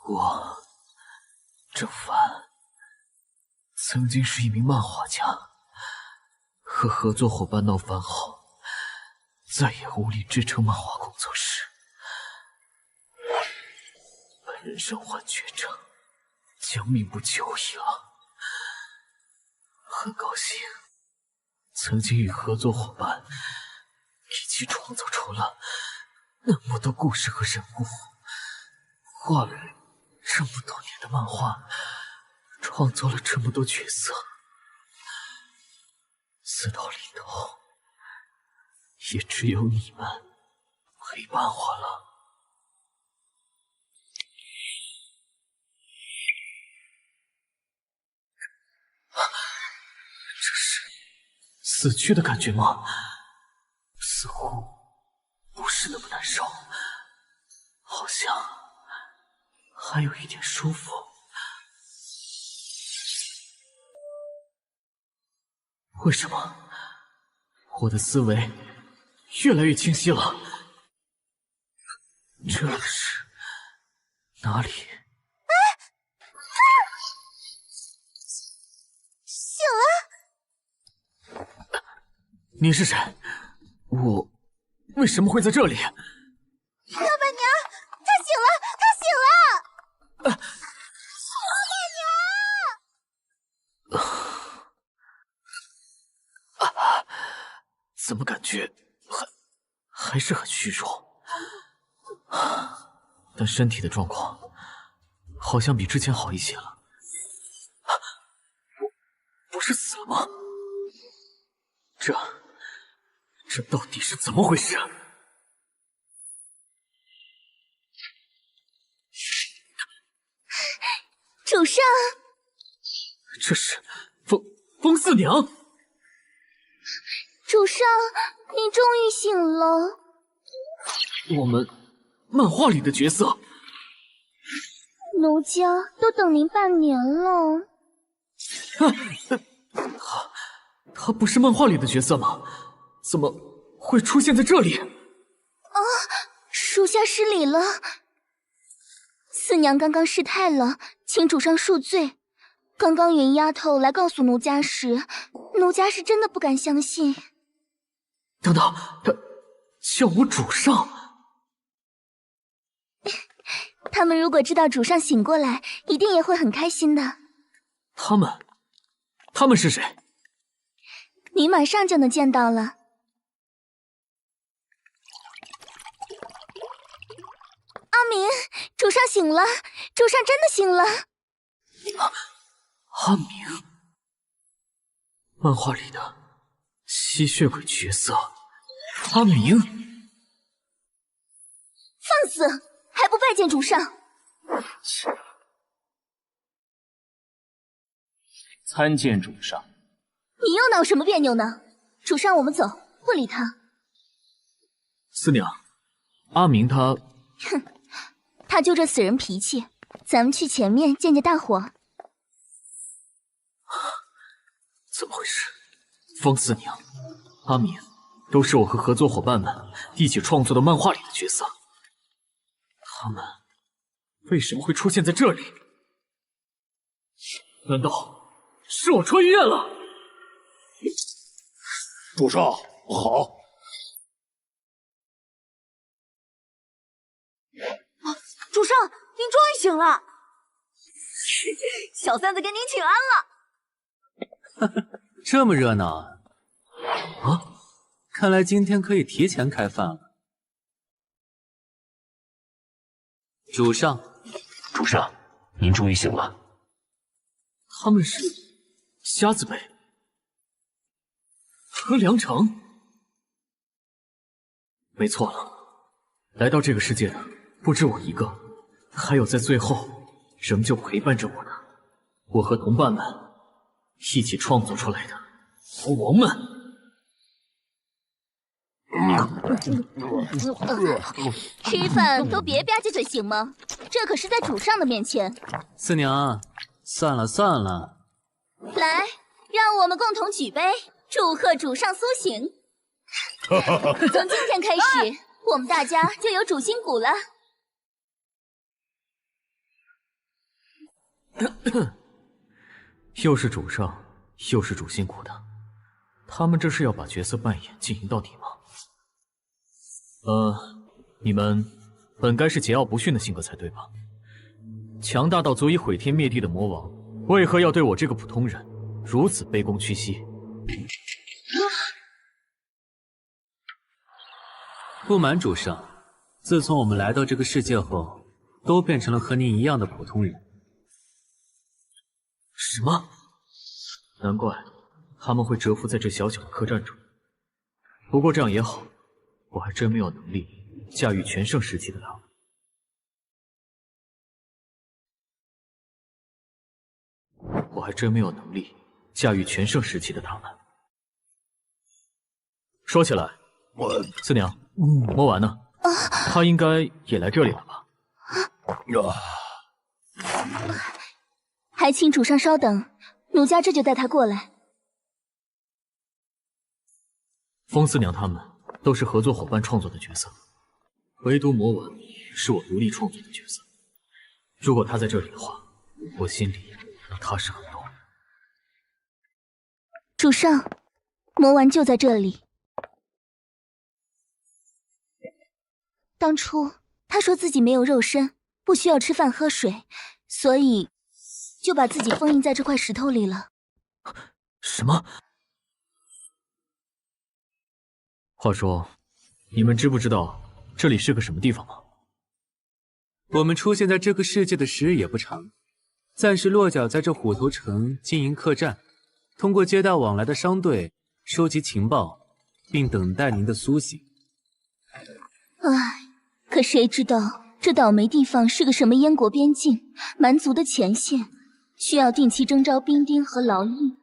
我郑凡曾经是一名漫画家，和合作伙伴闹翻后，再也无力支撑漫画工作室。本人身患绝症，将命不久矣了。很高兴曾经与合作伙伴一起创造出了那么多故事和人物，画了这么多年的漫画，创作了这么多角色，死到临头，也只有你们陪伴我了。这是死去的感觉吗？似乎不是那么难受，好像还有一点舒服。为什么我的思维越来越清晰了？这里是哪里？醒了！你是谁？我为什么会在这里？老板娘，他醒了，他醒了！怎么感觉还是很虚弱？但身体的状况好像比之前好一些了。我不是死了吗？这到底是怎么回事？主上，这是风四娘。主上，你终于醒了。我们漫画里的角色，奴家都等您半年了。他不是漫画里的角色吗？怎么会出现在这里？属下失礼了。四娘刚刚失态了，请主上恕罪。刚刚云丫头来告诉奴家时，奴家是真的不敢相信。等等，他叫我主上。他们如果知道主上醒过来，一定也会很开心的。他们是谁？你马上就能见到了。阿明，主上醒了，主上真的醒了。阿明，漫画里的吸血鬼角色阿明。放肆，还不拜见主上？参见主上。你又闹什么别扭呢？主上，我们走，不理他。四娘，阿明他……哼，他就这死人脾气。咱们去前面见见大伙。怎么回事？风四娘、阿明都是我和合作伙伴们一起创作的漫画里的角色，他们为什么会出现在这里？难道是我穿越了？主上好。主上，您终于醒了，小三子给您请安了。这么热闹啊！看来今天可以提前开饭了。主上，主上，您终于醒了。他们是瞎子辈和梁成。没错了，来到这个世界的不止我一个，还有在最后仍旧陪伴着我的我和同伴们一起创作出来的魔王们。吃饭都别吧唧嘴行吗？这可是在主上的面前。四娘，算了算了。来，让我们共同举杯，祝贺主上苏醒。从今天开始，我们大家就有主心骨了。又是主上，又是主心骨的，他们这是要把角色扮演进行到底吗？你们本该是桀骜不驯的性格才对吧？强大到足以毁天灭地的魔王，为何要对我这个普通人如此卑躬屈膝？不瞒主上，自从我们来到这个世界后，都变成了和您一样的普通人。什么？难怪他们会蛰伏在这小小的客栈中。不过这样也好，我还真没有能力驾驭全盛时期的他们。说起来，四娘，魔丸呢？他应该也来这里了吧？还请主上稍等，奴家这就带他过来。风四娘他们都是合作伙伴创作的角色，唯独魔丸是我独立创作的角色。如果他在这里的话，我心里能踏实很多。主上，魔丸就在这里。当初他说自己没有肉身，不需要吃饭喝水，所以就把自己封印在这块石头里了。什么？话说，你们知不知道这里是个什么地方吗？我们出现在这个世界的时日也不长，暂时落脚在这虎头城经营客栈，通过接待往来的商队收集情报，并等待您的苏醒。唉，可谁知道这倒霉地方是个什么燕国边境，蛮族的前线，需要定期征召兵丁和劳役。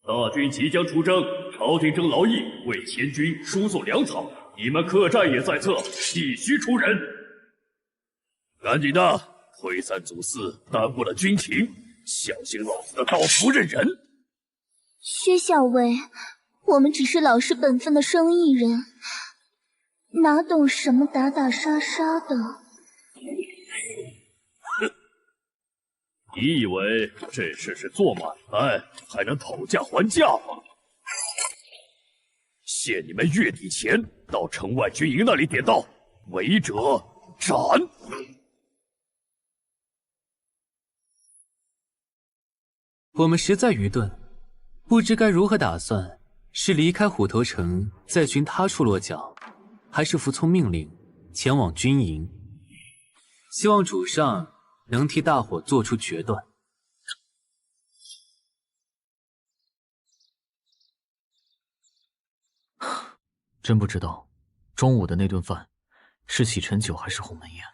大军即将出征，朝廷征劳役，为前军输送粮草。你们客栈也在侧，必须出人。赶紧的，推三阻四，耽误了军情，小心老子的刀斧刃人。薛校尉，我们只是老实本分的生意人，哪懂什么打打杀杀的。你以为这事是做买卖，还能讨价还价吗？限你们月底前到城外军营那里点到，违者斩。我们实在愚钝，不知该如何打算，是离开虎头城再寻他处落脚，还是服从命令前往军营。希望主上能替大伙做出决断。真不知道中午的那顿饭是洗尘酒还是鸿门宴。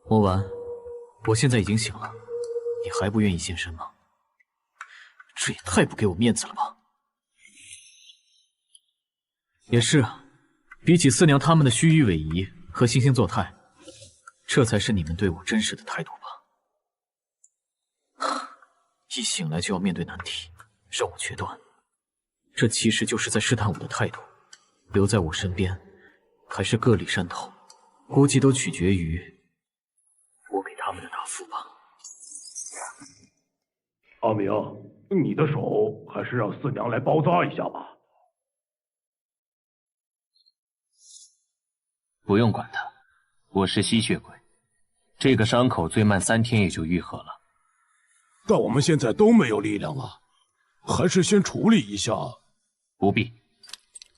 魔丸，我现在已经醒了，你还不愿意现身吗？这也太不给我面子了吧。也是啊，比起四娘他们的虚与委蛇和惺惺作态，这才是你们对我真实的态度吧。一醒来就要面对难题，让我决断，这其实就是在试探我的态度。留在我身边，还是各理山头，估计都取决于我给他们的答复吧。阿明，你的手还是让四娘来包扎一下吧。不用管他，我是吸血鬼，这个伤口最慢3天也就愈合了。但我们现在都没有力量了，还是先处理一下。不必，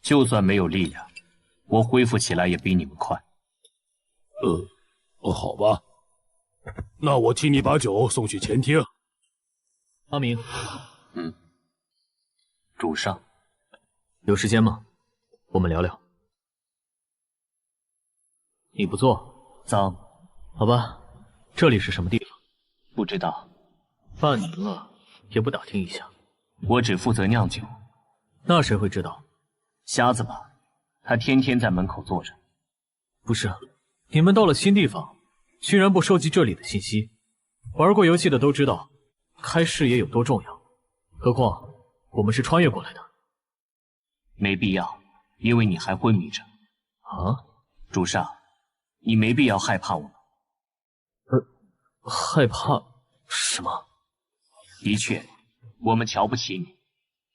就算没有力量，我恢复起来也比你们快。好吧，那我替你把酒送去前厅。阿明，主上，有时间吗？我们聊聊。你不做，脏，好吧，这里是什么地方？不知道，半年了，也不打听一下。我只负责酿酒。那谁会知道？瞎子吧，他天天在门口坐着。不是，你们到了新地方，居然不收集这里的信息。玩过游戏的都知道，开视野有多重要。何况我们是穿越过来的，没必要，因为你还昏迷着。啊，主上，你没必要害怕我们。害怕什么？的确，我们瞧不起你，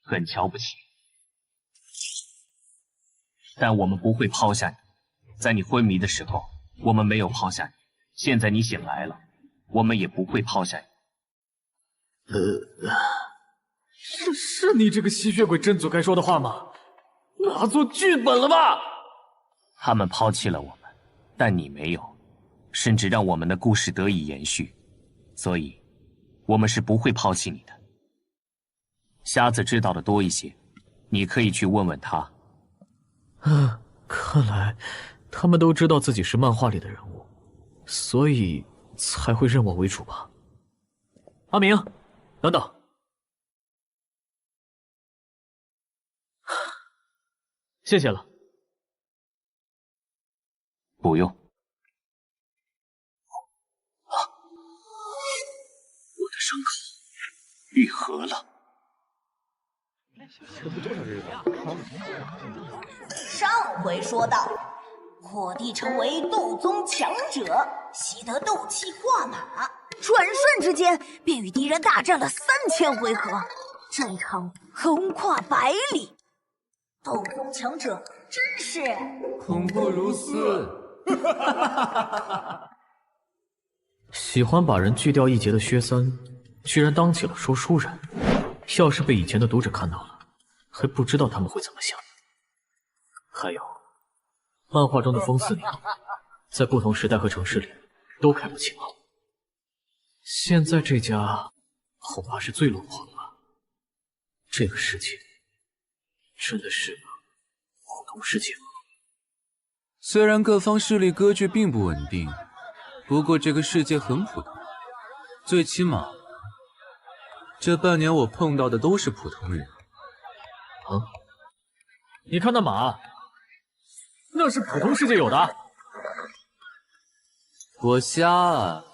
很瞧不起。但我们不会抛下你。在你昏迷的时候，我们没有抛下你；现在你醒来了，我们也不会抛下你。是你这个吸血鬼真祖该说的话吗？拿做剧本了吧？他们抛弃了我们，但你没有，甚至让我们的故事得以延续，所以，我们是不会抛弃你的。瞎子知道的多一些，你可以去问问他。看来他们都知道自己是漫画里的人物，所以才会认我为主吧。阿明，等等。谢谢了。不用。我的伤口愈合了。上回说到，霍帝成为斗宗强者，习得斗气挂马，转瞬之间便与敌人大战了3000回合，战场横跨100里。斗宗强者真是恐怖如斯。喜欢把人锯掉一截的薛三，居然当起了说书人。要是被以前的读者看到了，还不知道他们会怎么想。还有，漫画中的风四娘，在不同时代和城市里都开过琴行。现在这家恐怕是最落魄的了。这个世界真的是个普通世界吗？虽然各方势力割据并不稳定，不过这个世界很普通，最起码这半年我碰到的都是普通人。你看那马，那是普通世界有的。我瞎啊！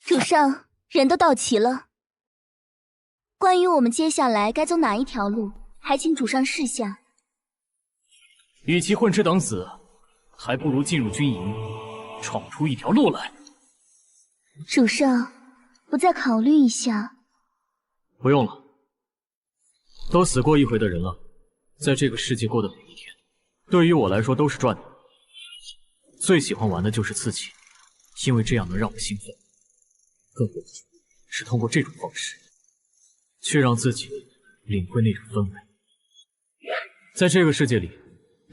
主上，人都到齐了。关于我们接下来该走哪一条路，还请主上示下。与其混吃等死，还不如进入军营，闯出一条路来。主上，不再考虑一下？不用了，都死过一回的人了，在这个世界过的每一天，对于我来说都是赚的。最喜欢玩的就是刺激，因为这样能让我兴奋。更多的是通过这种方式，去让自己领会那种氛围。在这个世界里，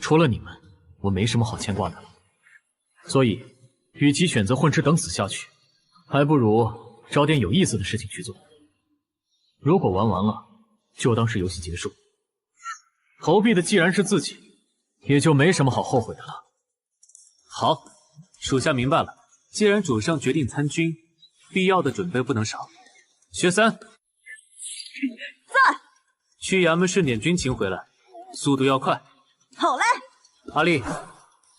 除了你们，我没什么好牵挂的了。所以，与其选择混吃等死下去，还不如找点有意思的事情去做。如果玩完了，就当是游戏结束。投币的既然是自己，也就没什么好后悔的了。好，属下明白了。既然主上决定参军，必要的准备不能少。薛三，在。去衙门顺点军情回来，速度要快。好嘞。阿丽，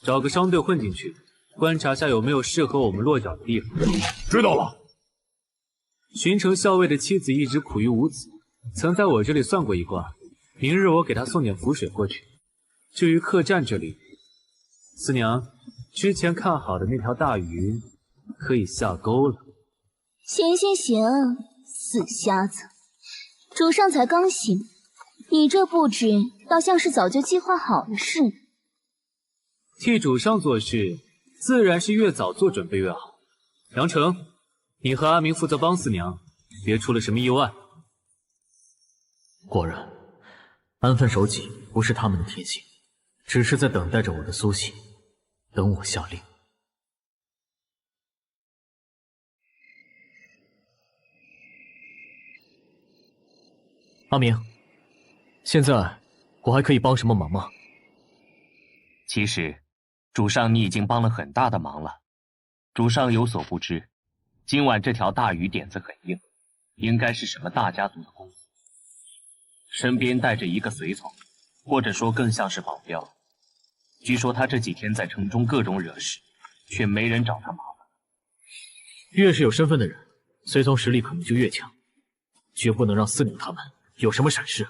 找个商队混进去，观察下有没有适合我们落脚的地方。知道了。巡城校尉的妻子一直苦于无子，曾在我这里算过一卦，明日我给她送点符水过去。至于客栈这里，四娘之前看好的那条大鱼可以下钩了。行行行，死瞎子，主上才刚醒，你这布置倒像是早就计划好的事。替主上做事，自然是越早做准备越好。杨成，你和阿明负责帮四娘，别出了什么意外。果然，安分守己不是他们的天性，只是在等待着我的苏醒，等我下令。阿明，现在我还可以帮什么忙吗？其实，主上你已经帮了很大的忙了。主上有所不知，今晚这条大鱼点子很硬，应该是什么大家族的公子，身边带着一个随从，或者说更像是保镖。据说他这几天在城中各种惹事，却没人找他麻烦。越是有身份的人，随从实力可能就越强，绝不能让司令他们有什么闪失。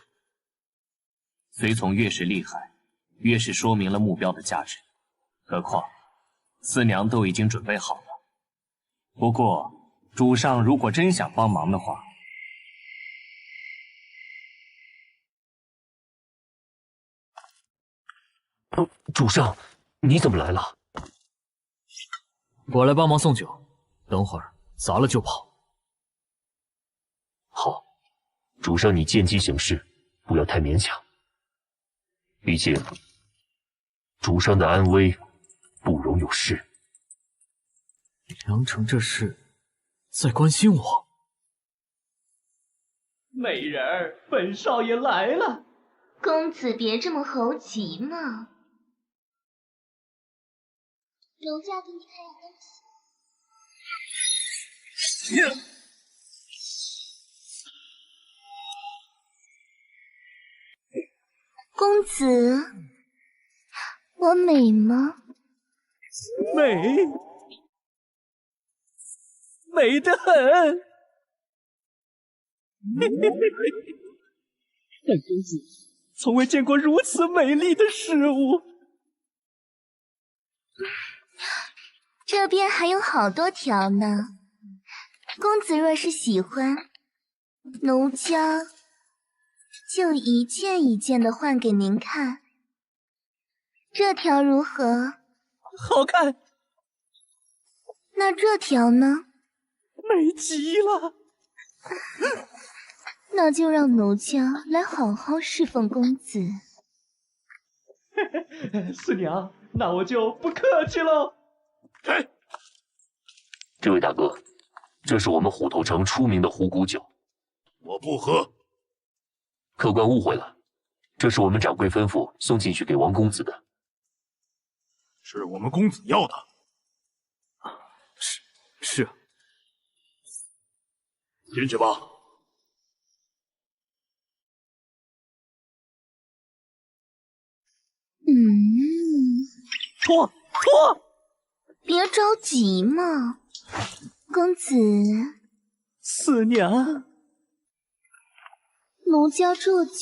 随从越是厉害，越是说明了目标的价值。何况四娘都已经准备好了。不过，主上如果真想帮忙的话，主上，你怎么来了？我来帮忙送酒，等会儿砸了就跑。好，主上你见机行事，不要太勉强。毕竟，主上的安危不容有失。梁城这是在关心我。美人儿，本少爷来了。公子别这么猴急嘛。奴家给你看样东西。公子，我美吗？美，美得很。本公子从未见过如此美丽的事物。这边还有好多条呢，公子若是喜欢，奴家就一件一件的换给您看。这条如何？好看。那这条呢？美极了。那就让奴家来好好侍奉公子。四娘，那我就不客气喽。这位大哥，这是我们虎头城出名的虎骨酒。我不喝。客官误会了，这是我们掌柜吩咐送进去给王公子的。是我们公子要的。是。进去吧。脱！别着急嘛，公子。四娘，奴家这就……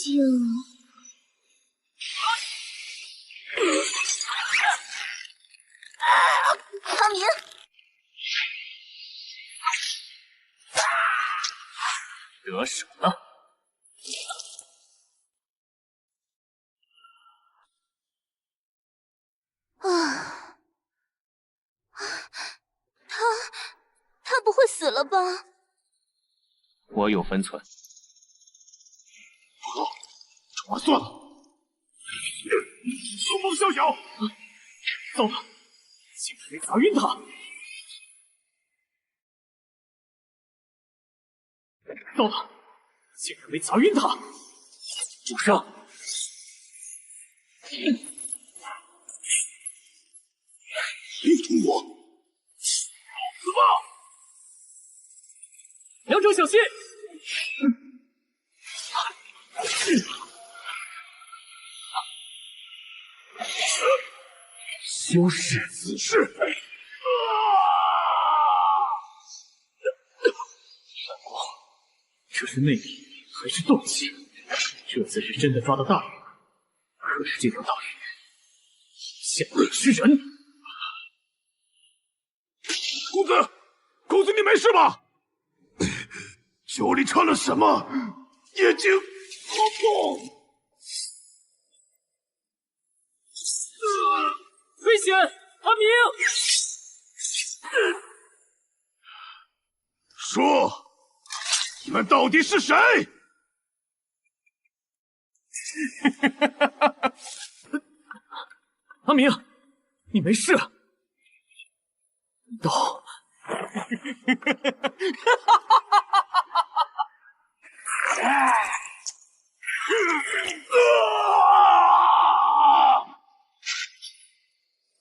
方明，得手了。他不会死了吧？我有分寸。抓算了。东风宵小，糟了，竟然没砸晕他！糟了，竟然没砸晕他！主上，别冲我！死吧！梁城小心！修士，此事。闪光，这是内力还是斗气？这次是真的抓到大鱼了，可是这条大鱼像是人。公子，你没事吧？酒里掺了什么？眼睛好痛！危险！阿明，说，你们到底是谁？阿明，你没事？都。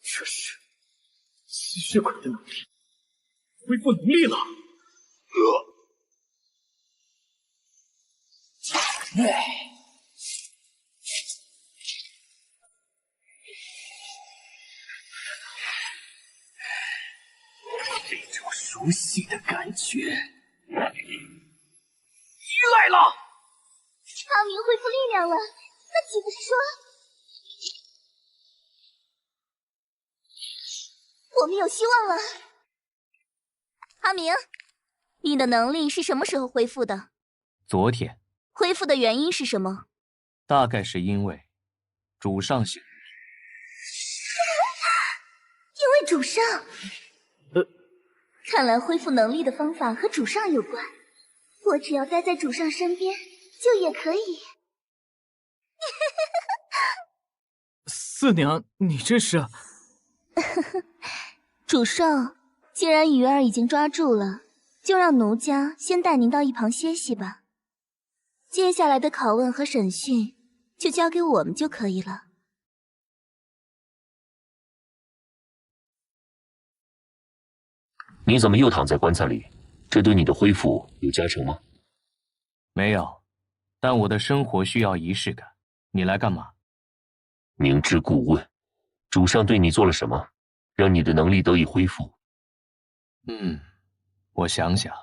这是吸血鬼的能力，恢复能力了。这招输熟悉的感觉。来了！阿明恢复力量了，那岂不是说我们有希望了？阿明，你的能力是什么时候恢复的？昨天。恢复的原因是什么？大概是因为主上醒。因为主上。看来恢复能力的方法和主上有关。我只要待在主上身边，就也可以。四娘，你这是……主上，既然鱼儿已经抓住了，就让奴家先带您到一旁歇息吧。接下来的拷问和审讯就交给我们就可以了。你怎么又躺在棺材里？这对你的恢复有加成吗？没有，但我的生活需要仪式感。你来干嘛？明知故问，主上对你做了什么，让你的能力得以恢复？我想想。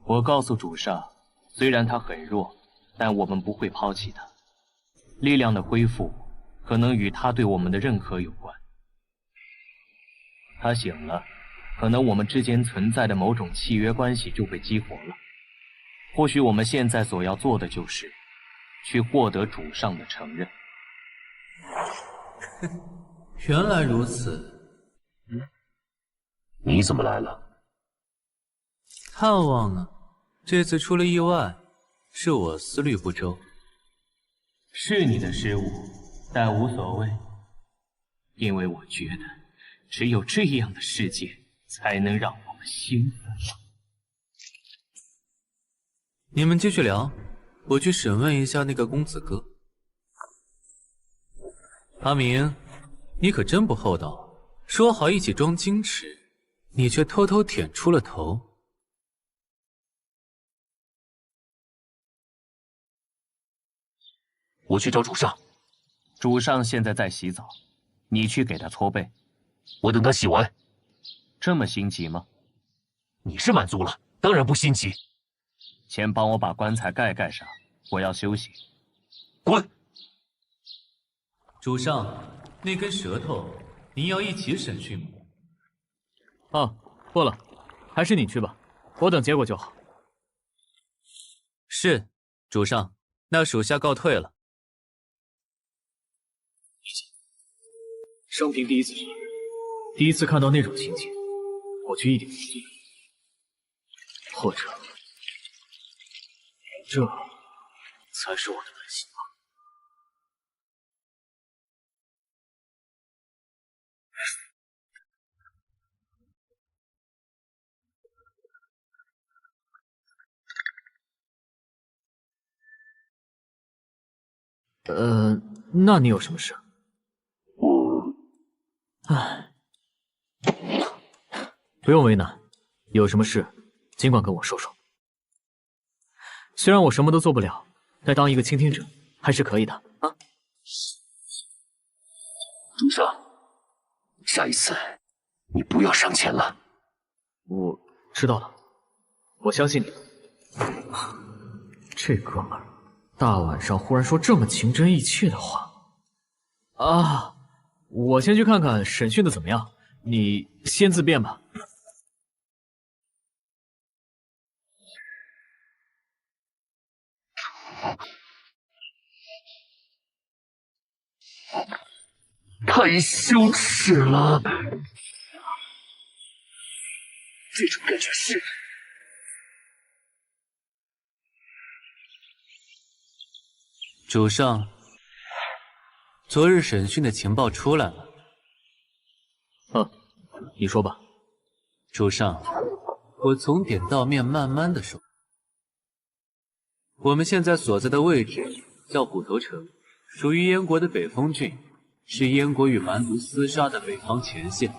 我告诉主上，虽然他很弱，但我们不会抛弃他。力量的恢复可能与他对我们的认可有关。他醒了，可能我们之间存在的某种契约关系就被激活了。或许我们现在所要做的就是去获得主上的承认。原来如此。你怎么来了？探望啊，这次出了意外，是我思虑不周。是你的失误，但无所谓，因为我觉得只有这样的世界才能让我们兴奋。你们继续聊，我去审问一下那个公子哥。阿明，你可真不厚道，说好一起装矜持，你却偷偷舔出了头。我去找主上。主上现在在洗澡，你去给他搓背。我等他洗完。这么心急吗？你是满足了，当然不心急。先帮我把棺材盖上，我要休息。滚！主上，那根舌头，您要一起审讯吗？不了，还是你去吧，我等结果就好。是，主上，那属下告退了。生平第一次杀人，第一次看到那种情景，我却一点不惊。或者，这才是我的本性吧。那你有什么事？不用为难，有什么事尽管跟我说说。虽然我什么都做不了，但当一个倾听者还是可以的啊。主上，下一次你不要上前了。我知道了，我相信你。这哥们儿大晚上忽然说这么情真意切的话啊！我先去看看审讯的怎么样，你先自便吧。太羞耻了，这种感觉是……主上，昨日审讯的情报出来了。你说吧。主上，我从点到面慢慢的说。我们现在所在的位置叫虎头城，属于燕国的北风郡，是燕国与蛮族厮杀的北方前线。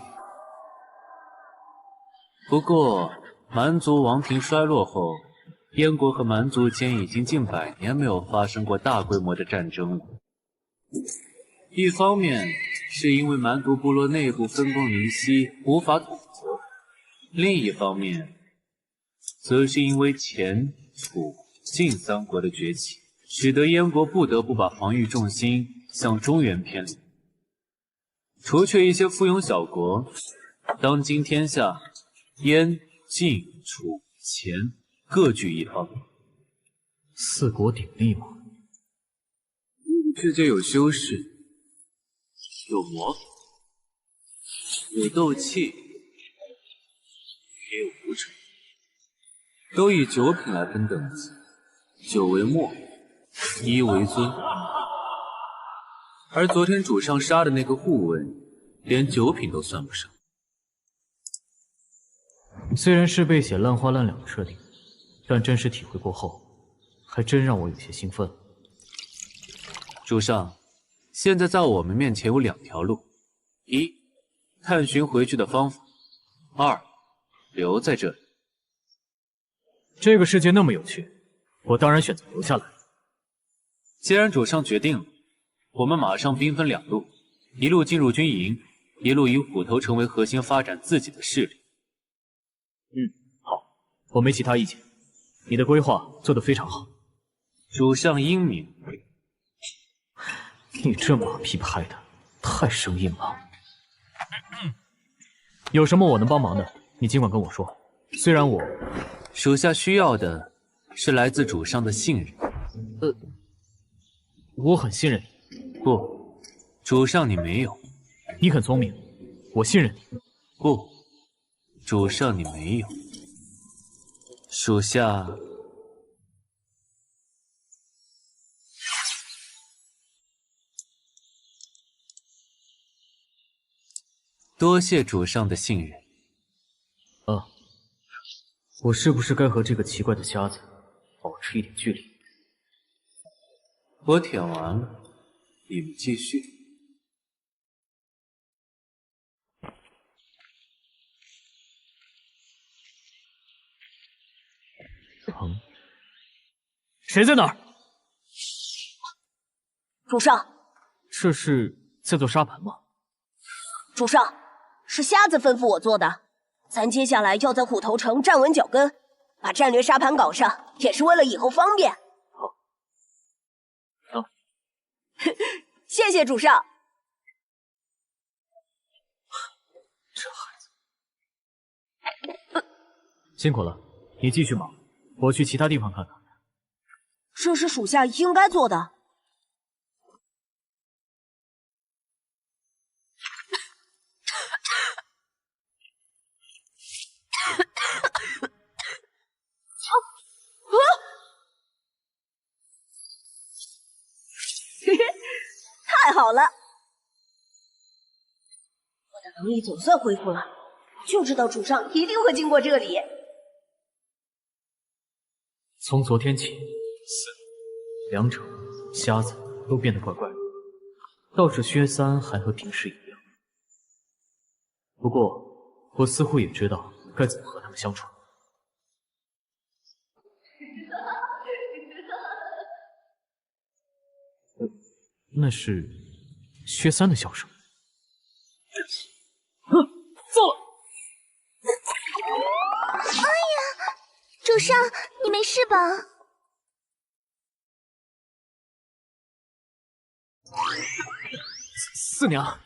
不过，蛮族王庭衰落后，燕国和蛮族间已经近100年没有发生过大规模的战争了。一方面是因为蛮族部落内部分崩离析，无法统则；另一方面，则是因为前、楚、晋三国的崛起，使得燕国不得不把防御重心向中原偏离。除却一些附庸小国，当今天下，燕、晋、楚、前各据一方。四国鼎立吗？世界有修士，有魔法，有斗气，也有武者，都以九品来分等级，九为末，一为尊。而昨天主上杀的那个护卫，连九品都算不上。虽然是背写烂花烂两的设定，但真实体会过后，还真让我有些兴奋。主上，现在在我们面前有两条路：一，探寻回去的方法；二，留在这里。这个世界那么有趣，我当然选择留下来。既然主上决定了，我们马上兵分两路，一路进入军营，一路以虎头城为核心发展自己的势力。好，我没其他意见。你的规划做得非常好。主上英明。你这马屁拍的太生硬了。有什么我能帮忙的，你尽管跟我说。虽然我属下需要的是来自主上的信任。我很信任你。不，主上你没有。你很聪明，我信任你。不，主上你没有。属下多谢主上的信任。我是不是该和这个奇怪的瞎子保持一点距离？我舔完了，你们继续。谁在那儿？主上，这是在做沙盘吗？主上，是瞎子吩咐我做的。咱接下来要在虎头城站稳脚跟，把战略沙盘搞上，也是为了以后方便。好。谢谢主上。这孩子，辛苦了，你继续忙，我去其他地方看看。这是属下应该做的。太好了，我的能力总算恢复了，就知道主上一定会经过这里。从昨天起，两者瞎子都变得怪怪的，倒是薛三还和平时一样。不过我似乎也知道该怎么和他们相处。那是薛三的笑声。糟了！哎呀，主上，你没事吧？四娘，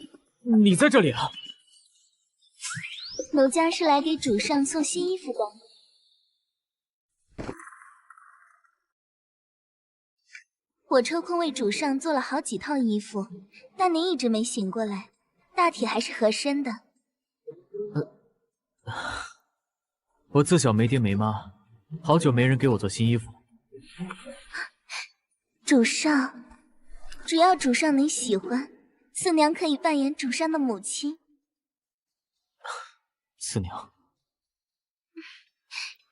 你在这里啊？奴家是来给主上送新衣服的。我抽空为主上做了好几套衣服，但您一直没醒过来，大体还是合身的。我自小没爹没妈，好久没人给我做新衣服。主上，只要主上您喜欢，四娘可以扮演主上的母亲。四娘，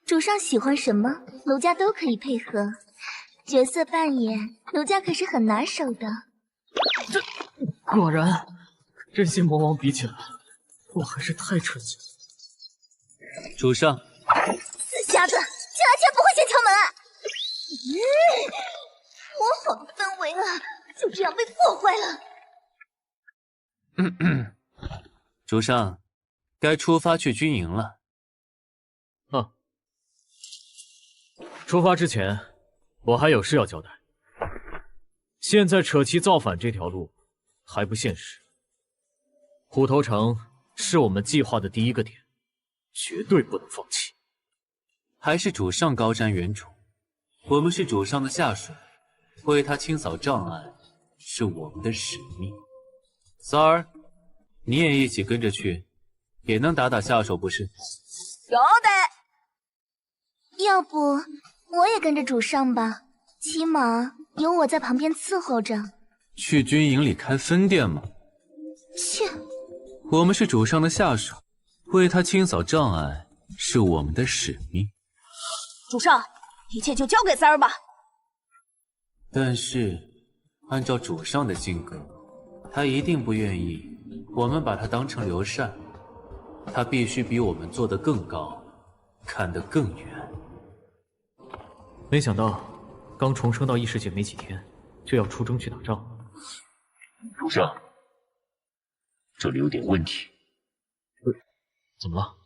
主上喜欢什么，奴家都可以配合。角色扮演，奴家可是很拿手的。这果然，跟这些魔王比起来，我还是太纯洁了。主上，死瞎子，进来前不会先敲门啊！说好的氛围啊，就这样被破坏了。主上，该出发去军营了。出发之前，我还有事要交代。现在扯旗造反这条路还不现实，虎头城是我们计划的第一个点，绝对不能放弃。还是主上高瞻远瞩，我们是主上的下属，为他清扫障碍是我们的使命。三儿，你也一起跟着去，也能打打下手不是？有的。要不我也跟着主上吧，起码有我在旁边伺候着。去军营里开分店吗？切！我们是主上的下属，为他清扫障碍是我们的使命。主上，一切就交给三儿吧。但是，按照主上的性格，他一定不愿意我们把他当成刘禅，他必须比我们做得更高，看得更远。没想到，刚重生到异世界没几天，就要出征去打仗。主上，这里有点问题。怎么了？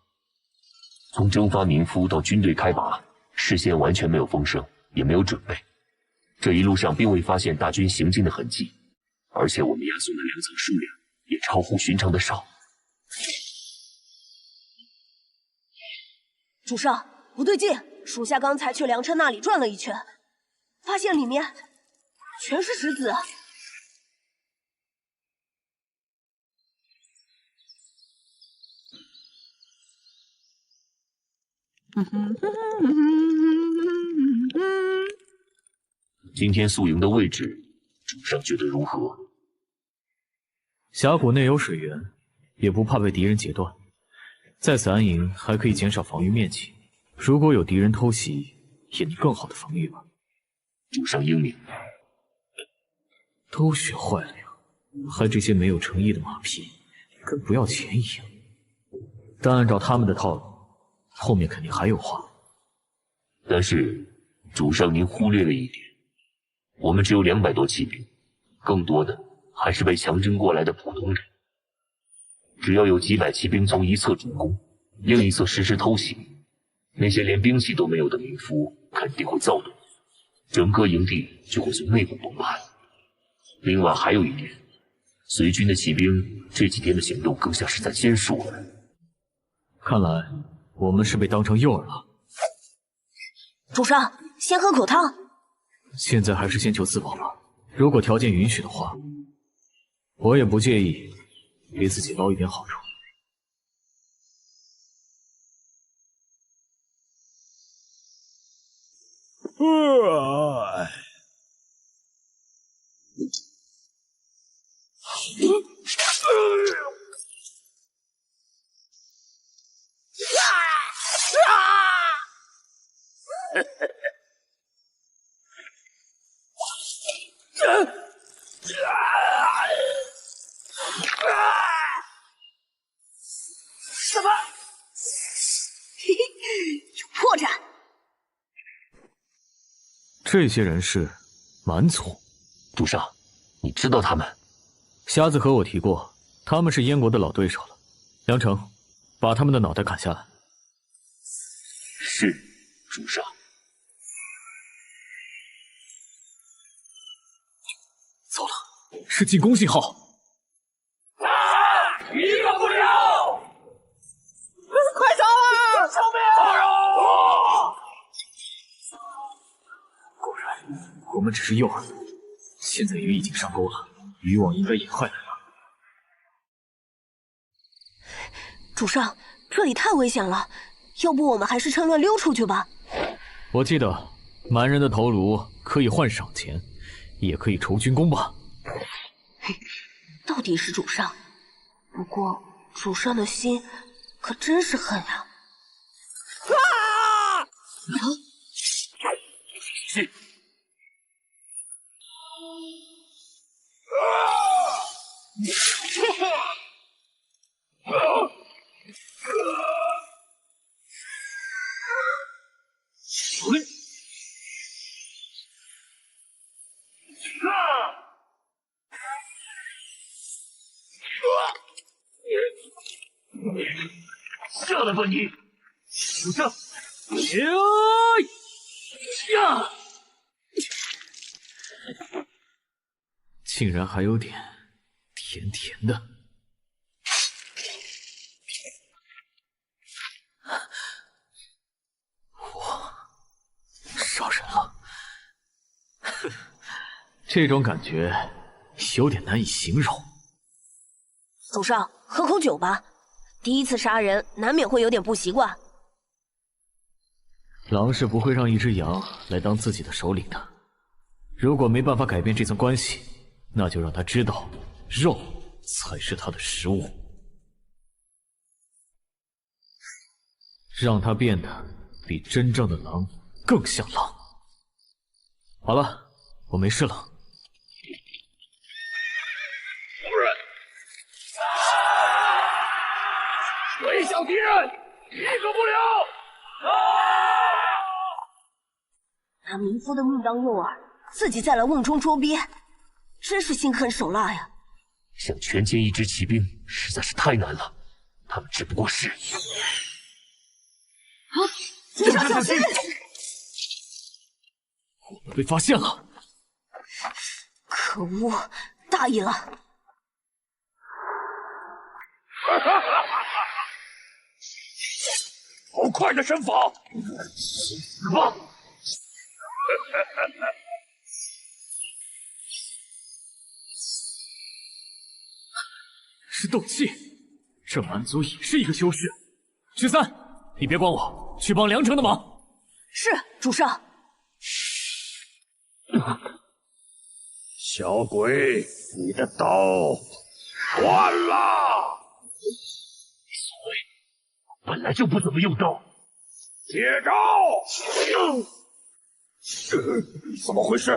从征发民夫到军队开拔，事先完全没有风声，也没有准备。这一路上并未发现大军行进的痕迹，而且我们押送的粮草数量也超乎寻常的少。主上，不对劲！属下刚才去良琛那里转了一圈，发现里面全是石子。今天宿营的位置，主上觉得如何？峡谷内有水源，也不怕被敌人截断。在此安营还可以减少防御面积，如果有敌人偷袭，也能更好的防御吧。主上英明。都学坏了呀，还这些没有诚意的马屁，跟不要钱一样。但按照他们的套路，后面肯定还有话。但是，主上您忽略了一点，我们只有200多骑兵，更多的还是被强征过来的普通人。只要有几百骑兵从一侧主攻，另一侧实施偷袭，那些连兵器都没有的民夫肯定会躁动，整个营地就会从内部崩盘。另外还有一点，随军的骑兵这几天的行动更像是在监视我们。看来我们是被当成诱饵了。主上，先喝口汤。现在还是先求自保吧。如果条件允许的话，我也不介意给自己捞一点好处。什么？嘿嘿，有破绽！这些人是蛮族。主上，你知道他们？瞎子和我提过，他们是燕国的老对手了。梁成，把他们的脑袋砍下来。是，主上。糟了，是进攻信号。一个不留！快走啊！救命！果然，我们只是诱饵。现在鱼已经上钩了，渔网应该也快来了。主上，这里太危险了，要不我们还是趁乱溜出去吧。我记得蛮人的头颅可以换赏钱，也可以酬军功吧。到底是主上，不过主上的心可真是狠呀！是。下来吧你！主上，呀！竟然还有点甜甜的。我杀人了，这种感觉有点难以形容。祖上，喝口酒吧。第一次杀人，难免会有点不习惯。狼是不会让一只羊来当自己的首领的。如果没办法改变这层关系，那就让他知道，肉才是他的食物。让他变得比真正的狼更像狼。好了，我没事了。围剿敌人，一个不留！拿民夫的命当诱饵，自己再来瓮中捉鳖，真是心狠手辣呀！想全歼一支骑兵实在是太难了，他们只不过是……祖上小心！我们被发现了！可恶，大意了！好快的身法！死吧！是斗气，这蛮族也是一个修士。许三，你别管我，去帮梁城的忙。是，主上。小鬼，你的刀断了！本来就不怎么用刀。接招！怎么回事？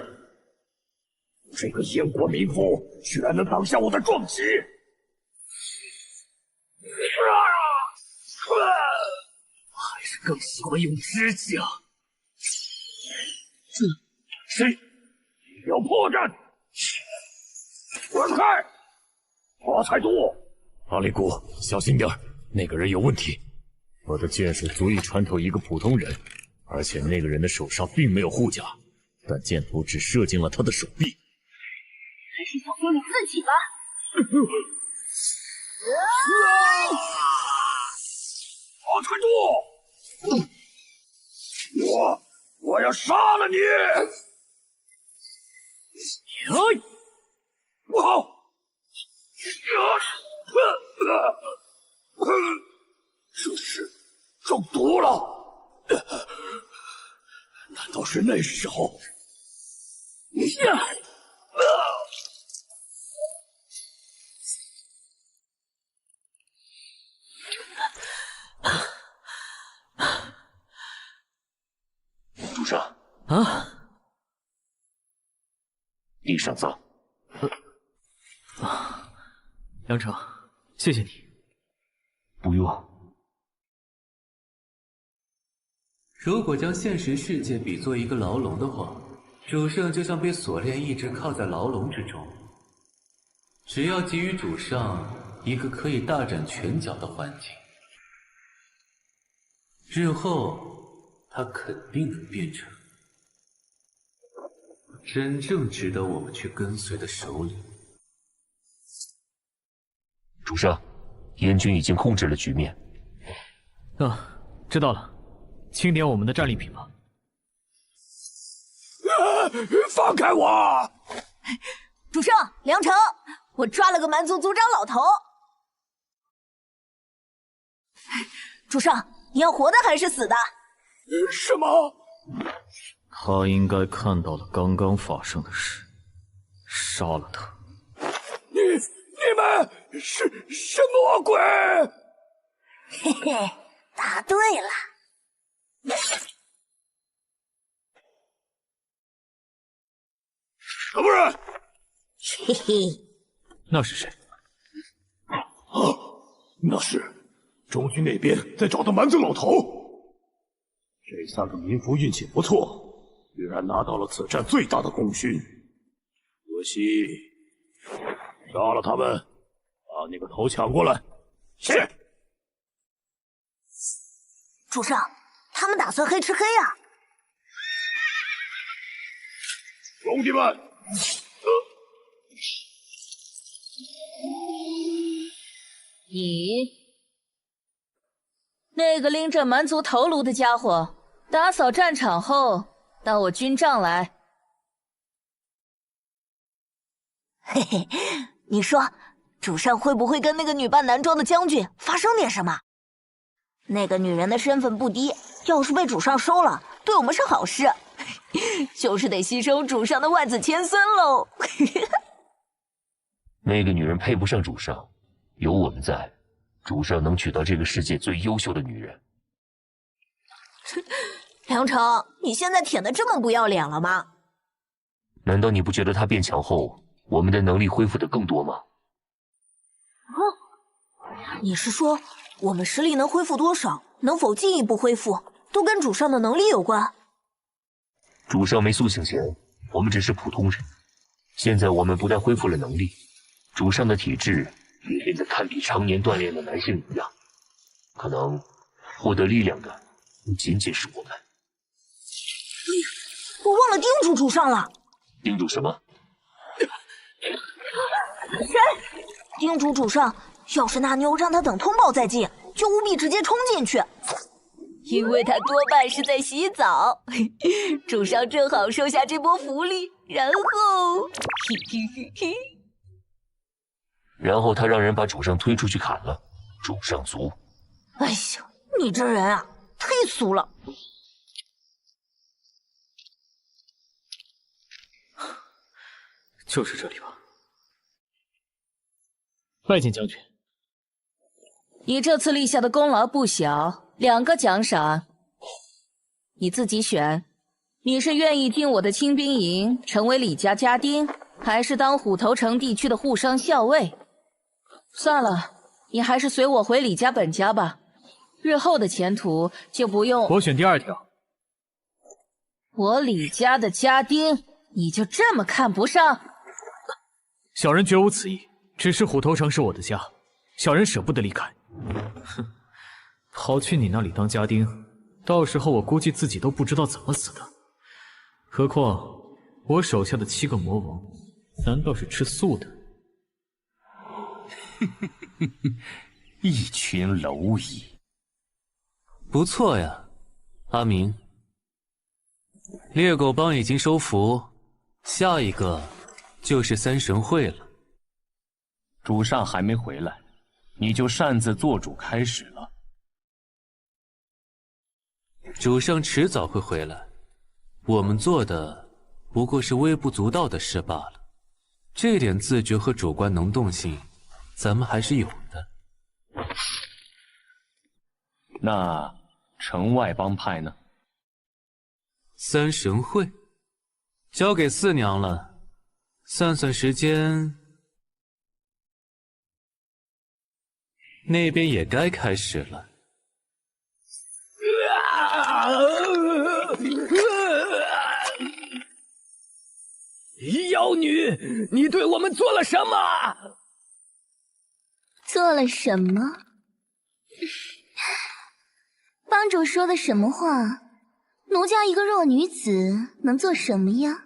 这个燕国民夫居然能挡下我的撞击！还是更喜欢用指甲。谁？要破绽！滚开！华彩都，阿里古，小心点，那个人有问题。我的剑术足以穿透一个普通人，而且那个人的手上并没有护甲，但箭头只射进了他的手臂。还是交给你自己吧。华彩都，我要杀了你！不好！这是中毒了！难道是那时候？主上啊！地上脏。梁城，谢谢你。不用。如果将现实世界比作一个牢笼的话，主上就像被锁链一直铐在牢笼之中。只要给予主上一个可以大展拳脚的环境，日后他肯定能变成真正值得我们去跟随的首领。主上，燕军已经控制了局面。知道了，清点我们的战利品吧。放开我！主上，梁城，我抓了个蛮族族长老头。主上，你要活的还是死的？什么？他应该看到了刚刚发生的事，杀了他。你们是什么鬼？嘿嘿，答对了。什么人？嘿嘿，那是谁？那是中军那边在找的蛮子老头。这3个民夫运气不错，居然拿到了此战最大的功勋。可惜，杀了他们，把那个头抢过来。是。主上，他们打算黑吃黑啊！兄弟们，你那个拎着蛮族头颅的家伙，打扫战场后到我军帐来。嘿嘿，你说，主上会不会跟那个女扮男装的将军发生点什么？那个女人的身份不低，要是被主上收了，对我们是好事。就是得吸收主上的万子千孙喽。那个女人配不上主上，有我们在，主上能娶到这个世界最优秀的女人。梁城，你现在舔得这么不要脸了吗？难道你不觉得她变强后，我们的能力恢复得更多吗？你是说我们实力能恢复多少，能否进一步恢复，都跟主上的能力有关？主上没苏醒前，我们只是普通人。现在我们不但恢复了能力，主上的体质也变得堪比常年锻炼的男性一样。可能获得力量的不仅仅是我们。我忘了叮嘱主上了。叮嘱什么？叮嘱主上，要是那妞让他等通报再进，就务必直接冲进去。因为他多半是在洗澡，主上正好收下这波福利，然后，然后他让人把主上推出去砍了，主上族。哎呀，你这人啊，忒俗了。就是这里吧。拜见将军。你这次立下的功劳不小，2个奖赏，你自己选。你是愿意进我的轻兵营，成为李家家丁，还是当虎头城地区的护商校尉？算了，你还是随我回李家本家吧。日后的前途就不用。我选第2条。我李家的家丁，你就这么看不上？小人绝无此意，只是虎头城是我的家，小人舍不得离开。哼，跑去你那里当家丁，到时候我估计自己都不知道怎么死的。何况我手下的7个魔王，难道是吃素的？一群蝼蚁，不错呀，阿明。猎狗帮已经收服，下一个就是3神会了。主上还没回来，你就擅自做主开始了。主上迟早会回来，我们做的不过是微不足道的事罢了。这点自觉和主观能动性，咱们还是有的。那城外帮派呢？3神会交给4娘了，算算时间，那边也该开始了。妖女，你对我们做了什么？做了什么？帮主说的什么话？奴家一个弱女子能做什么呀？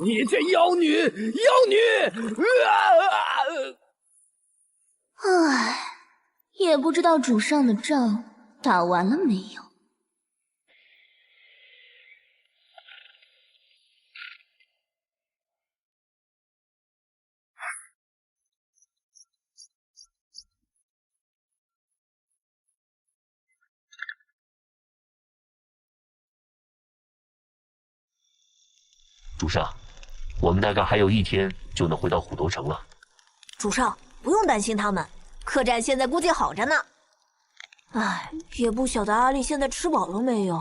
你这妖女，妖女！唉，也不知道主上的仗打完了没有。主上，我们大概还有1天就能回到虎头城了。主上不用担心他们，客栈现在估计好着呢。唉，也不晓得阿丽现在吃饱了没有。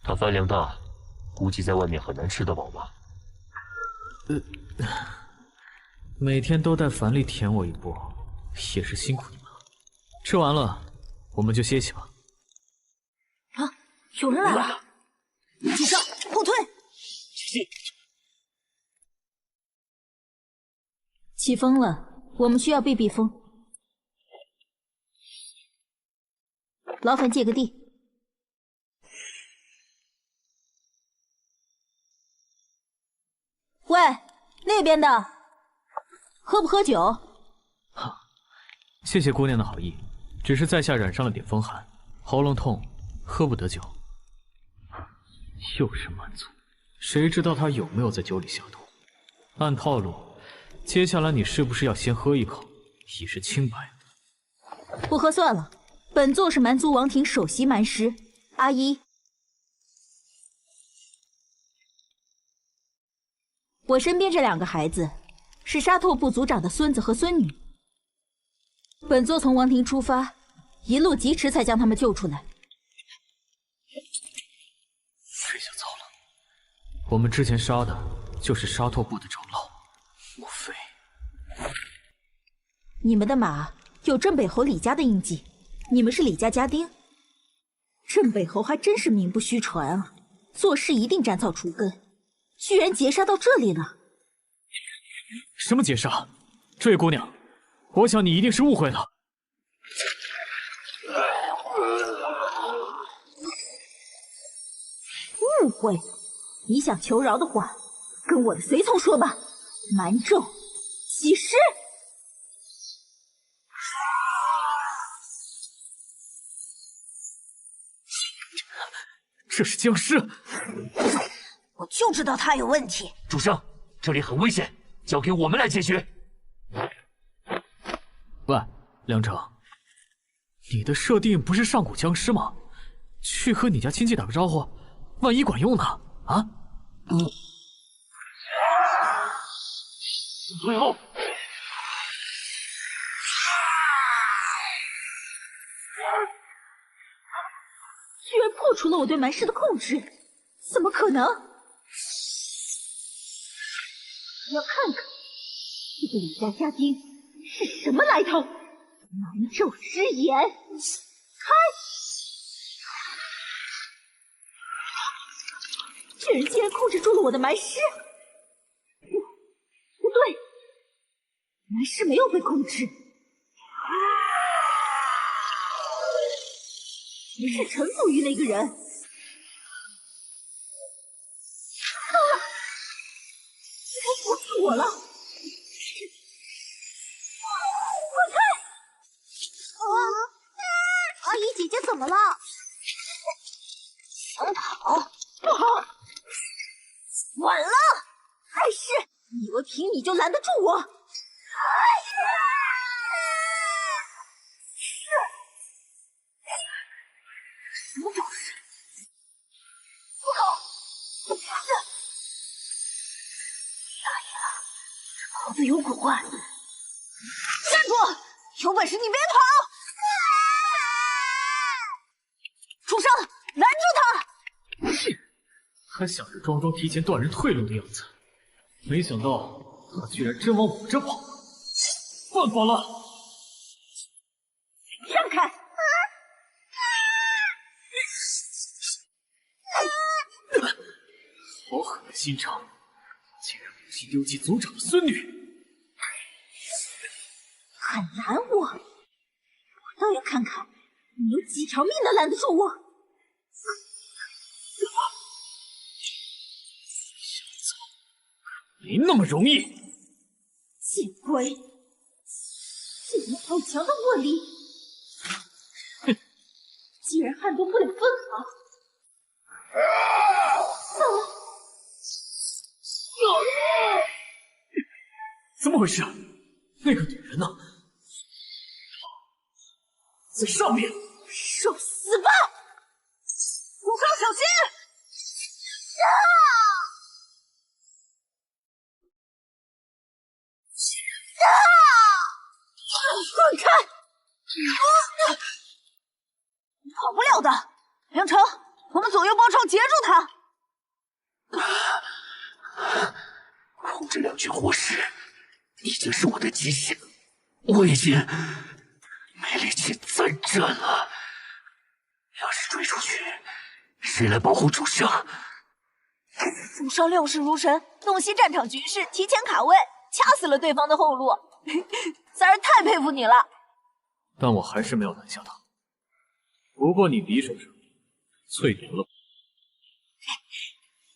她饭量大，估计在外面很难吃得饱吧。每天都带凡丽舔我一波，也是辛苦你们了。吃完了，我们就歇息吧。啊，有人来了！主上，后退！起风了，我们需要避避风。劳烦借个地。喂，那边的，喝不喝酒？谢谢姑娘的好意，只是在下染上了点风寒，喉咙痛，喝不得酒。又是蛮族，谁知道他有没有在酒里下毒？按套路，接下来你是不是要先喝一口，以示清白？不喝算了，本座是蛮族王庭首席蛮师阿依。我身边这2个孩子是沙拓部族长的孙子和孙女。本座从王庭出发，一路疾驰才将他们救出来。这下糟了，我们之前杀的就是沙拓部的长老，莫非？你们的马有镇北侯李家的印记，你们是李家家丁。镇北侯还真是名不虚传啊，做事一定斩草除根，居然劫杀到这里了。什么劫杀？这位姑娘，我想你一定是误会了。误会？你想求饶的话，跟我的随从说吧。蛮纣，起誓！这是僵尸！我就知道他有问题。主上，这里很危险，交给我们来解决。喂，梁城，你的设定不是上古僵尸吗？去和你家亲戚打个招呼，万一管用呢？啊？最后，居然破除了我对蛮氏的控制，怎么可能？要看看这个李家家丁是什么来头！蛮纣之眼，开！这人竟然控制住了我的蛮师！不对，蛮师没有被控制，是臣服于那个人。居然服气我了！滚开！阿姨姐姐怎么了？想跑？不好！晚了！碍事！你以为凭你就拦得住我？什么招式？不好！大爷了，这袍子有蛊幻！站住！有本事你别跑！主上，拦住他！还想着装提前断人退路的样子，没想到他居然真往我这跑，犯法了！让开！好狠的心肠，竟然不惜丢弃族长的孙女！敢拦我，我倒要看看你有几条命能拦得住我！没那么容易！见鬼！竟然好强的握力！哼！竟然撼动不了分毫！怎么回事？那个女人呢？在上面！受死吧！主上小心！滚开！跑不了的，梁城，我们左右包抄截住他。控制2具活尸已经是我的极限，我已经没力气再战了。要是追出去，谁来保护主上？主上料事如神，洞悉战场局势，提前卡位，掐死了对方的后路。三儿太佩服你了。但我还是没有拦下他。不过你匕首上淬毒了。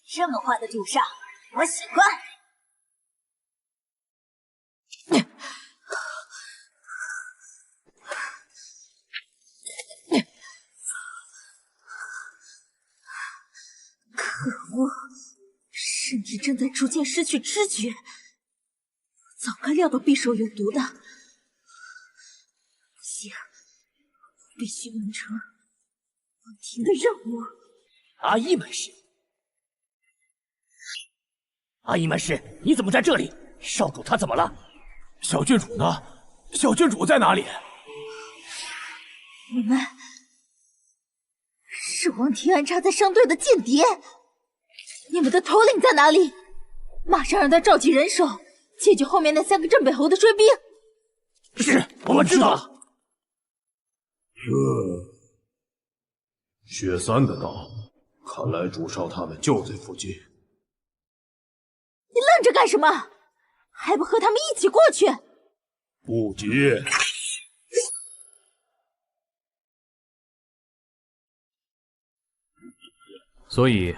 这么坏的主上，我喜欢。可恶，甚至正在逐渐失去知觉。早该料到匕首有毒的，不行，必须完成王庭的任务。阿义门市，阿义门市，你怎么在这里？少主他怎么了？小郡主呢？小郡主在哪里？你们是王庭安插在商队的间谍，你们的头领在哪里？马上让他召集人手，解决后面那3个镇北侯的追兵。是，我们知道了。薛三的道，看来主少他们就在附近。你愣着干什么？还不和他们一起过去？不急。所以，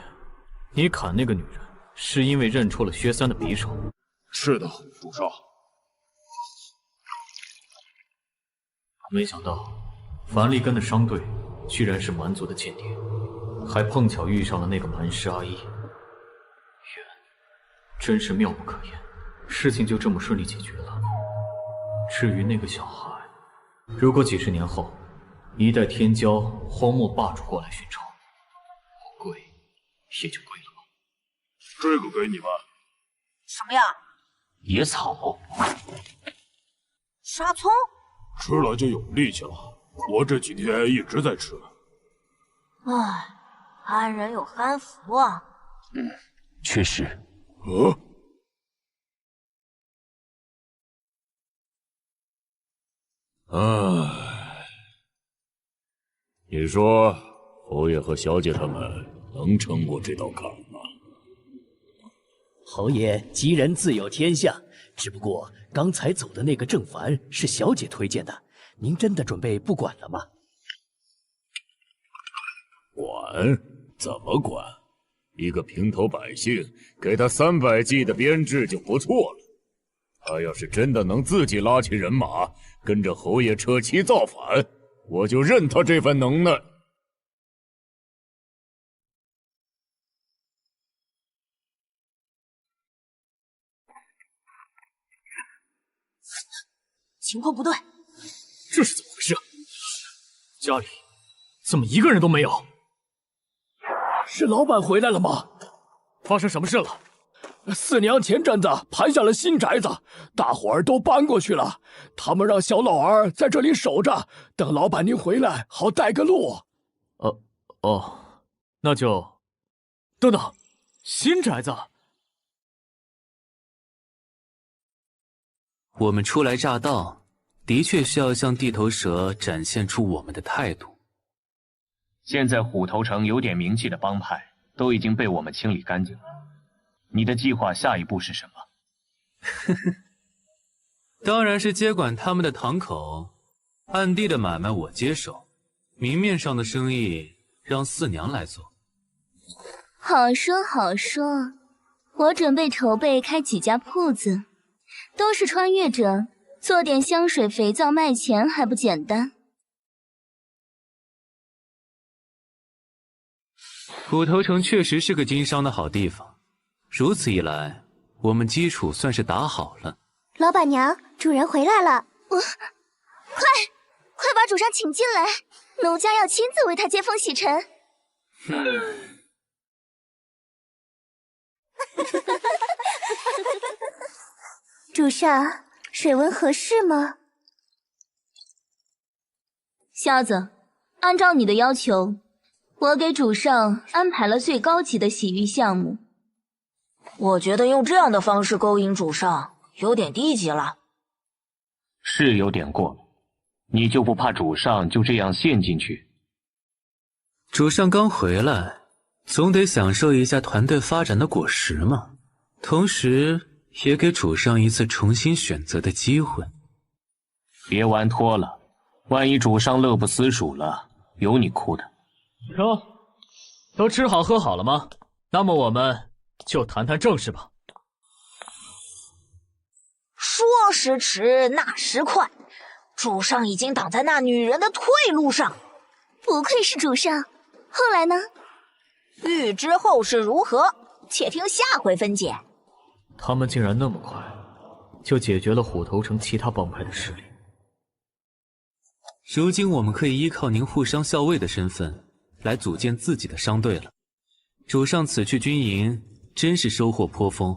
你砍那个女人，是因为认出了薛三的匕首？是的，主少。没想到，樊立根的商队居然是蛮族的间谍，还碰巧遇上了那个蛮师阿义。真是妙不可言，事情就这么顺利解决了。至于那个小孩，如果几十年后，一代天骄荒漠霸主过来寻仇，我跪也就跪了吧。这个给你们。什么呀？野草。沙葱。吃了就有力气了。我这几天一直在吃。唉，安人有安福啊。确实。你说侯爷和小姐他们能撑过这道坎吗？侯爷吉人自有天相，只不过刚才走的那个郑凡是小姐推荐的，您真的准备不管了吗？管？怎么管？一个平头百姓，给他300骑的编制就不错了。他要是真的能自己拉起人马，跟着侯爷扯旗造反，我就认他这份能耐。情况不对，这是怎么回事？家里怎么一个人都没有？是老板回来了吗？发生什么事了？四娘前阵子盘下了新宅子，大伙儿都搬过去了。他们让小老儿在这里守着，等老板您回来，好带个路。那就……等等，新宅子？我们初来乍到，的确需要向地头蛇展现出我们的态度。现在虎头城有点名气的帮派都已经被我们清理干净了。你的计划下一步是什么？当然是接管他们的堂口，暗地的买卖我接手，明面上的生意让四娘来做。好说好说，我准备筹备开几家铺子，都是穿越者，做点香水肥皂卖钱还不简单。虎头城确实是个经商的好地方，如此一来，我们基础算是打好了。老板娘，主人回来了，快把主上请进来，奴家要亲自为他接风洗尘。主上，水温合适吗？瞎子，按照你的要求，我给主上安排了最高级的洗浴项目。我觉得用这样的方式勾引主上有点低级了。是有点过了，你就不怕主上就这样陷进去？主上刚回来，总得享受一下团队发展的果实嘛，同时也给主上一次重新选择的机会。别玩脱了，万一主上乐不思蜀了，有你哭的。成，都吃好喝好了吗？那么我们就谈谈正事吧。说时迟，那时快，主上已经挡在那女人的退路上。不愧是主上。后来呢？欲知后事如何，且听下回分解。他们竟然那么快就解决了虎头城其他帮派的势力。如今我们可以依靠您护商校尉的身份来组建自己的商队了。主上此去军营真是收获颇丰，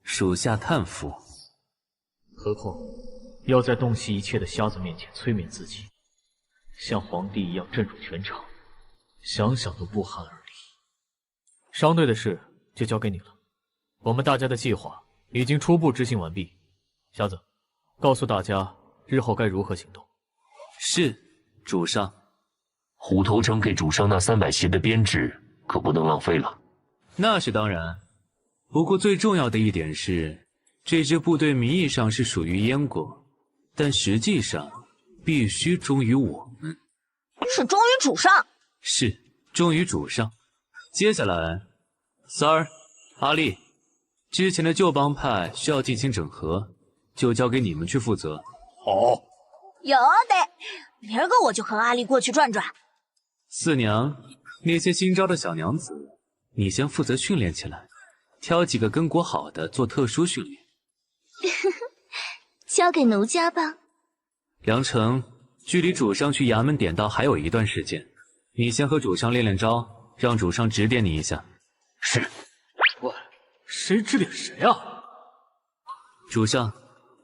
属下叹服。何况要在洞悉一切的瞎子面前催眠自己，像皇帝一样镇住全场，想想都不寒而栗。商队的事就交给你了，我们大家的计划已经初步执行完毕。瞎子，告诉大家日后该如何行动。是，主上。虎头城给主上那300骑的编制可不能浪费了。那是当然，不过最重要的一点是，这支部队名义上是属于燕国，但实际上必须忠于我们。是忠于主上。是，忠于主上。接下来，三儿、阿丽，之前的旧帮派需要进行整合，就交给你们去负责。好。有的，明儿个我就和阿丽过去转转。四娘，那些新招的小娘子，你先负责训练起来，挑几个根骨好的做特殊训练。交给奴家吧。梁成，距离主上去衙门点到还有一段时间，你先和主上练练招，让主上指点你一下。是。喂，谁指点谁啊？主上，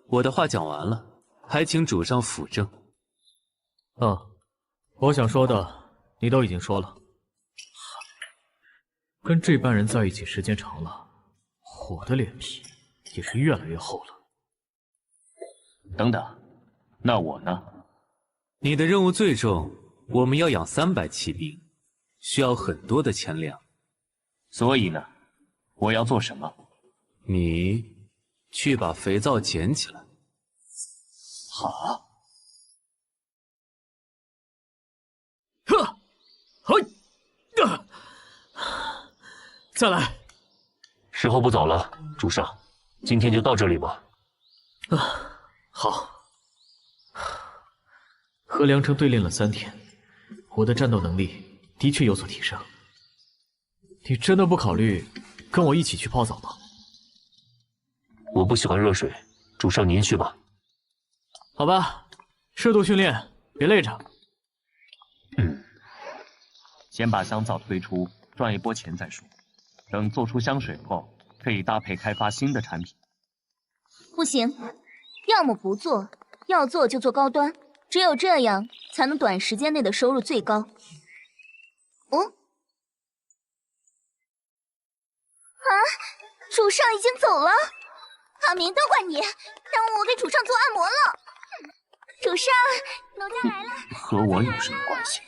我的话讲完了，还请主上辅正。我想说的你都已经说了。跟这般人在一起时间长了，我的脸皮也是越来越厚了。等等，那我呢？你的任务最重，我们要养300骑兵，需要很多的钱粮。所以呢，我要做什么？你去把肥皂捡起来。好。再来。时候不早了，主上，今天就到这里吧。好。和梁城对练了3天，我的战斗能力的确有所提升。你真的不考虑跟我一起去泡澡吗？我不喜欢热水，主上您去吧。好吧，适度训练，别累着。先把香皂推出，赚一波钱再说。等做出香水后，可以搭配开发新的产品。不行，要么不做，要做就做高端，只有这样才能短时间内的收入最高。主上已经走了。阿明，都怪你，耽误我给主上做按摩了。主上，奴家来了。和我有什么关系？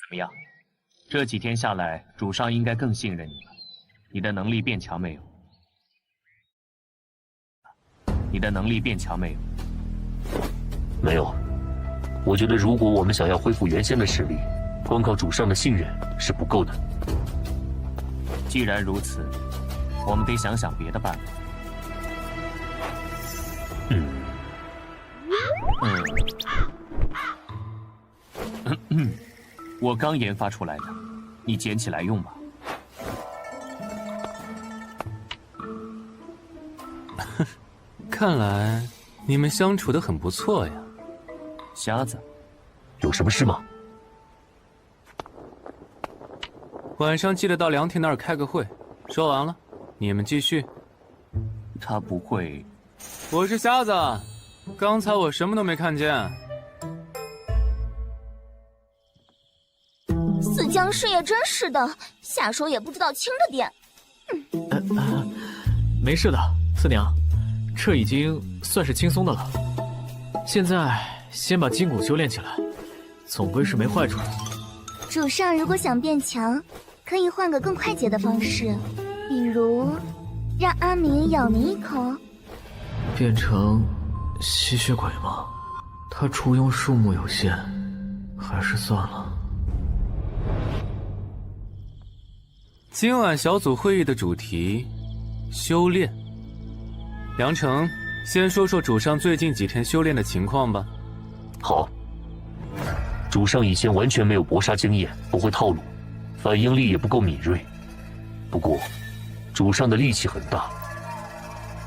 怎么样？这几天下来，主上应该更信任你了。你的能力变强没有？没有。我觉得如果我们想要恢复原先的实力，光靠主上的信任是不够的。既然如此，我们得想想别的办法。我刚研发出来的，你捡起来用吧。看来你们相处得很不错呀。瞎子，有什么事吗？晚上记得到梁婷那儿开个会。说完了，你们继续。他不会……我是瞎子，刚才我什么都没看见。四江氏也真是的，瞎说也不知道轻着点。没事的，四娘，这已经算是轻松的了。现在先把筋骨修炼起来，总归是没坏处的。主上如果想变强，可以换个更快捷的方式，比如让阿明咬您一口。变成吸血鬼吗？他出用数目有限，还是算了。今晚小组会议的主题：修炼。梁成，先说说主上最近几天修炼的情况吧。好。主上以前完全没有搏杀经验，不会套路，反应力也不够敏锐。不过，主上的力气很大。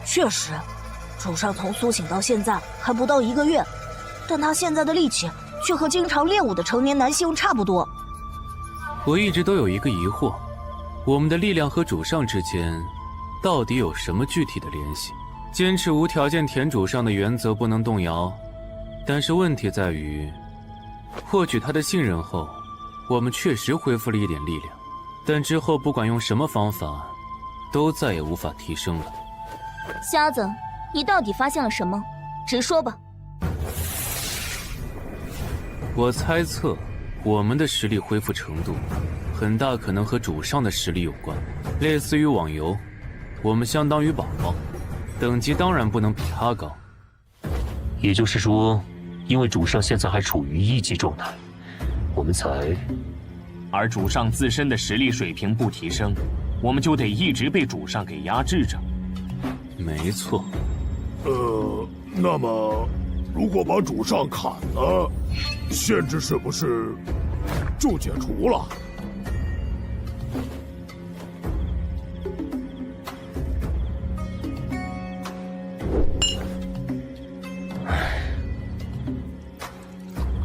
确实，主上从苏醒到现在还不到1个月，但他现在的力气却和经常练武的成年男性差不多。我一直都有一个疑惑，我们的力量和主上之间到底有什么具体的联系？坚持无条件舔主上的原则不能动摇，但是问题在于，获取他的信任后，我们确实恢复了一点力量，但之后不管用什么方法，都再也无法提升了。瞎子，你到底发现了什么？直说吧。我猜测，我们的实力恢复程度，很大可能和主上的实力有关。类似于网游，我们相当于宝宝，等级当然不能比他高。也就是说，因为主上现在还处于1级状态，我们才……而主上自身的实力水平不提升，我们就得一直被主上给压制着。没错。那么，如果把主上砍了，限制是不是就解除了？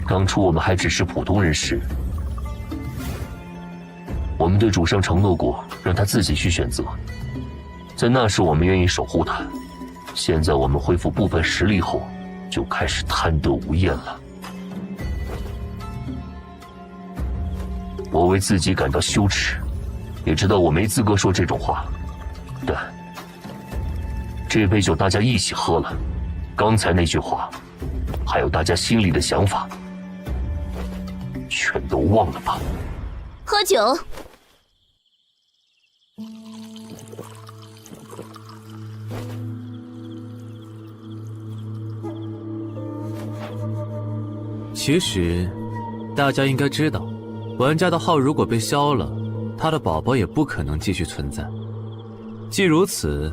当初我们还只是普通人时，我们对主上承诺过，让他自己去选择。在那时，我们愿意守护他。现在我们恢复部分实力后，就开始贪得无厌了。我为自己感到羞耻，也知道我没资格说这种话，但这杯酒大家一起喝了，刚才那句话，还有大家心里的想法，全都忘了吧。喝酒。其实，大家应该知道，玩家的号如果被消了，他的宝宝也不可能继续存在。既如此，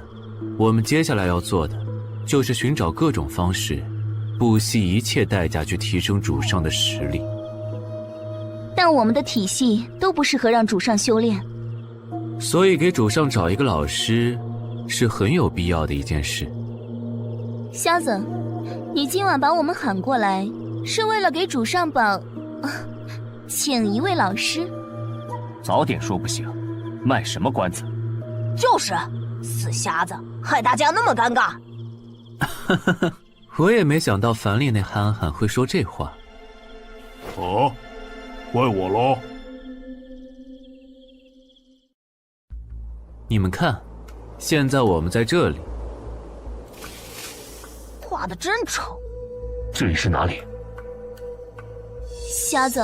我们接下来要做的，就是寻找各种方式，不惜一切代价去提升主上的实力。但我们的体系都不适合让主上修炼，所以给主上找一个老师，是很有必要的一件事。瞎子，你今晚把我们喊过来，是为了给主上请一位老师？早点说不行，卖什么关子？就是，死瞎子，害大家那么尴尬。我也没想到樊丽那憨憨会说这话。哦，怪我喽。你们看，现在我们在这里。画得真丑。这里是哪里？瞎子，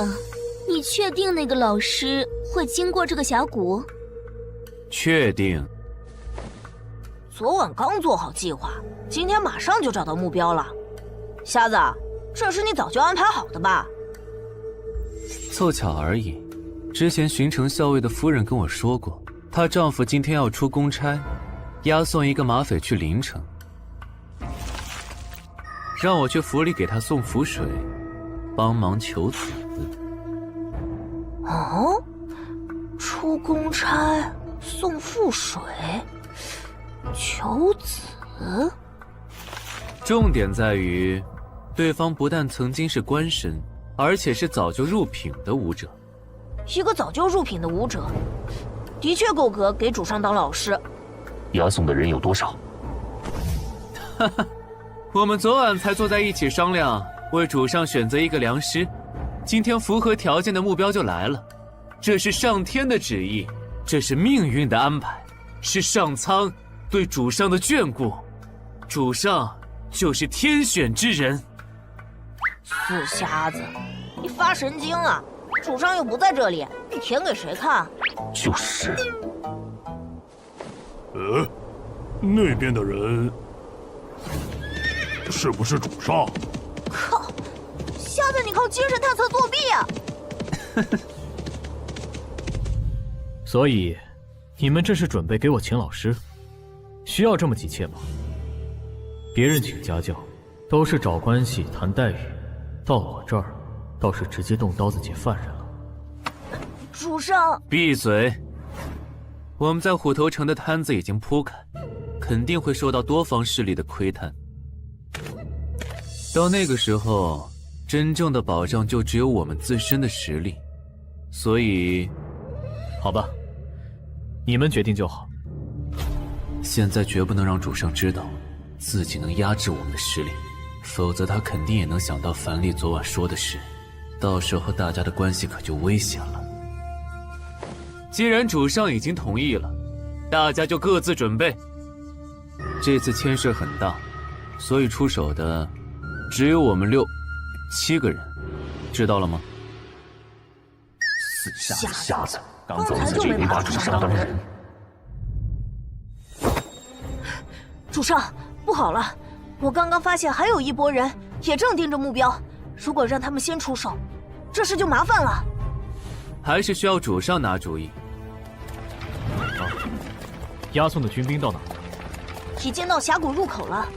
你确定那个老师会经过这个峡谷？确定。昨晚刚做好计划，今天马上就找到目标了。瞎子，这是你早就安排好的吧？凑巧而已。之前巡城校尉的夫人跟我说过，她丈夫今天要出公差，押送一个马匪去临城，让我去府里给他送符水，帮忙求子。哦，出公差送符水，求子。重点在于，对方不但曾经是官绅，而且是早就入品的武者。一个早就入品的武者，的确够格给主上当老师。押送的人有多少？哈哈，我们昨晚才坐在一起商量，为主上选择一个良师。今天符合条件的目标就来了，这是上天的旨意，这是命运的安排，是上苍对主上的眷顾。主上就是天选之人。死瞎子，你发神经啊！主上又不在这里，你舔给谁看？就是。那边的人是不是主上？靠，吓得你靠精神探测作弊啊！所以，你们这是准备给我请老师？需要这么急切吗？别人请家教，都是找关系谈待遇，到我这儿，倒是直接动刀子解犯人了。主上，闭嘴！我们在虎头城的摊子已经铺开，肯定会受到多方势力的窥探。到那个时候，真正的保障就只有我们自身的实力。所以，好吧，你们决定就好。现在绝不能让主上知道自己能压制我们的实力，否则他肯定也能想到樊丽昨晚说的事，到时候大家的关系可就危险了。既然主上已经同意了，大家就各自准备。这次牵涉很大，所以出手的只有我们6、7个人，知道了吗？死瞎子，刚走自己没把主上当人。主上，不好了！我刚刚发现还有一拨人也正盯着目标，如果让他们先出手，这事就麻烦了。还是需要主上拿主意。押送的军兵到哪？已经到峡谷入口了。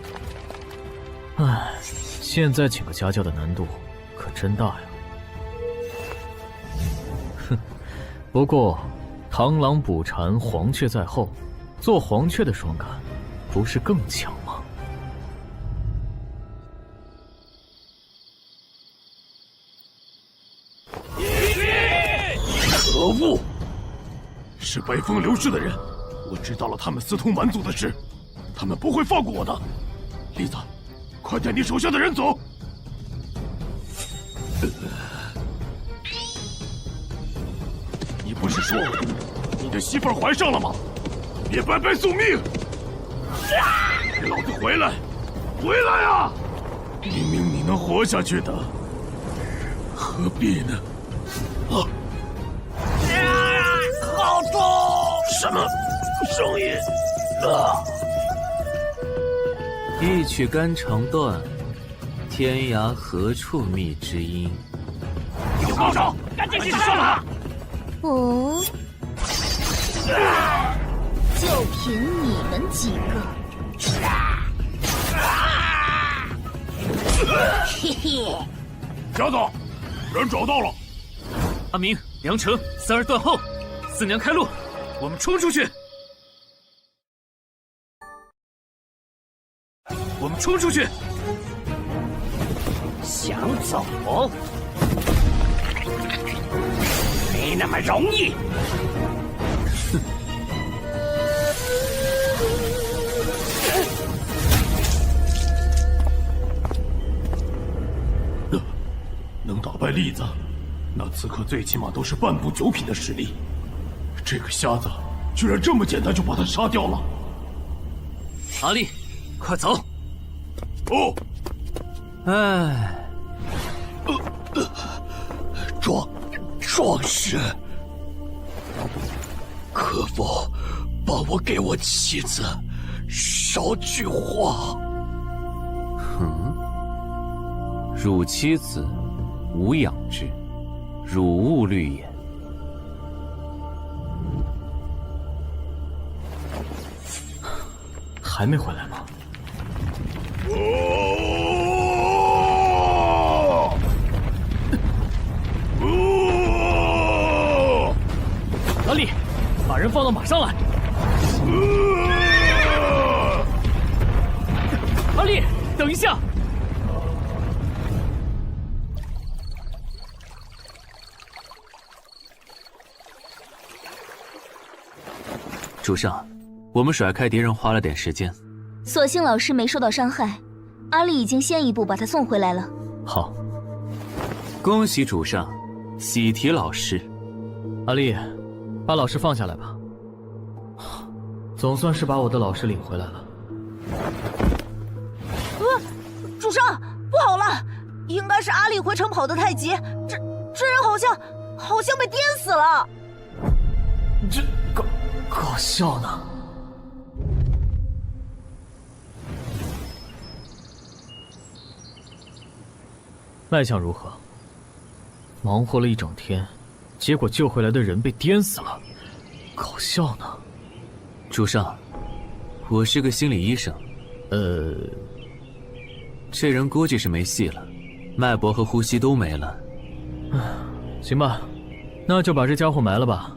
唉，现在请个家教的难度可真大呀。哼，不过螳螂捕蝉，黄雀在后，做黄雀的爽感不是更强吗？可恶！是北风流逝的人，我知道了他们私通蛮族的事，他们不会放过我的。栗子，快带你手下的人走。你不是说你的媳妇儿怀上了吗？别白白送命！给老子回来！回来啊！明明你能活下去的，何必呢？啊！好重！什么声音？啊！一曲肝肠断，天涯何处觅知音。有高手，赶紧去上他！哦，就凭你们几个！嘿嘿，瞎子，人找到了。阿明、梁成，三儿断后，四娘开路，我们冲出去！我们冲出去！想走？没那么容易。能打败栗子，那刺客最起码都是半步9品的实力。这个瞎子居然这么简单就把他杀掉了。阿丽，快走！哦。唉。壮士，可否帮我给我妻子捎句话？汝妻子无养之，汝勿虑也。还没回来吗？阿丽，把人放到马上来。阿丽，等一下。主上，我们甩开敌人花了点时间，所幸老师没受到伤害，阿丽已经先一步把他送回来了。好，恭喜主上，喜提老师。阿丽，把老师放下来吧。总算是把我的老师领回来了。主上，不好了，应该是阿丽回城跑得太急，这人好像被颠死了。这搞笑呢。脉象如何？忙活了一整天，结果救回来的人被颠死了，搞笑呢。主上，我是个心理医生。这人估计是没戏了，脉搏和呼吸都没了。行吧，那就把这家伙埋了吧。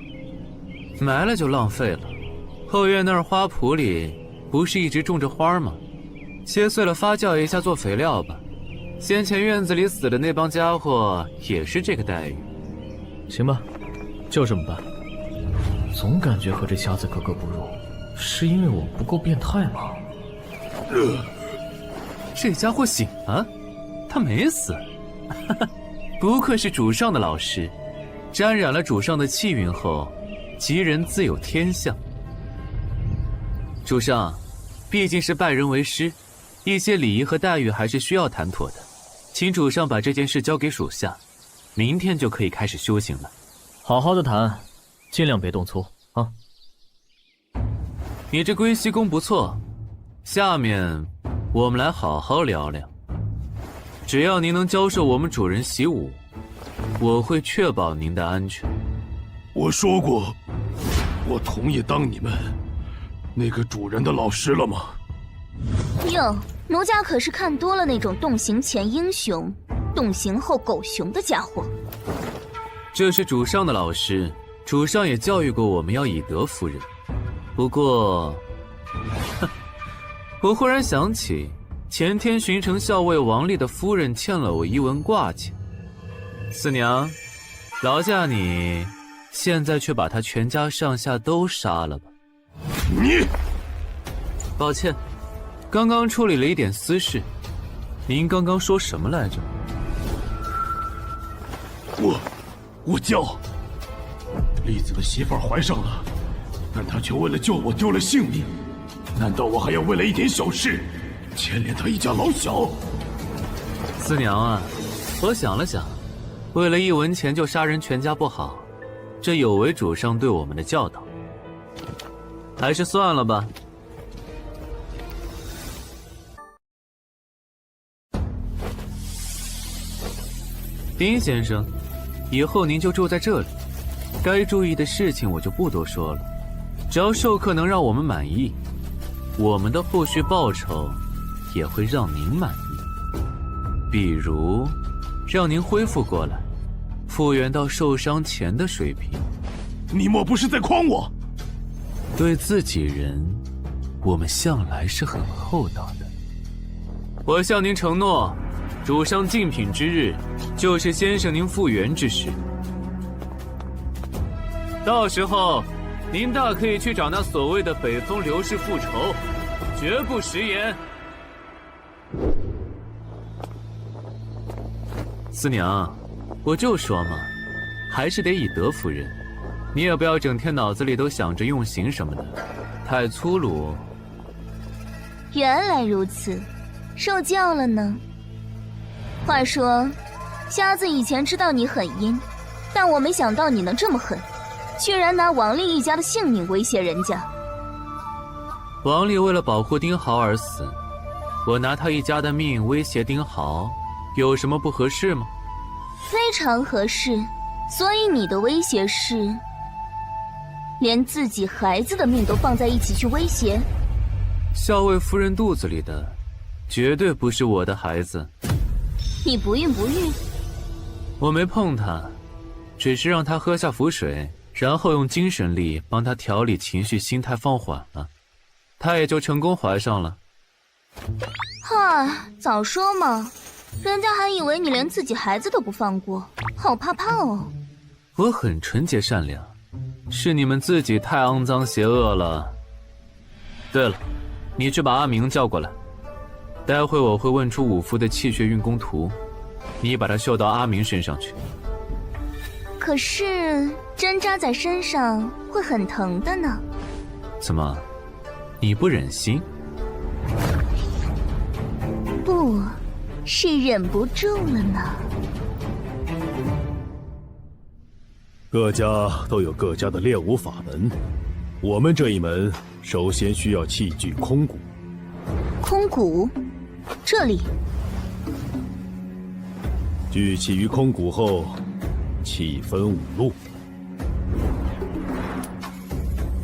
埋了就浪费了。后院那儿花圃里不是一直种着花吗？切碎了发酵一下做肥料吧。先前院子里死的那帮家伙也是这个待遇。行吧，就这么办。总感觉和这瞎子格格不入，是因为我不够变态吗？这家伙醒了，他没死。不愧是主上的老师，沾染了主上的气运后，吉人自有天相。主上，毕竟是拜人为师，一些礼仪和待遇还是需要谈妥的，请主上把这件事交给属下，明天就可以开始修行了。好好的谈，尽量别动粗啊！你这龟息功不错，下面我们来好好聊聊。只要您能教授我们主人习武，我会确保您的安全。我说过，我同意当你们那个主人的老师了吗？哟，奴家可是看多了那种动刑前英雄，动刑后狗熊的家伙。这是主上的老师，主上也教育过我们要以德服人。不过，我忽然想起，前天巡城校尉王丽的夫人欠了我一文挂钱。四娘，劳驾你现在却把他全家上下都杀了吧。你，抱歉，刚刚处理了一点私事。您刚刚说什么来着？我叫栗子的媳妇儿怀上了，但他却为了救我丢了性命。难道我还要为了一点小事牵连他一家老小？四娘啊，我想了想，为了一文钱就杀人全家不好，这有违主上对我们的教导，还是算了吧。丁先生，以后您就住在这里，该注意的事情我就不多说了，只要授课能让我们满意，我们的后续报酬也会让您满意。比如让您恢复过来，复原到受伤前的水平。你莫不是在诓我？对自己人，我们向来是很厚道的。我向您承诺，主上竞品之日，就是先生您复原之时。到时候，您大可以去找那所谓的北风刘氏复仇，绝不食言。四娘，我就说嘛，还是得以德服人。你也不要整天脑子里都想着用刑什么的，太粗鲁。原来如此，受教了呢。话说，瞎子以前知道你很阴，但我没想到你能这么狠，居然拿王丽一家的性命威胁人家。王丽为了保护丁豪而死，我拿他一家的命威胁丁豪，有什么不合适吗？非常合适。所以你的威胁是连自己孩子的命都放在一起去威胁？校尉夫人肚子里的绝对不是我的孩子。你不孕不育？我没碰他，只是让他喝下符水，然后用精神力帮他调理情绪，心态放缓了，他也就成功怀上了。嗨，早说嘛，人家还以为你连自己孩子都不放过，好怕怕哦。我很纯洁善良，是你们自己太肮脏邪恶了。对了，你去把阿明叫过来，待会我会问出五夫的气血运功图，你把它绣到阿明身上去。可是针扎在身上会很疼的呢。怎么，你不忍心？不，是忍不住了呢。各家都有各家的练武法门，我们这一门首先需要器具空鼓。空鼓，这里。聚气于空谷后，气分5路，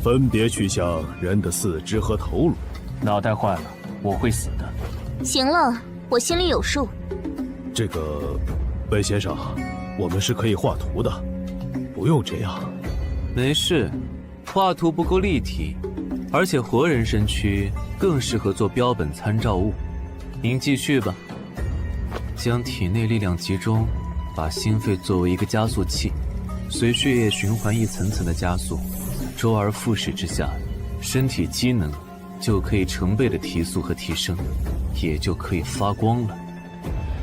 分别去向人的四肢和头颅。脑袋坏了，我会死的。行了，我心里有数。这个，魏先生，我们是可以画图的，不用这样。没事，画图不够立体，而且活人身躯更适合做标本参照物。您继续吧，将体内力量集中，把心肺作为一个加速器，随血液循环一层层的加速，周而复始之下，身体机能就可以成倍的提速和提升，也就可以发光了。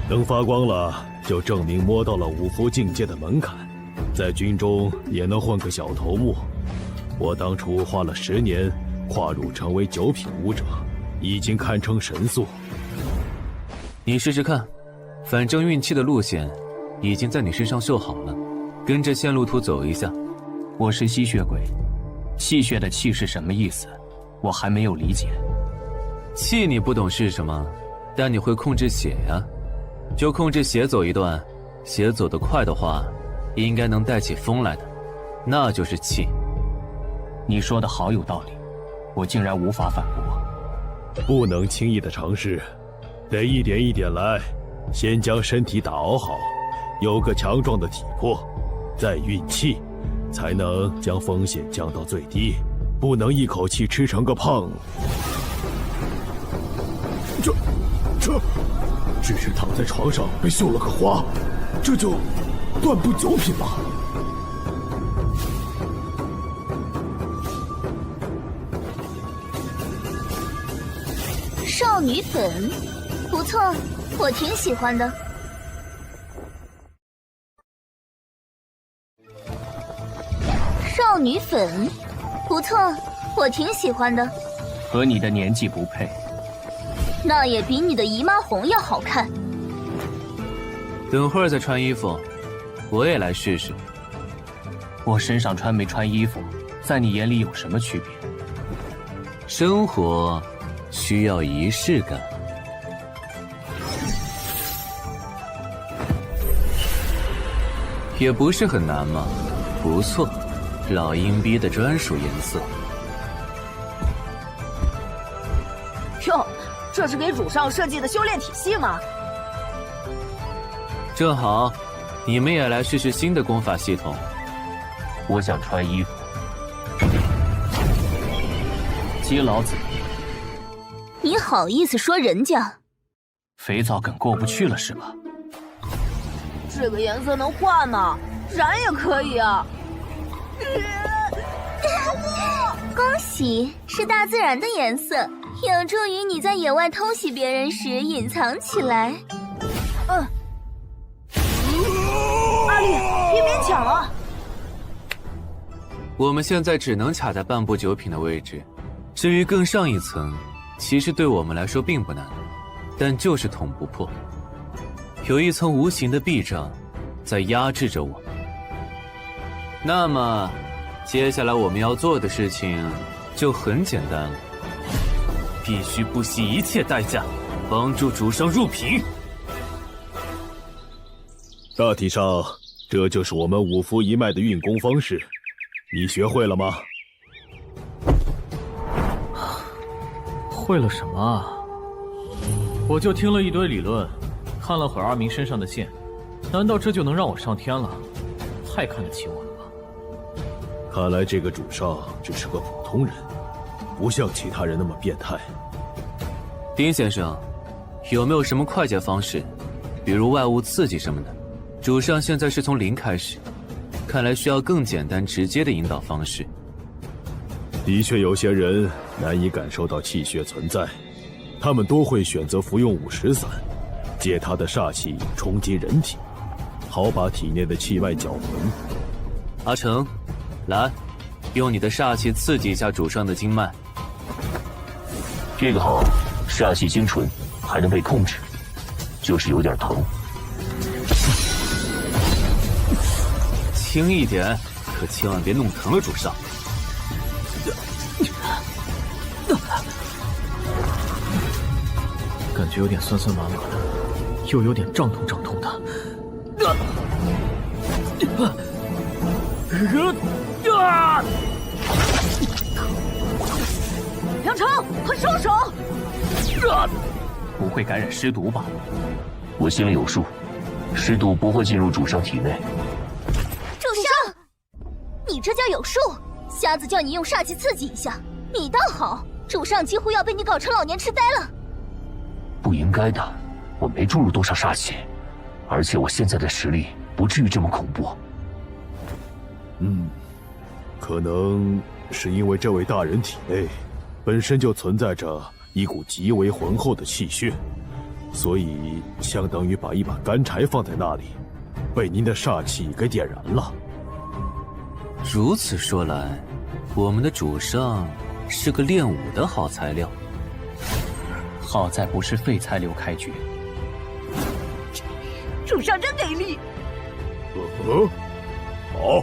能发光了，就证明摸到了五福境界的门槛，在军中也能混个小头目。我当初花了10年跨入成为9品武者，已经堪称神速。你试试看，反正运气的路线已经在你身上绣好了，跟着线路图走一下。我是吸血鬼，气血的气是什么意思？我还没有理解。气你不懂是什么，但你会控制血呀，就控制血走一段，血走得快的话，应该能带起风来的，那就是气。你说的好有道理，我竟然无法反驳。不能轻易的尝试，得一点一点来，先将身体打熬好，有个强壮的体魄，再运气，才能将风险降到最低，不能一口气吃成个胖。这只是躺在床上被绣了个花，这就断不9品吗？少女粉，不错，我挺喜欢的。少女粉，不错，我挺喜欢的。和你的年纪不配。那也比你的姨妈红要好看。等会儿再穿衣服，我也来试试。我身上穿没穿衣服，在你眼里有什么区别？生活需要仪式感。也不是很难嘛，不错，老阴逼的专属颜色。哟，这是给主上设计的修炼体系吗？正好，你们也来试试新的功法系统。我想穿衣服。接老子！你好意思说人家？肥皂梗过不去了是吧？这个颜色能换吗？染也可以啊。恭喜，是大自然的颜色，有助于你在野外偷袭别人时隐藏起来。阿丽，别勉强了。我们现在只能卡在半步9品的位置，至于更上一层，其实对我们来说并不难，但就是捅不破。有一层无形的壁障在压制着我们。那么，接下来我们要做的事情就很简单了，必须不惜一切代价帮助主上入品。大体上，这就是我们五福一脉的运功方式，你学会了吗？会了什么啊？我就听了一堆理论，看了会儿阿明身上的线，难道这就能让我上天了？太看得起我了吧？看来这个主上只是个普通人，不像其他人那么变态。丁先生，有没有什么快捷方式，比如外物刺激什么的？主上现在是从0开始，看来需要更简单直接的引导方式。的确，有些人难以感受到气血存在，他们多会选择服用午时散，借他的煞气冲击人体，好把体内的气脉搅浑。阿成，来，用你的煞气刺激一下主上的经脉。这个好，煞气精纯，还能被控制，就是有点疼。轻一点，可千万别弄疼了主上。感觉有点酸酸麻麻的，又有点胀痛胀痛的，梁成，快收手！不会感染尸毒吧？我心里有数，尸毒不会进入主上体内。主上，你这叫有数？瞎子叫你用煞气刺激一下，你倒好，主上几乎要被你搞成老年痴呆了。不应该的，我没注入多少煞气，而且我现在的实力不至于这么恐怖。可能是因为这位大人体内本身就存在着一股极为浑厚的气血，所以相当于把一把干柴放在那里，被您的煞气给点燃了。如此说来，我们的主上是个练武的好材料。好在不是废材料开局。主上真给力。好。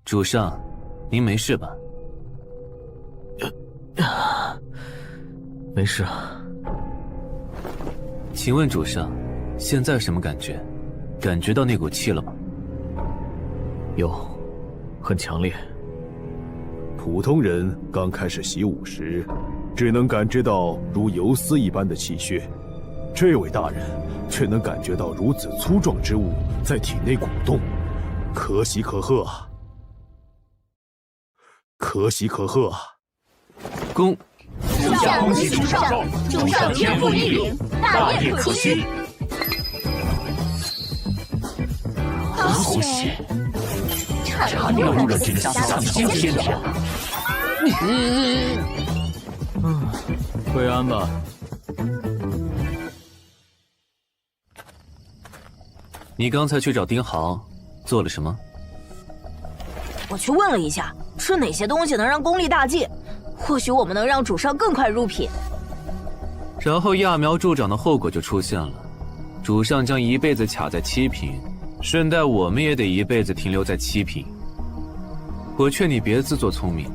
主上，您没事吧？没事。请问主上，现在什么感觉？感觉到那股气了吗？有，很强烈。普通人刚开始习武时，只能感知到如游丝一般的气血，这位大人却能感觉到如此粗壮之物在体内鼓动，可喜可贺啊！可喜可贺啊！恭恭喜主上，主上天赋异禀，大业可期。好险！差点误了这个下级天条。归安吧。你刚才去找丁豪，做了什么？我去问了一下，吃哪些东西能让功力大进，或许我们能让主上更快入品。然后揠苗助长的后果就出现了，主上将一辈子卡在7品，顺带我们也得一辈子停留在7品。我劝你别自作聪明，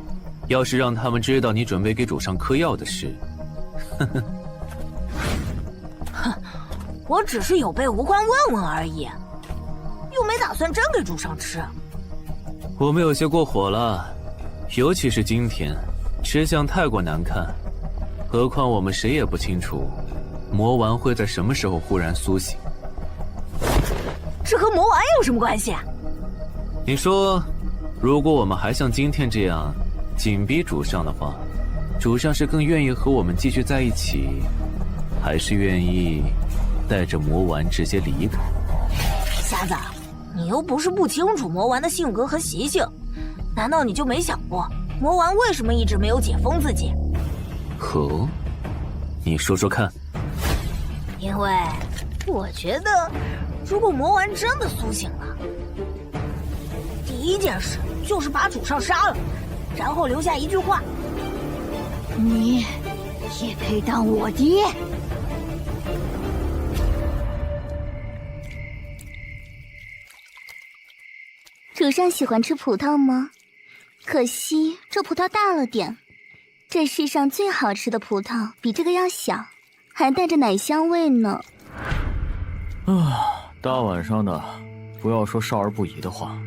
要是让他们知道你准备给主上嗑药的事，哼，我只是有备无患问问而已，又没打算真给主上吃。我们有些过火了，尤其是今天，吃相太过难看。何况我们谁也不清楚，魔丸会在什么时候忽然苏醒。这和魔丸有什么关系？你说，如果我们还像今天这样紧逼主上的话，主上是更愿意和我们继续在一起，还是愿意带着魔丸直接离开？瞎子，你又不是不清楚魔丸的性格和习性，难道你就没想过魔丸为什么一直没有解封自己？哦，你说说看。因为我觉得，如果魔丸真的苏醒了，第一件事就是把主上杀了，然后留下一句话：你也配当我爹？主上喜欢吃葡萄吗？可惜这葡萄大了点。这世上最好吃的葡萄比这个要小，还带着奶香味呢。大晚上的，不要说少儿不宜的话。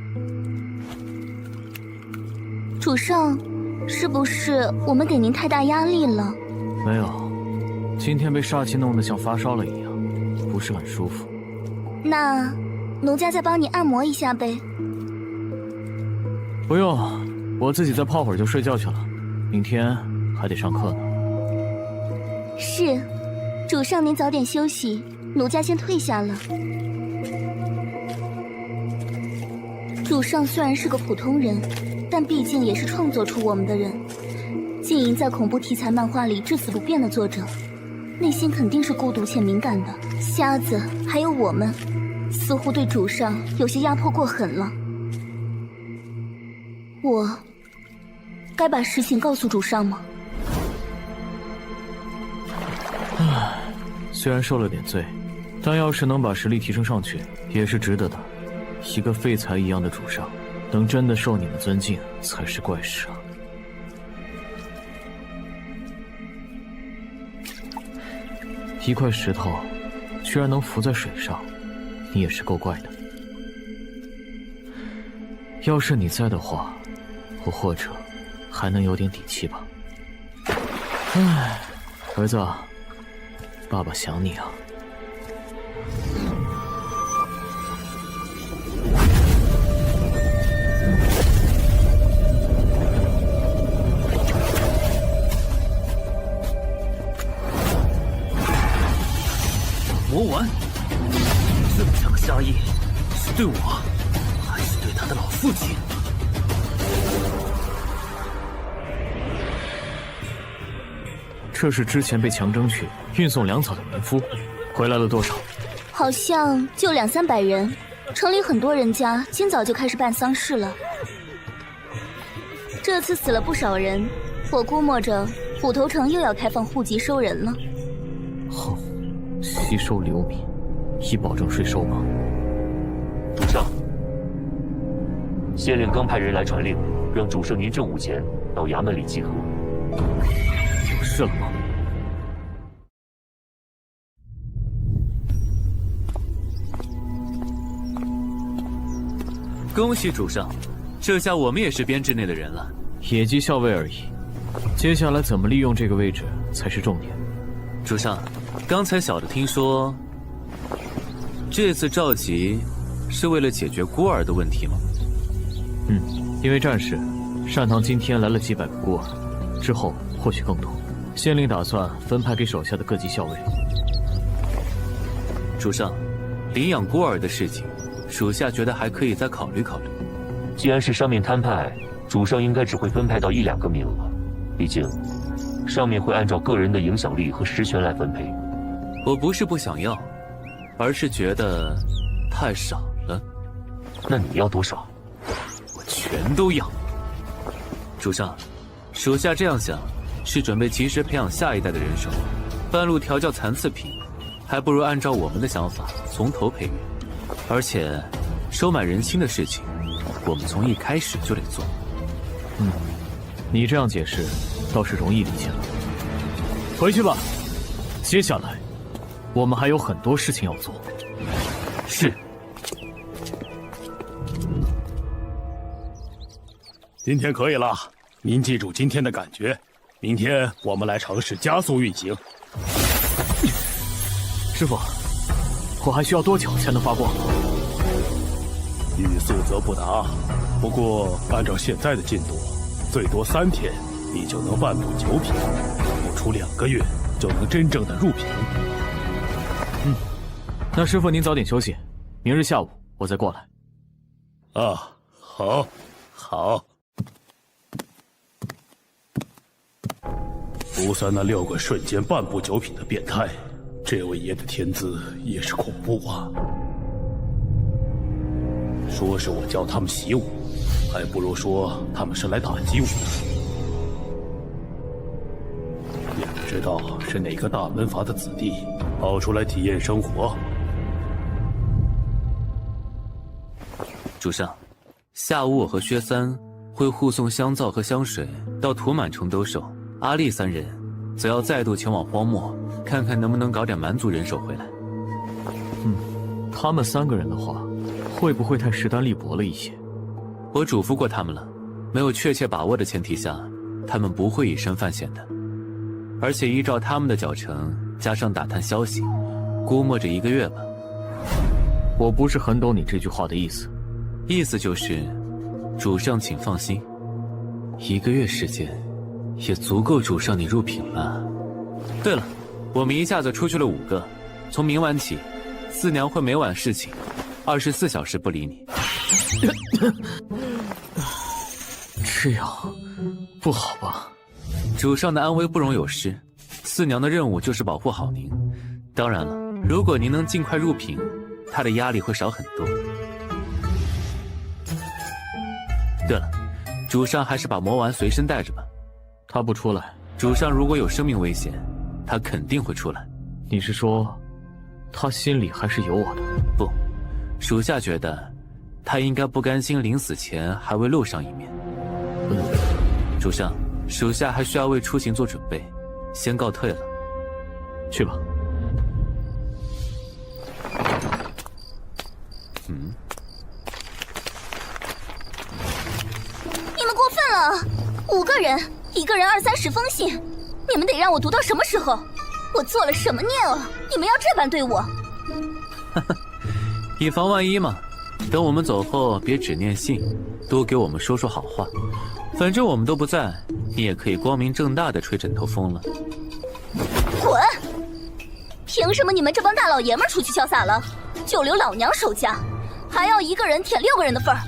主上，是不是我们给您太大压力了？没有，今天被煞气弄得像发烧了一样，不是很舒服。那奴家再帮你按摩一下呗。不用，我自己再泡会儿就睡觉去了，明天还得上课呢。是，主上您早点休息，奴家先退下了。主上虽然是个普通人，但毕竟也是创作出我们的人，经营在恐怖题材漫画里至死不变的作者，内心肯定是孤独且敏感的。瞎子还有我们，似乎对主上有些压迫过狠了。我该把实情告诉主上吗？虽然受了点罪，但要是能把实力提升上去，也是值得的。一个废材一样的主上，能真的受你们尊敬，才是怪事啊！一块石头居然能浮在水上，你也是够怪的。要是你在的话，我或者还能有点底气吧。唉，儿子，爸爸想你啊。魔丸，这么强的杀意，是对我，还是对他的老父亲？这是之前被强征去运送粮草的民夫，回来了多少？好像就200-300人。城里很多人家今早就开始办丧事了。这次死了不少人，我估摸着虎头城又要开放户籍收人了。哼，吸收流民，以保证税收吗？主上，县令刚派人来传令，让主圣您正午前到衙门里集合。有事了吗？恭喜主上，这下我们也是编制内的人了。野鸡校尉而已，接下来怎么利用这个位置才是重点。主上，刚才小的听说，这次召集是为了解决孤儿的问题吗？因为战事，单堂今天来了几百个孤儿，之后或许更多。县令打算分派给手下的各级校尉。主上，领养孤儿的事情，属下觉得还可以再考虑考虑。既然是上面摊派，主上应该只会分派到1-2个名额，毕竟上面会按照个人的影响力和实权来分配。我不是不想要，而是觉得太少了。那你要多少？我全都要。主上，属下这样想，是准备及时培养下一代的人手，半路调教残次品，还不如按照我们的想法从头培育。而且，收买人心的事情，我们从一开始就得做。你这样解释，倒是容易理解了。回去吧，接下来，我们还有很多事情要做。是。今天可以了，您记住今天的感觉，明天我们来尝试加速运行。师傅，我还需要多久才能发光？欲速则不达，不过按照现在的进度，最多3天，你就能半步9品，不出2个月就能真正的入品。那师傅您早点休息，明日下午我再过来。啊，好，好。不算那6个瞬间半步9品的变态，这位爷的天资也是恐怖啊！说是我教他们习武，还不如说他们是来打击我的。也不知道是哪个大门阀的子弟跑出来体验生活。主上，下午我和薛三会护送香皂和香水到土满城兜售，阿力3人则要再度前往荒漠，看看能不能搞点蛮族人手回来。他们3个人的话，会不会太势单力薄了一些？我嘱咐过他们了，没有确切把握的前提下，他们不会以身犯险的。而且依照他们的脚程，加上打探消息，估摸着1个月吧。我不是很懂你这句话的意思。意思就是，主上请放心，1个月时间，也足够主上你入品了。对了，我们一下子出去了5个，从明晚起，四娘会每晚侍寝，24小时不理你。这样不好吧？主上的安危不容有失，四娘的任务就是保护好您。当然了，如果您能尽快入品，她的压力会少很多。对了，主上还是把魔丸随身带着吧。他不出来，主上如果有生命危险，他肯定会出来。你是说，他心里还是有我的？不，属下觉得，他应该不甘心临死前还未露上一面。主上，属下还需要为出行做准备，先告退了。去吧。你们过分了！5个人，1个人20-30封信，你们得让我读到什么时候？我做了什么孽恶？你们要这般对我？以防万一嘛。等我们走后，别只念信，多给我们说说好话。反正我们都不在，你也可以光明正大的吹枕头风了。滚！凭什么你们这帮大老爷们出去潇洒了，就留老娘守家，还要1个人舔6个人的份儿？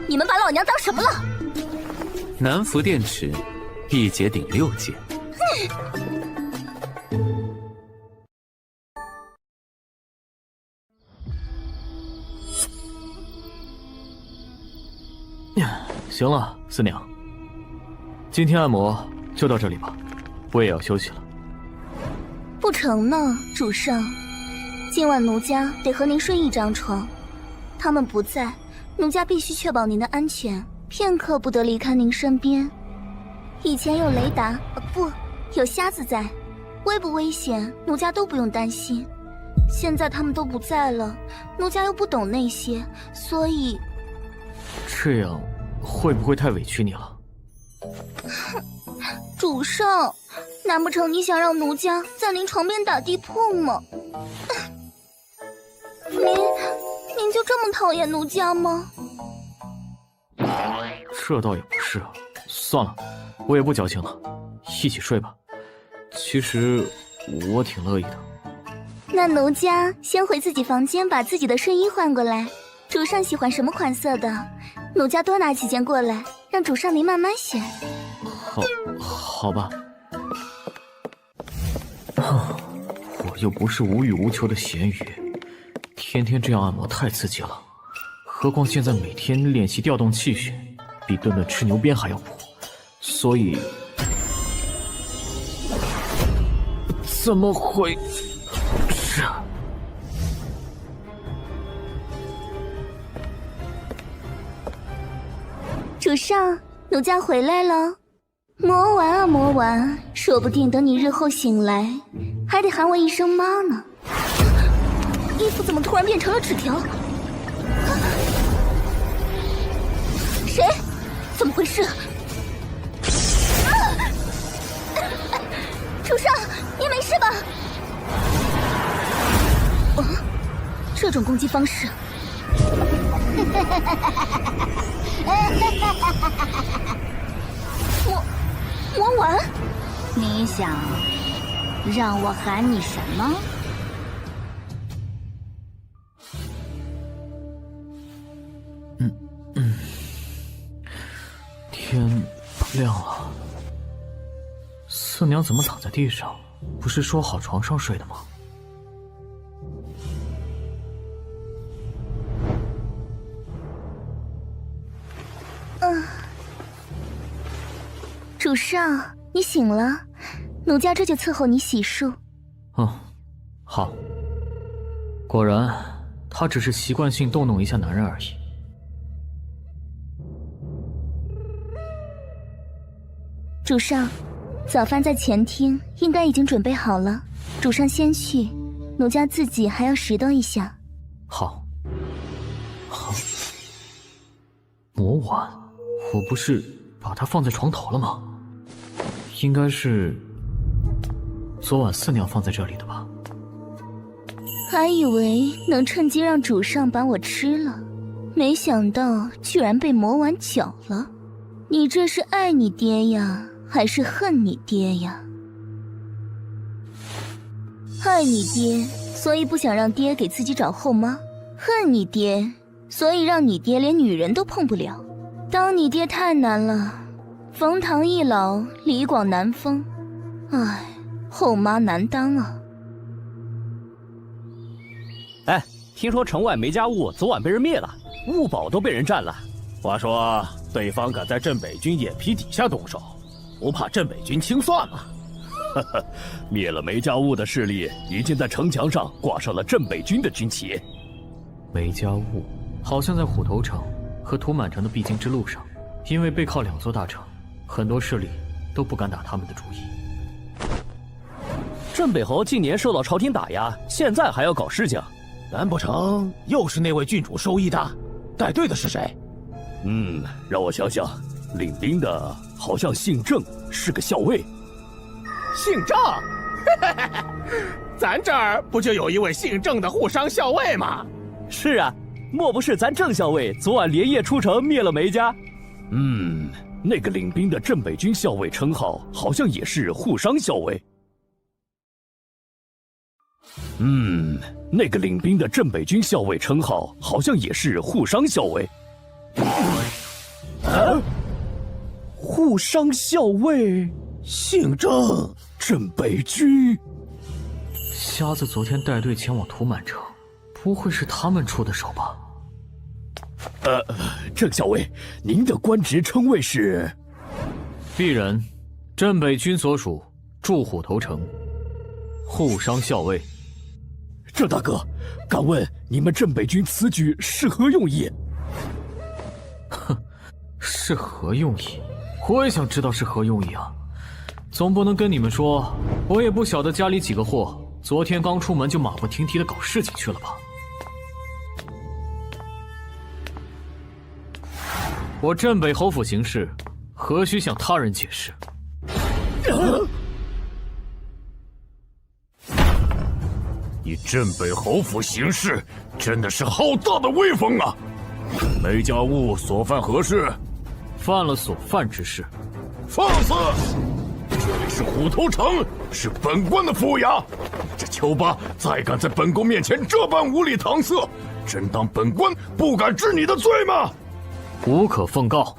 你们把老娘当什么了？南孚电池，一节顶6节。行了，四娘，今天按摩就到这里吧，我也要休息了。不成呢，主上，今晚奴家得和您睡一张床，他们不在，奴家必须确保您的安全，片刻不得离开您身边。以前有雷达，不，有瞎子在，危不危险，奴家都不用担心。现在他们都不在了，奴家又不懂那些，所以这样会不会太委屈你了？主上，难不成你想让奴家在您床边打地铺吗？您就这么讨厌奴家吗？这倒也不是，算了，我也不矫情了，一起睡吧。其实我挺乐意的。那奴家先回自己房间把自己的睡衣换过来，主上喜欢什么款色的，奴家多拿几件过来，让主上您慢慢选。好吧。我又不是无欲无求的咸鱼，天天这样按摩太刺激了。何况现在每天练习调动气血，比顿顿吃牛鞭还要补，所以怎么会是？主上，奴家回来了。魔丸啊魔丸，说不定等你日后醒来，还得喊我一声妈呢。衣服怎么突然变成了纸条？谁？怎么回事？主上，您没事吧？这种攻击方式。魔丸，你想让我喊你什么？天亮了，四娘怎么躺在地上？不是说好床上睡的吗？主上，你醒了，奴家这就伺候你洗漱。好。果然，他只是习惯性逗弄一下男人而已。主上，早饭在前厅，应该已经准备好了。主上先去，奴家自己还要拾掇一下。好。魔丸，我不是把它放在床头了吗？应该是昨晚四娘放在这里的吧。还以为能趁机让主上把我吃了，没想到居然被魔丸搅了。你这是爱你爹呀，还是恨你爹呀？爱你爹，所以不想让爹给自己找后妈；恨你爹，所以让你爹连女人都碰不了。当你爹太难了，冯唐易老，李广难封，唉，后妈难当啊。哎，听说城外梅家坞昨晚被人灭了，物宝都被人占了。话说对方敢在镇北军眼皮底下动手，不怕镇北军清算吗？呵呵，灭了梅家坞的势力，已经在城墙上挂上了镇北军的军旗。梅家坞好像在虎头城和屠满城的必经之路上，因为背靠两座大城，很多势力都不敢打他们的主意。镇北侯近年受到朝廷打压，现在还要搞事情，难不成又是那位郡主授意的？带队的是谁？让我想想，领兵的好像姓郑，是个校尉。姓郑？咱这儿不就有一位姓郑的护商校尉吗？是啊，莫不是咱郑校尉昨晚连夜出城灭了梅家？那个领兵的镇北军校尉称号好像也是护商校尉。那个领兵的镇北军校尉称号好像也是护商校尉。护商校尉，姓郑，镇北军。瞎子昨天带队前往屠满城，不会是他们出的手吧？郑校尉，您的官职称谓是？鄙人，镇北军所属驻虎头城护商校尉。郑大哥，敢问你们镇北军此举是何用意？哼，是何用意？我也想知道是何用意啊！总不能跟你们说，我也不晓得家里几个货昨天刚出门就马不停蹄的搞事情去了吧？我镇北侯府行事，何须向他人解释？你镇北侯府行事，真的是好大的威风啊！梅家务所犯何事？犯了所犯之事。放肆！这里是虎头城，是本官的府衙。你这丘巴再敢在本宫面前这般无礼搪塞，真当本官不敢治你的罪吗？无可奉告。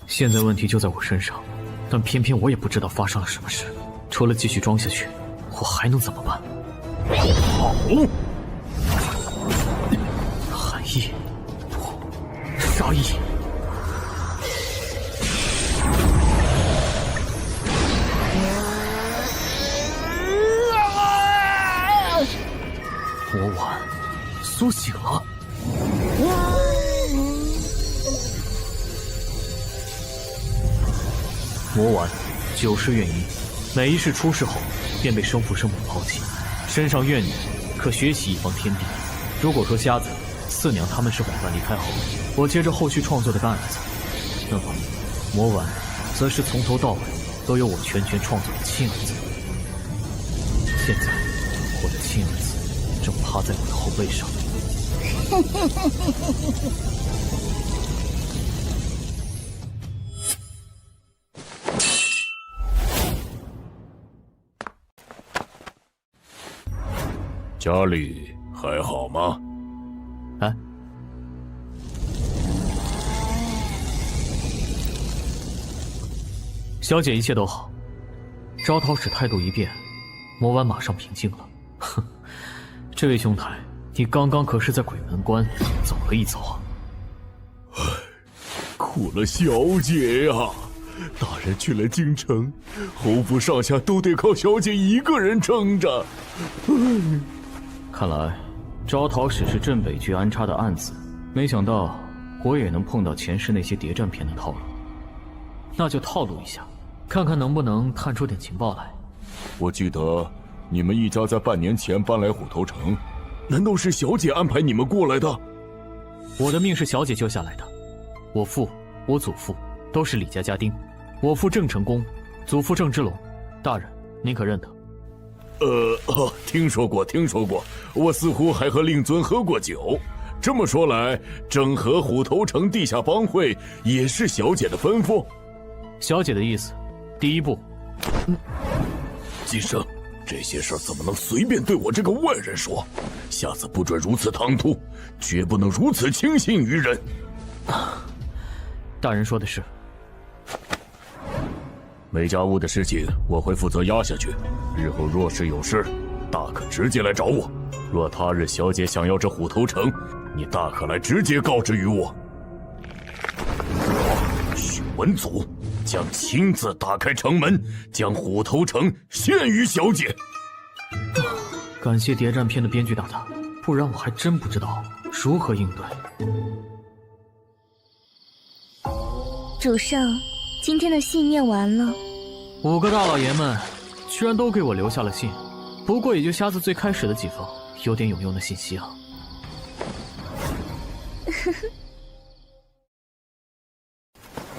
现在问题就在我身上，但偏偏我也不知道发生了什么事。除了继续装下去，我还能怎么办？好，寒意，不，杀意。魔丸苏醒了。魔丸9世怨婴，每一世出世后便被生父生母抛弃，身上怨念可学习一方天地。如果说瞎子、四娘他们是伙伴离开后，我接着后续创作的案子，那么魔丸则是从头到尾都由我全权创作的亲儿子。现在我的亲儿子正趴在我的后背上。家里还好吗？哎，小姐一切都好。招讨使态度一变，魔丸马上平静了。哼，这位兄台，你刚刚可是在鬼门关走了一遭啊！唉，苦了小姐呀！大人去了京城，侯府上下都得靠小姐一个人撑着。看来招讨使是镇北局安插的案子，没想到我也能碰到前世那些谍战片的套路。那就套路一下，看看能不能探出点情报来。我记得你们一家在半年前搬来虎头城，难道是小姐安排你们过来的？我的命是小姐救下来的。我父、我祖父都是李家家丁，我父郑成功，祖父郑芝龙。大人，您可认得？听说过，我似乎还和令尊喝过酒。这么说来，整合虎头城地下帮会也是小姐的吩咐。小姐的意思，第一步，金生，这些事怎么能随便对我这个外人说？下次不准如此唐突，绝不能如此轻信于人。大人说的是。梅家务的事情我会负责压下去，日后若是有事，大可直接来找我。若他日小姐想要这虎头城，你大可来直接告知于我。许文祖将亲自打开城门，将虎头城献于小姐。感谢谍战片的编剧大大，不然我还真不知道如何应对。主上，今天的信念完了。5个大老爷们居然都给我留下了信，不过也就瞎子最开始的几封有点有用的信息啊。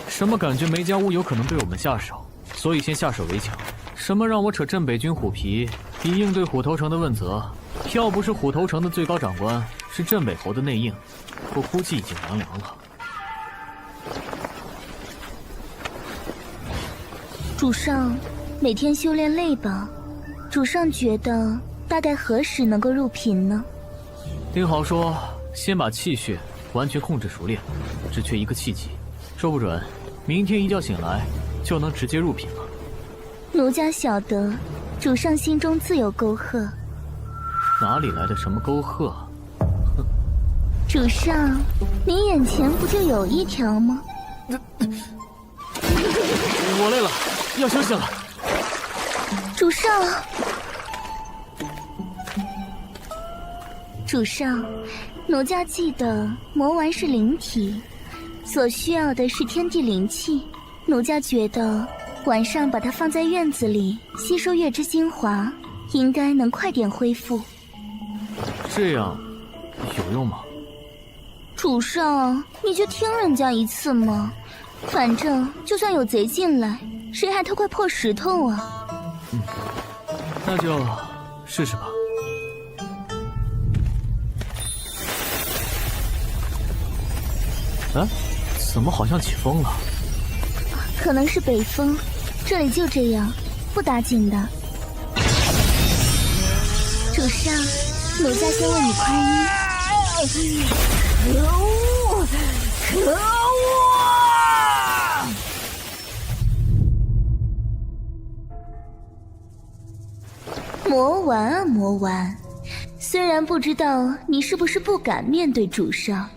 什么感觉梅家屋有可能对我们下手，所以先下手为强。什么让我扯镇北军虎皮，以应对虎头城的问责？要不是虎头城的最高长官是镇北侯的内应，我估计已经凉凉了。主上，每天修炼累吧？主上觉得大概何时能够入品呢？丁豪说，先把气血完全控制熟练，只缺一个契机，说不准明天一觉醒来就能直接入品了。奴家晓得，主上心中自有沟壑。哪里来的什么沟壑？主上，你眼前不就有一条吗？我累了，要休息了。主上，主上，奴家记得魔丸是灵体，所需要的是天地灵气。奴家觉得晚上把它放在院子里，吸收月之精华，应该能快点恢复。这样有用吗？主上，你就听人家一次嘛。反正就算有贼进来，谁还偷块破石头啊？那就试试吧。啊，怎么好像起风了？可能是北风，这里就这样，不打紧的。主上，奴家先为你宽衣。可恶！可恶！魔丸啊魔丸，虽然不知道你是不是不敢面对主上，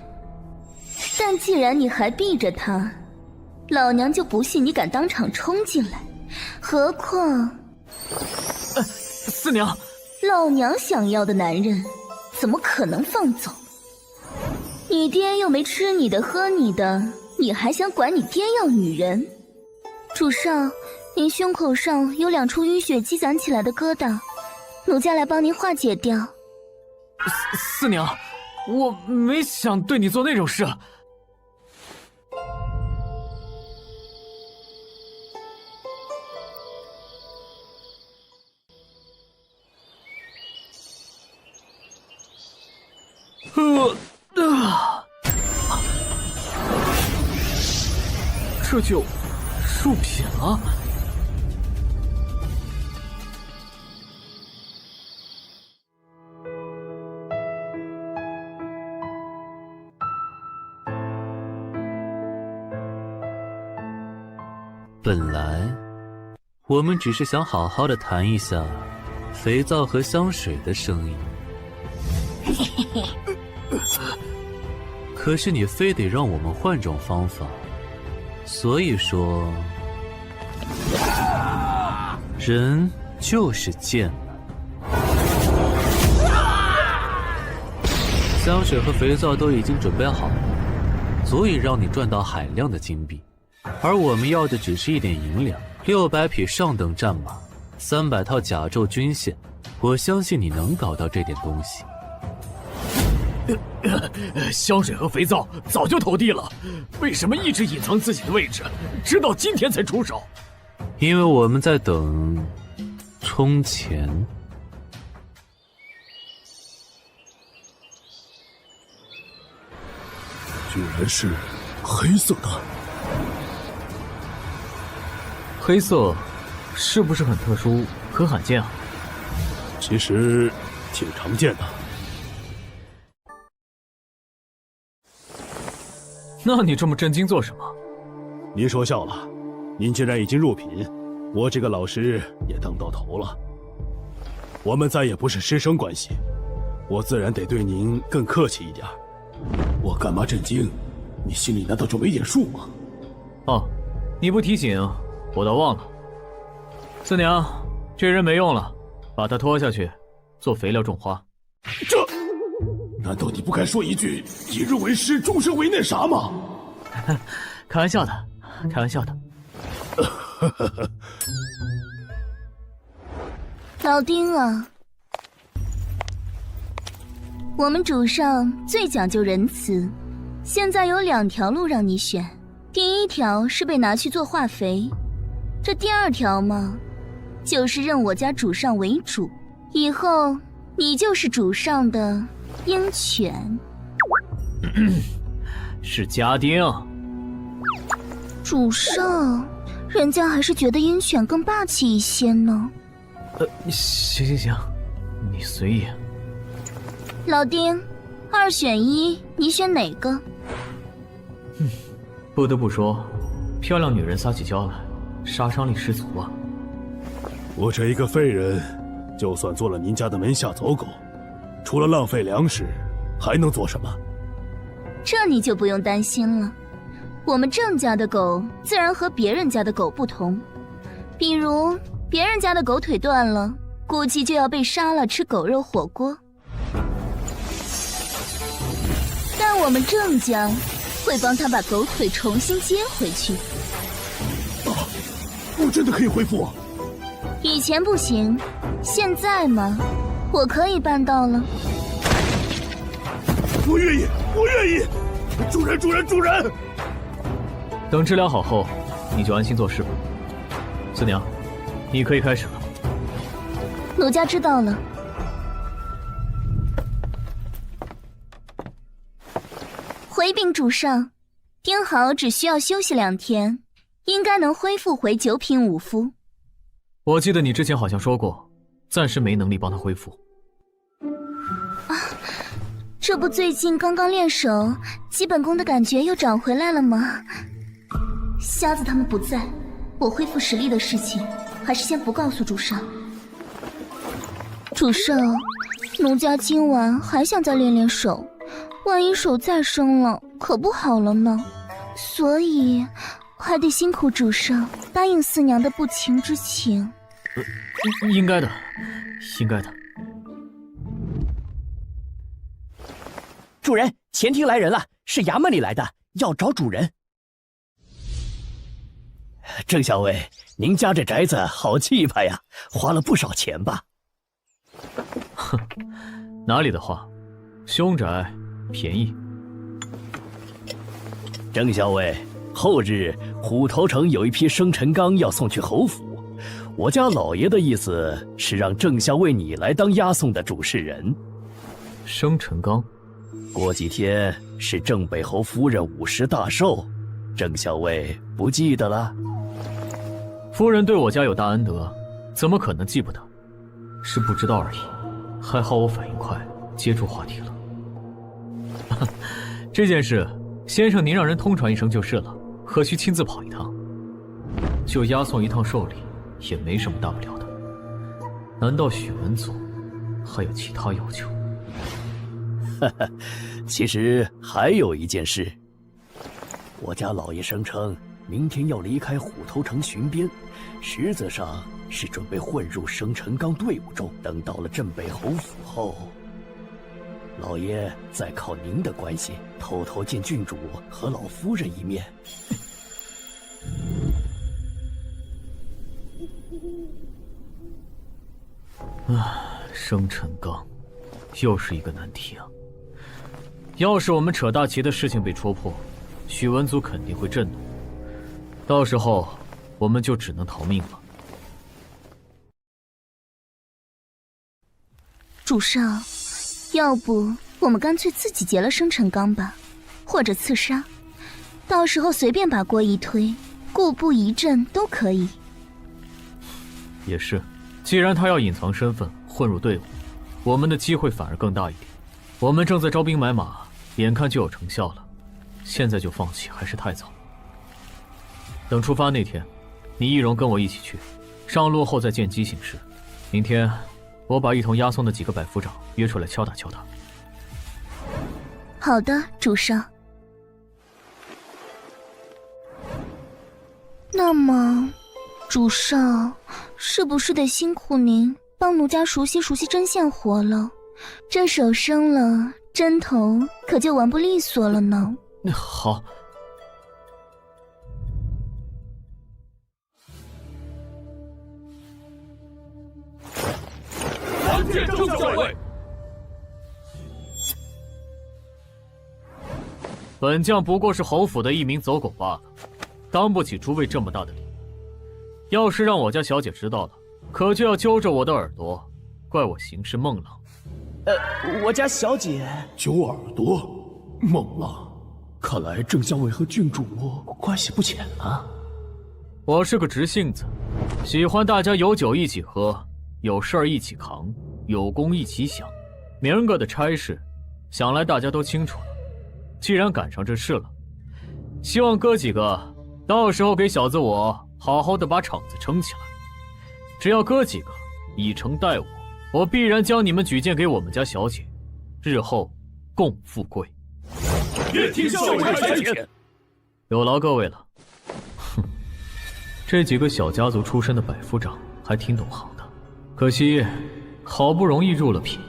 但既然你还避着他，老娘就不信你敢当场冲进来。何况，四娘，老娘想要的男人，怎么可能放走？你爹又没吃你的喝你的，你还想管你爹要女人？主上，您胸口上有2处淤血积攒起来的疙瘩，奴家来帮您化解掉。四娘，我没想对你做那种事。这就入品了。本来我们只是想好好的谈一下肥皂和香水的生意，可是你非得让我们换种方法，所以说人就是贱了。香水和肥皂都已经准备好了，足以让你赚到海量的金币，而我们要的只是一点银两，600匹上等战马，300套甲胄军线，我相信你能搞到这点东西。香水和肥皂早就投递了，为什么一直隐藏自己的位置，直到今天才出手？因为我们在等充钱。居然是黑色的。黑色是不是很特殊，很罕见啊？其实挺常见的。那你这么震惊做什么？您说笑了，您既然已经入品，我这个老师也当到头了。我们再也不是师生关系，我自然得对您更客气一点。我干嘛震惊？你心里难道就没点数吗？哦，你不提醒，我倒忘了。四娘，这人没用了，把他拖下去，做肥料种花。这，难道你不该说一句“一日为师，终身为那啥”吗？开玩笑的，开玩笑的。老丁啊，我们主上最讲究仁慈，现在有2条路让你选，第一条是被拿去做化肥，这第2条嘛，就是认我家主上为主，以后你就是主上的鹰犬。是家丁。主上，人家还是觉得鹰犬更霸气一些呢。行，你随意。老丁，2选1，你选哪个？不得不说，漂亮女人撒起娇来，杀伤力十足啊。我这一个废人，就算做了您家的门下走狗，除了浪费粮食，还能做什么？这你就不用担心了。我们郑家的狗自然和别人家的狗不同，比如别人家的狗腿断了，估计就要被杀了吃狗肉火锅。但我们郑家会帮他把狗腿重新接回去。我真的可以恢复？以前不行，现在嘛，我可以办到了。我愿意！主人！等治疗好后，你就安心做事吧。四娘，你可以开始了。奴家知道了。回禀主上，丁豪只需要休息2天，应该能恢复回9品5夫。我记得你之前好像说过，暂时没能力帮他恢复。这不最近刚刚练手，基本功的感觉又长回来了吗？瞎子他们不在，我恢复实力的事情还是先不告诉主上。主上，奴家今晚还想再练练手，万一手再生了，可不好了呢。所以还得辛苦主上答应四娘的不情之请。应该的。主人，前厅来人了，是衙门里来的，要找主人。郑校尉，您家这宅子好气派呀，花了不少钱吧？哼，哪里的话，凶宅便宜。郑校尉，后日虎头城有一批生辰纲要送去侯府，我家老爷的意思是让郑校尉你来当押送的主事人。生辰纲？过几天是郑北侯夫人50大寿，郑校尉不记得了？夫人对我家有大恩德，怎么可能记不得？是不知道而已。还好我反应快，接住话题了。这件事，先生您让人通传一声就是了，何须亲自跑一趟？就押送一趟寿礼，也没什么大不了的。难道许文祖还有其他要求？其实还有一件事，我家老爷声称明天要离开虎头城巡边，实则上是准备混入生辰纲队伍中。等到了镇北侯府后，老爷再靠您的关系偷偷见郡主和老夫人一面。生辰纲又是一个难题啊。要是我们扯大旗的事情被戳破，许文祖肯定会震怒，到时候我们就只能逃命了。主上，要不我们干脆自己结了生辰纲吧，或者刺杀，到时候随便把锅一推，故布疑阵都可以。也是，既然他要隐藏身份混入队伍，我们的机会反而更大一点。我们正在招兵买马，眼看就有成效了，现在就放弃还是太早。等出发那天，你易容跟我一起去，上路后再见机行事。明天我把一同押送的几个百夫长约出来敲打敲打。好的，主上。那么，主上是不是得辛苦您帮奴家熟悉熟悉针线活了？这手生了，针头可就玩不利索了呢。好。参见郑校尉。本将不过是侯府的一名走狗罢了，当不起诸位这么大的礼。要是让我家小姐知道了，可就要揪着我的耳朵，怪我行事孟浪。我家小姐揪耳朵，孟浪，看来郑校尉和郡主关系不浅啊。我是个直性子，喜欢大家有酒一起喝，有事儿一起扛，有功一起享。明个的差事，想来大家都清楚了。既然赶上这事了，希望哥几个到时候给小子我好好的把场子撑起来。只要哥几个以诚待我，我必然将你们举荐给我们家小姐，日后共富贵。愿听校尉差遣。有劳各位了。哼，这几个小家族出身的百夫长还挺懂行的，可惜好不容易入了品，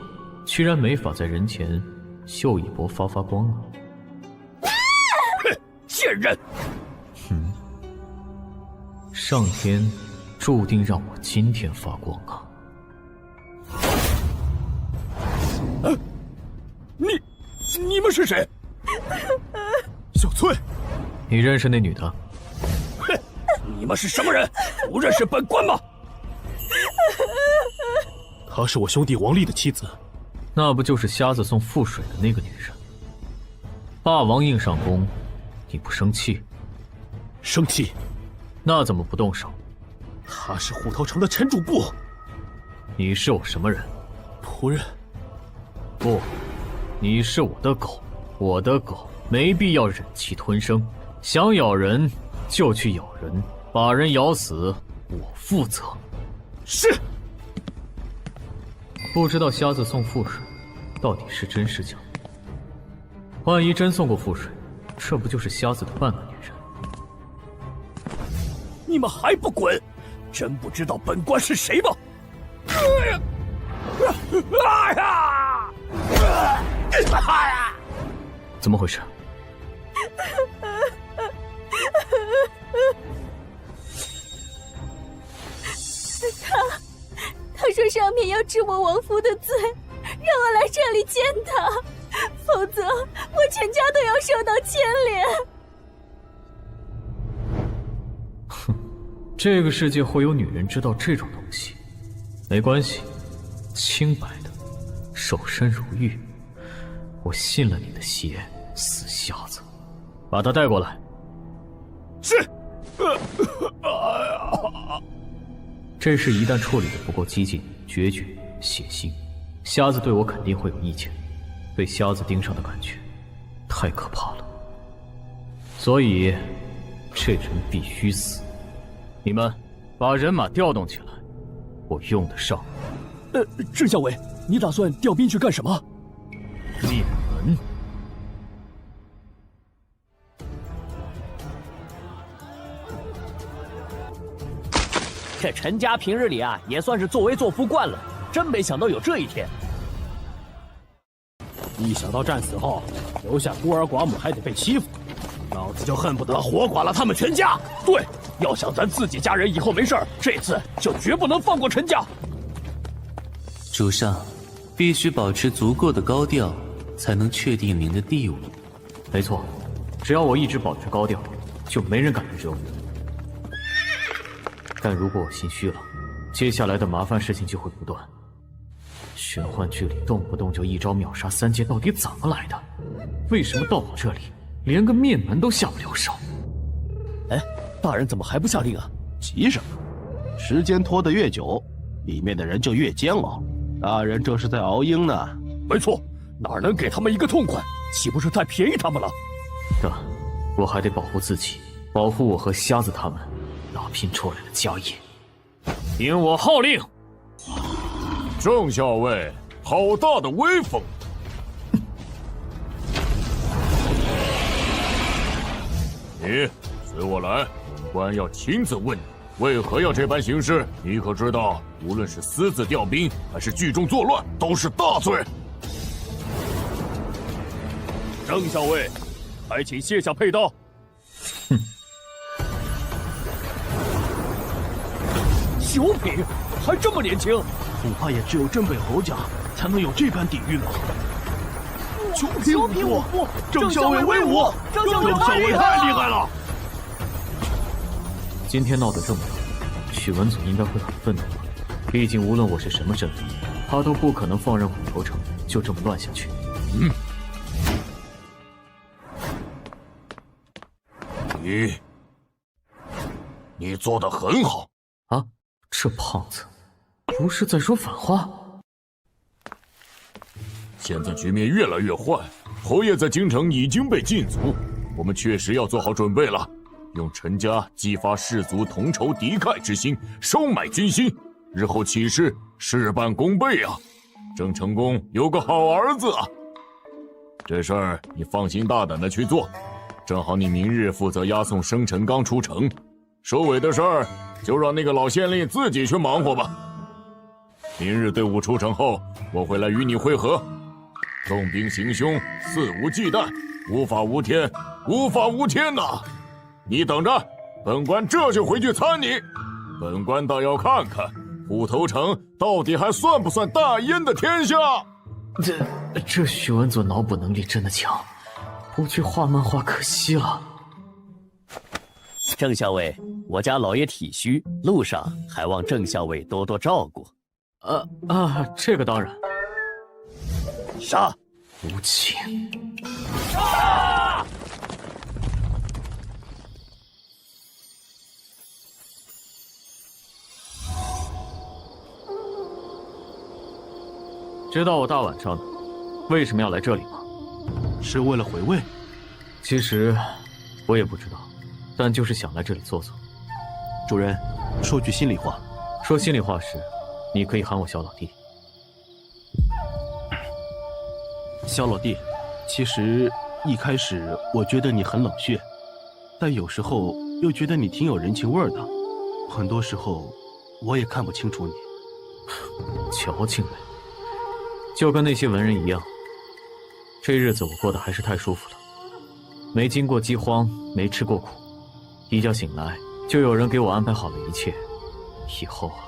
居然没法在人前秀一波发光啊！哼，贱人！上天注定让我今天发光啊！你们是谁？小翠，你认识那女的？哼，你们是什么人？不认识本官吗？她是我兄弟王丽的妻子。那不就是瞎子送覆水的那个女人？霸王硬上弓，你不生气？生气。那怎么不动手？他是虎头城的陈主簿。你是我什么人？仆人。不，你是我的狗。我的狗没必要忍气吞声，想咬人就去咬人，把人咬死我负责。是。不知道瞎子送覆水到底是真是假？万一真送过覆水，这不就是瞎子的半个女人？你们还不滚！真不知道本官是谁吗？怎么回事？他说上面要治我亡夫的罪，让我来这里见他，否则我全家都要受到牵连。哼，这个世界会有女人知道这种东西？没关系，清白的，守身如玉。我信了你的邪，死瞎子！把他带过来。是。这事一旦处理的不够激进、决绝、血腥，瞎子对我肯定会有意见。被瞎子盯上的感觉太可怕了，所以这人必须死。你们把人马调动起来，我用得上。郑校尉，你打算调兵去干什么？灭门。这陈家平日里啊，也算是作威作福惯了，真没想到有这一天。一想到战死后留下孤儿寡母还得被欺负，老子就恨不得活剐了他们全家。对，要想咱自己家人以后没事儿，这次就绝不能放过陈家。主上，必须保持足够的高调，才能确定您的地位。没错，只要我一直保持高调，就没人敢来惹我。但如果我心虚了，接下来的麻烦事情就会不断。玄幻剧里动不动就一招秒杀3阶，到底怎么来的？为什么到我这里连个灭门都下不了手？哎，大人怎么还不下令啊？急什么？时间拖得越久，里面的人就越煎熬。大人这是在熬鹰呢。没错，哪能给他们一个痛快？岂不是太便宜他们了？但我还得保护自己，保护我和瞎子他们打拼出来的家业。听我号令！郑校尉，好大的威风！你随我来，本官要亲自问你，为何要这般行事？你可知道，无论是私自调兵，还是聚众作乱，都是大罪。郑校尉，还请卸下佩刀。哼，九品，还这么年轻，恐怕也只有镇北侯家才能有这般底蕴吧。穷皮五步，郑校尉威武！郑校尉太厉害了！今天闹得这么大，许文祖应该会很愤怒吧？毕竟无论我是什么身份，他都不可能放任虎头城就这么乱下去。你做得很好啊！这胖子不是在说反话？现在局面越来越坏，侯爷在京城已经被禁足，我们确实要做好准备了。用陈家激发士族同仇敌忾之心，收买军心，日后起事事半功倍啊！郑成功有个好儿子啊！这事儿你放心大胆的去做，正好你明日负责押送生辰纲出城，收尾的事儿就让那个老县令自己去忙活吧。明日队伍出城后，我会来与你会合。动兵行凶，肆无忌惮，无法无天，无法无天呐！你等着，本官这就回去参你。本官倒要看看虎头城到底还算不算大燕的天下。这许文佐脑补能力真的强，不去画漫画可惜了。郑校尉，我家老爷体虚，路上还望郑校尉多多照顾。这个当然。杀！无情！杀！知道我大晚上的为什么要来这里吗？是为了回味？其实我也不知道，但就是想来这里坐坐。主人，说句心里话。说心里话时，你可以喊我小老弟。小老弟，其实一开始我觉得你很冷血，但有时候又觉得你挺有人情味的。很多时候我也看不清楚你。矫情呗，就跟那些文人一样。这日子我过得还是太舒服了，没经过饥荒，没吃过苦，一觉醒来就有人给我安排好了一切。以后啊，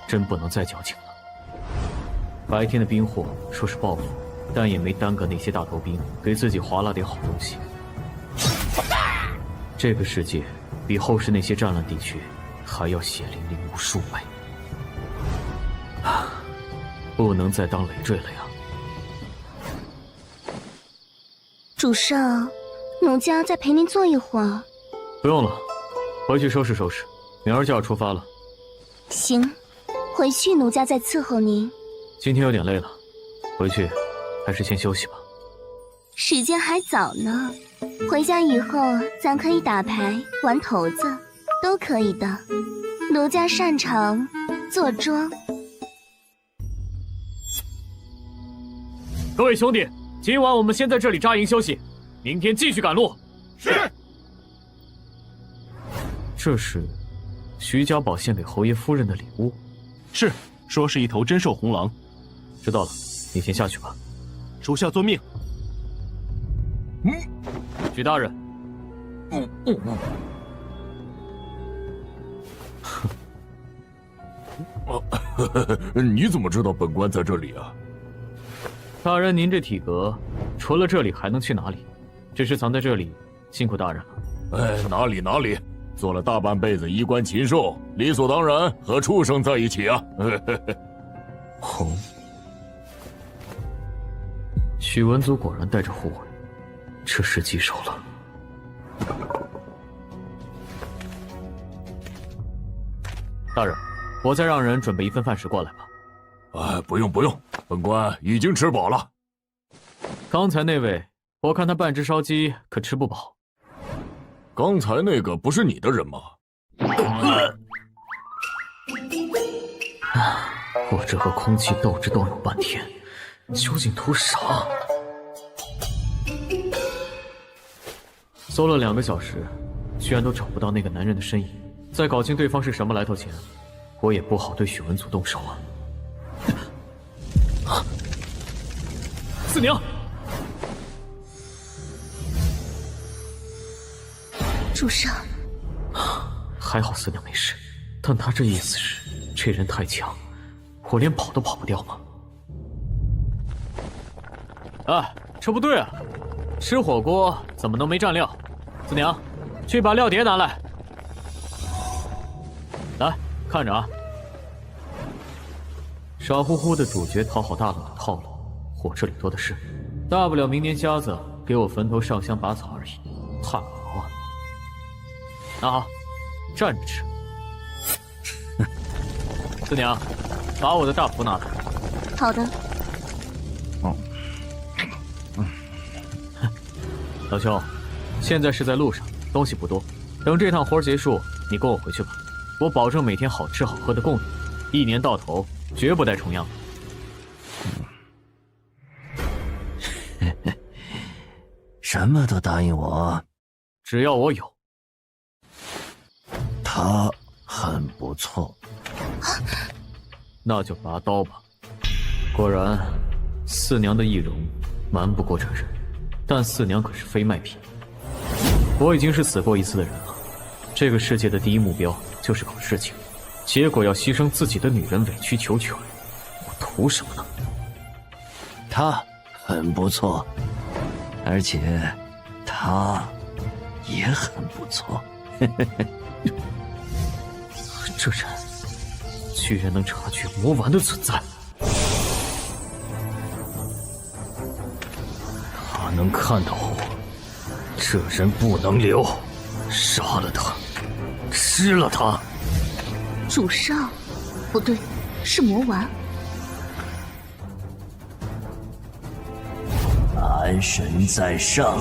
真不能再矫情了。白天的兵祸说是报复，但也没耽搁那些大头兵给自己划拉点好东西。这个世界比后世那些战乱地区还要血淋淋无数倍。不能再当累赘了呀！主上，奴家再陪您坐一会儿。不用了，回去收拾收拾，明儿就要出发了。行，回去奴家再伺候您。今天有点累了，回去还是先休息吧。时间还早呢，回家以后咱可以打牌、玩骰子，都可以的。奴家擅长坐庄。各位兄弟，今晚我们先在这里扎营休息，明天继续赶路。是。这是徐家堡献给侯爷夫人的礼物。是，说是一头真兽红狼。知道了，你先下去吧。属下遵命。徐大人。你怎么知道本官在这里啊？大人，您这体格，除了这里还能去哪里？只是藏在这里，辛苦大人了。哎，哪里，做了大半辈子衣冠禽兽，理所当然和畜生在一起啊！哦，许文祖果然带着护卫，这是棘手了。大人，我再让人准备一份饭食过来吧。不用，本官已经吃饱了。刚才那位，我看他半只烧鸡可吃不饱。刚才那个不是你的人吗？我这和空气斗智斗勇半天，究竟图啥？搜了2个小时，居然都找不到那个男人的身影。再搞清对方是什么来头前，我也不好对许文祖动手啊。四娘，主上，还好四娘没事，但他这意思是这人太强，我连跑都跑不掉吗？这不对啊！吃火锅怎么能没蘸料？四娘，去把料碟拿来。来看着啊！傻乎乎的主角讨好大佬的套路，我这里多的是。大不了明年瞎子给我坟头上香拔草而已，怕个毛啊！那好，站着吃。四娘，把我的大斧拿来。好的。老兄，现在是在路上，东西不多。等这趟活结束，你跟我回去吧。我保证每天好吃好喝的供你，1年到头绝不带重样。什么都答应我，只要我有。他很不错，那就拔刀吧。果然，四娘的易容瞒不过这人，但四娘可是非卖品。我已经是死过一次的人了，这个世界的第一目标就是搞事情，结果要牺牲自己的女人委曲求全，我图什么呢？他很不错，而且他也很不错。这人居然能察觉魔丸的存在，他能看到我，这人不能留，杀了他，吃了他。主上，不对，是魔丸。安神在上。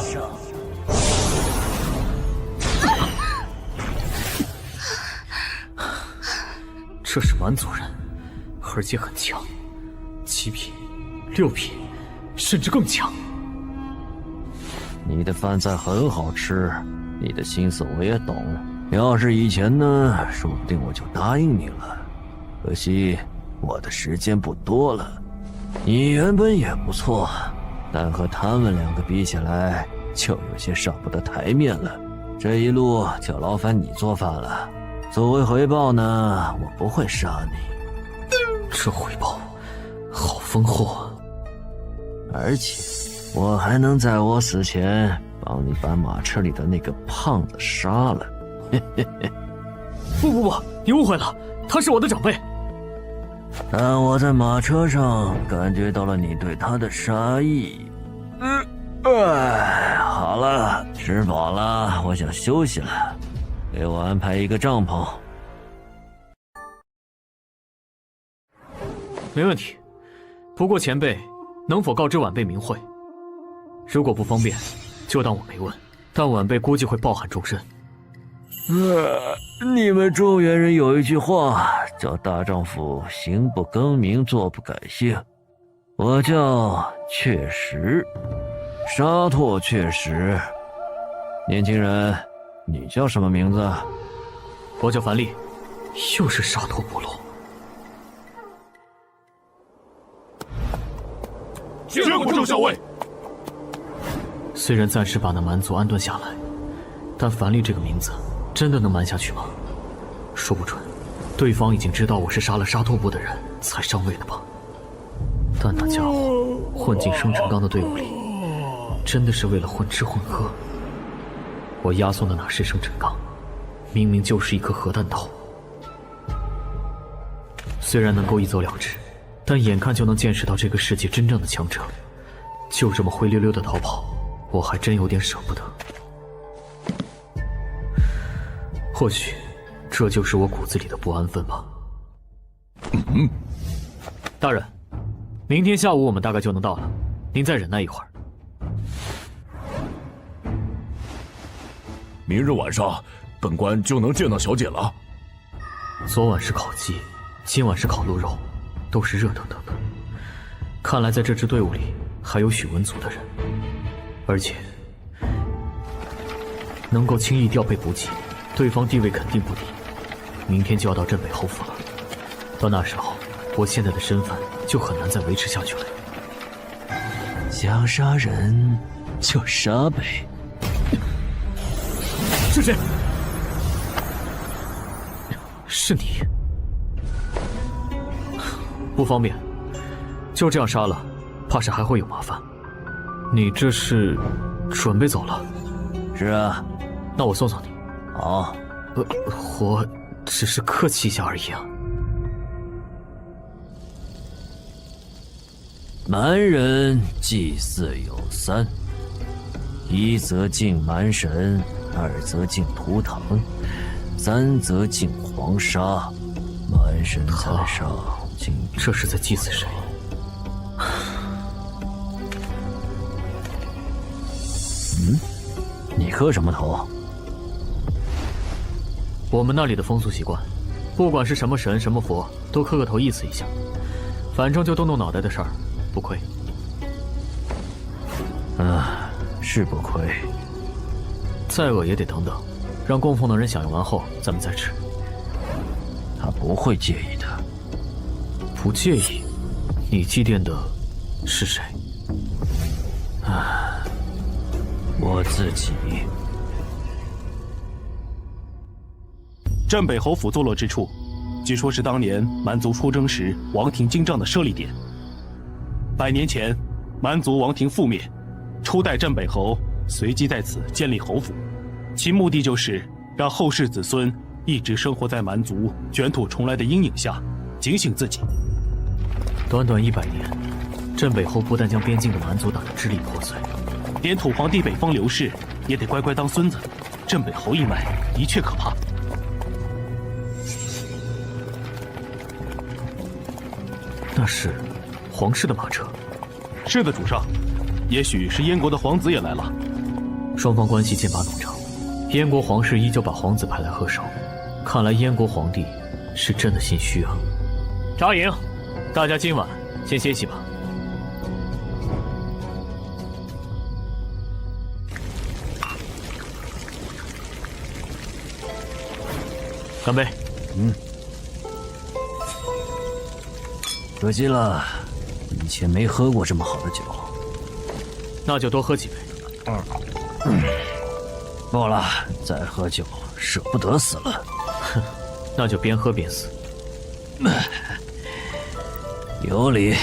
这是蛮族人，而且很强，7品、6品，甚至更强。你的饭菜很好吃，你的心思我也懂。要是以前呢，说不定我就答应你了。可惜我的时间不多了。你原本也不错，但和他们2个比起来，就有些上不得台面了。这一路就劳烦你做饭了。作为回报呢，我不会杀你。这回报好丰厚啊！而且我还能在我死前帮你把马车里的那个胖子杀了。不，你误会了，他是我的长辈。但我在马车上感觉到了你对他的杀意。好了，吃饱了，我想休息了。给我安排一个帐篷。没问题，不过前辈能否告知晚辈名讳？如果不方便，就当我没问。但晚辈估计会抱憾终身。你们中原人有一句话叫大丈夫行不更名，坐不改姓。我叫确实，沙拓确实。年轻人，你叫什么名字？我叫樊丽，又是沙拓部落。接过郑校尉。虽然暂时把那蛮族安顿下来，但樊丽这个名字真的能瞒下去吗？说不准，对方已经知道我是杀了沙拓部的人才上位的吧。但那家伙混进生辰纲的队伍里，真的是为了混吃混喝。我押送的哪是生辰纲，明明就是一颗核弹头。虽然能够一走了之，但眼看就能见识到这个世界真正的强者，就这么灰溜溜的逃跑，我还真有点舍不得。或许这就是我骨子里的不安分吧。大人，明天下午我们大概就能到了，您再忍耐一会儿。明日晚上，本官就能见到小姐了。昨晚是烤鸡，今晚是烤鹿肉，都是热腾腾的。看来在这支队伍里还有许文族的人，而且能够轻易调配补给，对方地位肯定不低。明天就要到镇北侯府了，到那时候，我现在的身份就很难再维持下去了。想杀人就杀呗。是谁？是你。不方便，就这样杀了，怕是还会有麻烦。你这是准备走了？是啊。那我送送你。好。我只是客气一下而已啊。蛮人祭祀有三：一则敬蛮神，二则敬图腾，三则敬黄沙。蛮神在上，敬。这是在祭祀谁？你磕什么头？我们那里的风俗习惯，不管是什么神什么佛，都磕个头意思一下。反正就动动脑袋的事儿，不亏。是不亏。再饿也得等等，让供奉的人享用完后，咱们再吃。他不会介意的。不介意？你祭奠的是谁？我自己。镇北侯府坐落之处，据说是当年蛮族出征时王庭经帐的设立点。100年前，蛮族王庭覆灭，初代镇北侯随即在此建立侯府，其目的就是让后世子孙一直生活在蛮族卷土重来的阴影下，警醒自己。短短100年，镇北侯不但将边境的蛮族打得支离破碎，连土皇帝北方刘氏也得乖乖当孙子。镇北侯一脉的确可怕。那是皇室的马车。是的，主上。也许是燕国的皇子也来了。双方关系剑拔弩张，燕国皇室依旧把皇子派来贺寿。看来燕国皇帝是真的心虚啊。扎营，大家今晚先歇息吧。干杯！可惜了，以前没喝过这么好的酒。那就多喝几杯。不了，再喝酒舍不得死了。哼，那就边喝边死。有理。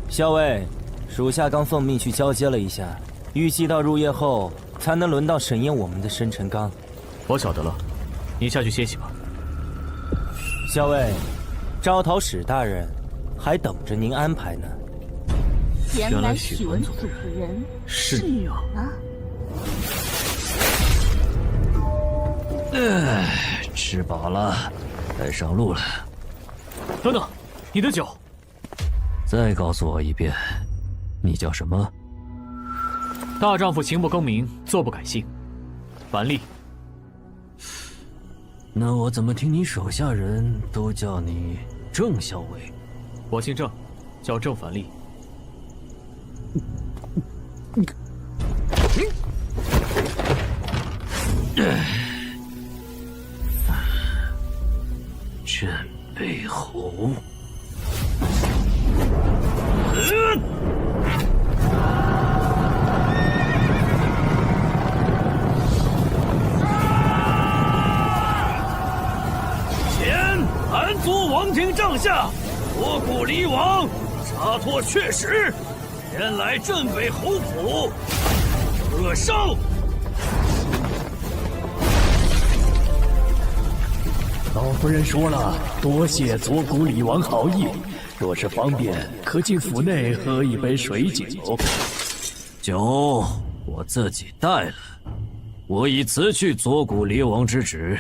校尉，属下刚奉命去交接了一下，预计到入夜后才能轮到审验我们的生辰纲。我晓得了，你下去歇息吧。校尉，招讨史大人还等着您安排呢。原来许文祖的人是你啊！吃饱了，该上路了。等等，你的酒。再告诉我一遍，你叫什么？大丈夫行不更名，坐不改姓，樊丽。那我怎么听你手下人都叫你郑校尉？我姓郑，叫郑樊丽。镇北侯。前蛮族王庭帐下，左谷离王沙拓确实前来镇北侯府贺寿。老夫人说了，多谢左谷李王好意。若是方便，可进府内喝一杯水酒。酒我自己带了，我已辞去左谷离王之职。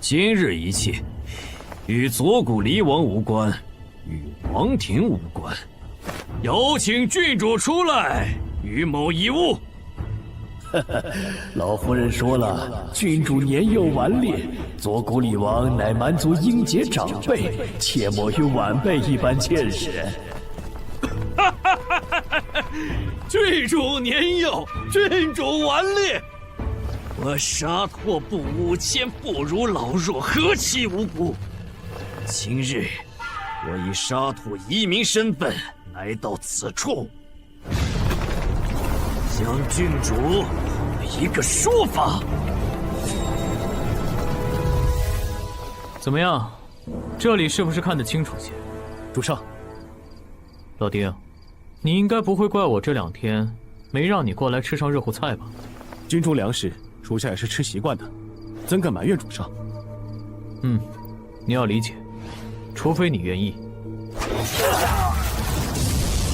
今日一切，与左谷离王无关，与王庭无关。有请郡主出来，与某一晤。老夫人说了，郡主年幼顽劣，左谷李王乃蛮族英杰长辈，切莫与晚辈一般见识。郡主年幼，郡主顽劣，我沙拓不武谦，不如老弱，何其无辜！今日我以沙拓移民身份来到此处，向郡主一个说法。怎么样？这里是不是看得清楚些？主上。老丁，你应该不会怪我这2天没让你过来吃上热乎菜吧？军中粮食，属下也是吃习惯的，怎敢埋怨主上？你要理解，除非你愿意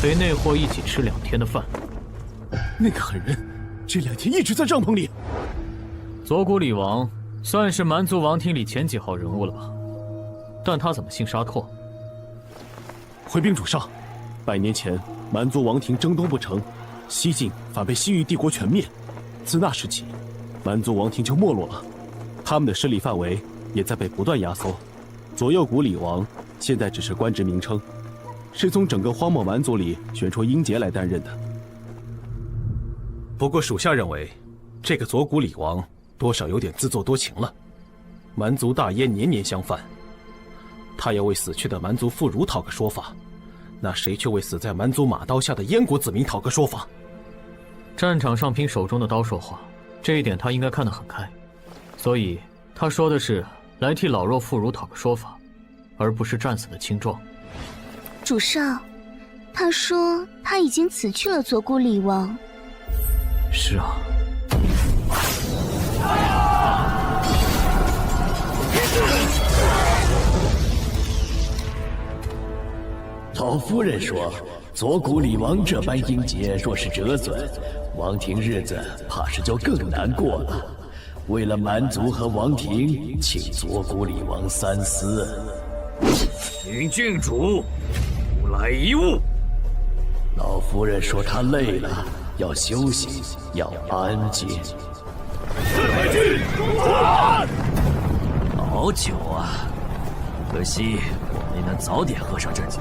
陪那货一起吃2天的饭。那个狠人，这2天一直在帐篷里。左谷李王算是蛮族王庭里前几号人物了吧？但他怎么姓沙拓？回禀主上，100年前蛮族王庭征东不成，西晋反被西域帝国全灭。自那时起，蛮族王庭就没落了，他们的势力范围也在被不断压缩。左右谷李王现在只是官职名称，是从整个荒漠蛮族里选出英杰来担任的。不过属下认为，这个左谷李王多少有点自作多情了。蛮族大燕年年相犯，他要为死去的蛮族妇孺讨个说法，那谁却为死在蛮族马刀下的燕国子民讨个说法？战场上凭手中的刀说话，这一点他应该看得很开，所以他说的是来替老弱妇孺讨个说法，而不是战死的青壮。主上，他说他已经辞去了左谷李王。是啊。老夫人说，左谷李王这般英杰，若是折损，王庭日子怕是就更难过了。为了蛮族和王庭，请左谷李王三思。请郡主出来一晤。老夫人说她累了，要休息，要安静。好酒啊！可惜我没能早点喝上这酒。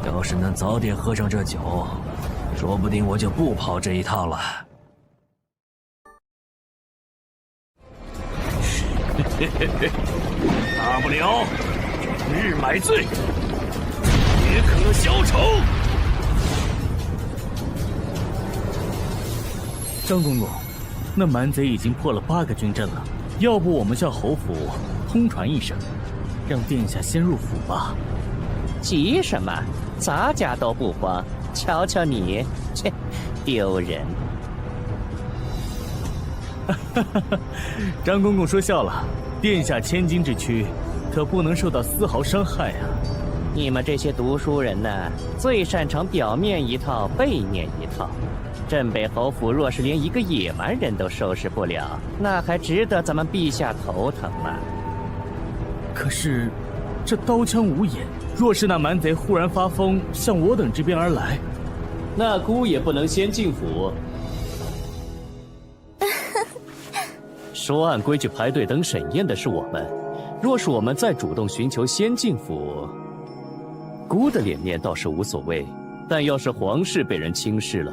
要是能早点喝上这酒，说不定我就不跑这一套了。大不了整日买醉，也可消愁。张公公，那蛮贼已经破了8个军阵了，要不我们向侯府通传一声，让殿下先入府吧。急什么？咱家都不慌，瞧瞧你，切，丢人！张公公说笑了，殿下千金之躯，可不能受到丝毫伤害啊。你们这些读书人呢，最擅长表面一套，背面一套。镇北侯府若是连一个野蛮人都收拾不了，那还值得咱们陛下头疼吗？可是，这刀枪无眼。若是那蛮贼忽然发疯，向我等这边而来，那姑也不能先进府。说按规矩排队等审验的是我们，若是我们再主动寻求先进府，姑的脸面倒是无所谓，但要是皇室被人轻视了，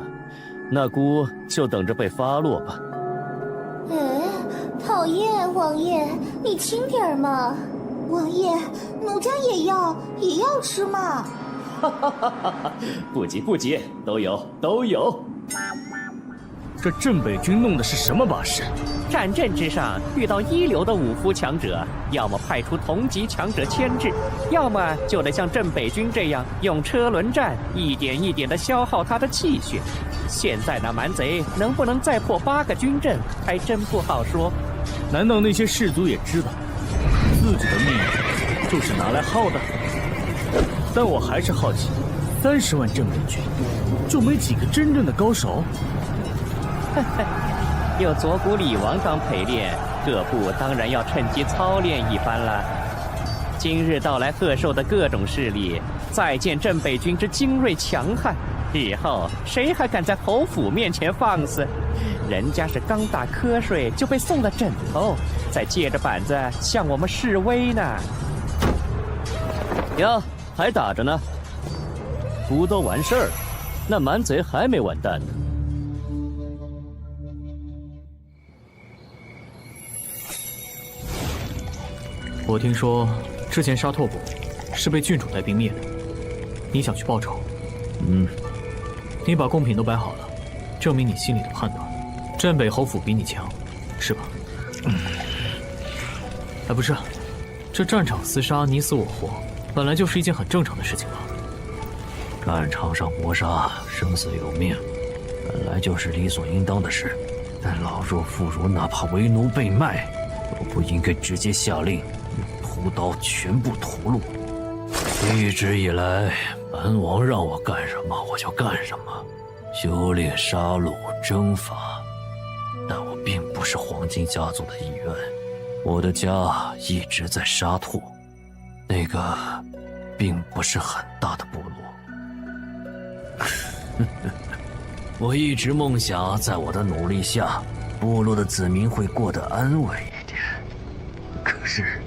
那姑就等着被发落吧。讨厌，王爷，你轻点嘛。王爷，奴家也要吃嘛。不急不急，都有。这镇北军弄的是什么把式？战阵之上遇到一流的武夫强者，要么派出同级强者牵制，要么就得像镇北军这样用车轮战，一点一点地消耗他的气血。现在那蛮贼能不能再破8个军阵，还真不好说。难道那些士卒也知道自己的命就是拿来耗的？但我还是好奇，30万镇北军就没几个真正的高手？有左谷李王当陪练，各部当然要趁机操练一番了。今日到来贺寿的各种势力，再见镇北军之精锐强悍，日后谁还敢在侯府面前放肆？人家是刚打瞌睡就被送了枕头，再借着板子向我们示威呢。呀，还打着呢。不都完事儿，那蛮贼还没完蛋呢。我听说之前沙拓部是被郡主带兵灭的，你想去报仇？你把贡品都摆好了，证明你心里的判断。镇北侯府比你强，是吧？不是，这战场厮杀你死我活，本来就是一件很正常的事情吧？战场上搏杀，生死有命，本来就是理所应当的事。但老弱妇孺，哪怕为奴被卖，都不应该直接下令屠刀全部屠戮。一直以来，蛮王让我干什么我就干什么，修炼、杀戮、征伐。但我并不是黄金家族的一员，我的家一直在沙拓，那个并不是很大的部落。我一直梦想，在我的努力下，部落的子民会过得安稳一点。可是，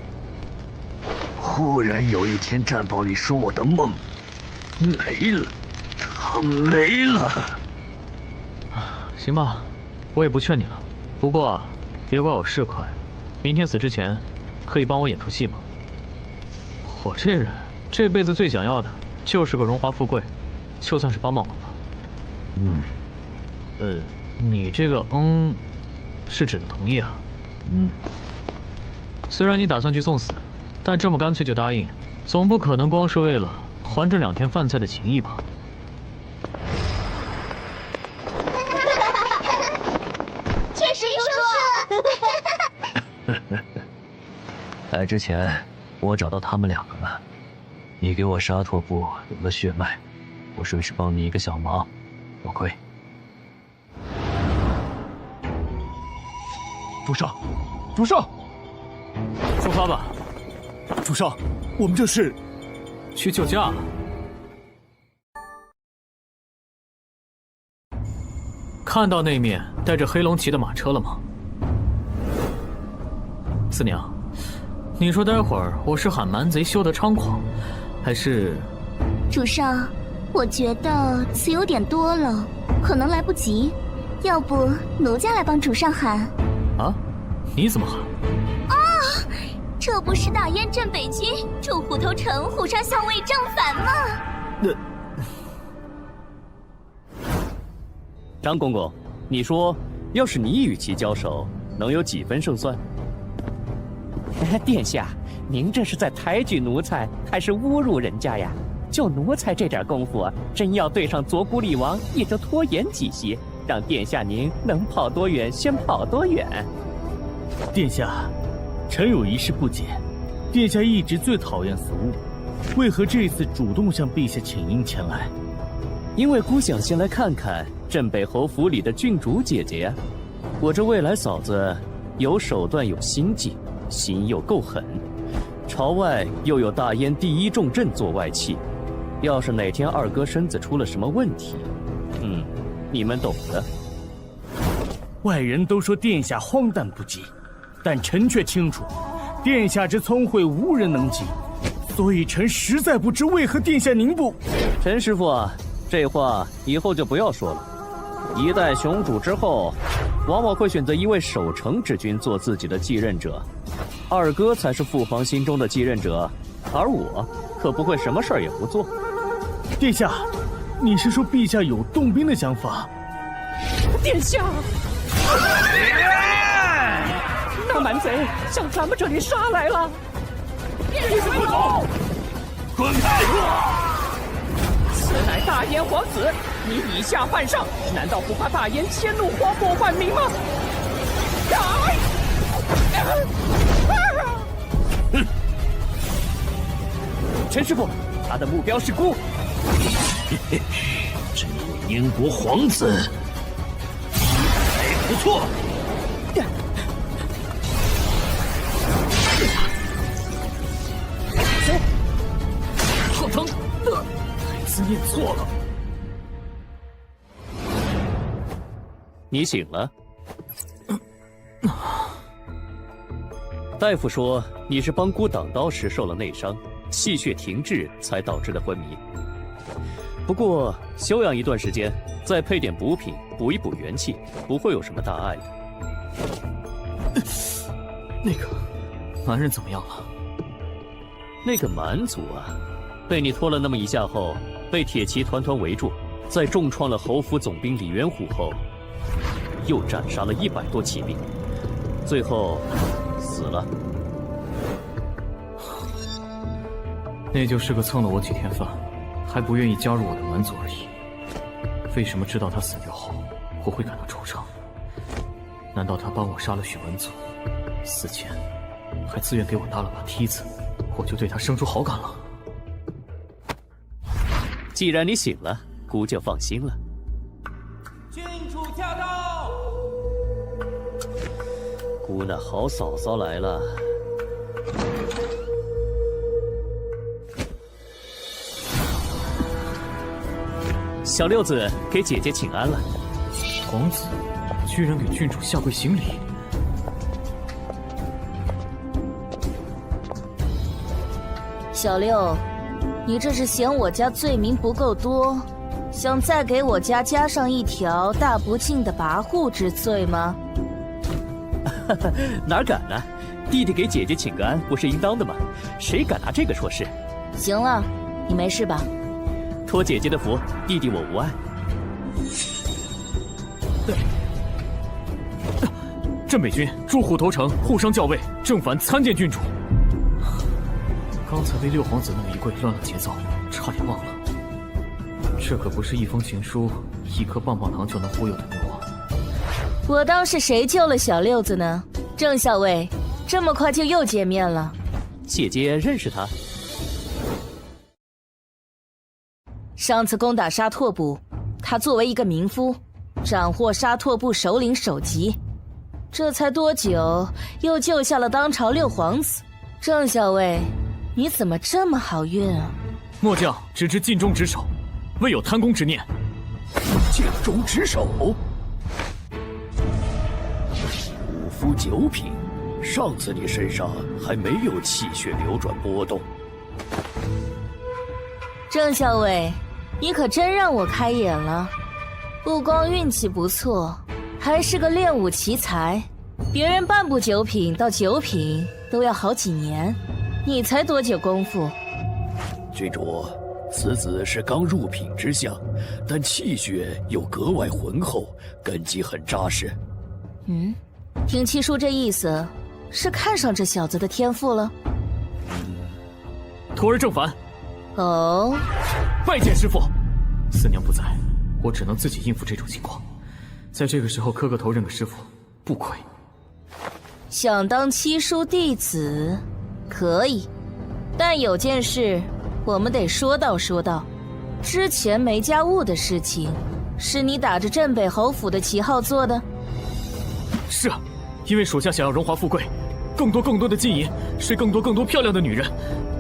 忽然有一天，战报里说我的梦没了，它没了。行吧，我也不劝你了。不过，别怪我市侩，明天死之前，可以帮我演出戏吗？我这人这辈子最想要的就是个荣华富贵，就算是帮帮我吧。你这个是指的同意啊？虽然你打算去送死，但这么干脆就答应，总不可能光是为了还这2天饭菜的情谊吧？天神叔叔，来之前我找到他们2个了。你给我沙拓部留了血脉，我顺势帮你一个小忙，多亏。主上，主上，出发吧。主上，我们这是去救驾。看到那面带着黑龙旗的马车了吗？四娘，你说待会儿我是喊蛮贼休得猖狂，还是……主上，我觉得词有点多了，可能来不及。要不奴家来帮主上喊？啊？你怎么喊？啊！这不是大燕镇北军驻虎头城虎上校尉正反吗？张公公，你说，要是你与其交手，能有几分胜算？殿下，您这是在抬举奴才，还是侮辱人家呀？就奴才这点功夫，真要对上左谷厉王，也就拖延几息，让殿下您能跑多远先跑多远。殿下，臣有一事不解，殿下一直最讨厌俗物，为何这次主动向陛下请缨前来？因为姑想先来看看镇北侯府里的郡主姐姐呀。我这未来嫂子有手段有心计，心又够狠，朝外又有大燕第1重镇做外戚，要是哪天二哥身子出了什么问题，你们懂的。外人都说殿下荒诞不羁，但臣却清楚，殿下之聪慧无人能及，所以臣实在不知为何殿下您不……陈师傅啊，这话以后就不要说了。一代雄主之后，往往会选择一位守城之君做自己的继任者，二哥才是父皇心中的继任者，而我可不会什么事儿也不做。殿下，你是说陛下有动兵的想法？殿下，那蛮贼向咱们这里杀来了！你们不走，滚开！此乃大燕皇子，你以下犯上，难道不怕大燕迁怒皇后万民吗？陈师傅，他的目标是孤。这位燕国皇子，还不错。好疼！太子念错了。你醒了。大夫说你是帮姑挡刀时受了内伤，气血停滞才导致的昏迷。不过休养一段时间，再配点补品补一补元气，不会有什么大碍的。那个蛮人怎么样了？那个蛮族啊，被你拖了那么一下后，被铁骑团团围住，在重创了侯府总兵李元虎后，又斩杀了100多骑兵，最后死了。那就是个蹭了我几天饭，还不愿意加入我的蛮族而已。为什么知道他死掉后我会感到惆怅？难道他帮我杀了许文祖，死前还自愿给我搭了把梯子，我就对他生出好感了？既然你醒了，姑就放心了。郡主驾到！姑那好嫂嫂来了。小六子给姐姐请安了。皇子居然给郡主下跪行礼。小六，你这是嫌我家罪名不够多，想再给我家加上一条大不敬的跋扈之罪吗？哪敢呢？弟弟给姐姐请个安不是应当的吗？谁敢拿这个说事？行了，你没事吧？托姐姐的福，弟弟我无碍。镇北军驻虎头城护商校尉郑凡参见郡主。刚才被六皇子那么一跪，乱了节奏，差点忘了。这可不是一封情书、一颗棒棒糖就能忽悠的牛啊！我当是谁救了小六子呢？郑校尉，这么快就又见面了？姐姐认识他？上次攻打沙拓部，他作为一个民夫，斩获沙拓部首领首级，这才多久，又救下了当朝六皇子。郑校尉，你怎么这么好运啊？末将只知尽忠职守，未有贪功之念。尽忠职守。5服9品，上次你身上还没有气血流转波动。郑校尉，你可真让我开眼了，不光运气不错，还是个练武奇才。别人半步9品到9品都要好几年，你才多久功夫？郡主，此子是刚入品之相，但气血又格外浑厚，根基很扎实。听七叔这意思，是看上这小子的天赋了？徒儿郑凡。哦，拜见师父。四娘不在，我只能自己应付这种情况。在这个时候磕个头认个师父，不亏。想当七叔弟子，可以，但有件事我们得说道说道。之前梅家坞的事情，是你打着镇北侯府的旗号做的？是啊，因为属下想要荣华富贵，更多的金银，睡更多漂亮的女人。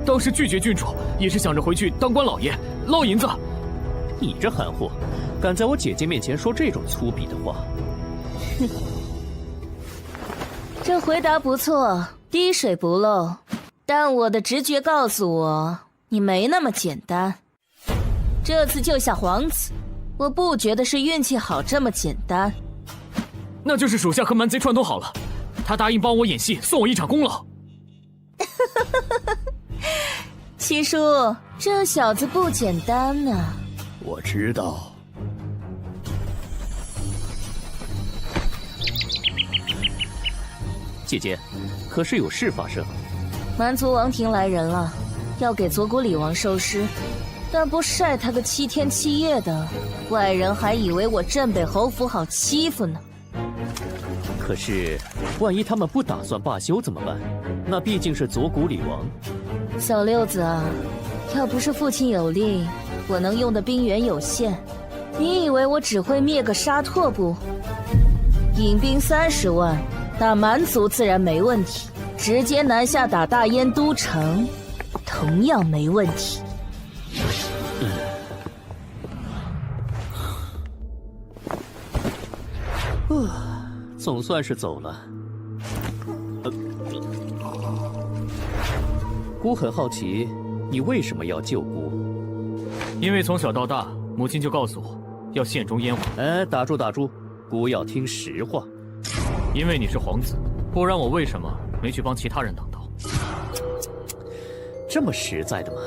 当时拒绝郡主，也是想着回去当官老爷捞银子。你这憨货，敢在我姐姐面前说这种粗鄙的话！哼，这回答不错，滴水不漏。但我的直觉告诉我，你没那么简单。这次救下皇子，我不觉得是运气好这么简单。那就是属下和蛮贼串通好了，他答应帮我演戏，送我一场功劳。七叔，这小子不简单呢。我知道。姐姐，可是有事发生？蛮族王庭来人了，要给左谷李王收尸，但不晒他个7天7夜的，外人还以为我镇北侯府好欺负呢。可是，万一他们不打算罢休怎么办？那毕竟是左谷李王。小六子啊，要不是父亲有令，我能用的兵源有限。你以为我只会灭个沙拓部？引兵30万，打蛮族自然没问题，直接南下打大燕都城，同样没问题。总算是走了。姑很好奇，你为什么要救姑？因为从小到大，母亲就告诉我要献忠燕王。打住，姑要听实话。因为你是皇子，不然我为什么没去帮其他人挡刀？这么实在的吗？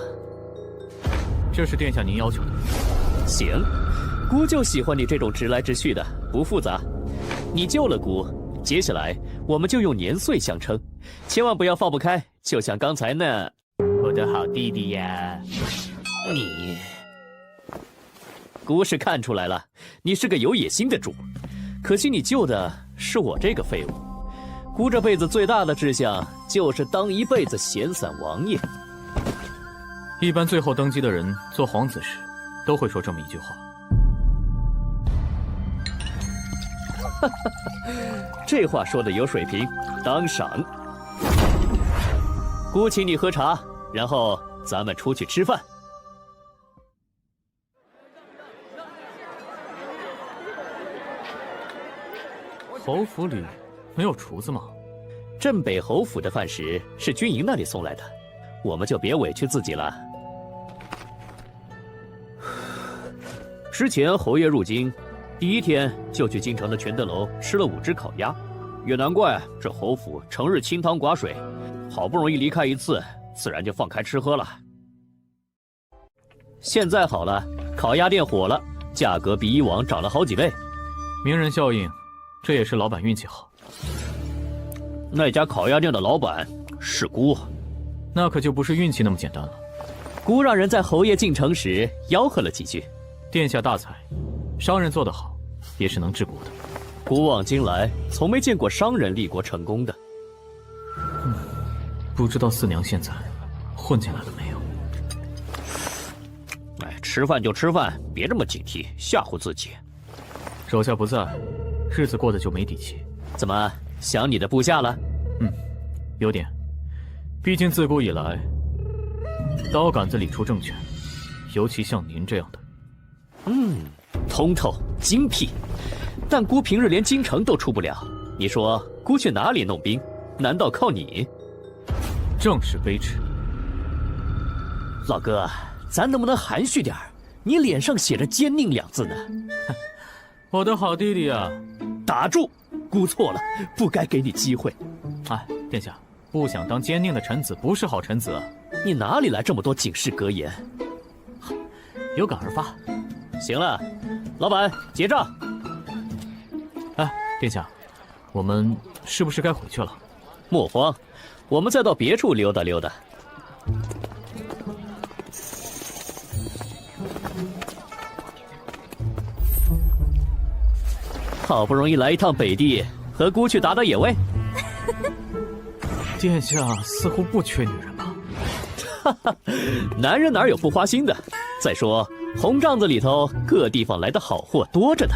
这是殿下您要求的。行，姑就喜欢你这种直来直去的，不复杂。你救了姑，接下来我们就用年岁相称，千万不要放不开，就像刚才那……我的好弟弟呀，你姑是看出来了，你是个有野心的主，可惜你救的是我这个废物。姑这辈子最大的志向就是当一辈子闲散王爷。一般最后登基的人做皇子时，都会说这么一句话。这话说的有水平，当赏。姑请你喝茶，然后咱们出去吃饭。侯府里没有厨子吗？镇北侯府的饭食是军营那里送来的，我们就别委屈自己了。之前侯爷入京，第一天就去京城的全德楼吃了5只烤鸭，也难怪这侯府成日清汤寡水，好不容易离开一次，自然就放开吃喝了。现在好了，烤鸭店火了，价格比以往涨了好几倍。名人效应，这也是老板运气好。那家烤鸭店的老板是姑，那可就不是运气那么简单了。姑让人在侯爷进城时吆喝了几句。殿下大才，商人做得好，也是能治国的。古往今来，从没见过商人立国成功的。不知道四娘现在混进来了没有？哎，吃饭就吃饭，别这么警惕，吓唬自己。手下不在，日子过得就没底气。怎么想你的部下了？有点。毕竟自古以来，刀杆子理出政权，尤其像您这样的。通透精辟，但姑平日连京城都出不了，你说姑去哪里弄兵？难道靠你？正是卑职。老哥，咱能不能含蓄点儿？你脸上写着奸佞2字呢。我的好弟弟啊！打住，姑错了，不该给你机会。哎，殿下，不想当奸佞的臣子不是好臣子啊！你哪里来这么多警示格言？有感而发。行了，老板结账。哎，殿下，我们是不是该回去了？莫慌，我们再到别处溜达溜达。好不容易来一趟北地，和姑去打打野味。殿下似乎不缺女人吧？哈哈，男人哪有不花心的？再说红帐子里头各地方来的好货多着呢。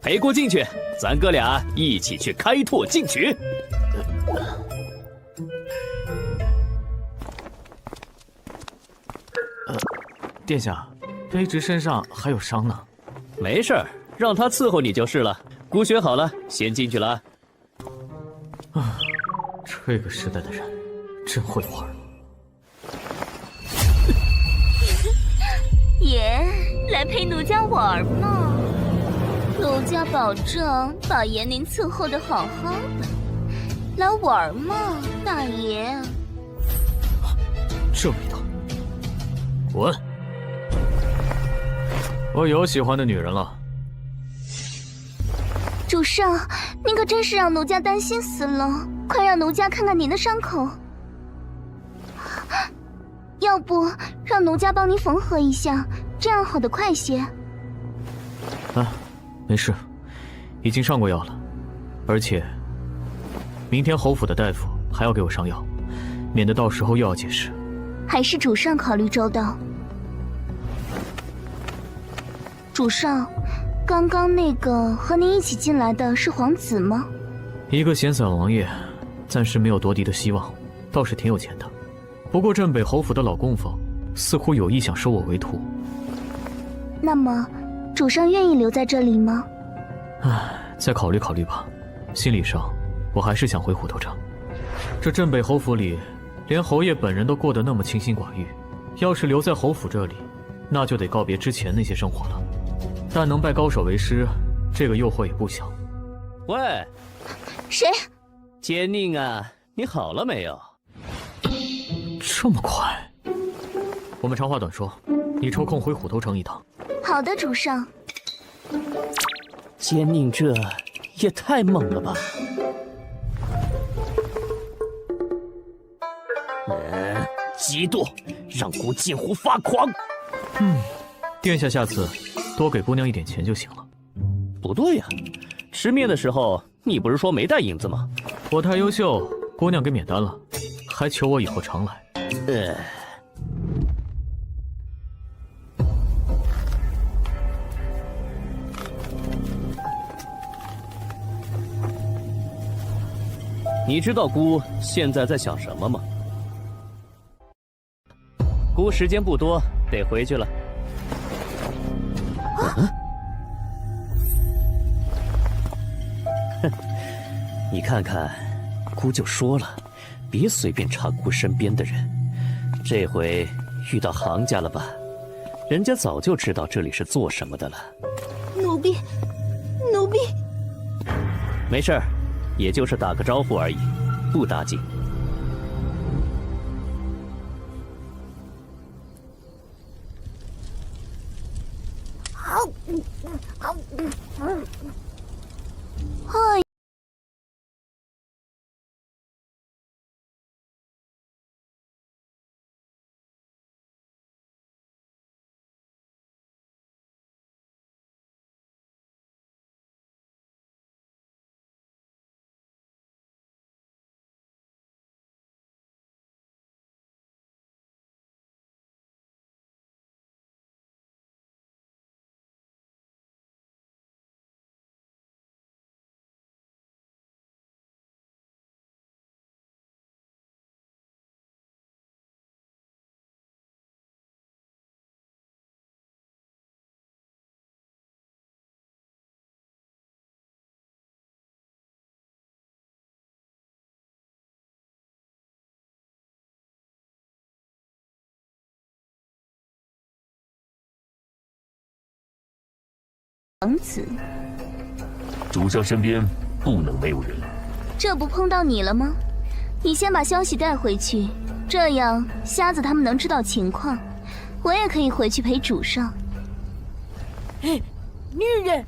陪姑进去，咱哥俩一起去开拓进取。殿下，卑职身上还有伤呢。没事儿，让他伺候你就是了。姑学好了，先进去了。这个时代的人真会玩。爷，来陪奴家玩嘛！奴家保证把爷您伺候的好好的。来玩嘛，大爷！这味道，滚！我有喜欢的女人了。主上，您可真是让奴家担心死了！快让奴家看看您的伤口。要不让奴家帮您缝合一下，这样好得快些。啊，没事，已经上过药了，而且明天侯府的大夫还要给我上药，免得到时候又要解释。还是主上考虑周到。主上，刚刚那个和您一起进来的是皇子吗？一个闲散王爷，暂时没有夺嫡的希望，倒是挺有钱的。不过镇北侯府的老供奉似乎有意想收我为徒。那么，主上愿意留在这里吗？唉，再考虑考虑吧。心理上，我还是想回虎头城。这镇北侯府里，连侯爷本人都过得那么清心寡欲，要是留在侯府这里，那就得告别之前那些生活了。但能拜高手为师，这个诱惑也不小。喂，谁？奸佞啊，你好了没有？这么快？我们长话短说，你抽空回虎头城一趟。好的，主上。奸佞这也太猛了吧！嫉妒让姑近乎发狂。殿下下次多给姑娘一点钱就行了。不对呀，吃面的时候你不是说没带银子吗？我太优秀，姑娘给免单了，还求我以后常来。你知道姑现在在想什么吗？姑时间不多，得回去了。哼，你看看，姑就说了，别随便查姑身边的人。这回遇到行家了吧？人家早就知道这里是做什么的了。奴婢，奴婢。没事儿，也就是打个招呼而已，不打紧。哎。王子，主上身边不能没有人。这不碰到你了吗？你先把消息带回去，这样瞎子他们能知道情况，我也可以回去陪主上。嘿，女人，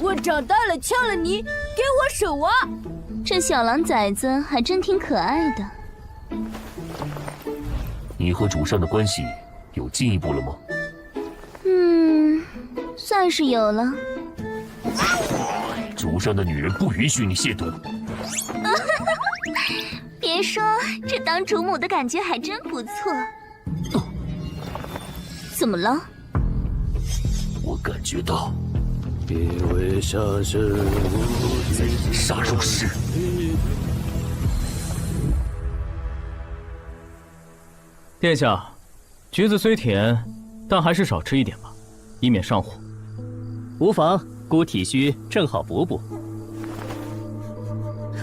我长大了抢了你，给我手啊！这小狼崽子还真挺可爱的。你和主上的关系有进一步了吗？算是有了。主上的女人不允许你亵渎。别说，这当主母的感觉还真不错。怎么了？我感觉到，因为像是在引杀入室。殿下，橘子虽甜，但还是少吃一点吧，以免上火。无妨，姑体虚，正好补补。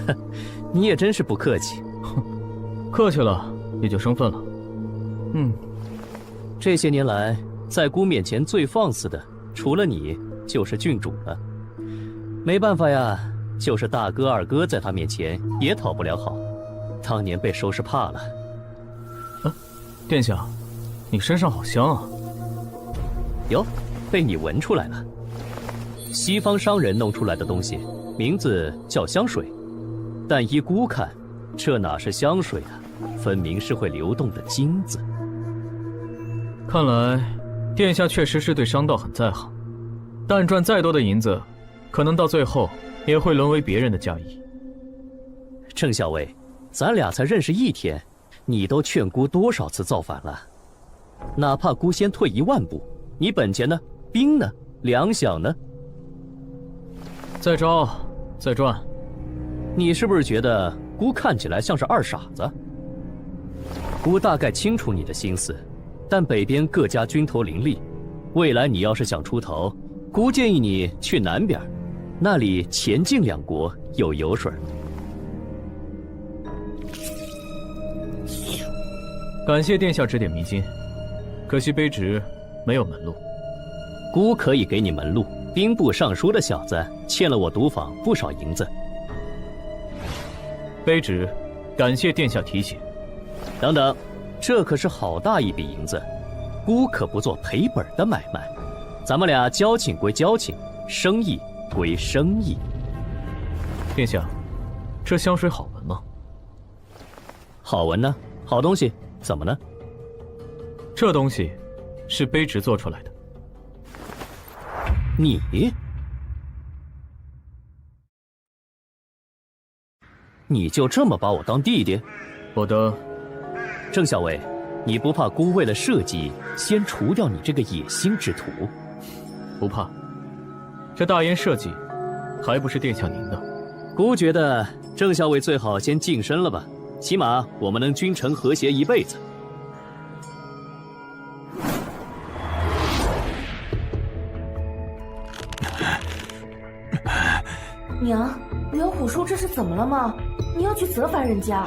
哼，你也真是不客气。哼，客气了也就生分了。这些年来，在姑面前最放肆的，除了你，就是郡主了。没办法呀，就是大哥、二哥在他面前也讨不了好，当年被收拾怕了。殿下，你身上好香啊！哟，被你闻出来了。西方商人弄出来的东西，名字叫香水，但依姑看，这哪是香水啊，分明是会流动的金子。看来，殿下确实是对商道很在行，但赚再多的银子，可能到最后也会沦为别人的嫁衣。郑校尉，咱俩才认识1天，你都劝姑多少次造反了？哪怕姑先退1万步，你本钱呢？兵呢？粮饷呢？再招，再赚。你是不是觉得姑看起来像是二傻子？姑大概清楚你的心思，但北边各家军头林立，未来你要是想出头，姑建议你去南边，那里前晋2国有油水。感谢殿下指点迷津，可惜卑职没有门路。姑可以给你门路。兵部尚书的小子欠了我毒坊不少银子。卑职感谢殿下提醒。等等，这可是好大一笔银子，姑可不做赔本的买卖。咱们俩交情归交情，生意归生意。殿下，这香水好闻吗？好闻呢，好东西，怎么呢？这东西是卑职做出来的。你就这么把我当弟弟？不得。郑校尉，你不怕孤为了社稷，先除掉你这个野心之徒？不怕，这大燕社稷，还不是殿下您的。孤觉得郑校尉最好先晋升了吧，起码我们能君臣和谐一辈子。娘，袁虎叔这是怎么了吗？你要去责罚人家？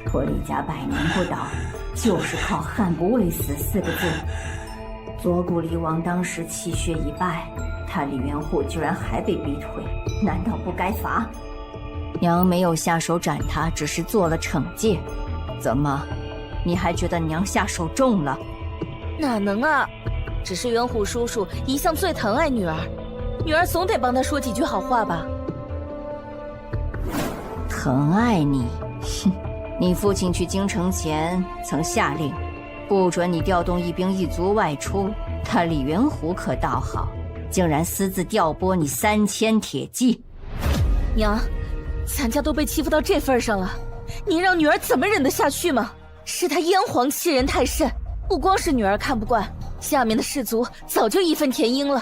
托李家百年不倒，就是靠悍不畏死4个字。左谷离王当时气血已败，他李元虎居然还被逼退，难道不该罚？娘没有下手斩他，只是做了惩戒。怎么，你还觉得娘下手重了？哪能啊！只是元虎叔叔一向最疼爱女儿，女儿总得帮他说几句好话吧。疼爱你？哼！你父亲去京城前曾下令，不准你调动1兵1卒外出。他李元虎可倒好，竟然私自调拨你3000铁骑。娘，咱家都被欺负到这份上了，你让女儿怎么忍得下去吗？是他燕皇欺人太甚，不光是女儿看不惯，下面的士卒早就义愤填膺了。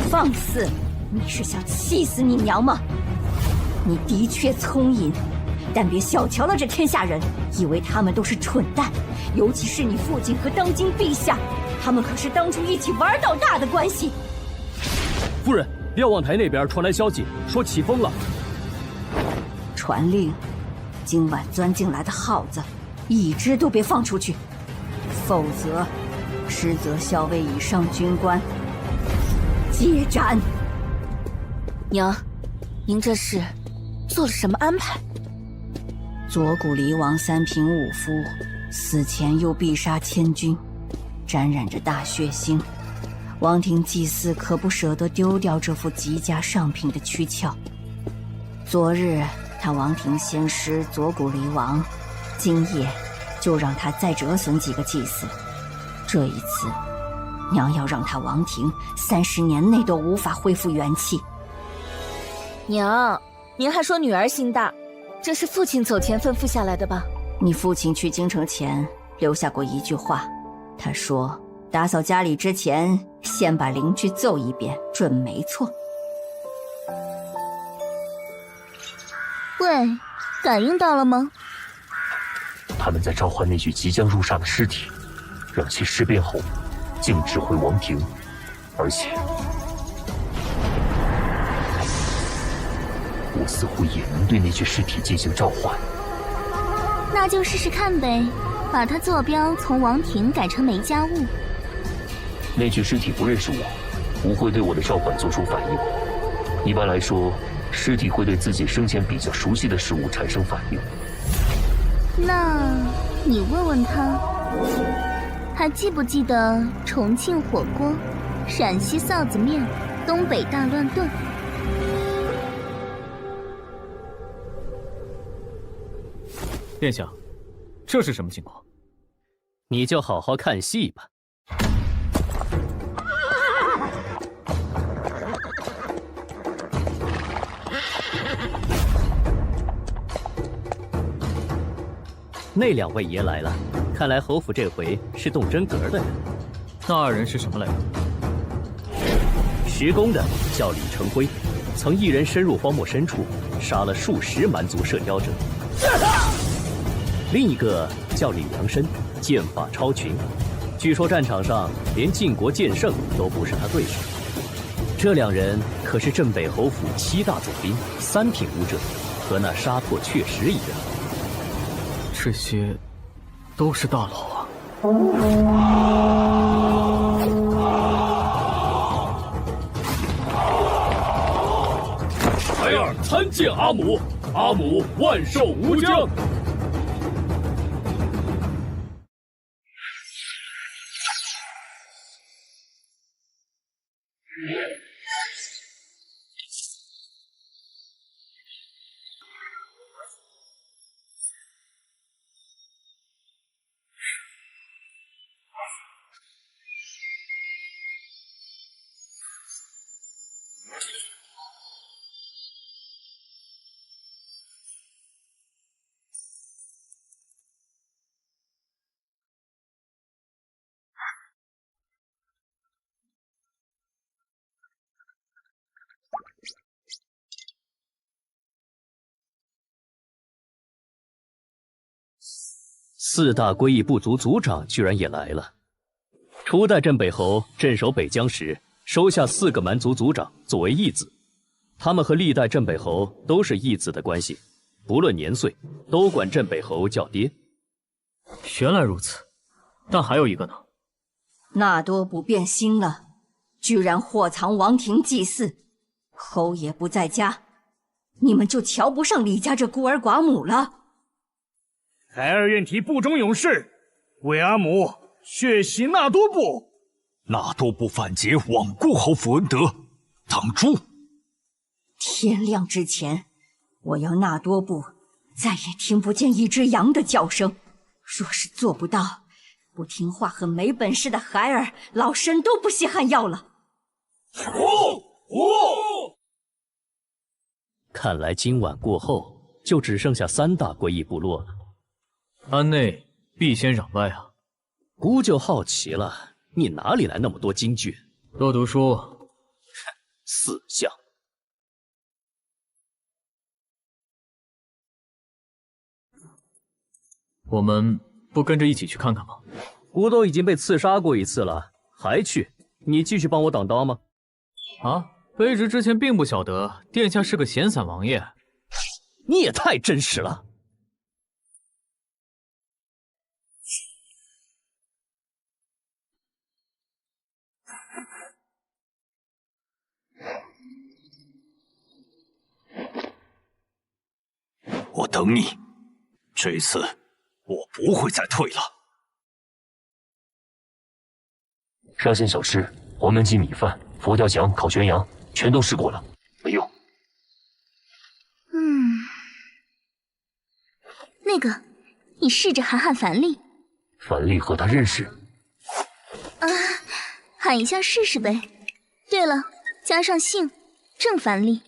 放肆！你是想气死你娘吗？你的确聪颖，但别小瞧了这天下人，以为他们都是蠢蛋。尤其是你父亲和当今陛下，他们可是当初一起玩到大的关系。夫人，瞭望台那边传来消息，说起风了。传令，今晚钻进来的耗子，一只都别放出去，否则，实则校尉以上军官皆斩。娘，您这是做了什么安排？左谷离王3品5夫，死前又必杀千军，沾染着大血腥。王庭祭祀可不舍得丢掉这副极佳上品的躯壳。昨日他王庭先师左谷离王，今夜就让他再折损几个祭祀。这一次，娘要让他王庭30年内都无法恢复元气。娘，您还说女儿心大，这是父亲走前吩咐下来的吧？你父亲去京城前留下过一句话，他说打扫家里之前，先把邻居揍一遍，准没错。喂，感应到了吗？他们在召唤那具即将入煞的尸体，让其尸变后径直回王庭，而且我似乎也能对那具尸体进行召唤。那就试试看呗，把它坐标从王庭改成梅家坞。那具尸体不认识我，不会对我的召唤做出反应。一般来说，尸体会对自己生前比较熟悉的事物产生反应。那你问问他，还记不记得重庆火锅、陕西臊子面、东北大乱炖？殿下，这是什么情况？你就好好看戏吧。那2位爷来了，看来侯府这回是动真格的人。那2人是什么来着？石宫的叫李成辉，曾一人深入荒漠深处，杀了数十蛮族射雕者。另一个叫李良申，剑法超群，据说战场上连晋国剑圣都不是他对手。这2人可是镇北侯府7大总兵，3品武者，和那沙拓确实一样。这些都是大佬啊！孩儿参见阿母，阿母万寿无疆。4大归义部族族长居然也来了。初代镇北侯镇守北疆时，收下4个蛮族族长作为义子，他们和历代镇北侯都是义子的关系，不论年岁，都管镇北侯叫爹。原来如此，但还有一个呢。纳多卜变心了，居然祸藏王庭祭祀，侯爷不在家，你们就瞧不上李家这孤儿寡母了？孩儿愿替部中勇士为阿母血洗纳多卜。纳多卜反劫，罔顾侯府恩德，当诛！天亮之前，我要纳多卜再也听不见一只羊的叫声。若是做不到，不听话和没本事的孩儿，老身都不稀罕要了。看来今晚过后，就只剩下3大归义部落了。安内必先攘外啊！姑就好奇了，你哪里来那么多金句？多读书。4项。我们不跟着一起去看看吗？姑都已经被刺杀过1次了，还去？你继续帮我挡刀吗？啊，卑职之前并不晓得殿下是个闲散王爷。你也太真实了。我等你，这次我不会再退了。上线小吃、黄焖鸡米饭、佛跳墙、烤全羊，全都试过了，没用。那个，你试着喊喊樊丽。樊丽和他认识？啊，喊一下试试呗。对了，加上姓，郑樊丽。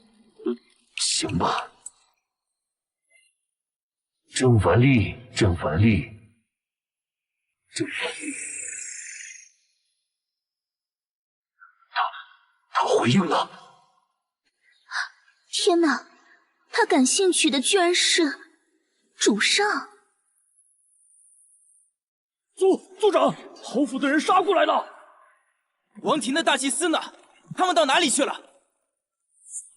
行吧。郑樊丽，郑樊丽，郑樊丽。他回应了。天哪，他感兴趣的居然是主上。族长，侯府的人杀过来了。王庭的大祭司呢？他们到哪里去了？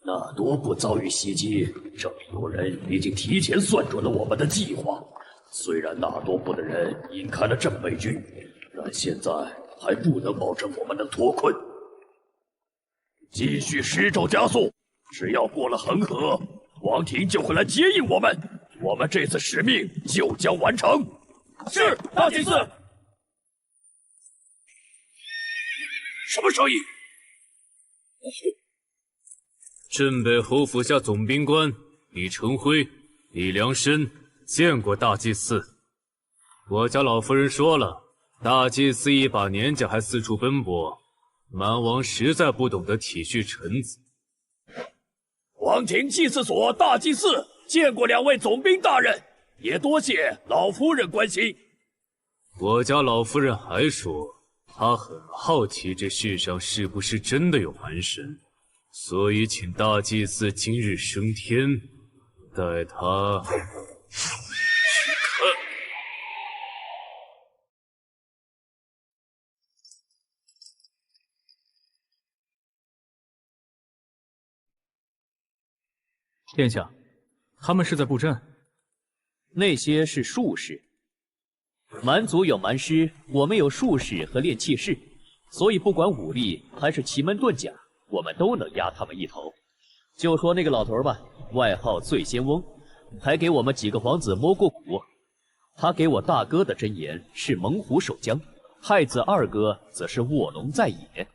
纳多卜遭遇袭击，这里有人已经提前算准了我们的计划。虽然纳多卜的人引开了镇北军，但现在还不能保证我们能脱困。继续施咒加速，只要过了恒河，王庭就会来接应我们。我们这次使命就将完成。是，大祭司。什么声音？镇北侯府下总兵官李成辉、李良深见过大祭司。我家老夫人说了，大祭司一把年纪还四处奔波，蛮王实在不懂得体恤臣子。王庭祭祀所大祭司见过2位总兵大人，也多谢老夫人关心。我家老夫人还说，她很好奇这世上是不是真的有蛮神。所以，请大祭司今日升天，带他去看。殿下，他们是在布阵。那些是术士，蛮族有蛮师，我们有术士和炼器士，所以不管武力还是奇门遁甲，我们都能压他们一头。就说那个老头吧，外号醉仙翁，还给我们几个皇子摸过骨。他给我大哥的真言是猛虎守江，太子二哥则是卧龙在野。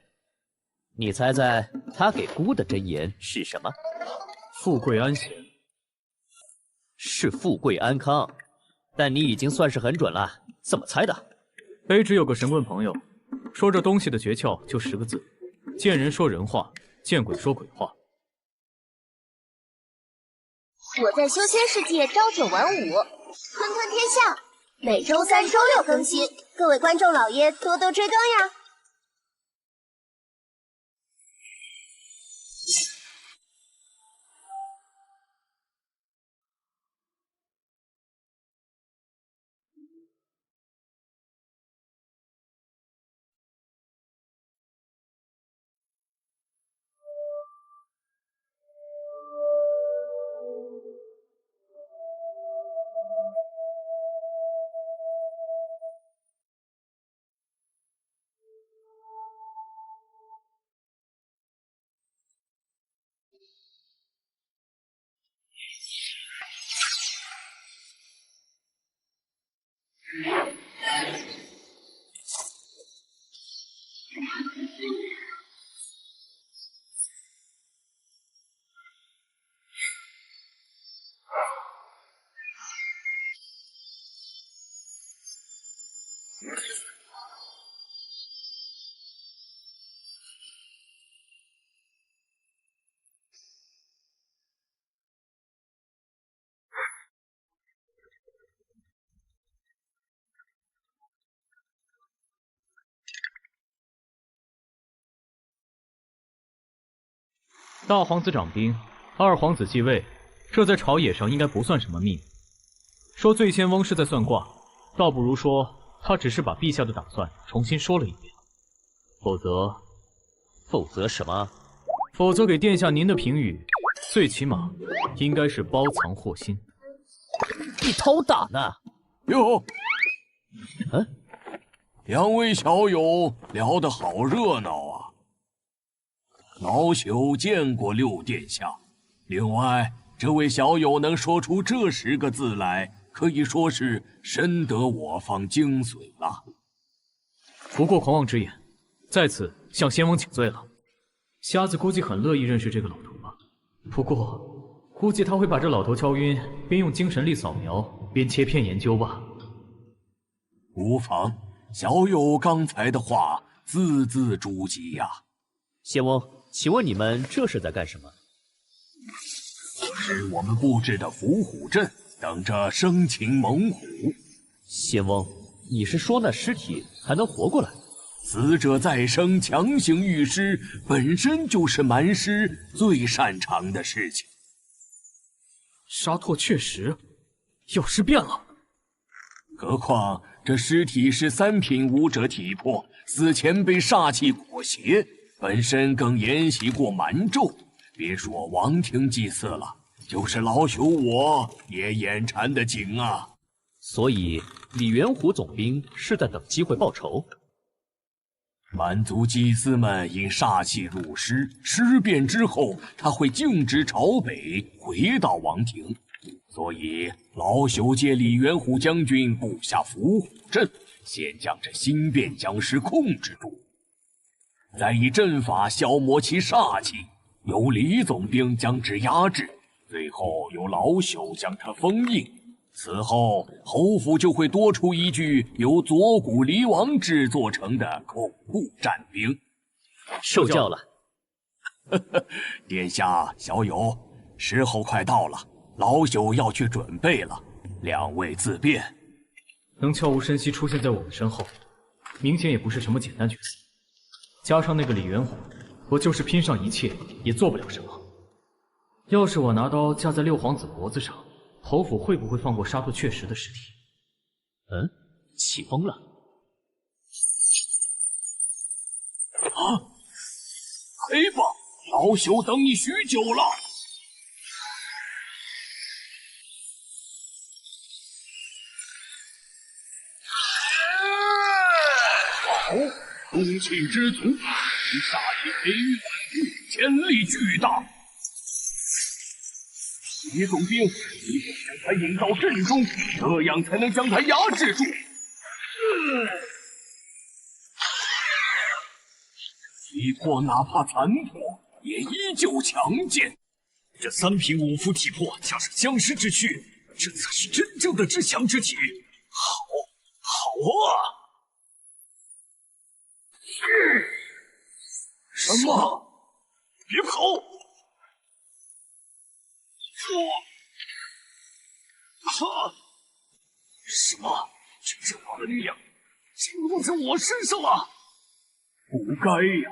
你猜猜他给姑的真言是什么？富贵安闲。是富贵安康，但你已经算是很准了。怎么猜的？卑职有个神棍朋友，说这东西的诀窍就10个字：见人说人话，见鬼说鬼话。我在修仙世界朝9晚5，吞吞天下，每周3、周6更新，各位观众老爷多多追更呀！大皇子掌兵，二皇子继位，这在朝野上应该不算什么秘密。说醉仙翁是在算卦，倒不如说他只是把陛下的打算重新说了一遍。否则什么？否则给殿下您的评语，最起码应该是包藏祸心。你偷打呢？哟，两位小友聊得好热闹啊！老朽见过六殿下。另外，这位小友能说出这10个字来，可以说是深得我方精髓了。不过狂妄之言，在此向仙翁请罪了。瞎子估计很乐意认识这个老头吧，不过估计他会把这老头敲晕，边用精神力扫描，边切片研究吧。无妨，小友刚才的话字字珠玑呀。仙翁，请问你们这是在干什么？这是我们布置的伏虎阵，等着生擒猛虎。仙翁，你是说那尸体还能活过来？死者再生，强行遇尸，本身就是蛮尸最擅长的事情。沙拓确实有尸变了，何况这尸体是3品武者体魄，死前被煞气裹挟，本身更沿袭过蛮咒。别说王庭祭祀了，就是老朽我也眼馋得紧啊。所以李元虎总兵是在等机会报仇。蛮族祭司们因煞气入尸，尸变之后，他会径直朝北回到王庭，所以老朽借李元虎将军布下伏虎阵，先将这新变僵尸控制住，再以阵法消磨其煞气，由李总兵将之压制，最后由老朽将他封印。此后，侯府就会多出一具由左骨离王制作成的恐怖战兵。受教了。殿下、小友，时候快到了，老朽要去准备了，两位自便。能悄无声息出现在我们身后，明显也不是什么简单角色。加上那个李元虎，我就是拼上一切也做不了什么。要是我拿刀架在六皇子脖子上，侯府会不会放过沙拓确实的尸体？起风了！啊！黑豹，老朽等你许久了。好，中气之族，煞气飞于万物，潜力巨大。李总兵，你得将他引到阵中，这样才能将他压制住。体魄哪怕残破，也依旧强健。这3品武夫体魄加上僵尸之躯，这才是真正的至强之体。好啊！什么？别跑！什么？这阵法的力量竟落在我身上了！不该呀！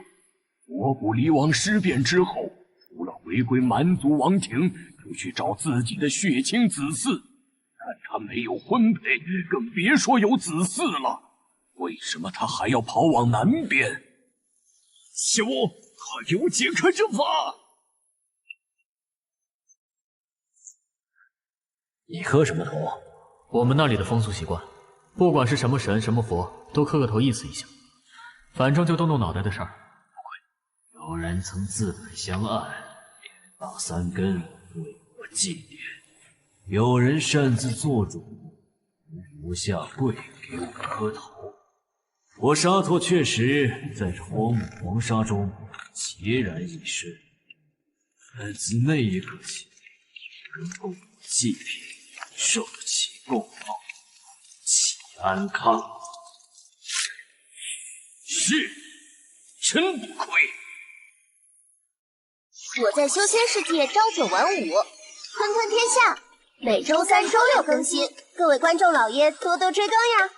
左骨离王尸变之后，除了回归蛮族王庭，就去找自己的血亲子嗣，但他没有婚配，更别说有子嗣了。为什么他还要跑往南边？小翁，快给我解开阵法！你磕什么头啊？我们那里的风俗习惯，不管是什么神什么佛，都磕个头意思一下，反正就动动脑袋的事儿。有人曾自刎相爱，把3根为我祭奠；有人擅自做主，无下跪给我磕头。我沙拓确实在这荒漠黄沙中孑然一身，但自那一刻起，能够祭品，受得起供奉，岂安康？是，真不愧。我在修仙世界朝九晚五，坤坤天下，每周3、周6更新，各位观众老爷多多追更呀！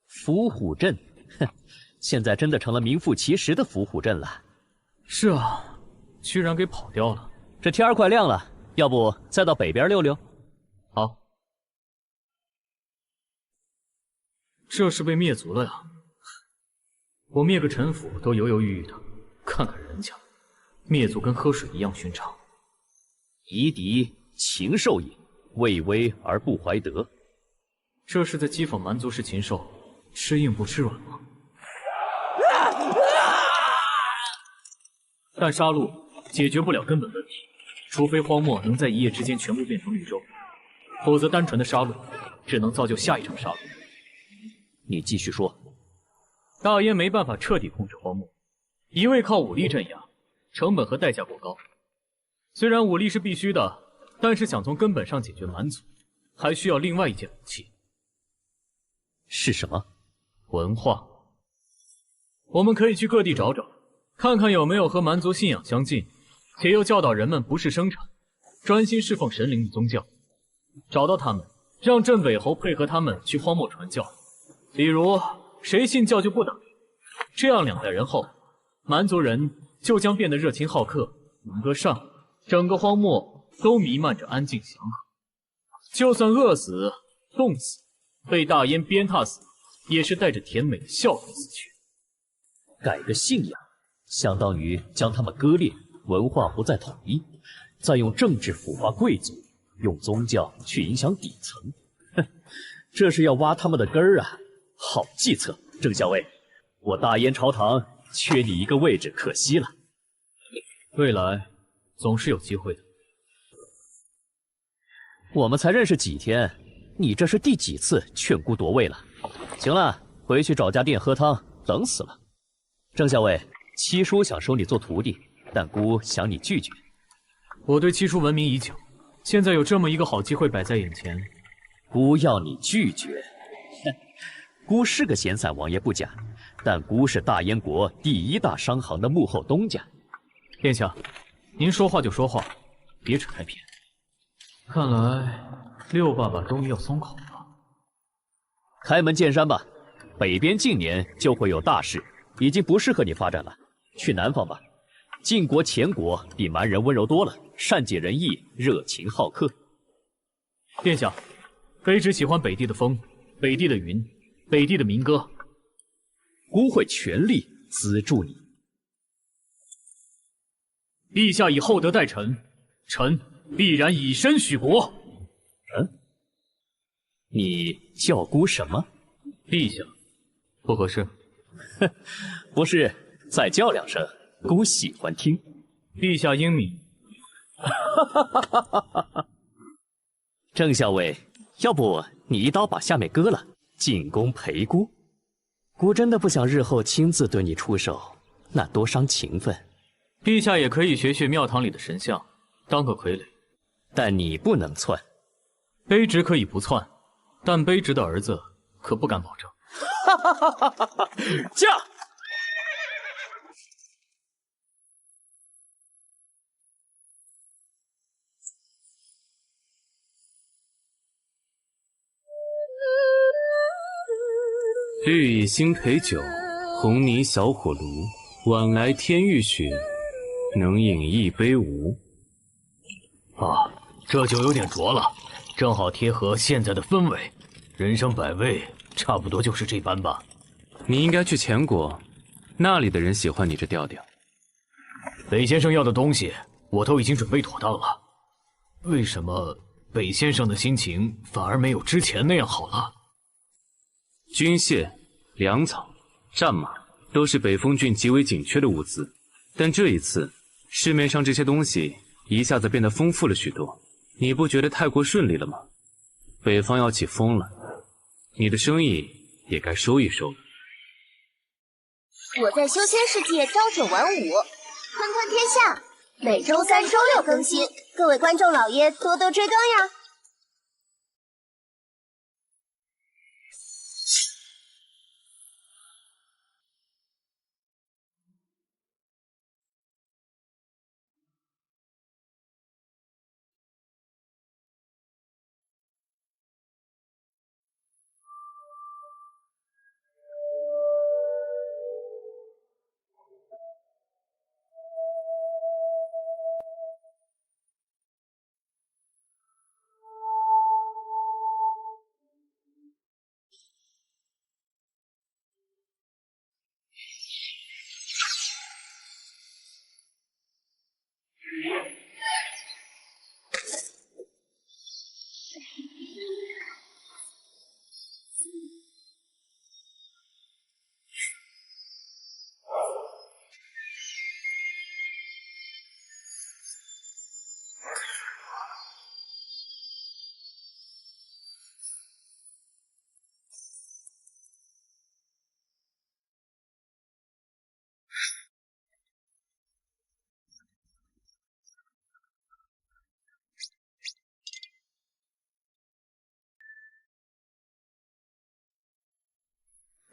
伏虎镇，哼，现在真的成了名副其实的伏虎镇了。是啊，居然给跑掉了。这天儿快亮了，要不再到北边溜溜？好。这是被灭族了呀！我灭个陈府都犹犹豫豫的，看看人家，灭族跟喝水一样寻常。夷狄禽兽也，畏威而不怀德。这是在讥讽蛮族是禽兽，吃硬不吃软吗？但杀戮解决不了根本问题，除非荒漠能在一夜之间全部变成绿洲，否则单纯的杀戮只能造就下一场杀戮。你继续说。大燕没办法彻底控制荒漠，一味靠武力镇压，成本和代价过高。虽然武力是必须的，但是想从根本上解决蛮族，还需要另外一件武器。是什么？文化。我们可以去各地找找，看看有没有和蛮族信仰相近，且又教导人们不是生产，专心侍奉神灵的宗教。找到他们，让镇韦侯配合他们去荒漠传教。比如谁信教就不打人，这样2代人后，蛮族人就将变得热情好客，能歌善舞，整个荒漠都弥漫着安静祥和。就算饿死、冻死、被大燕鞭挞死，也是带着甜美的笑容死去。改个信仰，相当于将他们割裂，文化不再统一，再用政治腐化贵族，用宗教去影响底层。哼，这是要挖他们的根儿啊！好计策，郑校尉，我大燕朝堂缺你一个位置，可惜了。未来总是有机会的。我们才认识几天，你这是第几次劝姑夺位了？行了，回去找家店喝汤，冷死了。郑校尉，七叔想收你做徒弟，但姑想你拒绝。我对七叔闻名已久，现在有这么一个好机会摆在眼前，姑要你拒绝。姑是个闲散王爷不假，但姑是大燕国第1大商行的幕后东家。殿下，您说话就说话，别扯开篇。看来六爸爸终于要松口了。开门见山吧，北边近年就会有大事，已经不适合你发展了，去南方吧。晋国、前国比蛮人温柔多了，善解人意，热情好客。殿下，卑职喜欢北地的风，北地的云，北地的民歌。姑会全力资助你。陛下以厚德待臣，臣必然以身许国。你叫姑什么？陛下，不合适。不是，再叫2声，姑喜欢听。陛下英明，郑校尉，要不你一刀把夏美割了，进宫陪姑？姑真的不想日后亲自对你出手，那多伤情分。陛下也可以学学庙堂里的神像，当个傀儡。但你不能篡。卑职可以不篡，但卑职的儿子可不敢保证。驾！绿蚁新醅酒，红泥小火炉。晚来天欲雪，能饮一杯无？啊，这酒有点浊了，正好贴合现在的氛围。人生百味，差不多就是这般吧。你应该去前国，那里的人喜欢你这调调。北先生要的东西，我都已经准备妥当了。为什么北先生的心情反而没有之前那样好了？军械、粮草、战马都是北风郡极为紧缺的物资，但这一次市面上这些东西一下子变得丰富了许多，你不觉得太过顺利了吗？北方要起风了，你的生意也该收一收了。我在修仙世界朝九晚五，坤坤天下，每周3、周6更新，各位观众老爷多多追更呀！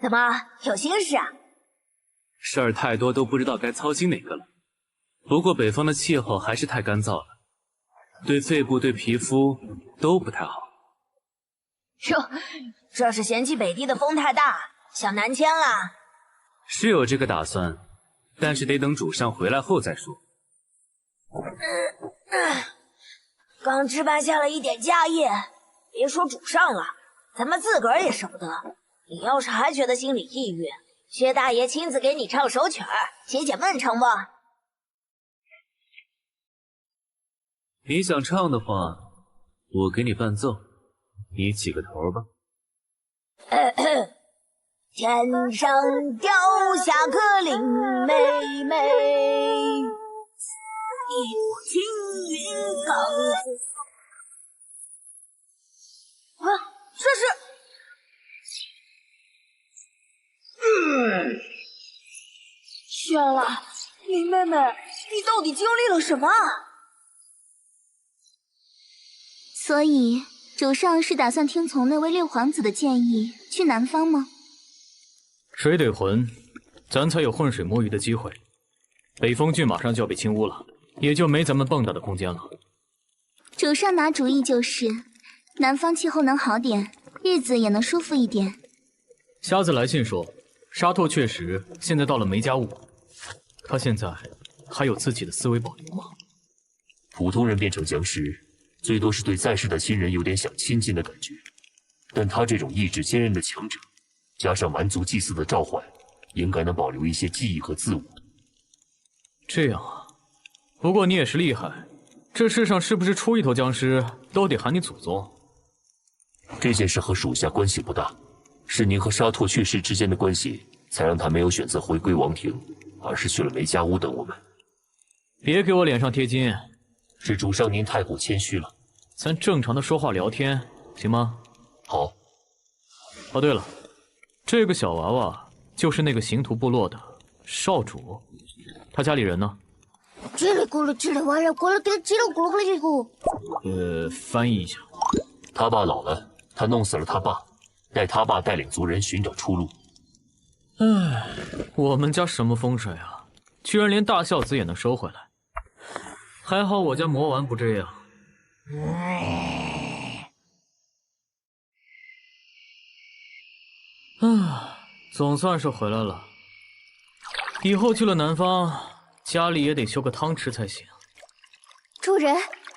怎么有心事啊？事儿太多，都不知道该操心哪个了。不过北方的气候还是太干燥了，对肺部、对皮肤都不太好。哟，这是嫌弃北地的风太大，想南迁啦？是有这个打算，但是得等主上回来后再说。刚置办下了一点家业，别说主上了，咱们自个儿也舍不得。你要是还觉得心里抑郁，薛大爷亲自给你唱首曲儿，解解闷，成不？你想唱的话，我给你伴奏，你起个头吧。天上掉下个林妹妹，一朵青云刚啊，这是。轩儿，林妹妹，你到底经历了什么？所以主上是打算听从那位六皇子的建议，去南方吗？水怼魂，咱才有浑水摸鱼的机会。北风郡马上就要被侵污了，也就没咱们蹦跶的空间了。主上拿主意就是，南方气候能好点，日子也能舒服一点。瞎子来信说，沙拓确实现在到了梅家坞，他现在还有自己的思维保留吗？普通人变成僵尸，最多是对在世的亲人有点想亲近的感觉，但他这种意志坚韧的强者，加上蛮族祭祀的召唤，应该能保留一些记忆和自我。这样啊，不过你也是厉害，这世上是不是出一头僵尸都得喊你祖宗？这件事和属下关系不大，是您和沙拓阙氏之间的关系，才让他没有选择回归王庭，而是去了梅家坞等我们。别给我脸上贴金，是主上您太过谦虚了。咱正常的说话聊天，行吗？好。哦，对了，这个小娃娃就是那个刑徒部落的少主，他家里人呢？叽里咕噜，叽里哇啦，咕噜叽里咕噜叽里咕。翻译一下。他爸老了，他弄死了他爸，待他爸带领族人寻找出路。唉，我们家什么风水啊，居然连大孝子也能收回来。还好我家魔丸不这样。总算是回来了。以后去了南方，家里也得修个汤池才行。主人，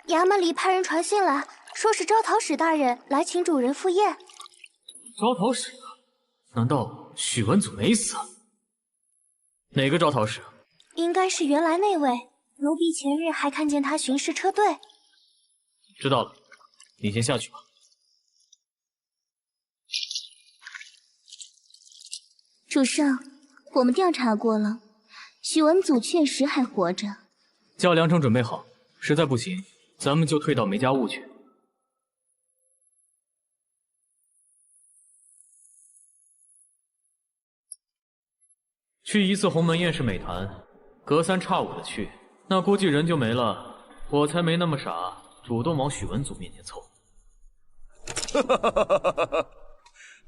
衙门里派人传信来，说是招讨使大人来请主人赴宴。招讨使？难道许文祖没死？哪个招讨使？应该是原来那位。奴婢前日还看见他巡视车队。知道了，你先下去吧。主上，我们调查过了，许文祖确实还活着。叫梁城准备好，实在不行，咱们就退到梅家坞去。去一次鸿门宴是美谈，隔三差五的去，那估计人就没了。我才没那么傻，主动往许文祖面前凑。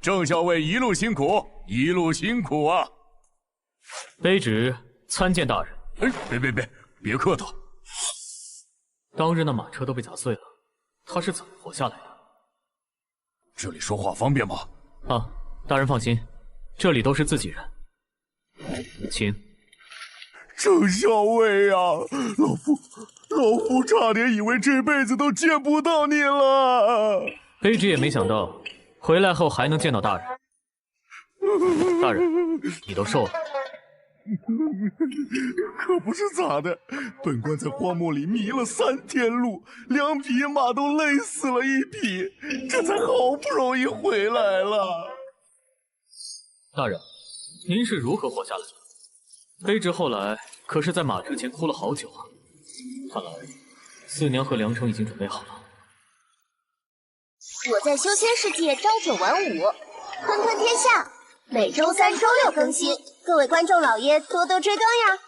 郑校尉一路辛苦，一路辛苦啊！卑职参见大人。别客套。当日那马车都被砸碎了，他是怎么活下来的？这里说话方便吗？啊，大人放心，这里都是自己人。请。郑校尉啊，老夫差点以为这辈子都见不到你了。卑职也没想到，回来后还能见到大人。大人，你都瘦了。可不是咋的，本官在荒漠里迷了3天路，2匹马都累死了1匹，这才好不容易回来了。大人，您是如何活下来的？卑职后来可是在马车前哭了好久啊。看来四娘和梁城已经准备好了。我在修仙世界朝9晚5，坤坤天下，每周3、周6更新，各位观众老爷多多追更呀！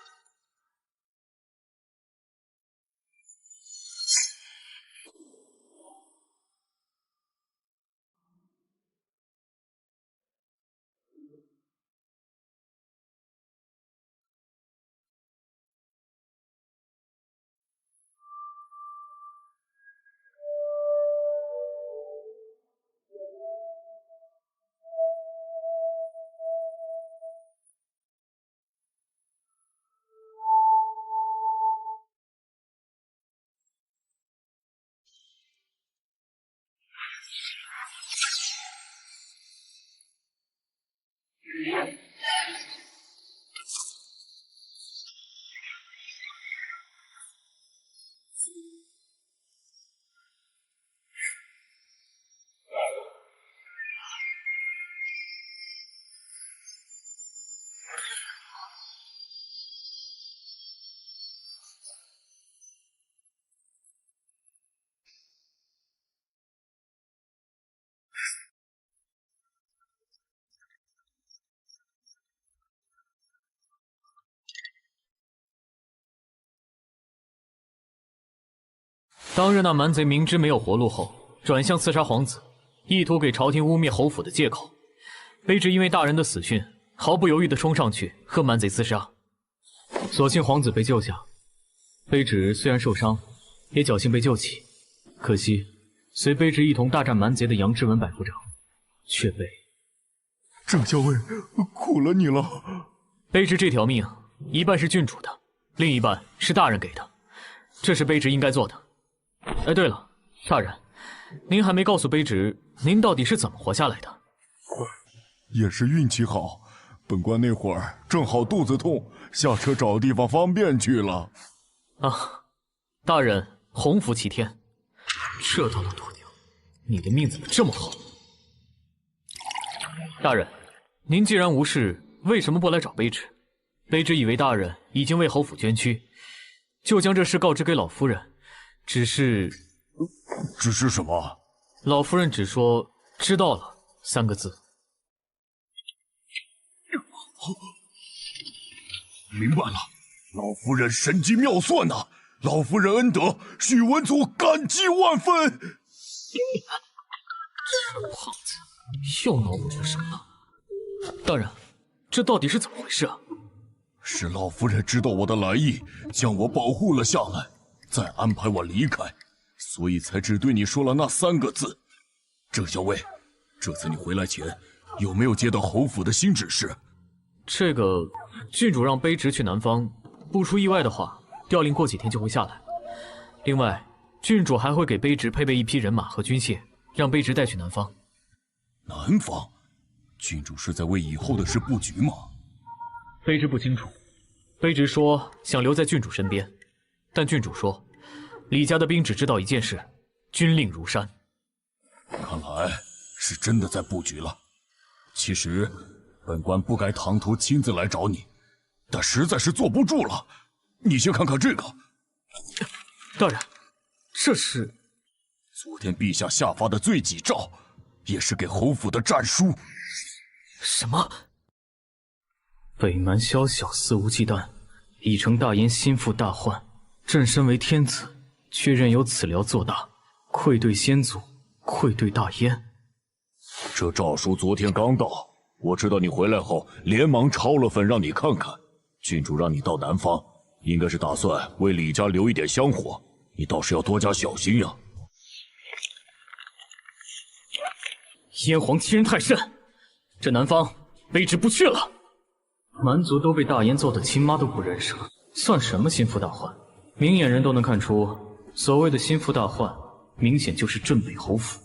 当日那蛮贼明知没有活路后，转向刺杀皇子，意图给朝廷污蔑侯府的借口。卑职因为大人的死讯，毫不犹豫地冲上去和蛮贼厮杀，所幸皇子被救下。卑职虽然受伤，也侥幸被救起。可惜随卑职一同大战蛮贼的杨志文百夫长，却被郑校尉苦了你了。卑职这条命，一半是郡主的，另一半是大人给的，这是卑职应该做的。哎，对了，大人，您还没告诉卑职，您到底是怎么活下来的？也是运气好，本官那会儿正好肚子痛，下车找地方方便去了。啊，大人洪福齐天，这都能躲掉，你的命怎么这么好？大人，您既然无事，为什么不来找卑职？卑职以为大人已经为侯府捐躯，就将这事告知给老夫人。只是什么？老夫人只说“知道了”3个字。明白了，老夫人神机妙算呐！老夫人恩德，许文祖感激万分。这胖子又脑补着什么呢？大人，这到底是怎么回事啊？是老夫人知道我的来意，将我保护了下来，再安排我离开，所以才只对你说了那3个字。郑校尉，这次你回来前，有没有接到侯府的新指示？这个郡主让卑职去南方，不出意外的话，调令过几天就会下来。另外，郡主还会给卑职配备一批人马和军械，让卑职带去南方。南方？郡主是在为以后的事布局吗？卑职不清楚。卑职说想留在郡主身边，但郡主说，李家的兵只知道一件事：军令如山。看来是真的在布局了。其实，本官不该唐突亲自来找你，但实在是坐不住了。你先看看这个。大人，这是昨天陛下下发的罪己诏，也是给侯府的战书。什么？北蛮宵小，肆无忌惮，已成大燕心腹大患。朕身为天子，却任由此僚做大，愧对先祖，愧对大燕。这诏书昨天刚到，我知道你回来后，连忙抄了份让你看看。郡主让你到南方，应该是打算为李家留一点香火，你倒是要多加小心呀。燕皇欺人太甚，这南方卑职不去了。蛮族都被大燕揍得亲妈都不认识了，算什么心腹大患？明眼人都能看出，所谓的心腹大患，明显就是镇北侯府。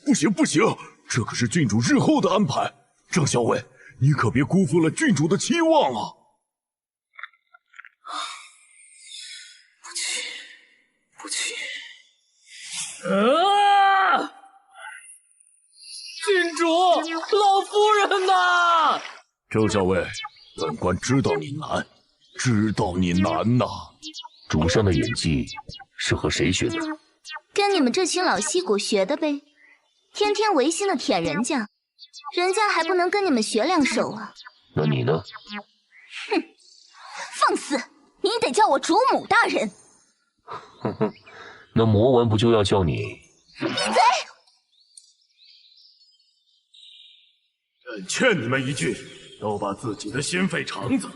不行不行，这可是郡主日后的安排。郑校尉，你可别辜负了郡主的期望啊！不去。郡主，老夫人呐！郑校尉，本官知道你难，知道你难呐。主上的演技是和谁学的？跟你们这群老戏骨学的呗，天天违心的舔人家，人家还不能跟你们学2手啊？那你呢？哼，放肆！你得叫我主母大人。哼哼，那魔丸不就要叫你？闭嘴！朕劝你们一句，都把自己的心肺肠子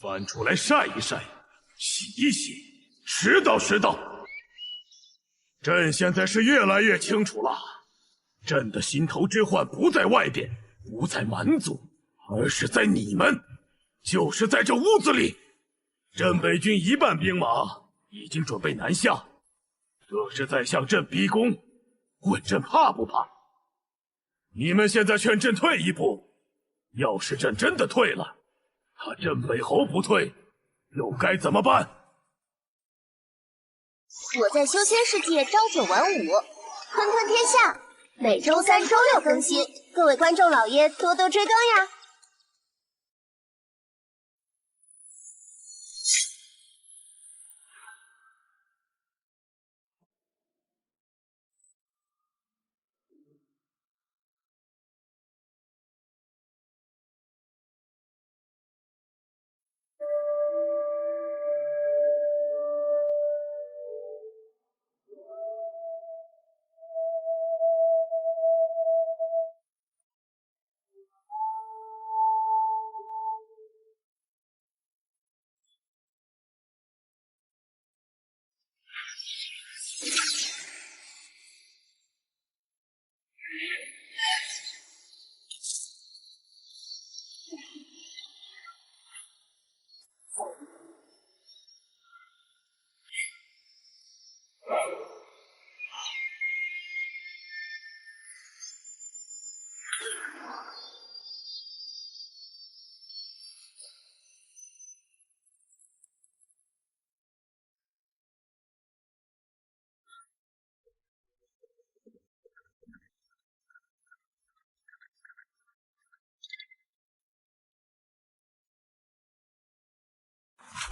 翻出来晒一晒，洗一洗，拾到拾到。朕现在是越来越清楚了，朕的心头之患不在外边，不在蛮族，而是在你们，就是在这屋子里。镇北军1半兵马已经准备南下，这是在向朕逼宫，问朕怕不怕？你们现在劝朕退一步，要是朕真的退了，他镇北侯不退，又该怎么办？我在修仙世界朝9晚5，坤坤天下，每周3、周6更新，各位观众老爷多多追更呀！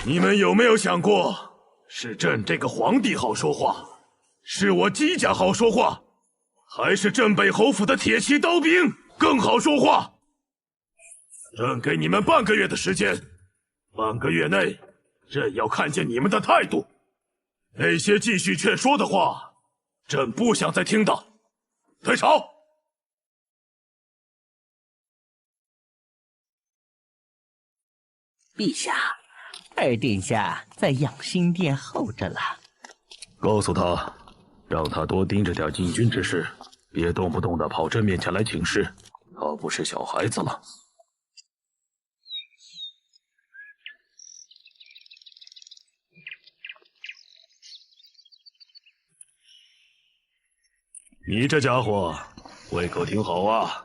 你们有没有想过，是朕这个皇帝好说话，是我姬家好说话，还是镇北侯府的铁骑刀兵更好说话？朕给你们半个月的时间，半个月内，朕要看见你们的态度。那些继续劝说的话，朕不想再听到。退朝。陛下，二殿下在养心殿候着了。告诉他，让他多盯着点禁军之事，别动不动的跑朕面前来请示，他不是小孩子了。你这家伙胃口挺好啊！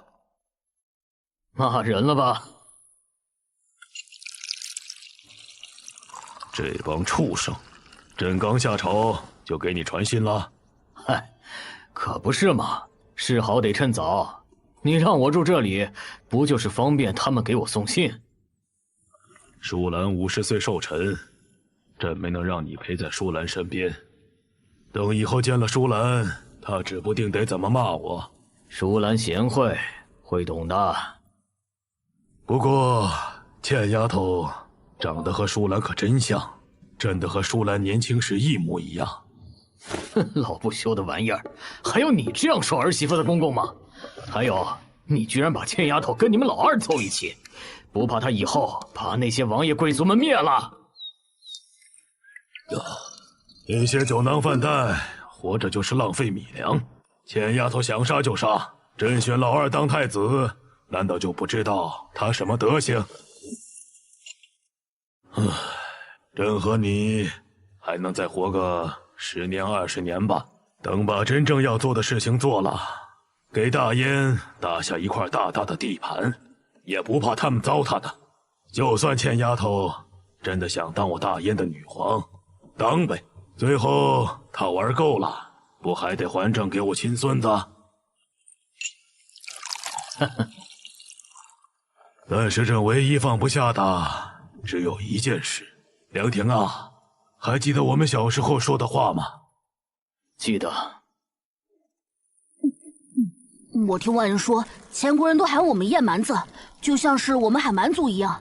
骂人了吧？这帮畜生，朕刚下朝就给你传信了？嗨，可不是嘛，事好得趁早。你让我住这里，不就是方便他们给我送信？舒兰50岁寿辰，朕没能让你陪在舒兰身边。等以后见了舒兰，他指不定得怎么骂我。舒兰贤惠，会懂的。不过倩丫头长得和舒兰可真像，真的和舒兰年轻时一模一样。哼，老不休的玩意儿，还有你这样说儿媳妇的公公吗？还有，你居然把倩丫头跟你们老二凑一起，不怕她以后把那些王爷贵族们灭了？那些酒囊饭袋，活着就是浪费米粮。倩丫头想杀就杀，朕选老二当太子，难道就不知道他什么德行？朕和你还能再活个10年20年吧。等把真正要做的事情做了，给大燕打下一块大大的地盘，也不怕他们糟蹋的。就算倩丫头真的想当我大燕的女皇，当呗。最后她玩够了，不还得还政给我亲孙子？但是朕唯一放不下的只有一件事。凉亭啊，还记得我们小时候说的话吗？记得。我听外人说，前国人都喊我们燕蛮子，就像是我们喊蛮族一样。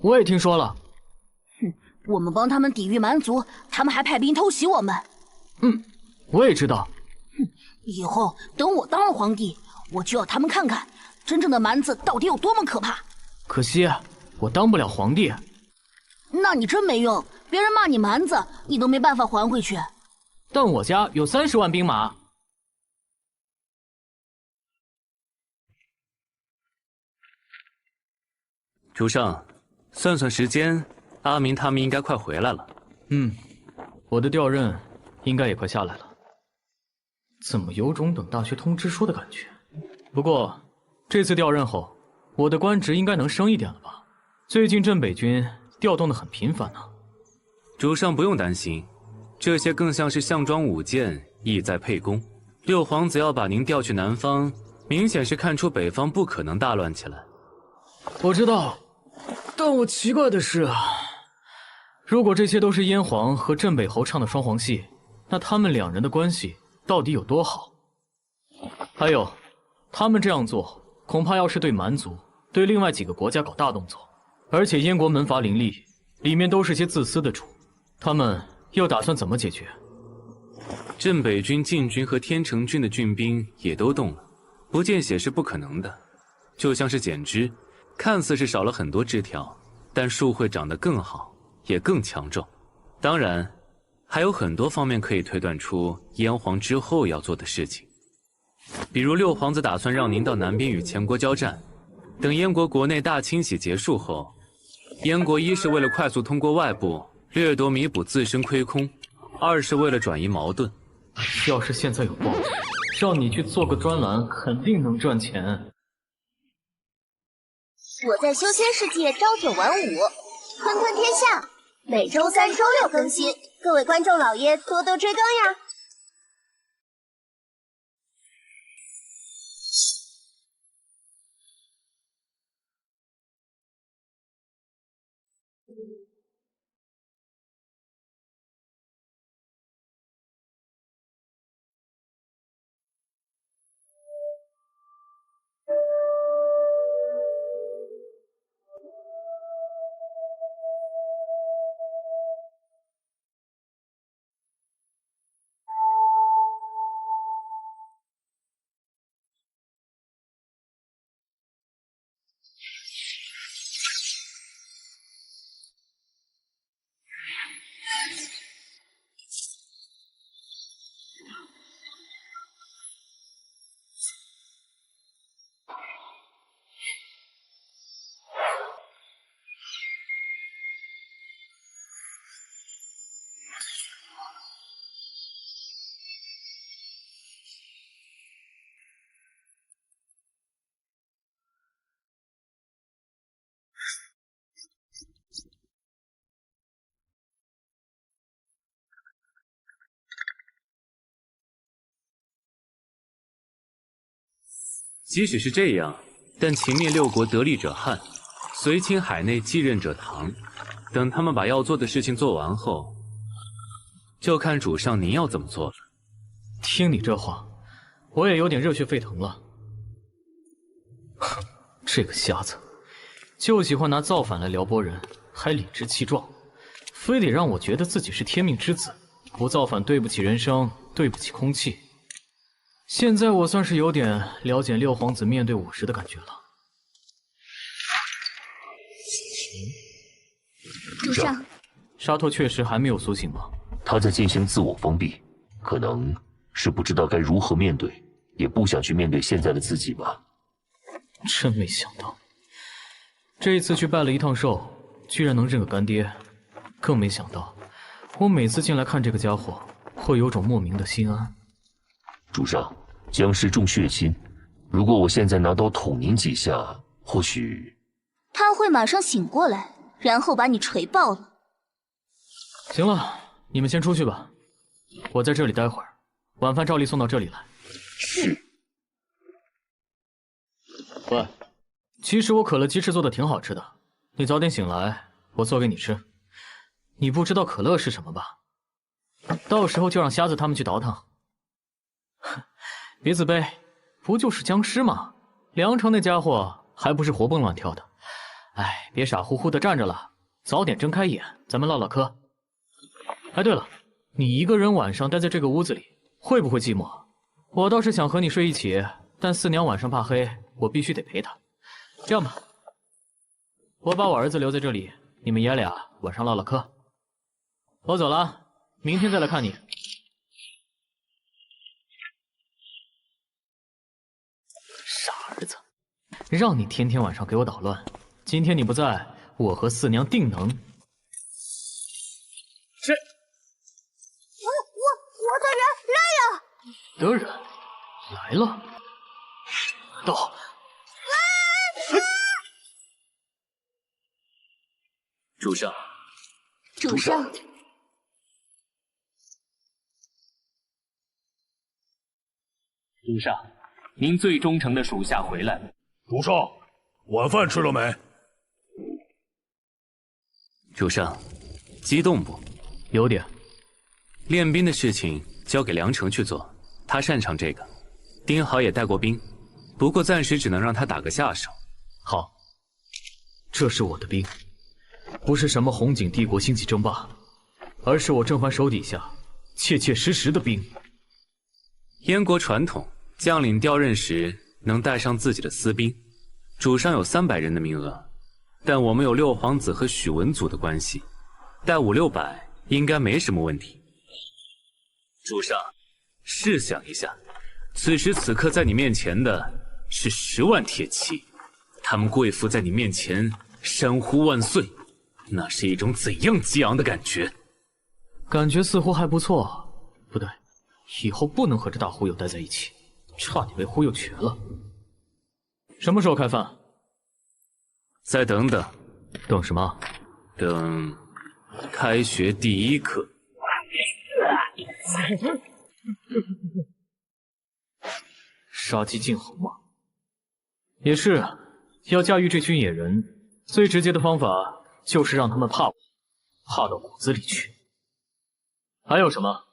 我也听说了。我们帮他们抵御蛮族，他们还派兵偷袭我们。我也知道。以后等我当了皇帝，我就要他们看看真正的蛮子到底有多么可怕。可惜我当不了皇帝。那你真没用，别人骂你蛮子，你都没办法还回去。但我家有30万兵马。主上，算算时间，阿明他们应该快回来了。我的调任应该也快下来了。怎么有种等大学通知书的感觉？不过这次调任后，我的官职应该能升一点了吧？最近镇北军调动的很频繁呢。主上不用担心，这些更像是项庄舞剑，意在沛公。六皇子要把您调去南方，明显是看出北方不可能大乱起来。我知道，但我奇怪的是，如果这些都是燕皇和镇北侯唱的双簧戏，那他们两人的关系到底有多好？还有，他们这样做，恐怕要是对蛮族、对另外几个国家搞大动作，而且燕国门阀林立，里面都是些自私的主，他们又打算怎么解决？镇北军、禁军和天成军的军兵也都动了，不见血是不可能的。就像是剪枝，看似是少了很多枝条，但树会长得更好，也更强壮。当然，还有很多方面可以推断出燕皇之后要做的事情。比如六皇子打算让您到南边与前国交战，等燕国国内大清洗结束后，燕国一是为了快速通过外部掠夺弥补自身亏空，二是为了转移矛盾。要是现在有报纸，让你去做个专栏，肯定能赚钱。我在修仙世界朝9晚5，坤坤天下，每周3、周6更新，各位观众老爷多多追更呀！即使是这样，但秦灭六国得利者汉，随秦海内继任者唐。等他们把要做的事情做完后，就看主上您要怎么做了。听你这话，我也有点热血沸腾了。哼，这个瞎子，就喜欢拿造反来撩拨人，还理直气壮，非得让我觉得自己是天命之子，不造反对不起人生，对不起空气。现在我算是有点了解六皇子面对我时的感觉了。主上，沙拓确实还没有苏醒吗？他在进行自我封闭，可能是不知道该如何面对，也不想去面对现在的自己吧。真没想到，这一次去拜了一趟寿，居然能认个干爹。更没想到，我每次进来看这个家伙，会有种莫名的心安。主上，僵尸重血亲，如果我现在拿刀捅您几下，或许他会马上醒过来，然后把你锤爆了。行了，你们先出去吧，我在这里待会儿，晚饭照例送到这里来。是。喂，其实我可乐鸡翅做的挺好吃的，你早点醒来，我做给你吃。你不知道可乐是什么吧？到时候就让瞎子他们去倒腾。别自卑，不就是僵尸吗？梁城那家伙还不是活蹦乱跳的。哎，别傻乎乎的站着了，早点睁开眼，咱们唠唠嗑。哎，对了，你一个人晚上待在这个屋子里，会不会寂寞？我倒是想和你睡一起，但四娘晚上怕黑，我必须得陪她。这样吧，我把我儿子留在这里，你们爷俩晚上唠唠嗑。我走了，明天再来看你。傻儿子，让你天天晚上给我捣乱，今天你不在，我和四娘定能。是。我的人来呀！的人来了，到。主上，主上。主上，您最忠诚的属下回来了。主上，晚饭吃了没？主上，激动不？有点。练兵的事情交给梁成去做，他擅长这个。丁豪也带过兵，不过暂时只能让他打个下手。好，这是我的兵，不是什么红景帝国星际争霸，而是我甄嬛手底下切切实实的兵。燕国传统，将领调任时能带上自己的私兵。主上有300人的名额，但我们有六皇子和许文祖的关系，带500-600应该没什么问题。主上，试想一下，此时此刻在你面前的是10万铁骑，他们跪伏在你面前，山呼万岁，那是一种怎样激昂的感觉？感觉似乎还不错。不对，以后不能和这大忽悠待在一起，差点被忽悠瘸了。什么时候开饭？再等等。等什么？等开学第1课。杀鸡儆猴嘛。也是，要驾驭这群野人，最直接的方法就是让他们怕我，怕到骨子里去。还有什么？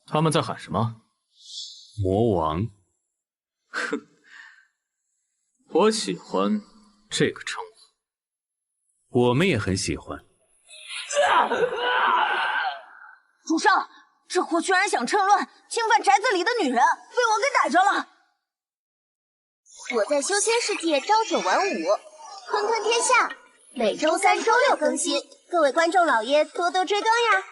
他们在喊什么？魔王。哼，我喜欢这个称呼。我们也很喜欢。主上，这货居然想趁乱侵犯宅子里的女人，被我给逮着了。我在修仙世界朝9晚5，吞吞天下，每周3、周6更新，各位观众老爷多多追更呀！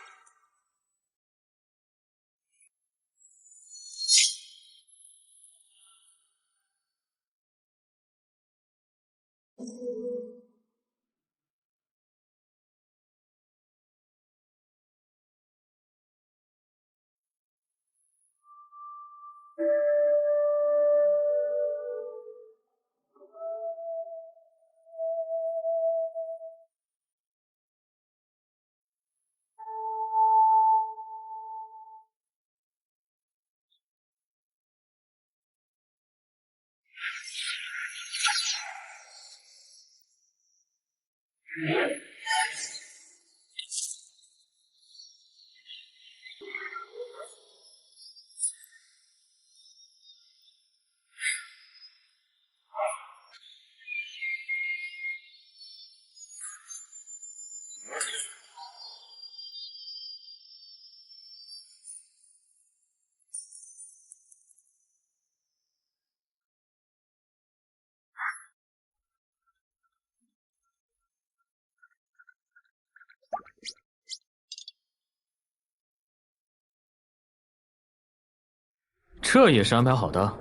这也是安排好的，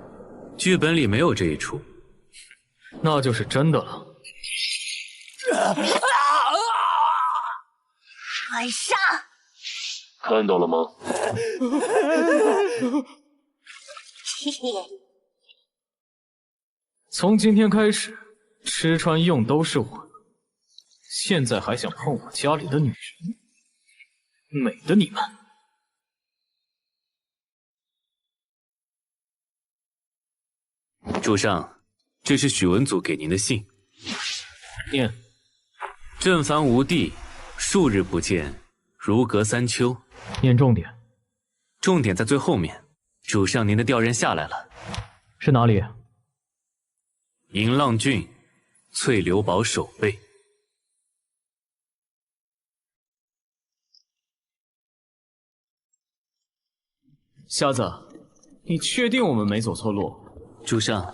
剧本里没有这一出，那就是真的了。追杀！看到了吗？从今天开始，吃穿用都是我的。现在还想碰我家里的女人，美的你们！主上，这是许文祖给您的信。念：朕凡无地，数日不见，如隔三秋。念重点。重点在最后面。主上，您的调人下来了。是哪里？银浪郡翠流堡守备。瞎子，你确定我们没走错路？主上，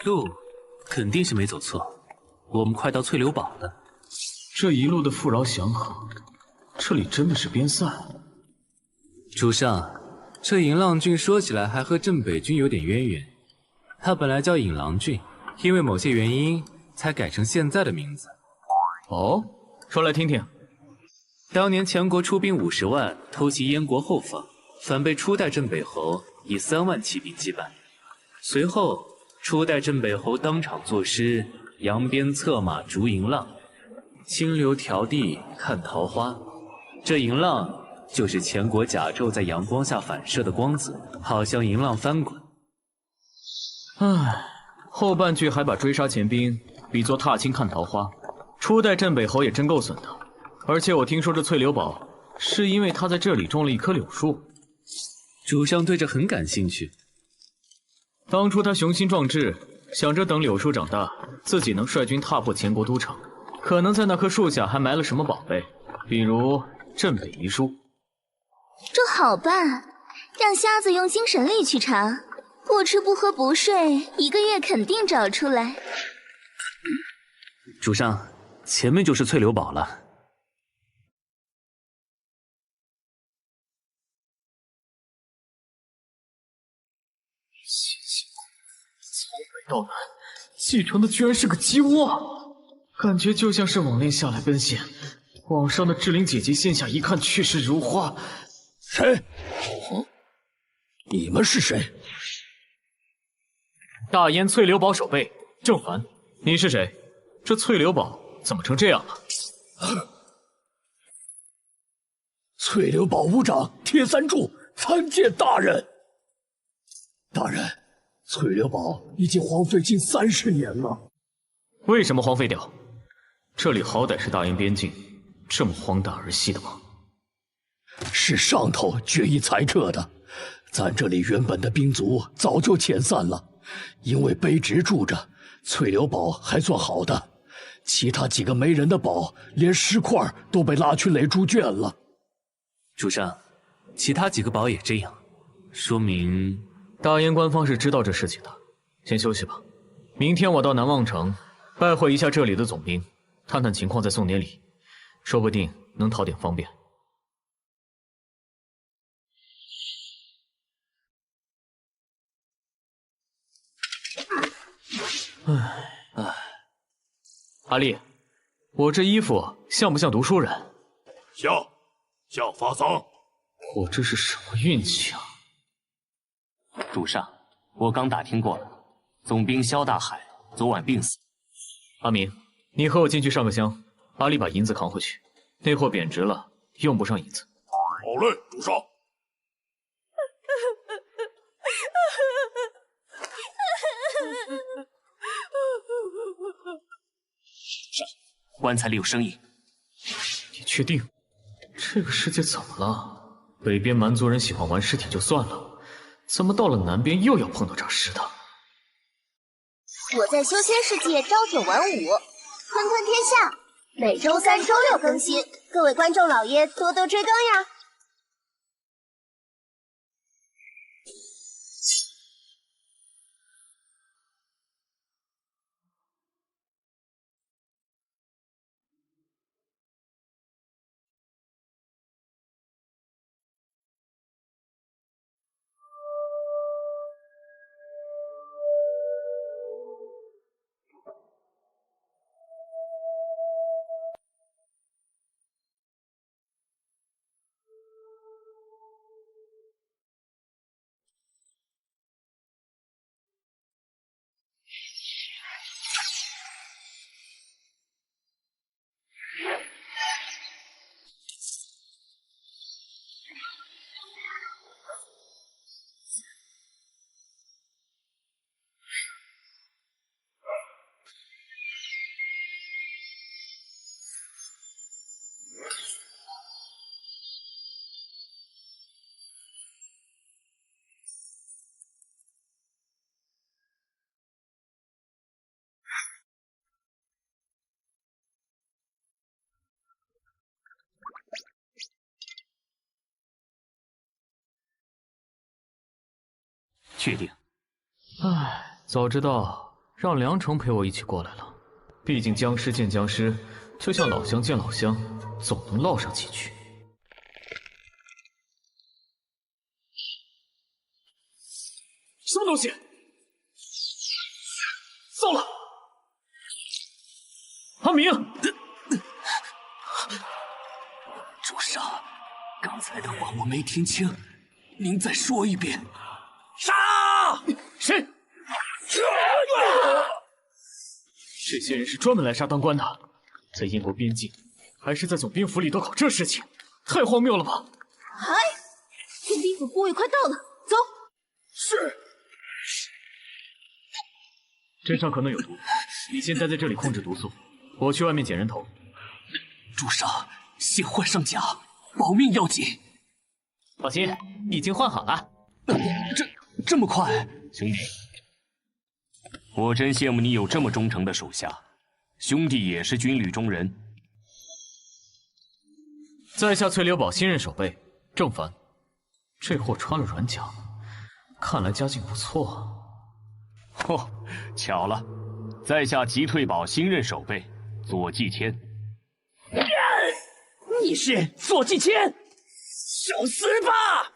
路肯定是没走错，我们快到翠流堡了。这一路的富饶祥和，这里真的是边塞。主上，这银浪郡说起来还和镇北郡有点渊源。它本来叫引狼郡，因为某些原因才改成现在的名字。哦，说来听听。当年强国出兵50万偷袭燕国后方，反被初代镇北侯以3万骑兵击败。随后，初代镇北侯当场作诗，扬鞭策马逐银浪，清流迢递看桃花。这银浪就是前国甲胄在阳光下反射的光子，好像银浪翻滚。唉，后半句还把追杀前兵比作踏青看桃花，初代镇北侯也真够损的。而且我听说这翠流堡是因为他在这里种了一棵柳树。主上对这很感兴趣。当初他雄心壮志，想着等柳树长大，自己能率军踏破前国都城。可能在那棵树下还埋了什么宝贝，比如镇北遗书。这好办，让瞎子用精神力去查，不吃不喝不睡，1个月肯定找出来。主上，前面就是翠流堡了。从北到南，继承的居然是个鸡窝，感觉就像是网恋下来奔现。网上的志玲姐姐线下一看确实如花。谁？你们是谁？大燕翠流堡守备郑凡，你是谁？这翠流堡怎么成这样了？翠流堡屋长铁三柱参见大人。大人，翠流堡已经荒废近30年了。为什么荒废掉？这里好歹是大燕边境，这么荒诞儿戏的吗？是上头决意裁撤的，咱这里原本的兵卒早就遣散了。因为卑职住着，翠流堡还算好的，其他几个没人的堡，连石块都被拉去垒猪圈了。主上，其他几个堡也这样，说明大燕官方是知道这事情的。先休息吧，明天我到南望城拜会一下这里的总兵，探探情况再送点礼，说不定能讨点方便。唉，阿丽，我这衣服像不像读书人？像发丧。我这是什么运气啊？主上，我刚打听过了，总兵萧大海昨晚病死。阿明，你和我进去上个香，阿丽把银子扛回去。那货贬值了，用不上银子。好嘞，主上。棺材里有声音。你确定？这个世界怎么了？北边蛮族人喜欢玩尸体就算了，怎么到了南边又要碰到诈尸的？我在修仙世界朝九晚五，吞吞天下，每周3、周6更新，各位观众老爷多多追更呀！确定。唉，早知道让梁城陪我一起过来了。毕竟僵尸见僵尸，就像老乡见老乡，总能唠上几句。什么东西？糟了！阿明，主上，刚才的话我没听清，您再说一遍。杀！谁？这些人是专门来杀当官的，在燕国边境，还是在总兵府里都搞这事情，太荒谬了吧！哎，总兵府护卫快到了，走。是。身上可能有毒，你先待在这里控制毒素，我去外面捡人头。主上，先换上甲，保命要紧。放心，已经换好了。这么快，兄弟，我真羡慕你有这么忠诚的手下。兄弟也是军旅中人。在下翠流堡新任守备郑凡，这货穿了软甲，看来家境不错。嚯，巧了，在下击退堡新任守备左季谦。你是左季谦，找死吧！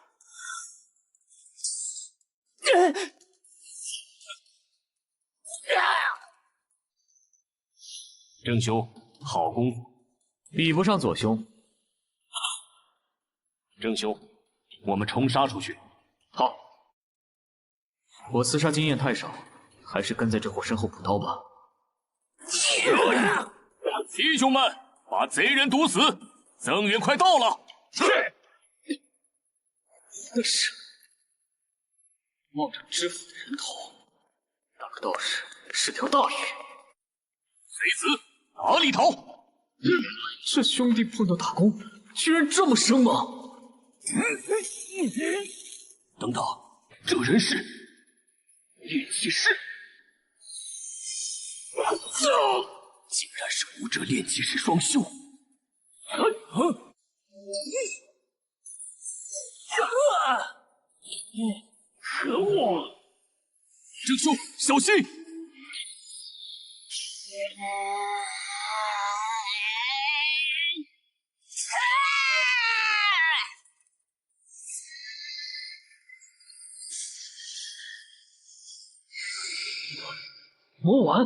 郑兄，好功夫，比不上左兄。郑兄，我们冲杀出去。好，我厮杀经验太少，还是跟在这货身后补刀吧。弟兄们，把贼人毒死，增援快到了。是。那是望着知府的人头，那个道士是条大鱼。贼子哪里逃？这兄弟碰到大功，居然这么生猛！等等，这人是炼气士，竟然是武者炼气士双修。可恶！郑兄，小心！魔丸？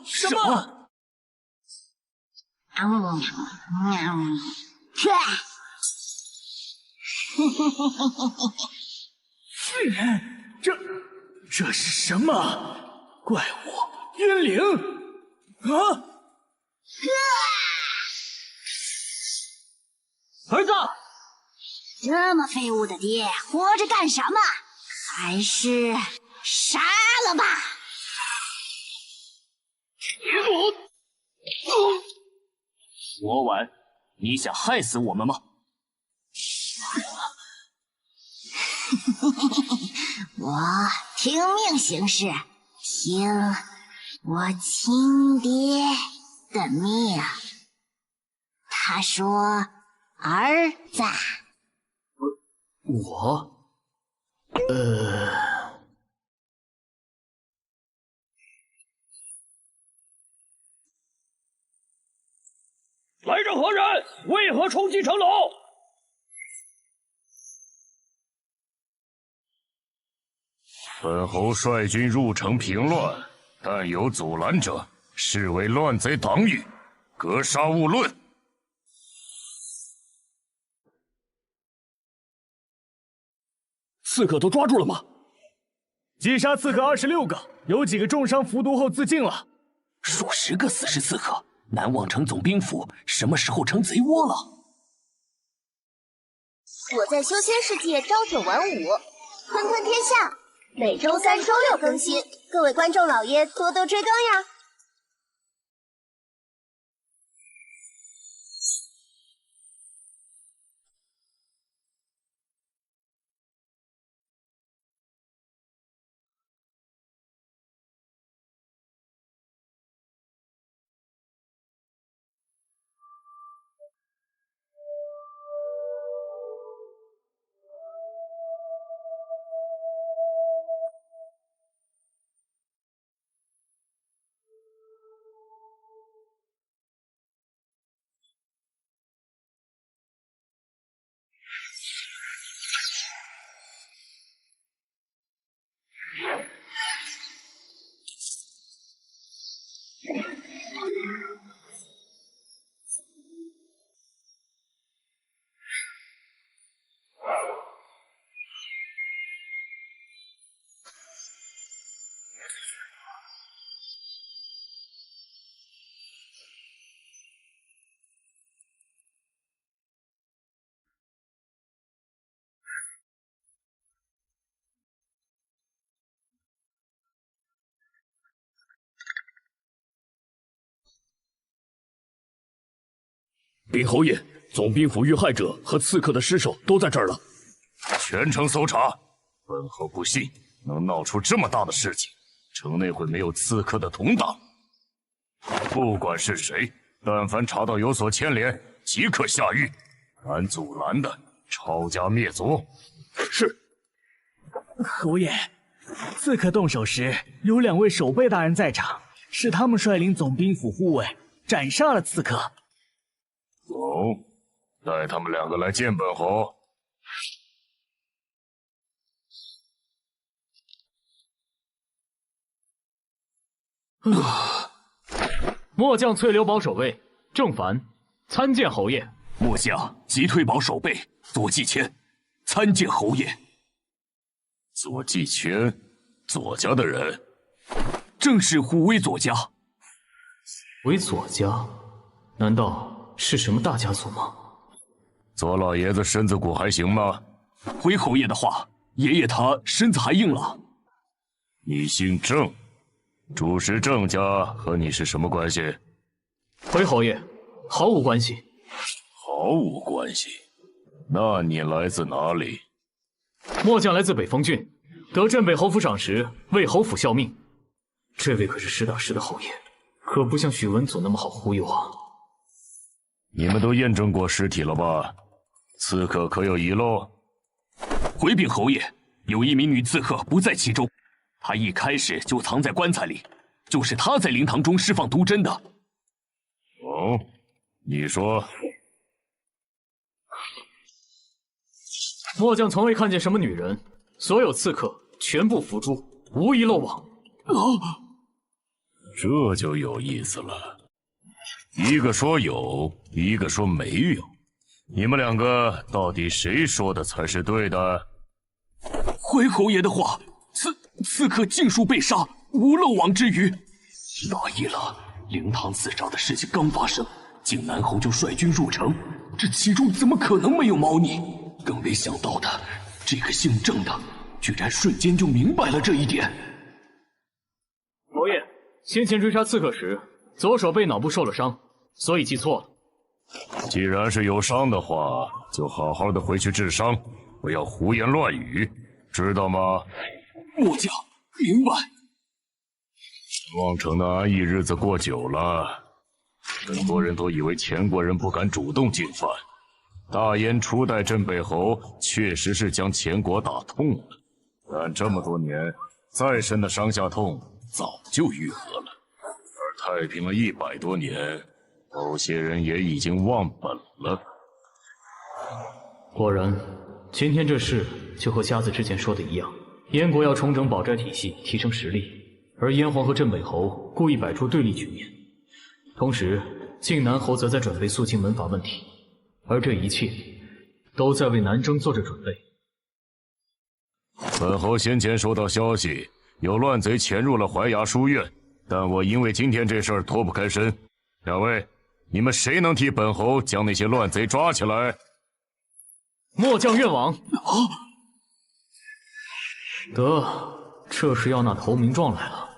什么？这是什么？怪物晕灵啊！儿子，这么废物的爹，活着干什么？还是杀了吧！昨晚你想害死我们吗？我听命行事，听我亲爹的命。他说：“儿子，我，来人何人？为何冲击城楼？”本侯率军入城平乱，但有阻拦者，视为乱贼党羽，格杀勿论。刺客都抓住了吗？击杀刺客26个，有几个重伤服毒后自尽了。数十个死士刺客，南望城总兵府什么时候成贼窝了？我在修仙世界朝九晚5，吞吞天下，每周3、周6更新，各位观众老爷多多追更呀！禀侯爷，总兵府遇害者和刺客的尸首都在这儿了。全城搜查，本侯不信能闹出这么大的事情，城内会没有刺客的同党。不管是谁，但凡查到有所牵连，即刻下狱。敢阻拦的，抄家灭族。是。侯爷，刺客动手时有2位守备大人在场，是他们率领总兵府护卫斩杀了刺客。走，带他们2个来见本侯。末将翠流堡守卫郑凡参见侯爷。末将急退堡守备左季谦参见侯爷。左季谦，左家的人，正是虎威左家。为左家？难道是什么大家族吗？左老爷子身子骨还行吗？回侯爷的话，爷爷他身子还硬朗。你姓郑，主使郑家和你是什么关系？回侯爷，毫无关系。毫无关系？那你来自哪里？末将来自北风郡，得镇北侯府赏识，为侯府效命。这位可是实打实的侯爷，可不像许文祖那么好忽悠啊。你们都验证过尸体了吧？刺客可有遗漏？回禀侯爷，有1名女刺客不在其中，她一开始就藏在棺材里，就是她在灵堂中释放毒针的。哦，你说？末将从未看见什么女人，所有刺客全部伏诛，无一漏网。这就有意思了。一个说有，一个说没有，你们两个到底谁说的才是对的？回侯爷的话，刺客尽数被杀，无漏网之鱼。大意了，灵堂自杀的事情刚发生，靖南侯就率军入城，这其中怎么可能没有猫腻？更没想到的，这个姓郑的居然瞬间就明白了这一点。侯爷，先前追杀刺客时，左手背脑部受了伤，所以记错了。既然是有伤的话，就好好的回去治伤，不要胡言乱语，知道吗？末将明白。望城的安逸日子过久了，很多人都以为前国人不敢主动进犯。大燕初代镇北侯确实是将前国打痛了，但这么多年，再深的伤下痛早就愈合了。而太平了100多年，某些人也已经忘本了。果然，今天这事就和瞎子之前说的一样，燕国要重整保斋体系，提升实力，而燕皇和镇北侯故意摆出对立局面，同时靖南侯则在准备肃清门阀问题，而这一切都在为南征做着准备。本侯先前收到消息，有乱贼潜入了怀衙书院，但我因为今天这事儿脱不开身。两位，你们谁能替本侯将那些乱贼抓起来？末将愿往。得，这是要拿投名状来了。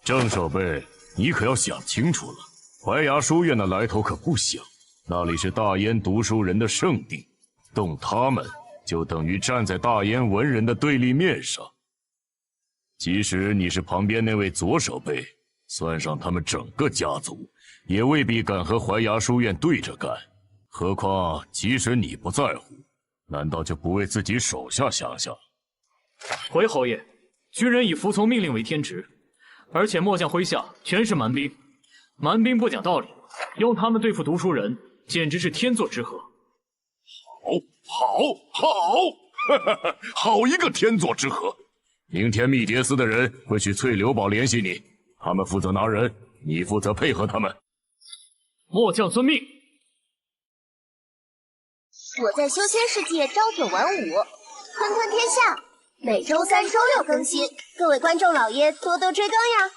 郑守备，你可要想清楚了，怀衙书院的来头可不小，那里是大燕读书人的圣地，动他们就等于站在大燕文人的对立面上。即使你是旁边那位左守备，算上他们整个家族，也未必敢和怀衙书院对着干。何况，即使你不在乎，难道就不为自己手下想想？回侯爷，军人以服从命令为天职，而且末将麾下全是蛮兵，蛮兵不讲道理，用他们对付读书人，简直是天作之合。好一个天作之合！明天密迭司的人会去翠柳堡联系你，他们负责拿人，你负责配合他们。末将遵命。我在修仙世界朝九晚五，吞吞天下，每周3、周6更新，各位观众老爷多多追更呀！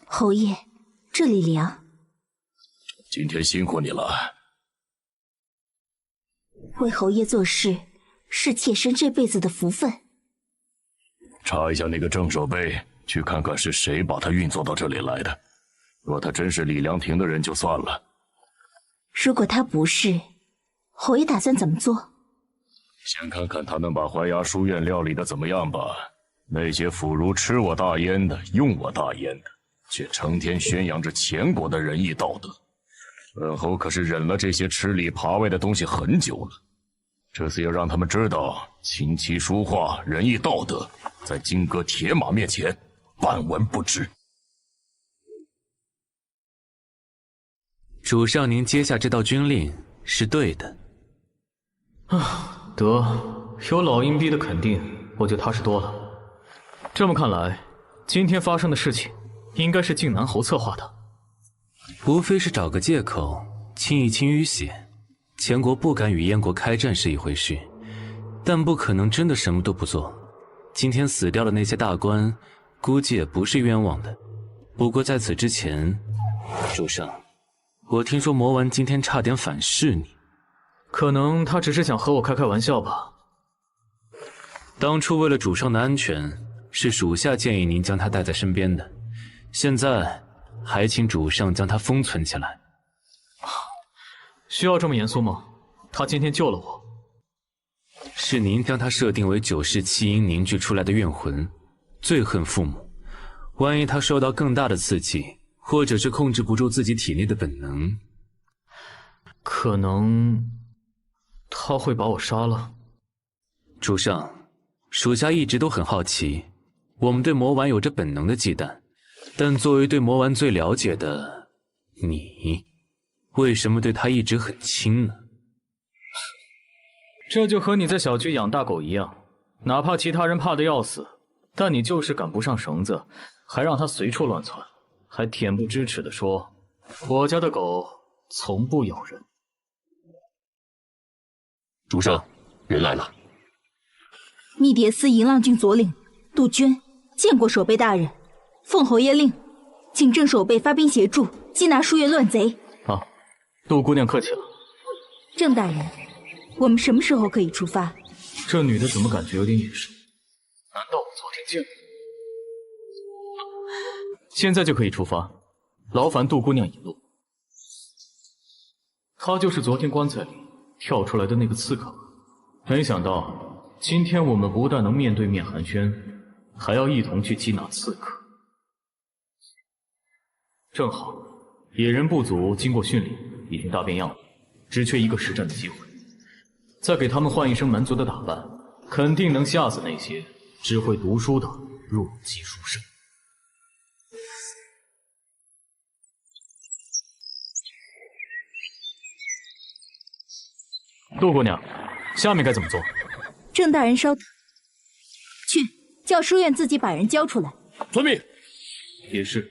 侯爷，这里凉。今天辛苦你了。为侯爷做事是妾身这辈子的福分。查一下那个郑守备，去看看是谁把他运作到这里来的。若他真是李良亭的人就算了，如果他不是，侯爷打算怎么做？先看看他能把怀衙书院料理的怎么样吧。那些腐儒吃我大燕的，用我大燕的，却成天宣扬着前国的仁义道德。本侯可是忍了这些吃里扒外的东西很久了，这次要让他们知道琴棋书画、仁义道德，在金戈铁马面前半文不值。主上，您接下这道军令是对的。得，有老阴逼的肯定，我就踏实多了。这么看来，今天发生的事情，应该是靖南侯策划的。无非是找个借口清一清淤血。前国不敢与燕国开战是一回事，但不可能真的什么都不做。今天死掉的那些大官，估计也不是冤枉的。不过在此之前，主上，我听说魔丸今天差点反噬你。可能他只是想和我开开玩笑吧。当初为了主上的安全，是属下建议您将他带在身边的。现在还请主上将他封存起来。需要这么严肃吗？他今天救了我。是您将他设定为9世弃婴凝聚出来的怨魂，最恨父母。万一他受到更大的刺激，或者是控制不住自己体内的本能，可能他会把我杀了。主上，属下一直都很好奇，我们对魔丸有着本能的忌惮，但作为对魔丸最了解的你，为什么对他一直很亲呢？这就和你在小区养大狗一样，哪怕其他人怕得要死，但你就是赶不上绳子，还让它随处乱窜，还恬不知耻地说我家的狗从不咬人。主上，人来了。密迭斯银浪郡左领杜鹃见过守备大人，奉侯爷令，请镇守备发兵协助缉拿书院乱贼。啊，杜姑娘客气了。郑大人，我们什么时候可以出发？这女的怎么感觉有点眼熟？难道我昨天见过？现在就可以出发，劳烦杜姑娘引路。她就是昨天棺材里跳出来的那个刺客。没想到今天我们不但能面对面寒暄，还要一同去缉拿刺客。正好，野人部族经过训练，已经大变样了，只缺一个实战的机会。再给他们换一身蛮族的打扮，肯定能吓死那些只会读书的弱鸡书生。杜姑娘，下面该怎么做？郑大人稍等，去叫书院自己把人交出来。遵命。也是。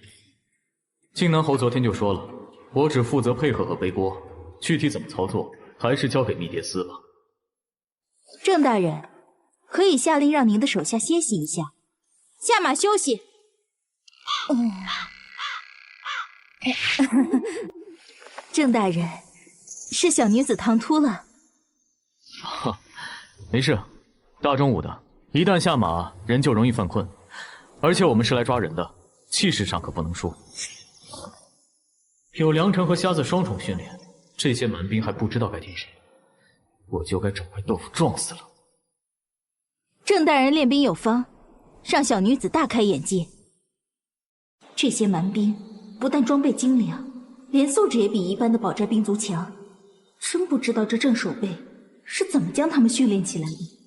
靖南侯昨天就说了，我只负责配合和背锅，具体怎么操作，还是交给密迭斯吧。郑大人，可以下令让您的手下歇息一下，下马休息。郑大人，是小女子唐突了。没事，大中午的，一旦下马，人就容易犯困。而且我们是来抓人的，气势上可不能输。有良辰和瞎子双重训练，这些蛮兵还不知道该听谁，我就该找块豆腐撞死了。郑大人练兵有方，让小女子大开眼界。这些蛮兵不但装备精良，连素质也比一般的宝寨兵卒强，真不知道这镇守备是怎么将他们训练起来的。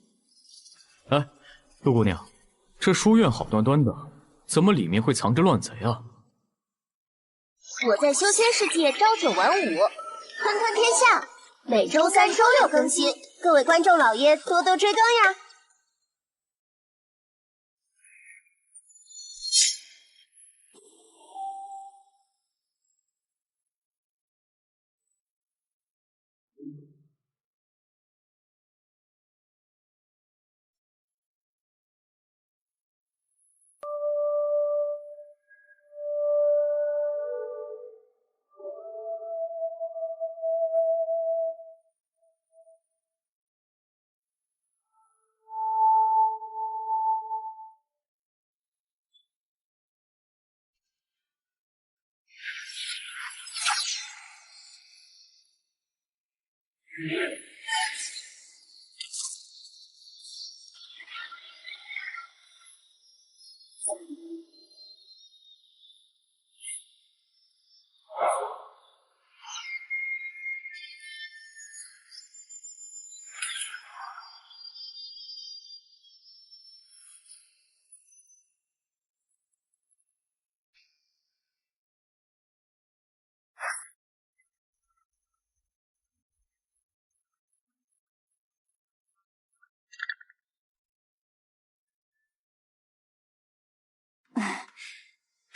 哎，杜姑娘，这书院好端端的，怎么里面会藏着乱贼啊？我在修仙世界朝9晚5，吞吞天下，每周3、周6更新，各位观众老爷多多追更呀！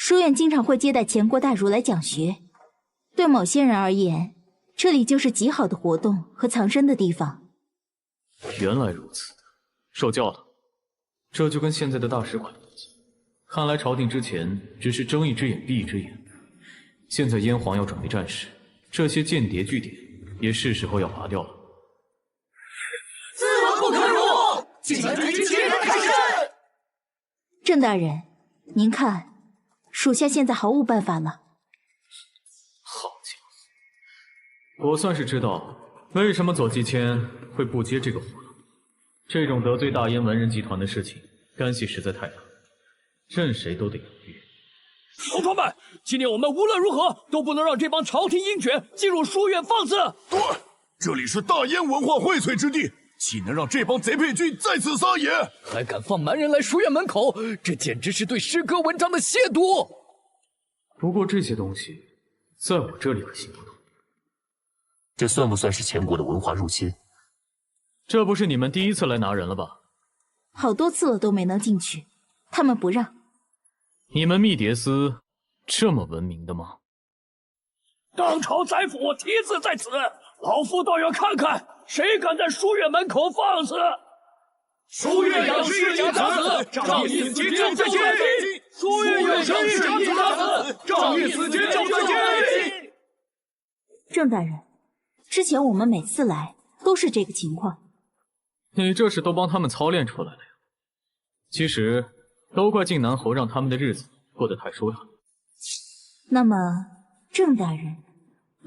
书院经常会接待前国大儒来讲学，对某些人而言，这里就是极好的活动和藏身的地方。原来如此，受教了。这就跟现在的大使馆一样，看来朝廷之前只是睁一只眼闭一只眼，现在燕皇要准备战事，这些间谍据点也是时候要拔掉了。自刎不可辱，晋南军皆人太甚。郑大人，您看，属下现在毫无办法了。好家伙，我算是知道为什么左季谦会不接这个活了。这种得罪大燕文人集团的事情，干系实在太大，任谁都得犹豫。同窗们，今年我们无论如何都不能让这帮朝廷鹰犬进入书院放肆。对，这里是大燕文化荟萃之地，岂能让这帮贼配军在此撒野？还敢放蛮人来书院门口，这简直是对诗歌文章的亵渎。不过这些东西，在我这里可行不通。这算不算是前国的文化入侵？这不是你们第一次来拿人了吧？好多次了都没能进去，他们不让。你们密迭司这么文明的吗？当朝宰府题字在此，老夫倒要看看谁敢在书院门口放肆！书院养士一甲子，仗义死节救罪奸；书院养士一甲子，仗义死节救罪奸。郑大人，之前我们每次来都是这个情况。你这是都帮他们操练出来了呀？其实都怪晋南侯让他们的日子过得太舒坦。那么，郑大人，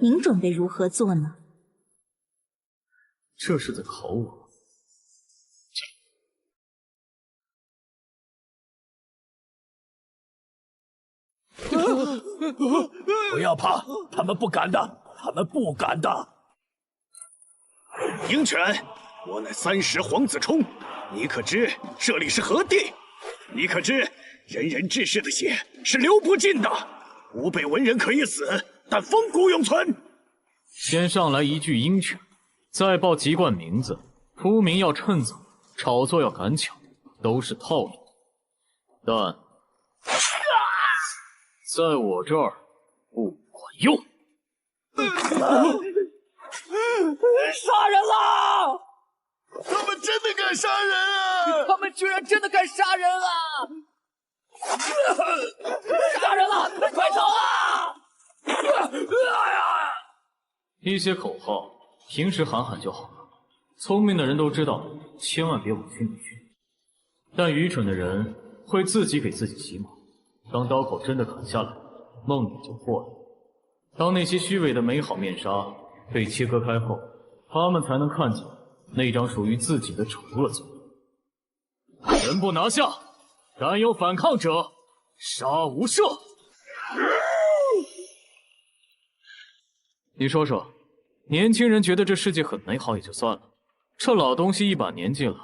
您准备如何做呢？这是在考我。不要怕，他们不敢的，他们不敢的。鹰犬，我乃30皇子冲，你可知这里是何地？你可知仁人志士的血是流不尽的？吾辈文人可以死，但风骨永存。先上来一句鹰犬，再报籍贯名字，出名要趁早，炒作要赶巧，都是套路。但在我这儿不管用。杀人啦！他们真的敢杀人啊！他们居然真的敢杀人啊！杀人了，快走啊！一些口号，平时喊喊就好了。聪明的人都知道，千万别委屈女婿。但愚蠢的人会自己给自己洗脑。当刀口真的砍下来，梦也就破了。当那些虚伪的美好面纱被切割开后，他们才能看见那张属于自己的丑恶嘴。全部拿下！敢有反抗者，杀无赦！你说说，年轻人觉得这世界很美好也就算了，这老东西一把年纪了，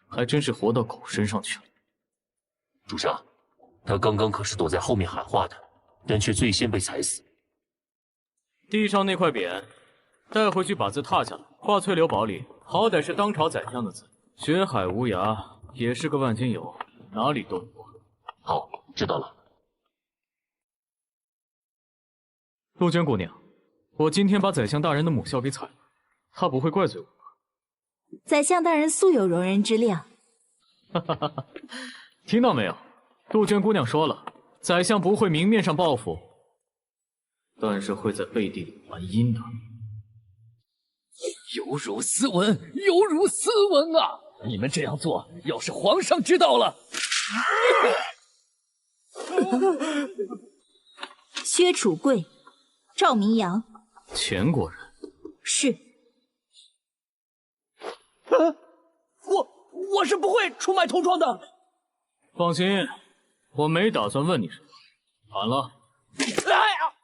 还真是活到狗身上去了。主上，他刚刚可是躲在后面喊话的，但却最先被踩死。地上那块匾，带回去把字拓下来，挂翠流宝里，好歹是当朝宰相的字。血海无涯也是个万金油，哪里动过？好，知道了。杜鹃姑娘，我今天把宰相大人的母校给踩了，他不会怪罪我吧？宰相大人素有容人之量。哈哈哈！听到没有？杜鹃姑娘说了，宰相不会明面上报复，但是会在背地里还阴的。有辱斯文，有辱斯文啊！你们这样做，要是皇上知道了，薛楚贵、赵明阳，前国人是。我是不会出卖童装的。放心，我没打算问你什么。喊了。哎呀！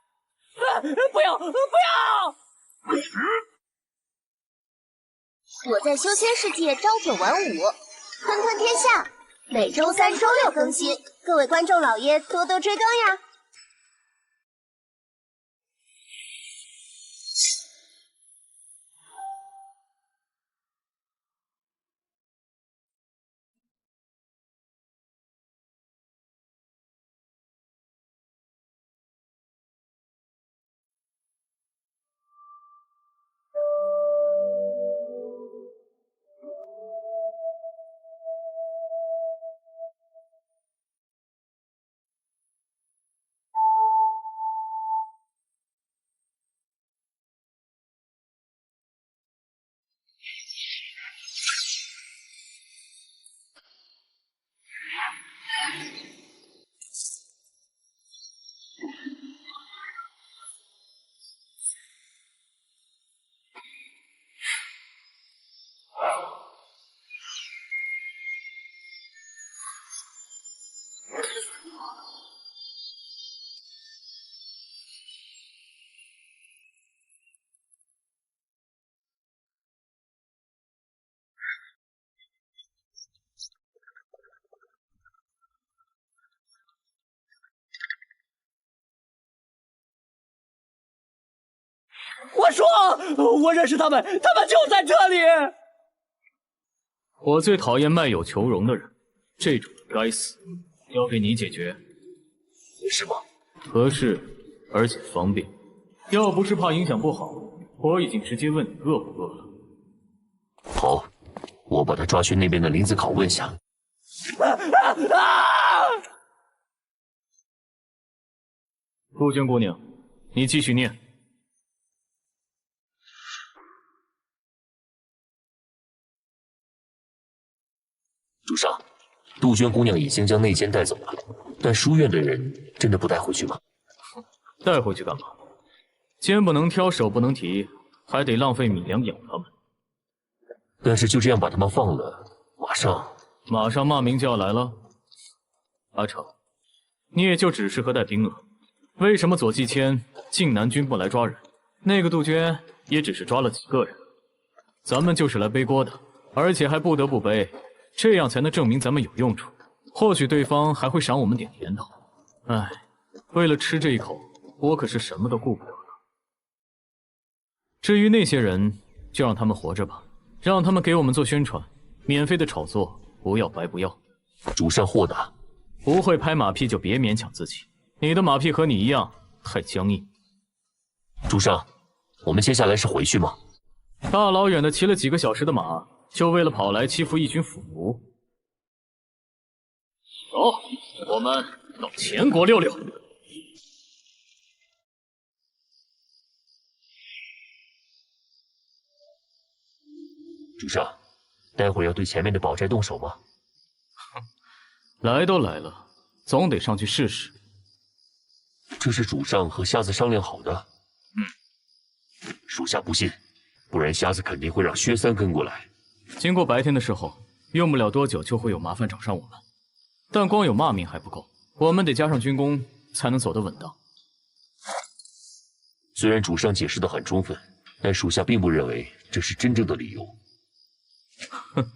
不要！不要！我在修仙世界朝9晚5，吞吞天下，每周3、周6更新，各位观众老爷多多追更呀！我说，我认识他们，他们就在这里。我最讨厌卖友求荣的人，这种人该死，交给你解决。是吗？合适，而且方便。要不是怕影响不好，我已经直接问你饿不饿了。好，我把他抓去那边的林子考问下。杜鹃姑娘，你继续念。主上，杜鹃姑娘已经将内奸带走了，但书院的人真的不带回去吗？带回去干嘛？肩不能挑，手不能提，还得浪费米粮养他们。但是就这样把他们放了，马上骂名就要来了。阿成，你也就只适合带兵了。为什么左季谦、靖南军不来抓人？那个杜鹃也只是抓了几个人，咱们就是来背锅的，而且还不得不背。这样才能证明咱们有用处，或许对方还会赏我们点甜头。唉，为了吃这一口，我可是什么都顾不了了。至于那些人，就让他们活着吧，让他们给我们做宣传，免费的炒作，不要白不要。主上豁达，不会拍马屁就别勉强自己，你的马屁和你一样太僵硬。主上，我们接下来是回去吗？大老远的骑了几个小时的马。就为了跑来欺负一群腐奴？走，我们到前国溜溜。主上，待会儿要对前面的宝寨动手吗？来都来了，总得上去试试。这是主上和瞎子商量好的。属下不信，不然瞎子肯定会让薛三跟过来。经过白天的时候，用不了多久就会有麻烦找上我们。但光有骂名还不够，我们得加上军功，才能走得稳当。虽然主上解释得很充分，但属下并不认为这是真正的理由。哼，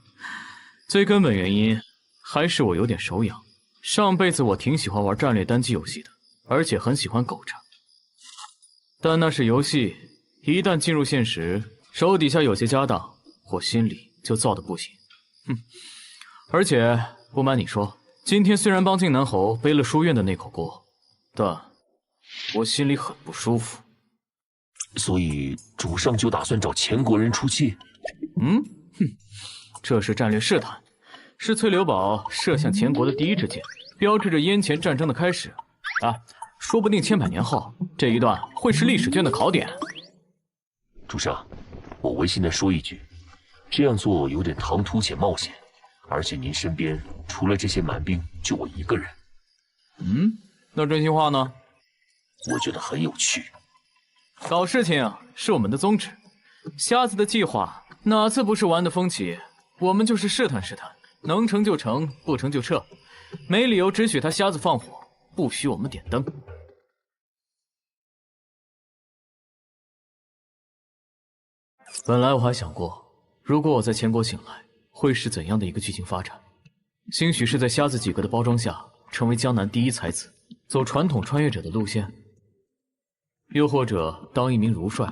最根本原因还是我有点手痒。上辈子我挺喜欢玩战略单机游戏的，而且很喜欢苟着。但那是游戏，一旦进入现实，手底下有些家当，我心里就燥得不行。而且不瞒你说，今天虽然帮靖南侯背了书院的那口锅，但我心里很不舒服。所以主上就打算找前国人出气？这是战略试探，是翠流堡射向前国的第一支箭，标志着燕前战争的开始。啊，说不定千百年后，这一段会是历史卷的考点。主上，我违心的说一句，这样做有点唐突且冒险，而且您身边除了这些蛮兵，就我一个人。那真心话呢？我觉得很有趣。搞事情是我们的宗旨，瞎子的计划哪次不是玩的风起？我们就是试探试探，能成就成，不成就撤，没理由只许他瞎子放火，不许我们点灯。本来我还想过，如果我在前国醒来，会是怎样的一个剧情发展？兴许是在瞎子几个的包装下，成为江南第一才子，走传统穿越者的路线；又或者当一名儒帅，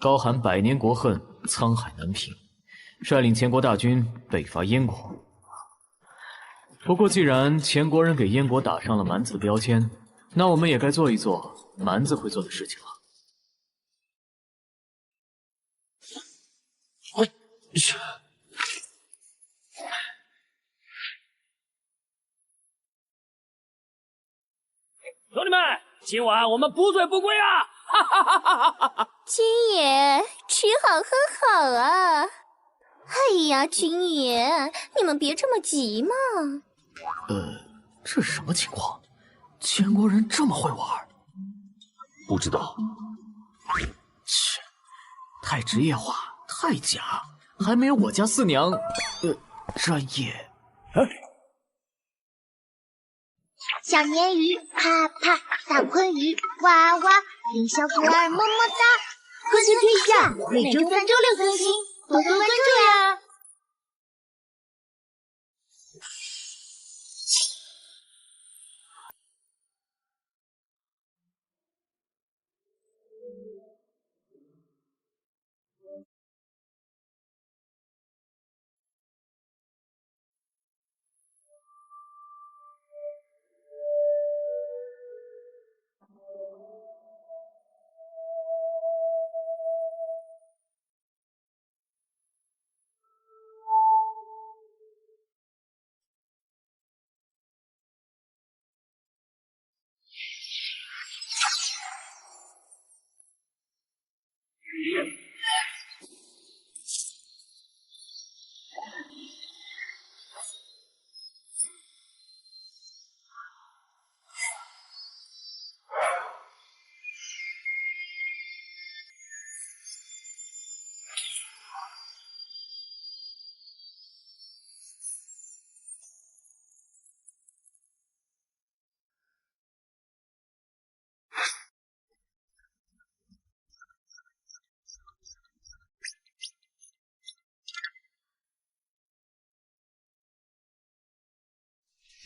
高喊百年国恨，沧海难平，率领前国大军北伐燕国。不过既然前国人给燕国打上了蛮子的标签，那我们也该做一做蛮子会做的事情了。兄弟们，今晚我们不醉不归啊！哈哈哈哈哈哈！君爷，吃好喝好啊！哎呀，君爷，你们别这么急嘛。这是什么情况？前国人这么会玩？不知道。切，太职业化，太假，还没有我家四娘专业。小鲶鱼啪啪，大鲲鱼哇哇，林小狗儿么么哒，国际天下每周3、周6更新，多多关注呀！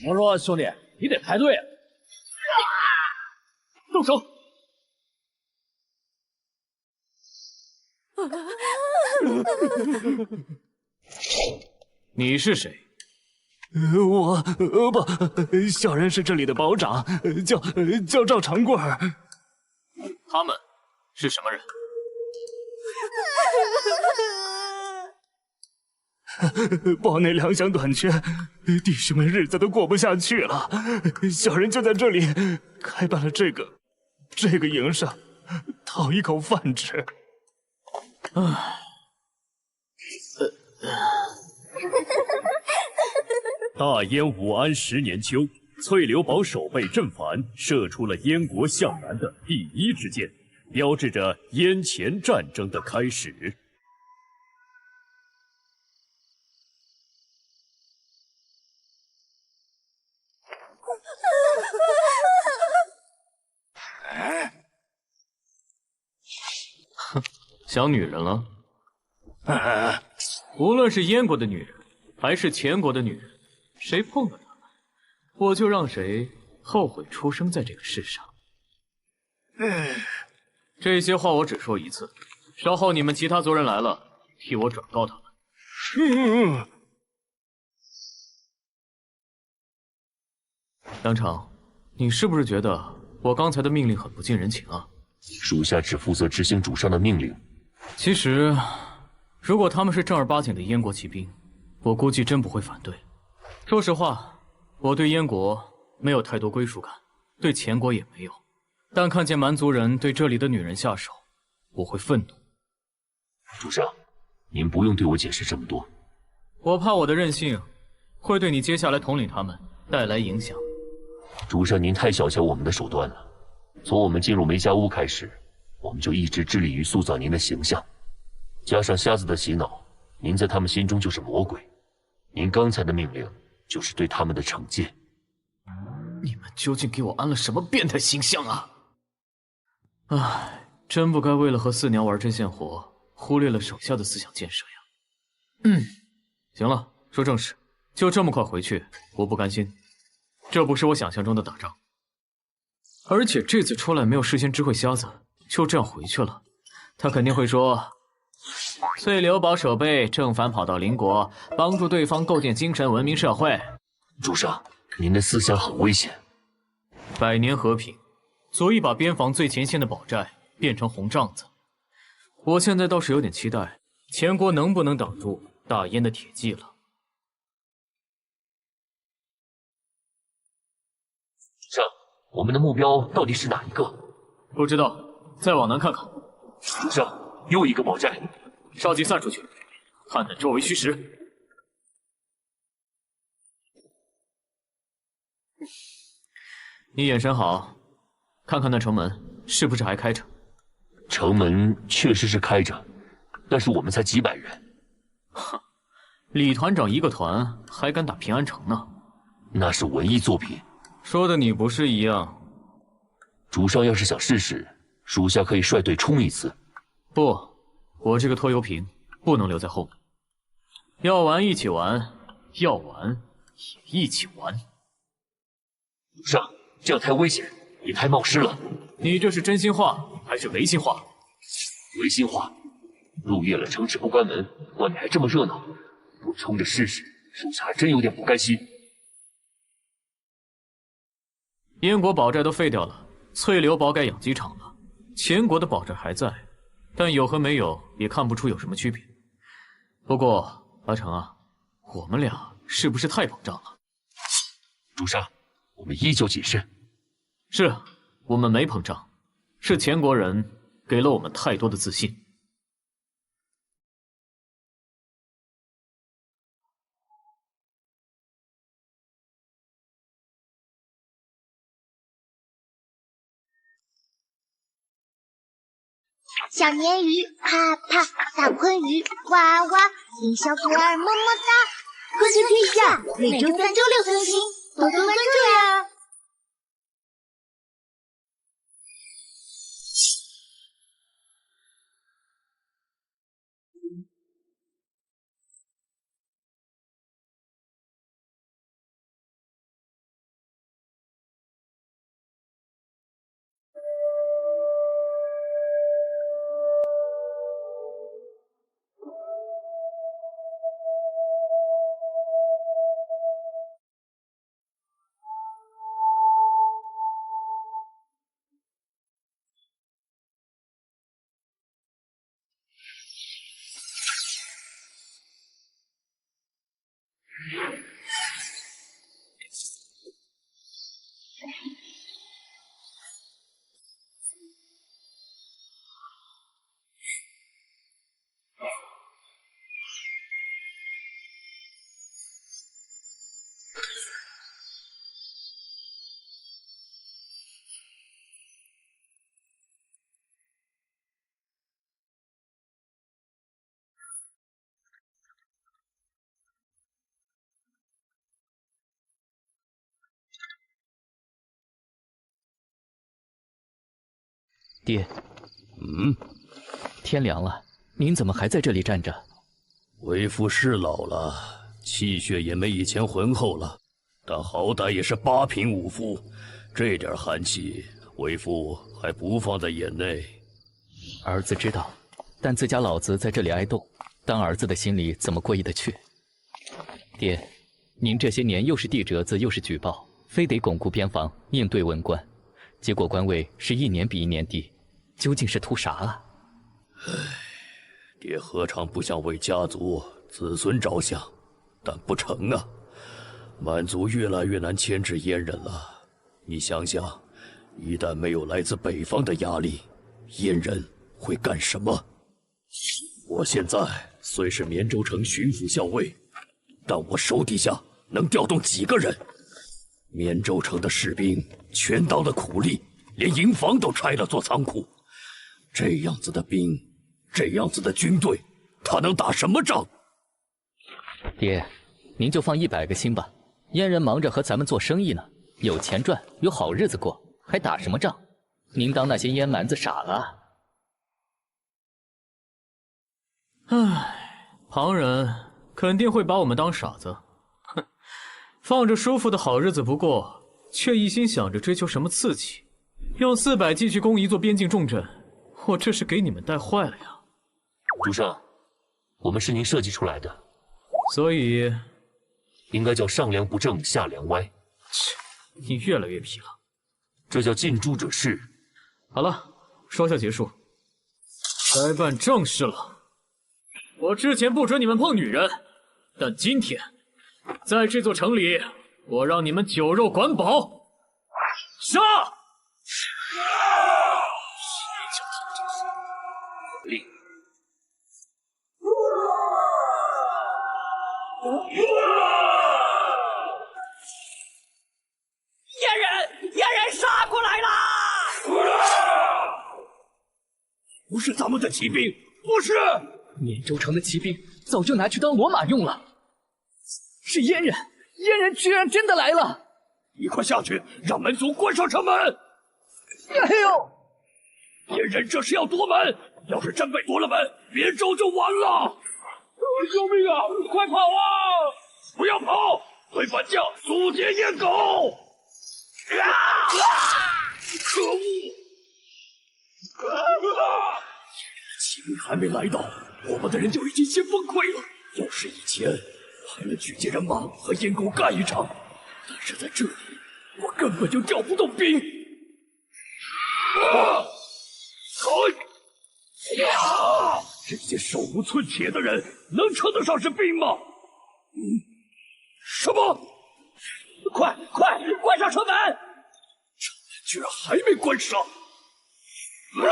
我说兄弟，你得排队啊！动手！你是谁？我不，小人是这里的保长，叫赵长贵儿。他们是什么人？堡内粮饷短缺，弟兄们日子都过不下去了。小人就在这里开办了这个营生，讨一口饭吃。大燕武安10年秋，翠流堡守备阵反，射出了燕国向南的第一支箭，标志着燕前战争的开始。想女人了？无论是燕国的女人，还是前国的女人，谁碰了她们，我就让谁后悔出生在这个世上。这些话我只说一次，稍后你们其他族人来了，替我转告他们。当场，你是不是觉得我刚才的命令很不近人情啊？属下只负责执行主上的命令。其实，如果他们是正儿八经的燕国骑兵，我估计真不会反对。说实话，我对燕国没有太多归属感，对前国也没有。但看见蛮族人对这里的女人下手，我会愤怒。主上，您不用对我解释这么多。我怕我的任性会对你接下来统领他们带来影响。主上，您太小瞧我们的手段了。从我们进入梅家屋开始，我们就一直致力于塑造您的形象，加上瞎子的洗脑，您在他们心中就是魔鬼。您刚才的命令就是对他们的惩戒。你们究竟给我安了什么变态形象啊？唉，真不该为了和四娘玩针线活，忽略了手下的思想建设呀。行了，说正事，就这么快回去，我不甘心。这不是我想象中的打仗。而且这次出来没有事先知会瞎子，就这样回去了，他肯定会说：翠流堡守备正反跑到邻国，帮助对方构建精神文明社会。主上，您的思想很危险。百年和平，足以把边防最前线的堡寨变成红帐子。我现在倒是有点期待，前国能不能挡住大燕的铁骑了。上，我们的目标到底是哪一个？不知道，再往南看看。主上，又一个堡寨。召集散出去，看等周围虚实。你眼神好，看看那城门是不是还开着？城门确实是开着，但是我们才几百人。哼，李团长一个团还敢打平安城呢？那是文艺作品。说的你不是一样。主上要是想试试，属下可以率队冲一次。不。我这个拖油瓶不能留在后面，要玩一起玩，要玩也一起玩。主上，这样太危险，也太冒失了。你这是真心话还是违心话？违心话。入夜了，城池不关门，外面还这么热闹，不冲着试试，属下还真有点不甘心。燕国堡寨都废掉了，翠流堡改养鸡场了，前国的堡寨还在。但有和没有也看不出有什么区别。不过阿成啊，我们俩是不是太膨胀了？主上，我们依旧谨慎。是，我们没膨胀，是前国人给了我们太多的自信。小鲶鱼啪啪，大鲲鱼哇哇，听小狗儿么么哒。科学天下每周3、周6更新，多多关注呀！爹，天凉了，您怎么还在这里站着？为父是老了，气血也没以前浑厚了，但好歹也是8品武夫，这点寒气，为父还不放在眼内。儿子知道，但自家老子在这里挨冻，当儿子的心里怎么过意得去？爹，您这些年又是递折子又是举报，非得巩固边防，应对文官，结果官位是一年比一年低，究竟是图啥啊？唉，爹何尝不想为家族子孙着想，但不成啊！满族越来越难牵制燕人了。你想想，一旦没有来自北方的压力，燕人会干什么？我现在虽是绵州城巡抚校尉，但我手底下能调动几个人？绵州城的士兵全当了苦力，连营房都拆了做仓库。这样子的兵，这样子的军队，他能打什么仗？爹，您就放100个心吧。燕人忙着和咱们做生意呢，有钱赚，有好日子过，还打什么仗？您当那些燕蛮子傻了？唉，旁人肯定会把我们当傻子。哼，放着舒服的好日子不过，却一心想着追求什么刺激，用400骑去攻一座边境重镇，我这是给你们带坏了呀！主上，我们是您设计出来的，所以应该叫上梁不正下梁歪。切，你越来越皮了。这叫近朱者赤。好了，说下结束，该办正事了。我之前不准你们碰女人，但今天在这座城里，我让你们酒肉管饱。杀！令。燕人杀过来啦！不是咱们的骑兵，不是！绵州城的骑兵早就拿去当骡马用了，是燕人，燕人居然真的来了！你快下去，让门族关上城门！哎呦！燕人这是要夺门，要是真被夺了门，绵州就完了！救命啊！快跑啊！不要跑，对本将速结燕狗！可恶！骑兵还没来到，我们的人就已经先崩溃了。要是以前派了举荐人马和燕狗干一场，但是在这里，我根本就调不动兵。这些手无寸铁的人，能称得上是兵吗？什么？快关上城门！城门居然还没关上！完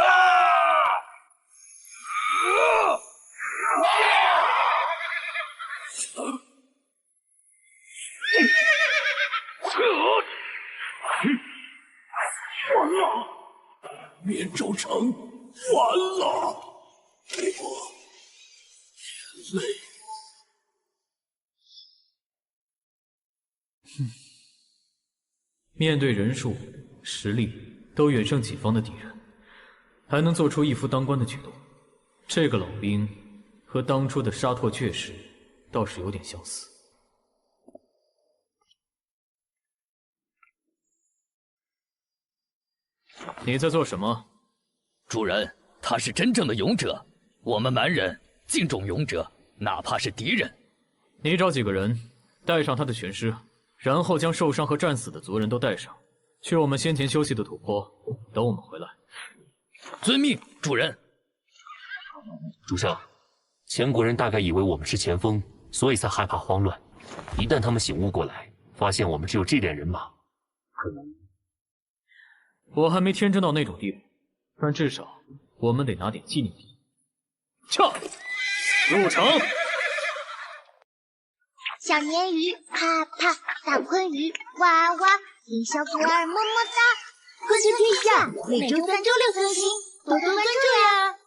了！绵州城完了！我眼泪。面对人数、实力都远胜己方的敌人，还能做出一夫当关的举动，这个老兵和当初的沙拓确实倒是有点相似。你在做什么？主人，他是真正的勇者，我们蛮人敬重勇者，哪怕是敌人。你找几个人，带上他的全尸，然后将受伤和战死的族人都带上，去我们先前休息的土坡，等我们回来。遵命，主人。主上，前国人大概以为我们是前锋，所以才害怕慌乱。一旦他们醒悟过来，发现我们只有这点人马，可能……我还没天真到那种地步，但至少我们得拿点纪念品。跳，入城。小鲶鱼啪啪，大鲲鱼哇哇，林小果儿么么哒。科学天下每周3、周6更新，多多关注呀！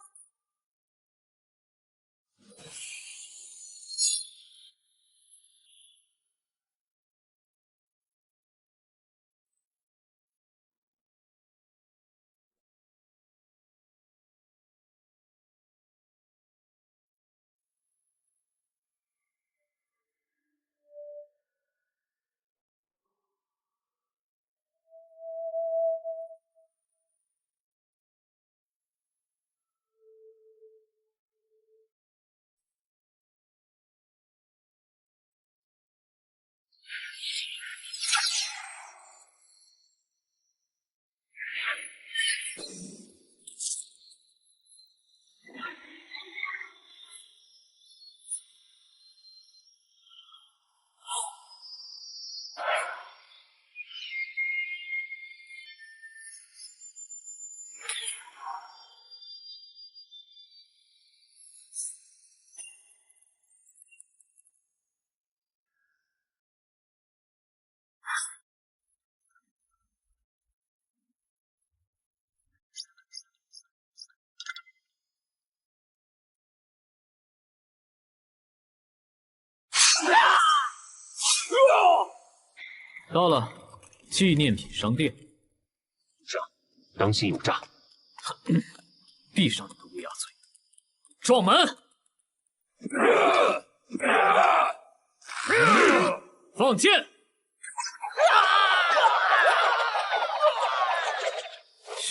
到了，纪念品商店。上，当心有诈！闭上你的乌鸦嘴！撞门！放箭！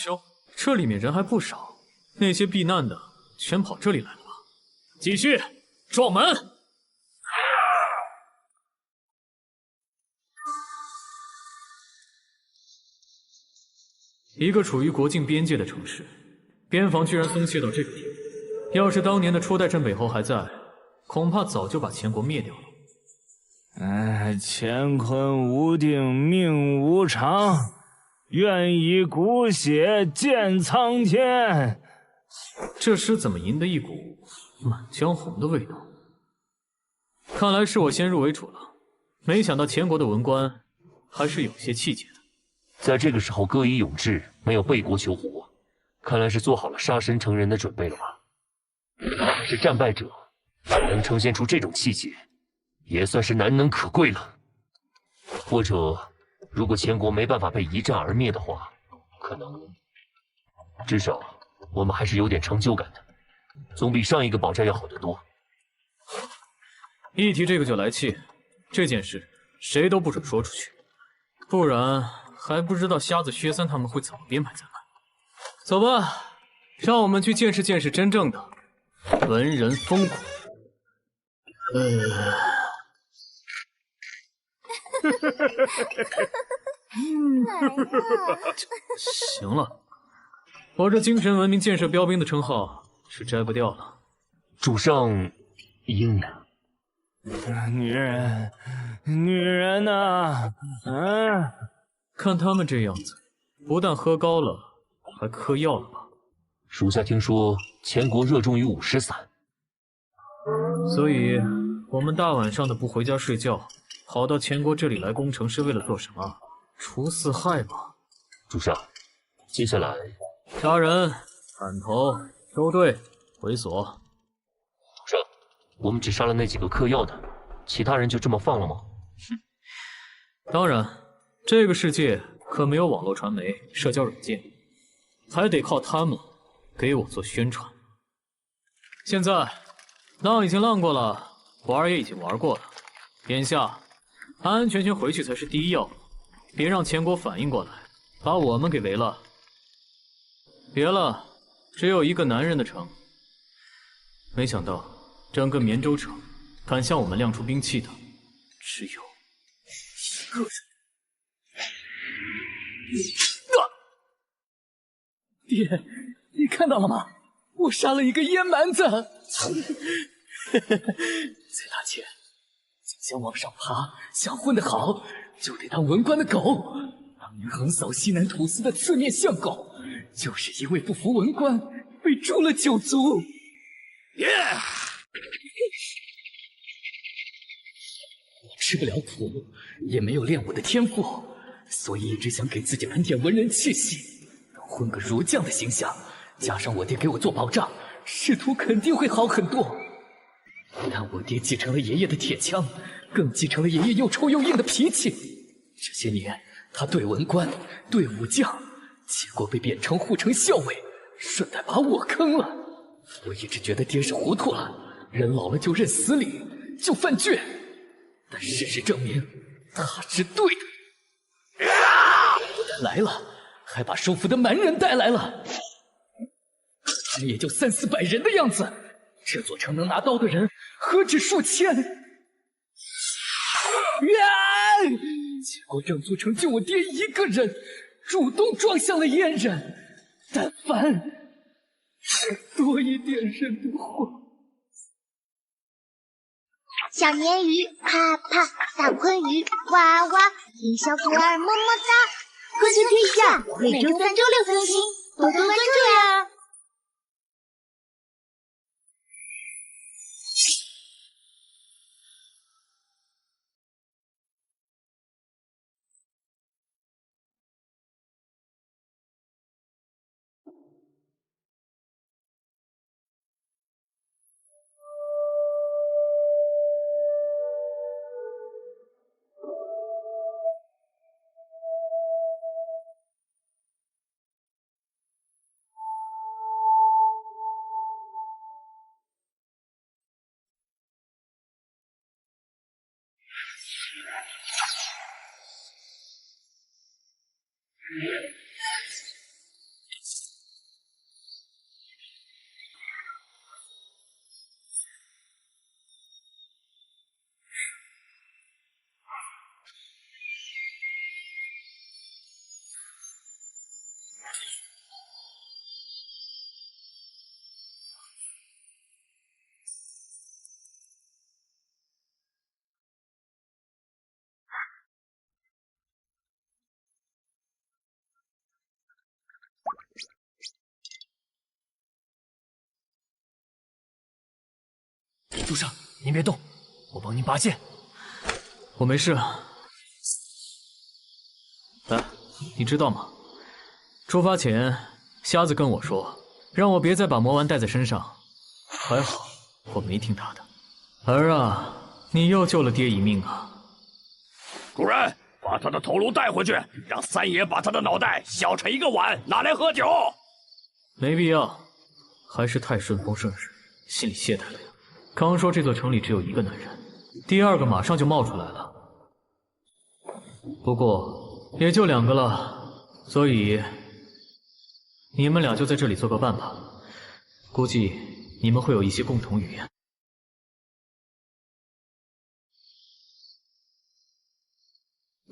哟，这里面人还不少，那些避难的全跑这里来了吧？继续撞门！一个处于国境边界的城市，边防居然松懈到这个地步。要是当年的初代镇北侯还在，恐怕早就把前国灭掉了。乾坤无定，命无常，愿以骨血鉴苍天。这诗怎么吟得一股《满江红》的味道？看来是我先入为主了，没想到前国的文官还是有些气节的。在这个时候歌以咏志，没有背国求活，看来是做好了杀身成仁的准备了吧？是战败者能呈现出这种气节，也算是难能可贵了。或者，如果前国没办法被一战而灭的话，可能至少我们还是有点成就感的，总比上一个保寨要好得多。一提这个就来气，这件事谁都不准说出去，不然还不知道瞎子薛三他们会怎么编排咱们。走吧，让我们去见识见识真正的文人风骨。行了，我这精神文明建设标兵的称号是摘不掉了。主上英呢？女人呢？看他们这样子，不但喝高了，还嗑药了吧？属下听说前国热衷于舞狮散，所以我们大晚上的不回家睡觉，跑到前国这里来攻城是为了做什么？除四害吧。主上，接下来杀人、砍头，收队，回所。主上，我们只杀了那几个嗑药的，其他人就这么放了吗？哼，当然，这个世界可没有网络传媒、社交软件，还得靠他们给我做宣传。现在浪已经浪过了，玩也已经玩过了，眼下安安全全回去才是第一要务，别让前国反应过来，把我们给围了。别了，只有一个男人的城，没想到整个绵州城敢向我们亮出兵器的，只有一个人。爹，你看到了吗？我杀了一个烟蛮子。再拿钱，想往上爬，想混得好，就得当文官的狗。当年横扫西南土司的四面相狗，就是因为不服文官，被诛了9族。爹，我吃不了苦，也没有练武的天赋，所以一直想给自己喷点文人气息，混个儒将的形象。加上我爹给我做保障，仕途肯定会好很多。但我爹继承了爷爷的铁枪，更继承了爷爷又臭又硬的脾气。这些年，他对文官、对武将，结果被贬成护城校尉，顺带把我坑了。我一直觉得爹是糊涂了，人老了就认死理，就犯倔。但事实证明，他是对的。不但来了，还把收服的蛮人带来了。他们也就300-400人的样子，这座城能拿刀的人何止数千。结果整座城就我爹一个人，主动撞向了阉人。但凡多一点人的话。小鲶鱼啪啪，大鲲鱼哇哇，听小狗儿么么哒。科学天下每周3、周6更新，多多关注呀！主上，您别动，我帮您拔剑。我没事。来，你知道吗？出发前，瞎子跟我说，让我别再把魔丸带在身上。还好，我没听他的。儿啊，你又救了爹一命啊！主人，把他的头颅带回去，让三爷把他的脑袋削成一个碗，拿来喝酒。没必要，还是太顺风顺水，心里懈怠了。刚说这座城里只有一个男人，第二个马上就冒出来了。不过也就2个了，所以你们俩就在这里做个伴吧。估计你们会有一些共同语言。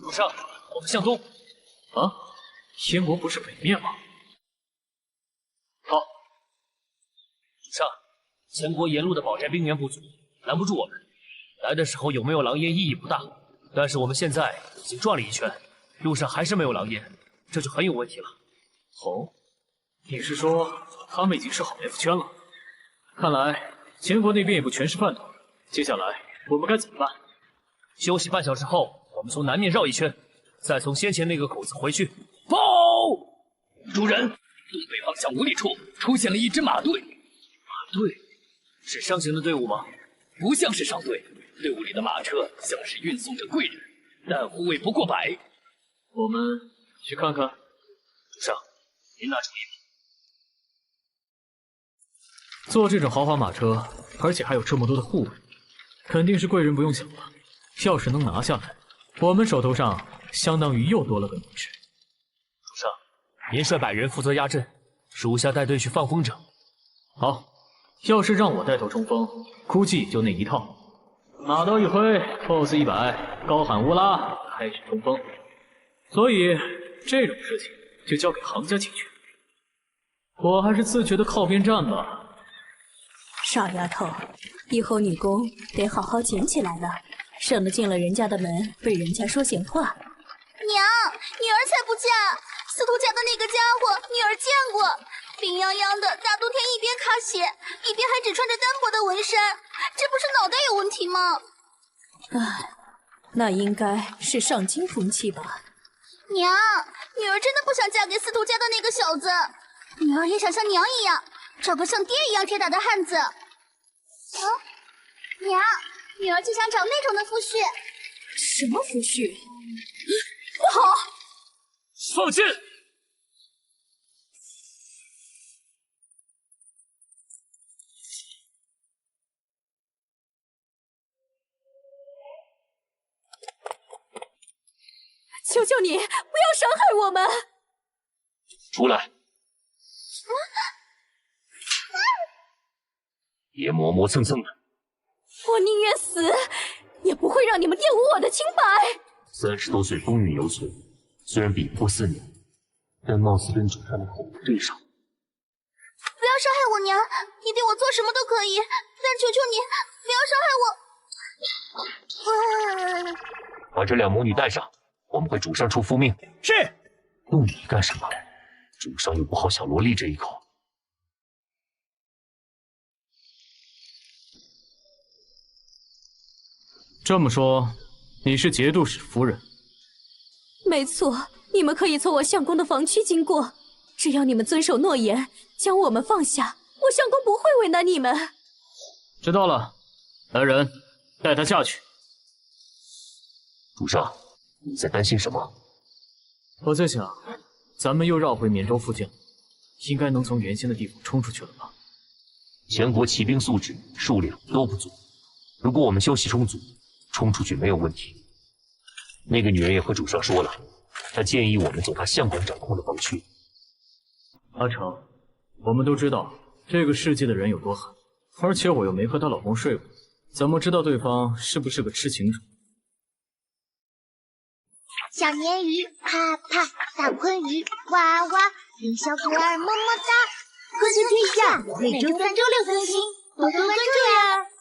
主上，我们向东。啊？燕国不是北面吗？好。主上。前国沿路的宝寨兵源不足，拦不住我们。来的时候有没有狼烟意义不大，但是我们现在已经转了一圈，路上还是没有狼烟，这就很有问题了。哦，你是说他们已经设好埋伏圈了？看来前国那边也不全是饭桶。接下来我们该怎么办？休息半小时后，我们从南面绕一圈，再从先前那个口子回去。报！主人，东北方向5里处出现了一支马队。马队是上行的队伍吗？不像是上队，队伍里的马车像是运送着贵人，但护卫不过100。我们去看看。主上，您拿主意。坐这种豪华马车，而且还有这么多的护卫，肯定是贵人，不用想了。要是能拿下来，我们手头上相当于又多了个奴职。主上，您率100人负责压阵，属下带队去放风筝。好，要是让我带头冲锋，估计也就那一套。马刀一挥 ，pose 100，高喊乌拉，开始冲锋。所以这种事情就交给行家解决。我还是自觉的靠边站吧。傻丫头，以后女工得好好捡起来了，省得进了人家的门被人家说闲话。娘，女儿才不嫁！司徒家的那个家伙，女儿见过，病殃殃的，大冬天一边卡血，一边还只穿着单薄的纹衫，这不是脑袋有问题吗？唉，那应该是上京风气吧。娘，女儿真的不想嫁给司徒家的那个小子，女儿也想像娘一样，找个像爹一样铁打的汉子。娘，女儿就想找那种的夫婿。什么夫婿？不好！放箭！求求你，不要伤害我们！出来！别磨磨蹭蹭的。我宁愿死，也不会让你们玷污我的清白。30多岁风韵犹存，虽然比不过4年，但貌似跟主上的口不对上。不要伤害我娘，你对我做什么都可以，但求求你不要伤害我。把这2母女带上，我们回主上处复命。是。用你干什么？主上又不好小萝莉这一口。这么说，你是节度使夫人？没错，你们可以从我相公的房区经过，只要你们遵守诺言，将我们放下，我相公不会为难你们。知道了，来人，带他下去。主上，你在担心什么？我在想，咱们又绕回绵州附近，应该能从原先的地方冲出去了吧？全国骑兵素质、数量都不足，如果我们休息充足，冲出去没有问题。那个女人也和主上说了，她建议我们走她相公掌控的房区。阿成，我们都知道这个世界的人有多狠，而且我又没和她老公睡过，怎么知道对方是不是个痴情种？小鲶鱼啪啪，大鲲鱼哇哇，令小可儿么么哒。科学天下每周3、周6更新，多多关注呀！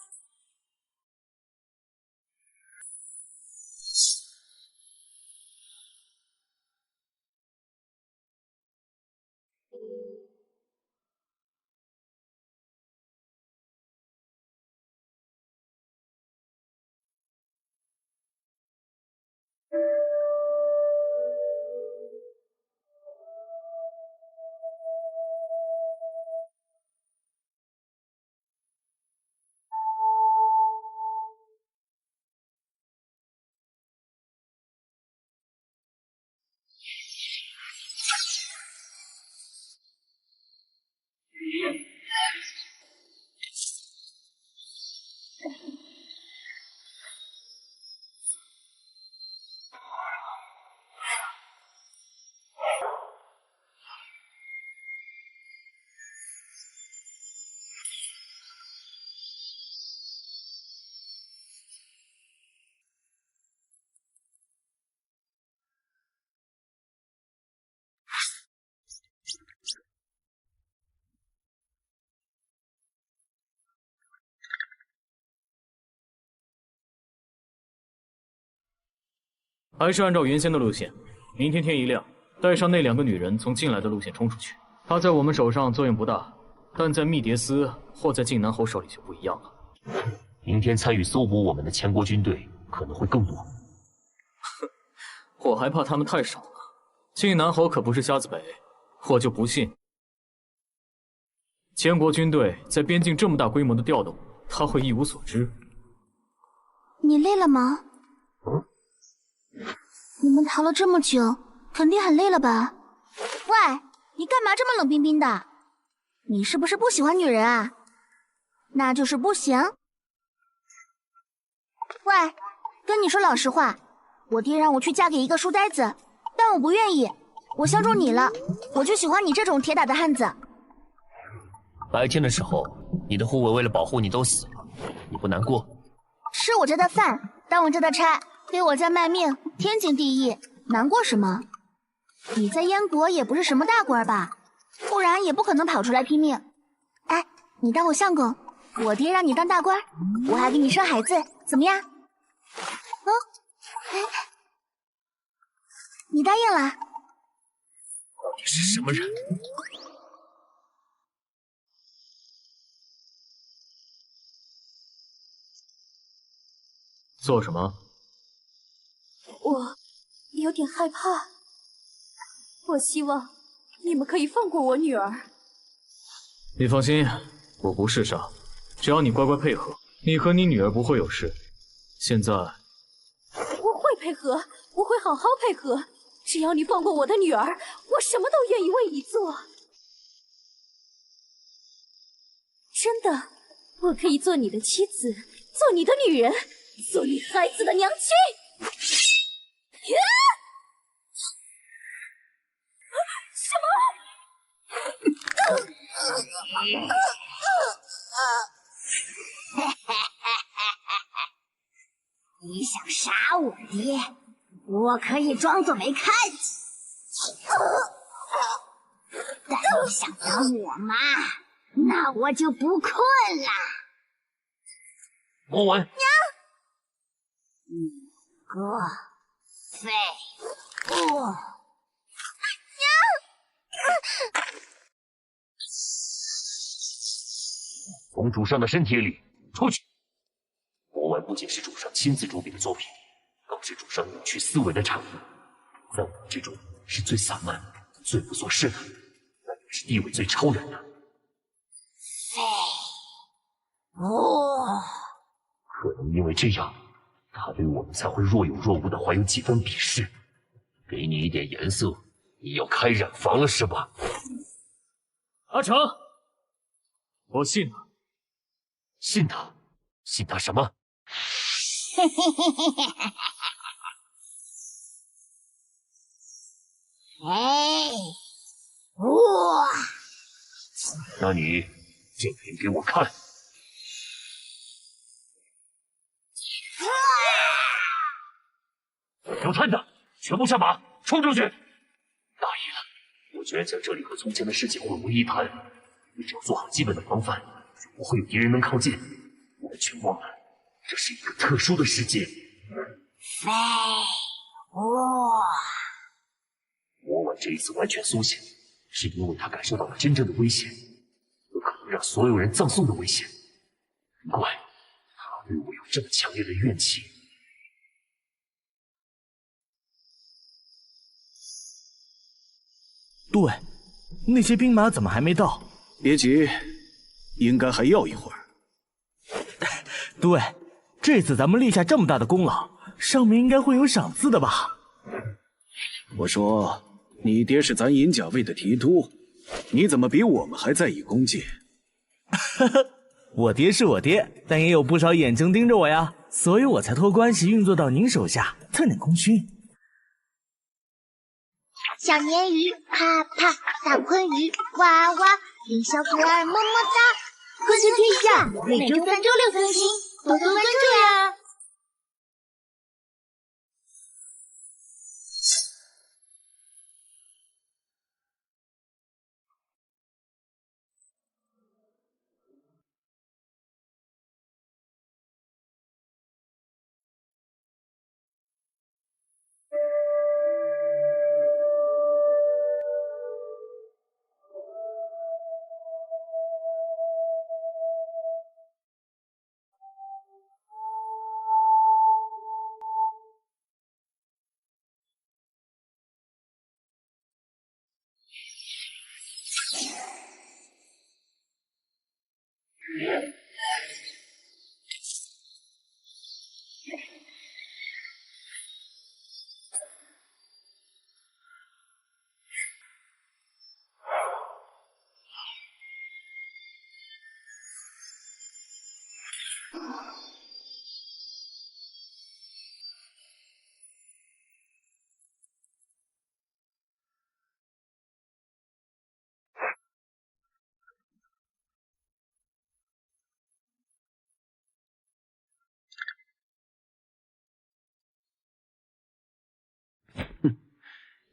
还是按照原先的路线，明天天一亮，带上那2个女人从进来的路线冲出去。她在我们手上作用不大，但在密迭斯或在靖南侯手里就不一样了。明天参与搜捕我们的前国军队可能会更多。我还怕他们太少了。靖南侯可不是瞎子北，我就不信千国军队在边境这么大规模的调动，他会一无所知。你累了吗？你们逃了这么久，肯定很累了吧？喂，你干嘛这么冷冰冰的？你是不是不喜欢女人啊？那就是不行。喂，跟你说老实话，我爹让我去嫁给一个书呆子，但我不愿意。我相中你了，我就喜欢你这种铁打的汉子。白天的时候，你的护卫为了保护你都死了，你不难过？吃我家的饭，当我家的差，给我家卖命，天经地义，难过什么？你在燕国也不是什么大官吧？不然也不可能跑出来拼命。哎，你当我相公，我爹让你当大官，我还给你生孩子，怎么样？你答应了？到底是什么人？做什么？我有点害怕。我希望你们可以放过我女儿。你放心，我不是傻，只要你乖乖配合，你和你女儿不会有事。现在，我会配合，我会好好配合。只要你放过我的女儿，我什么都愿意为你做。真的，我可以做你的妻子，做你的女人，做你孩子的娘亲。什么？你想杀我爹，我可以装作没看见。但你想当我妈，那我就不困了。魔文，娘，你个废物！从主上的身体里出去！魔丸不仅是主上亲自主笔的作品，更是主上扭曲思维的产物，在我们之中是最散漫、最不做事的，那也是地位最超然的。废物！可能因为这样，他对我们才会若有若无的怀有几分鄙视。给你一点颜色，你要开染房了是吧？阿成，我信了。信他？信他什么？哎，哇！那你证明给我看。有探子，全部上马，冲出去！大意了，我居然将这里和从前的世界混为一谈。你只要做好基本的防范，就不会有敌人能靠近。完全忘了，这是一个特殊的世界。废物！魔丸这一次完全苏醒，是因为他感受到了真正的危险，有可能让所有人葬送的危险。难怪他对我有这么强烈的怨气。对，那些兵马怎么还没到？别急，应该还要一会儿。对，这次咱们立下这么大的功劳，上面应该会有赏赐的吧？我说，你爹是咱银甲卫的提督，你怎么比我们还在意功绩？我爹是我爹，但也有不少眼睛盯着我呀，所以我才托关系运作到您手下，蹭点功勋。小鲶鱼啪啪，大鲲鱼哇哇，林小可儿么么哒，科学天下每周3、周6更新，多多关注呀！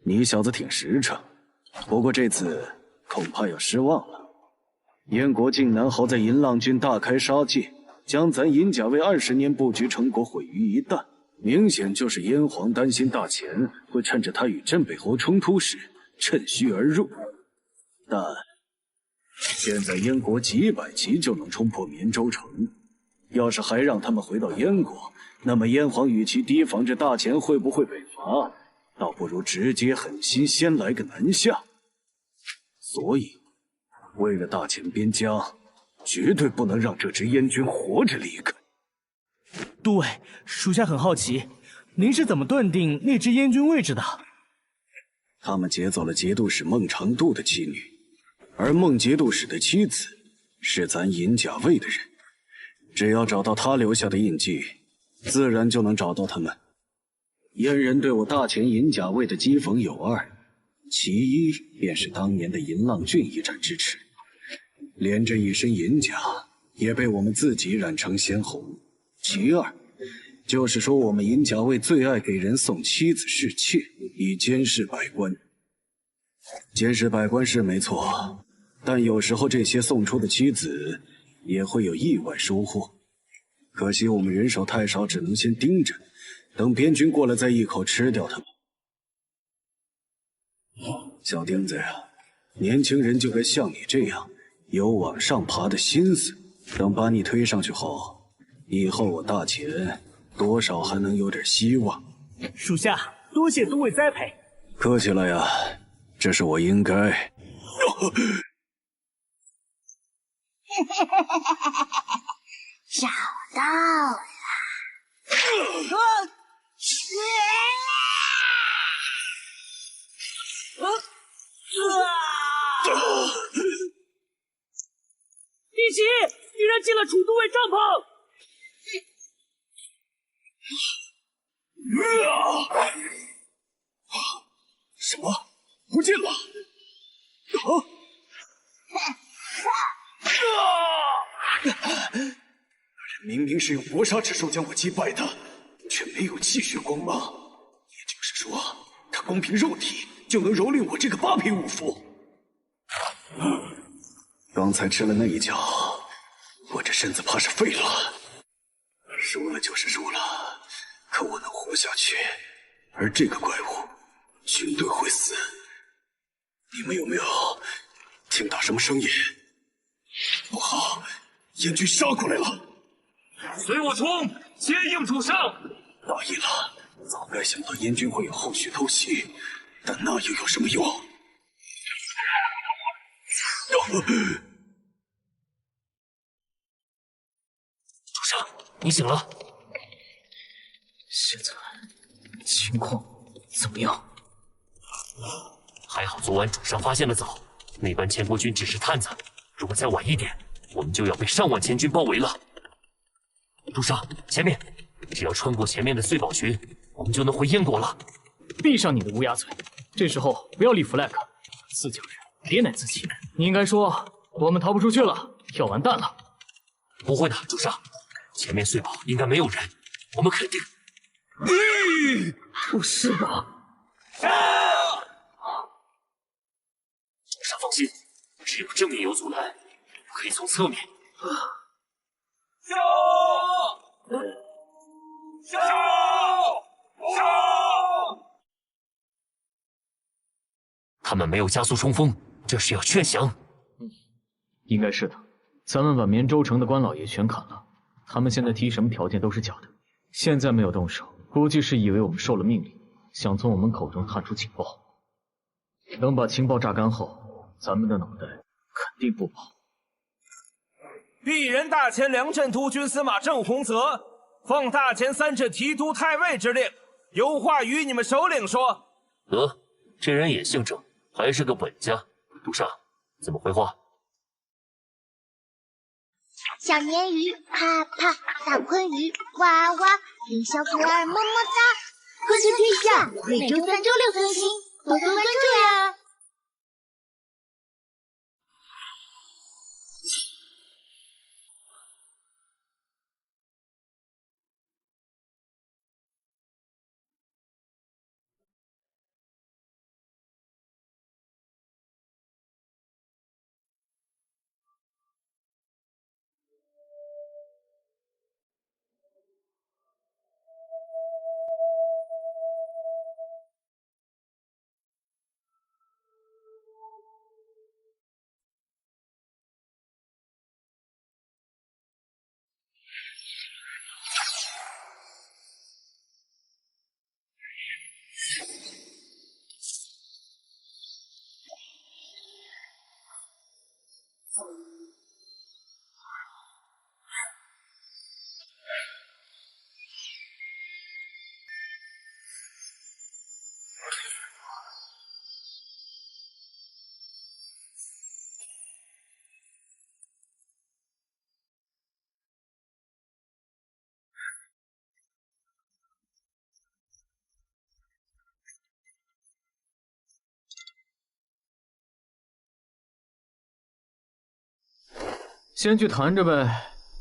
你小子挺实诚，不过这次恐怕要失望了。燕国靖南豪在银浪郡大开杀戒，将咱银甲卫20年布局成果毁于一旦，明显就是燕皇担心大钱会趁着他与镇北侯冲突时趁虚而入。但现在燕国几百骑就能冲破绵州城，要是还让他们回到燕国，那么燕皇与其提防着大钱会不会北伐，倒不如直接狠心先来个南下。所以，为了大钱边疆，绝对不能让这支燕军活着离开。都尉，属下很好奇，您是怎么断定那支燕军位置的？他们劫走了节度使孟长度的妻女，而孟节度使的妻子是咱银甲卫的人，只要找到他留下的印记，自然就能找到他们。燕人对我大钱银甲卫的讥讽有二，其一便是当年的银浪郡一战之耻，连着一身银甲也被我们自己染成鲜红；其二就是说我们银甲卫最爱给人送妻子侍妾，以监视百官。监视百官是没错，但有时候这些送出的妻子也会有意外收获。可惜我们人手太少，只能先盯着，等边军过来再一口吃掉他们。小钉子呀，年轻人就该像你这样有往上爬的心思。等把你推上去后，以后我大钱多少还能有点希望。属下多谢都尉栽培。客气了呀，这是我应该。找到了！弟媳，敌人进了楚都尉帐篷！什么？不见了！明明是用搏杀之术将我击败的，却没有气血光芒。也就是说，他光凭肉体就能蹂躏我这个8品武夫。刚才吃了那一脚，我这身子怕是废了。输了就是输了，可我能活下去，而这个怪物绝对会死。你们有没有听到什么声音？不好，燕军杀过来了！随我冲，接应主上！大意了，早该想到燕军会有后续偷袭，但那又有什么用？主上，你醒了。现在情况怎么样？还好昨晚主上发现的早，那班前国军只是探子，如果再晚一点，我们就要被上万前军包围了。主上，前面，只要穿过前面的碎宝群，我们就能回燕国了。闭上你的乌鸦嘴！这时候不要立 flag， 自叫人别乃自欺。你应该说我们逃不出去了，要完蛋了。不会的，主上，前面碎宝应该没有人，我们肯定。不是吧？主上放心，只有正面有阻拦，不可以从侧面。他们没有加速冲锋，这是要劝降。应该是的。咱们把绵州城的官老爷全砍了，他们现在提什么条件都是假的。现在没有动手，估计是以为我们受了命令，想从我们口中探出情报。等把情报榨干后，咱们的脑袋肯定不保。鄙人大前2镇督军司马郑洪泽，奉大前3镇提督太尉之令，有话与你们首领说。得，这人也姓郑，还是个本家。杜尚，怎么回话？小鲶鱼啪啪，大鲲鱼哇哇，林小可儿么么哒。科学天下每周3、周6更新，多多关注呀！先去谈着呗，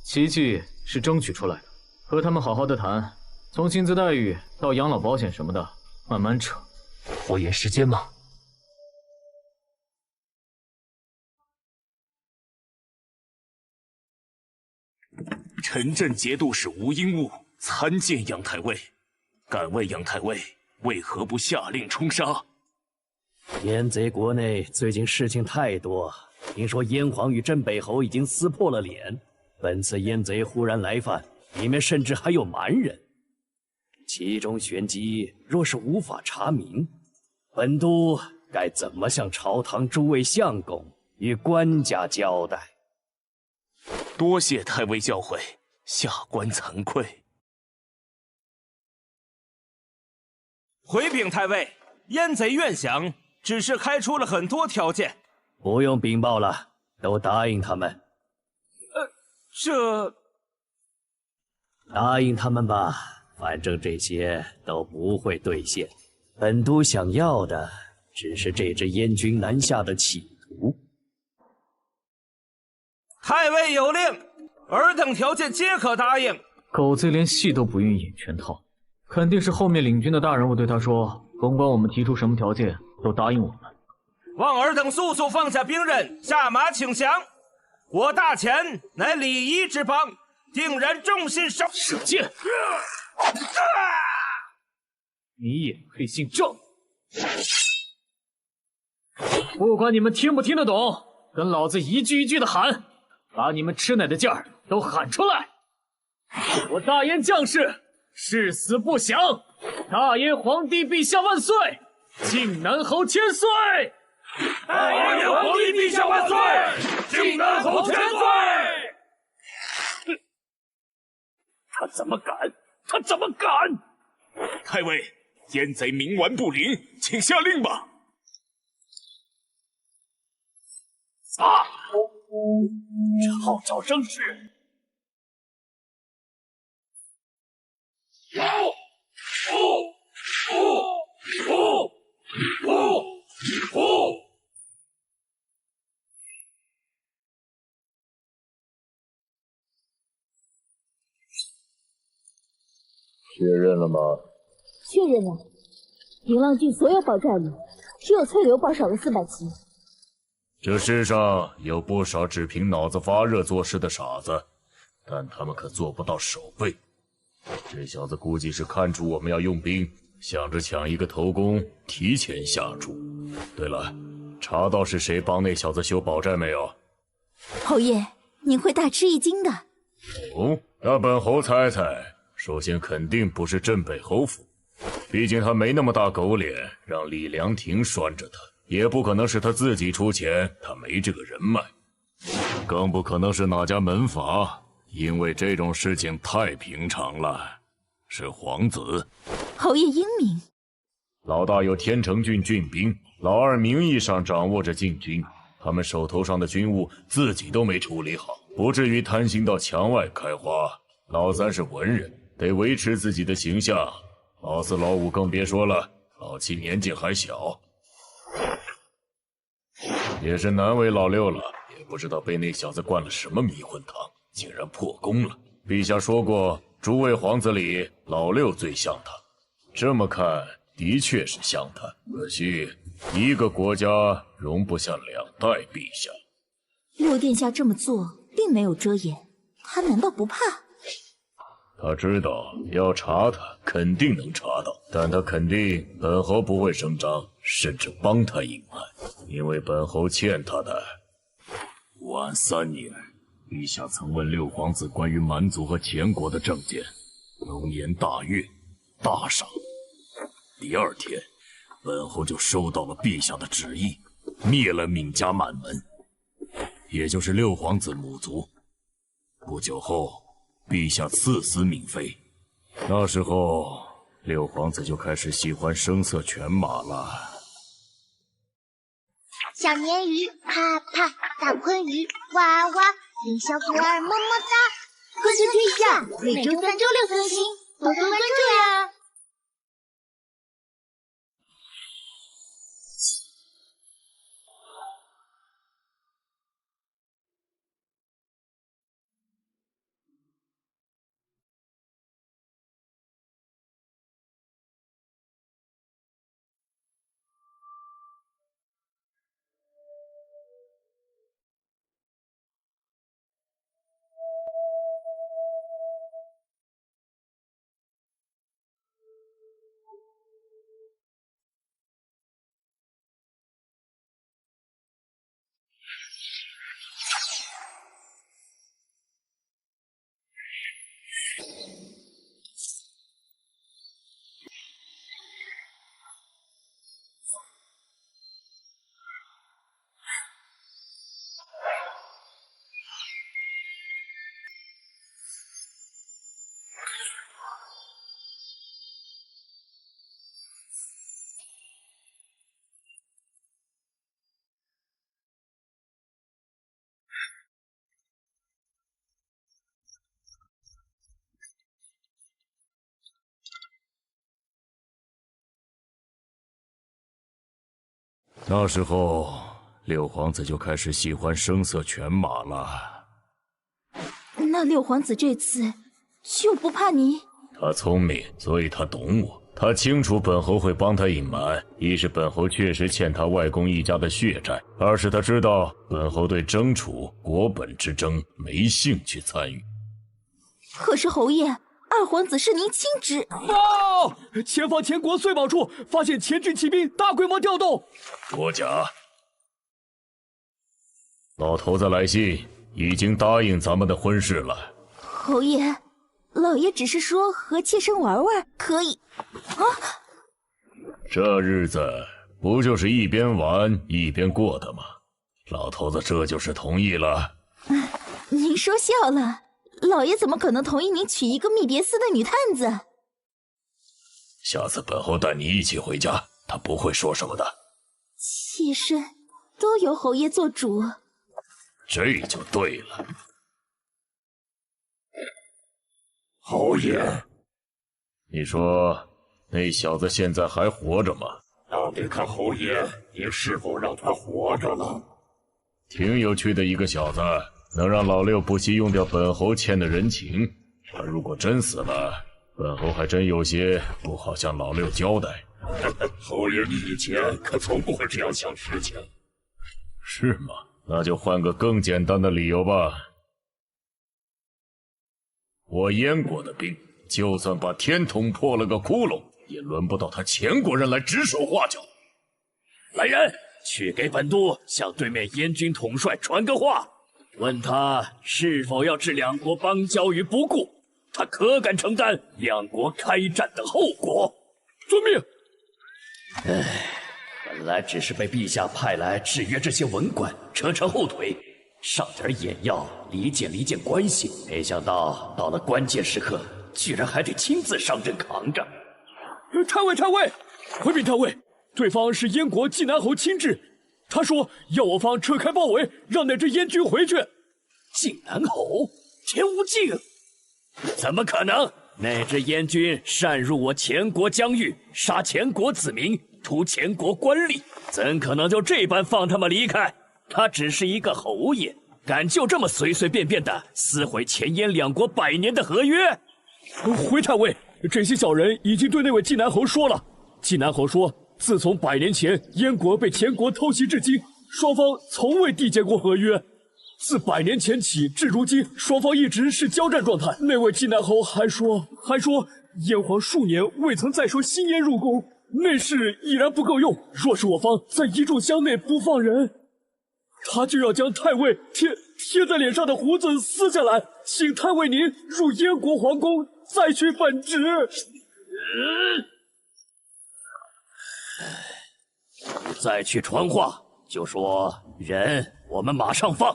奇迹是争取出来的，和他们好好的谈，从薪资待遇到养老保险什么的，慢慢扯。拖延时间吗？陈镇节度使吴英务参见杨太尉，敢问杨太尉为何不下令冲杀？燕贼国内最近事情太多，听说燕皇与镇北侯已经撕破了脸。本次燕贼忽然来犯，里面甚至还有蛮人，其中玄机若是无法查明，本都该怎么向朝堂诸位相公与官家交代？多谢太尉教诲，下官惭愧。回禀太尉，燕贼愿降，只是开出了很多条件。不用禀报了，都答应他们。这答应他们吧，反正这些都不会兑现。本都想要的只是这支燕军南下的企图。太尉有令，尔等条件皆可答应。狗贼连戏都不愿意演全套，肯定是后面领军的大人物对他说，甭管我们提出什么条件，都答应我们。望尔等速速放下兵刃，下马请降。我大前乃礼仪之邦，定然重信守。射箭！你也配姓郑？不管你们听不听得懂，跟老子一句一句的喊，把你们吃奶的劲儿都喊出来！我大燕将士誓死不降！大燕皇帝陛下万岁！靖南侯千岁！大燕皇帝陛下万岁！靖南侯千岁！他怎么敢？他怎么敢？太尉，燕贼冥顽不灵，请下令吧。啊！号召声势。确认了吗？确认了，平浪郡所有堡寨里，只有翠流堡少了400骑。这世上有不少只凭脑子发热做事的傻子，但他们可做不到守备。这小子估计是看出我们要用兵，想着抢一个头功，提前下注。对了，查到是谁帮那小子修堡寨没有？侯爷，您会大吃一惊的。哦，那本侯猜猜，首先肯定不是镇北侯府，毕竟他没那么大狗脸让李良亭拴着他，也不可能是他自己出钱，他没这个人脉。更不可能是哪家门阀，因为这种事情太平常了。是皇子。侯爷英明。老大有天成郡郡兵，老二名义上掌握着禁军，他们手头上的军务自己都没处理好，不至于贪心到墙外开花。老三是文人，得维持自己的形象。老四、老五更别说了，老七年纪还小，也是难为老六了。也不知道被那小子灌了什么迷魂汤，竟然破功了。陛下说过，诸位皇子里老六最像他，这么看的确是像他。可惜一个国家容不下两代陛下。六殿下这么做并没有遮掩，他难道不怕？他知道要查他肯定能查到，但他肯定本侯不会声张，甚至帮他隐瞒，因为本侯欠他的。晚3年，陛下曾问六皇子关于蛮族和前国的政见，龙颜大悦，大赏。第2天，本侯就收到了陛下的旨意，灭了闵家满门，也就是六皇子母族。不久后，陛下赐死闵妃。那时候，六皇子就开始喜欢声色犬马了。小鲶鱼啪啪，大鲲鱼哇哇，令小狗儿么么哒。科学天下每周3、周6更新，多多关注呀！那时候，六皇子就开始喜欢声色犬马了。那六皇子这次就不怕你？他聪明，所以他懂我。他清楚本侯会帮他隐瞒，一是本侯确实欠他外公一家的血债，二是他知道本侯对争储国本之争没兴趣参与。可是侯爷，二皇子是您亲侄。报！前方前国岁宝处发现前郡骑兵大规模调动。多假！老头子来信，已经答应咱们的婚事了。侯爷，老爷只是说和妾身玩玩，可以。啊！这日子不就是一边玩一边过的吗？老头子这就是同意了。您说笑了。老爷怎么可能同意您娶一个密别司的女探子？下次本侯带你一起回家，他不会说什么的。妾身都由侯爷做主。这就对了。侯爷，你说那小子现在还活着吗？那得看侯爷你是否让他活着了。挺有趣的一个小子。能让老六不惜用掉本侯欠的人情，他如果真死了，本侯还真有些不好向老六交代。侯爷，你以前可从不会这样想事情。是吗？那就换个更简单的理由吧。我燕国的兵，就算把天捅破了个窟窿，也轮不到他前国人来指手画脚。来人，去给本都向对面燕军统帅传个话。问他是否要置两国邦交于不顾，他可敢承担两国开战的后果？遵命。本来只是被陛下派来制约这些文官，扯扯后腿，上点眼药，理解关系。没想到到了关键时刻，居然还得亲自上阵扛着。太尉，回禀太尉，对方是燕国济南侯亲至，他说要我方撤开包围，让那支燕军回去。济南侯田无敬，怎么可能？那支燕军擅入我前国疆域，杀前国子民，屠前国官吏，怎可能就这般放他们离开？他只是一个侯爷，敢就这么随随便便的撕毁前燕两国100年的合约？回太尉，这些小人已经对那位济南侯说了。济南侯说，自从100年前燕国被前国偷袭至今，双方从未缔结过合约。自100年前起至如今，双方一直是交战状态。那位济南侯还说，燕皇数年未曾再收新燕入宫，内侍已然不够用。若是我方在一炷香内不放人，他就要将太尉贴在脸上的胡子撕下来，请太尉您入燕国皇宫再去本职。再去传话，就说人我们马上放。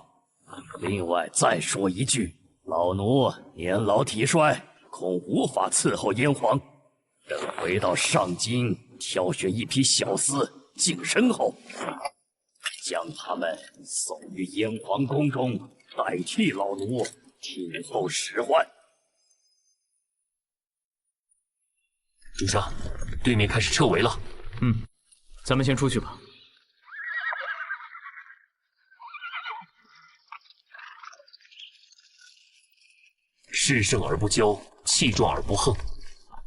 另外再说一句，老奴年老体衰，恐无法伺候燕皇。等回到上京，挑选一批小厮净身后，将他们送于燕皇宫中，代替老奴听候使唤。主上，对面开始撤围了。咱们先出去吧。势胜而不骄，气壮而不横。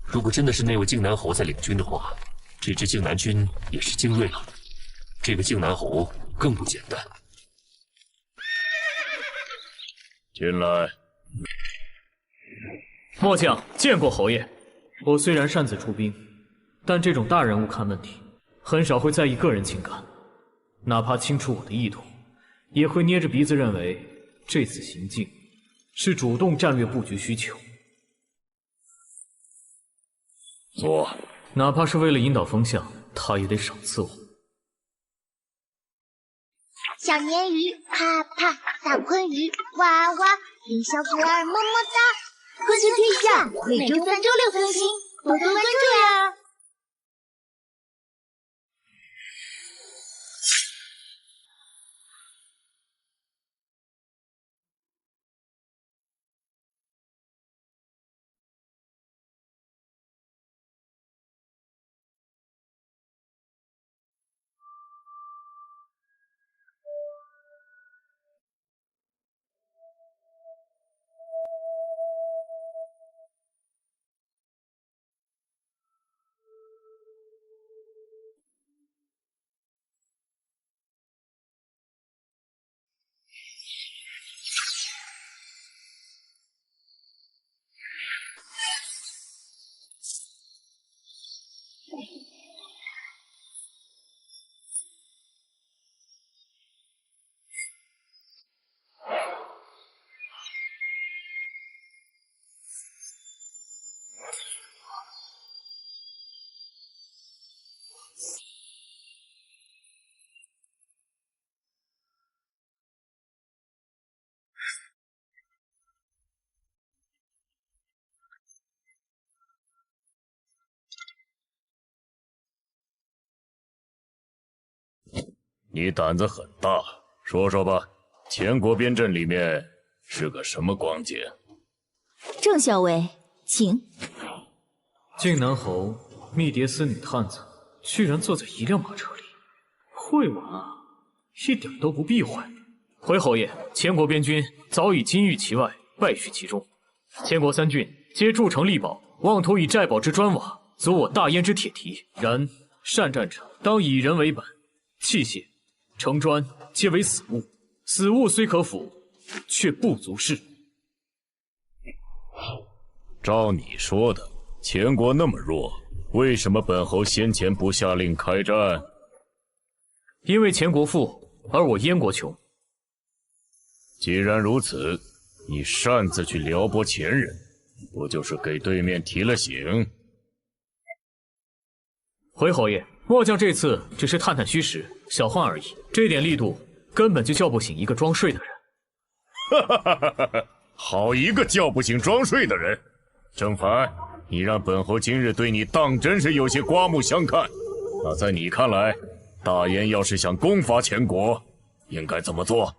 如果真的是那位靖南侯在领军的话，这支靖南军也是精锐了。这个靖南侯更不简单。进来。末将见过侯爷。我虽然擅自出兵，但这种大人物看问题，很少会在意个人情感。哪怕清楚我的意图，也会捏着鼻子认为这次行径是主动战略布局需求。坐。哪怕是为了引导风向，他也得赏赐我。小鲶鱼啪啪，大鲲鱼哇哇，林小可儿么么哒，科学天下每周3、周6更新，多多关注呀！你胆子很大，说说吧，前国边镇里面是个什么光景？郑校尉，请。靖南侯密谍司女探子居然坐在一辆马车里，会玩啊，一点都不避讳。回侯爷，前国边军早已金玉其外，败絮其中。前国3郡皆筑城力保，妄图以寨堡之砖瓦阻我大燕之铁蹄。然善战者当以人为本，器械、城砖皆为死物，死物虽可腐，却不足视。照你说的，前国那么弱，为什么本侯先前不下令开战？因为前国富，而我燕国穷。既然如此，你擅自去撩拨前人，不就是给对面提了醒？回侯爷，末将这次只是探探虚实，小患而已，这点力度根本就叫不醒一个装睡的人。好一个叫不醒装睡的人！郑凡，你让本侯今日对你当真是有些刮目相看。那在你看来，大燕要是想攻伐前国，应该怎么做？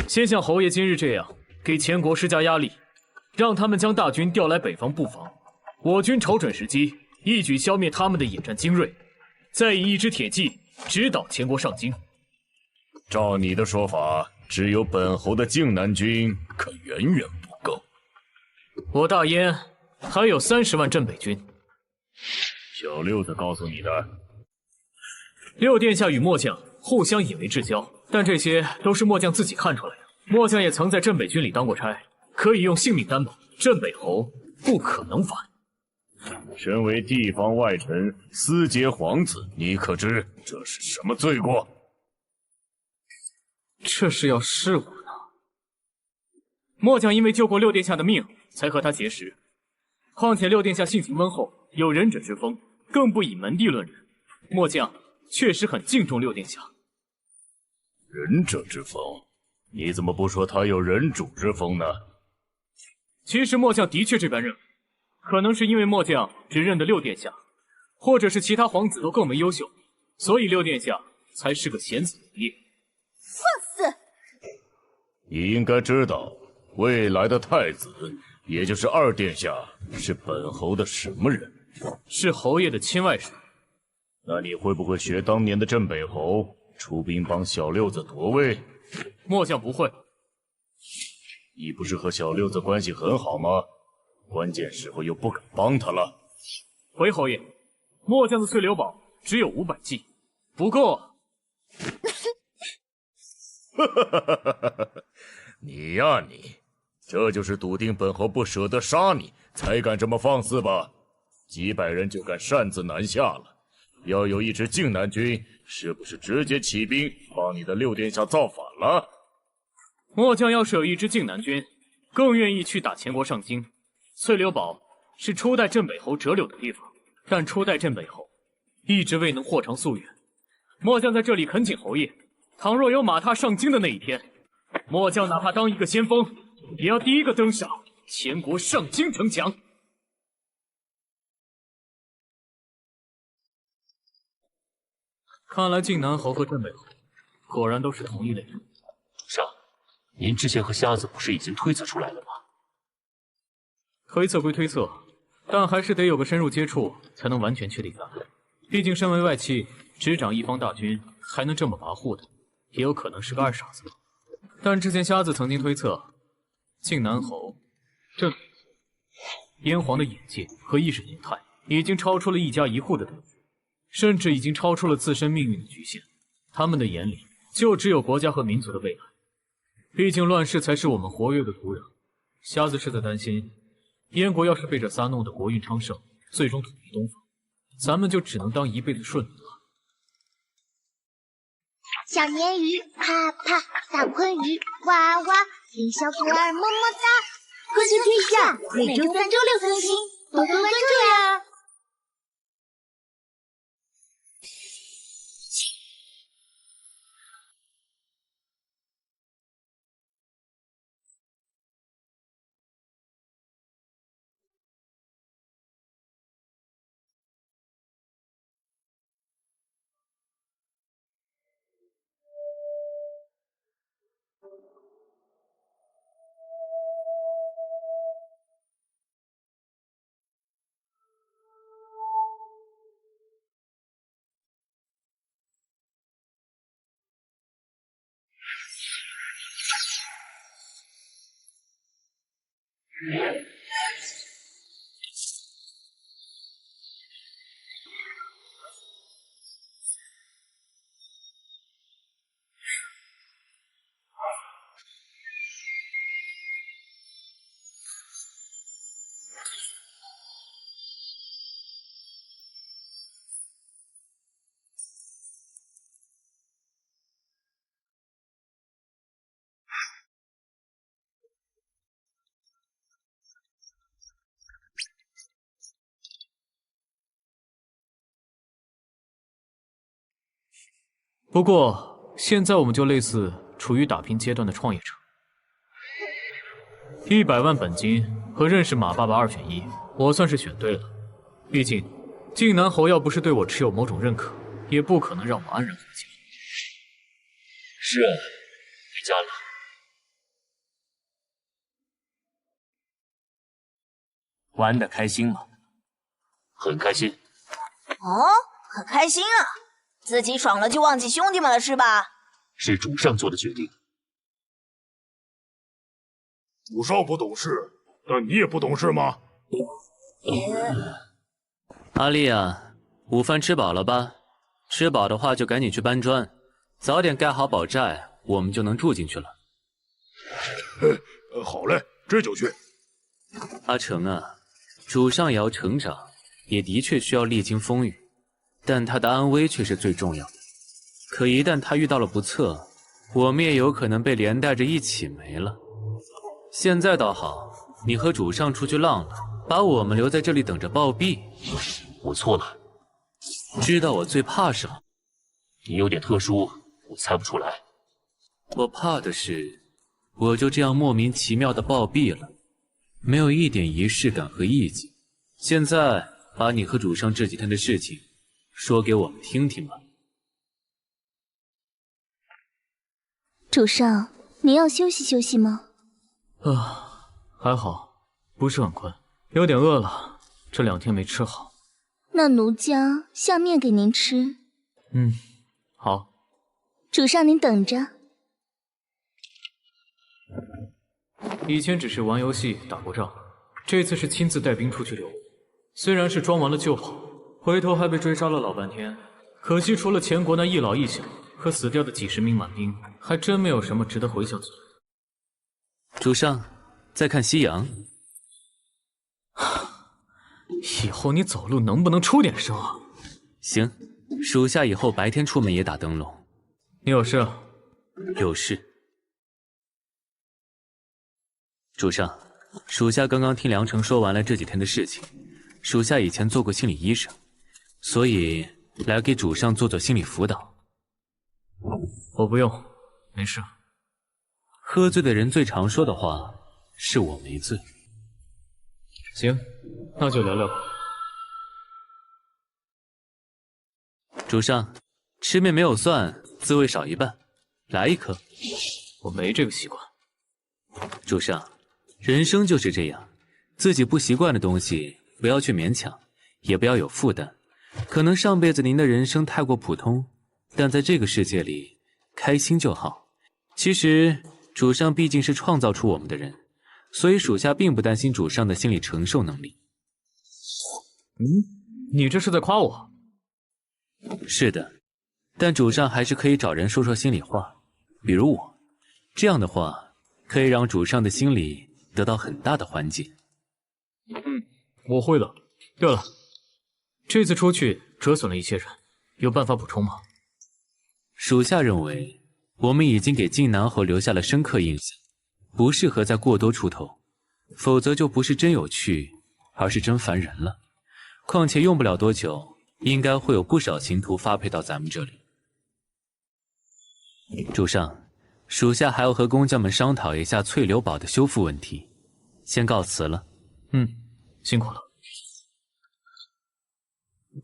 先像侯爷今日这样，给前国施加压力，让他们将大军调来北方布防，我军瞅准时机，一举消灭他们的野战精锐，再以一支铁骑直捣前国上京。照你的说法，只有本侯的靖南军可远远不够。我大燕还有30万镇北军。小六子告诉你的。六殿下与末将互相以为至交，但这些都是末将自己看出来的。末将也曾在镇北军里当过差，可以用性命担保，镇北侯不可能反。身为地方外臣，私结皇子，你可知这是什么罪过？这是要弑我呢。末将因为救过六殿下的命，才和他结识。况且六殿下性情温厚，有仁者之风，更不以门第论人。末将确实很敬重六殿下。仁者之风？你怎么不说他有人主之风呢？其实末将的确这般认为，可能是因为末将只认得六殿下，或者是其他皇子都更为优秀，所以六殿下才是个贤子爷爷。放肆！你应该知道，未来的太子，也就是二殿下，是本侯的什么人？是侯爷的亲外甥。那你会不会学当年的镇北侯，出兵帮小六子夺位？末将不会。你不是和小六子关系很好吗？关键时候又不肯帮他了。回侯爷，末将的翠柳宝只有500骑，不够啊。你呀你，这就是笃定本侯不舍得杀你，才敢这么放肆吧？几百人就敢擅自南下了，要有一支靖南军，是不是直接起兵帮你的六殿下造反了？末将要是有一支靖南军，更愿意去打前国上京。翠柳堡是初代镇北侯折柳的地方，但初代镇北侯一直未能获偿夙愿。末将在这里恳请侯爷，倘若有马踏上京的那一天，末将哪怕当一个先锋，也要第一个登上前国上京城墙。看来靖南侯和镇北侯果然都是同一类人。主上，您之前和瞎子不是已经推测出来了吗？推测归推测，但还是得有个深入接触，才能完全确定答案。毕竟身为外戚，执掌一方大军，还能这么跋扈的，也有可能是个二傻子。但之前瞎子曾经推测，靖南侯、镇北侯、燕皇的眼界和意识形态，已经超出了一家一户的等级，甚至已经超出了自身命运的局限。他们的眼里，就只有国家和民族的未来。毕竟乱世才是我们活跃的土壤。瞎子是在担心，燕国要是被这仨弄得国运昌盛，最终统一东方，咱们就只能当一辈子顺奴了。小鲶鱼啪啪，大鲲鱼哇哇，林小狗儿么么哒，歌声天下，每周3、周6更新，多多关注呀！不过，现在我们就类似处于打拼阶段的创业者， 100万本金和认识马爸爸2选1，我算是选对了。毕竟，靖南侯要不是对我持有某种认可，也不可能让我安然回家。是啊，回家了。玩得开心吗？很开心。哦，很开心啊！自己爽了就忘记兄弟们了是吧？是主上做的决定。主上不懂事，但你也不懂事吗？阿丽啊，午饭吃饱了吧？吃饱的话就赶紧去搬砖，早点盖好宝寨，我们就能住进去了。好嘞，这就去。阿成啊，主上也要成长，也的确需要历经风雨，但他的安危却是最重要的。可一旦他遇到了不测，我们也有可能被连带着一起没了。现在倒好，你和主上出去浪了，把我们留在这里等着暴毙。我错了。知道我最怕什么？你有点特殊，我猜不出来。我怕的是，我就这样莫名其妙的暴毙了，没有一点仪式感和意境。现在把你和主上这几天的事情说给我们听听吧。主上，您要休息休息吗？还好，不是很困，有点饿了，这2天没吃好。那奴家下面给您吃。好。主上您等着。以前只是玩游戏打过仗，这次是亲自带兵出去留。虽然是装完了就跑，回头还被追杀了老半天，可惜除了前国那一老一小和死掉的几10名满兵，还真没有什么值得回想起来。主上，在看夕阳。以后你走路能不能出点声啊？行，属下以后白天出门也打灯笼。你有事啊？有事。主上，属下刚刚听梁成说完了这几天的事情。属下以前做过心理医生，所以来给主上做心理辅导。我不用，没事。喝醉的人最常说的话是我没醉。行，那就聊聊吧。主上，吃面没有蒜，滋味少一半，来一颗。我没这个习惯。主上，人生就是这样，自己不习惯的东西不要去勉强，也不要有负担。可能上辈子您的人生太过普通，但在这个世界里，开心就好。其实，主上毕竟是创造出我们的人，所以属下并不担心主上的心理承受能力。你这是在夸我？是的，但主上还是可以找人说说心里话，比如我，这样的话可以让主上的心理得到很大的缓解。我会的。对了，这次出去折损了一些人，有办法补充吗？属下认为，我们已经给靖南侯留下了深刻印象，不适合再过多出头，否则就不是真有趣，而是真烦人了。况且用不了多久，应该会有不少刑徒发配到咱们这里。主上，属下还要和工匠们商讨一下翠流堡的修复问题，先告辞了。辛苦了。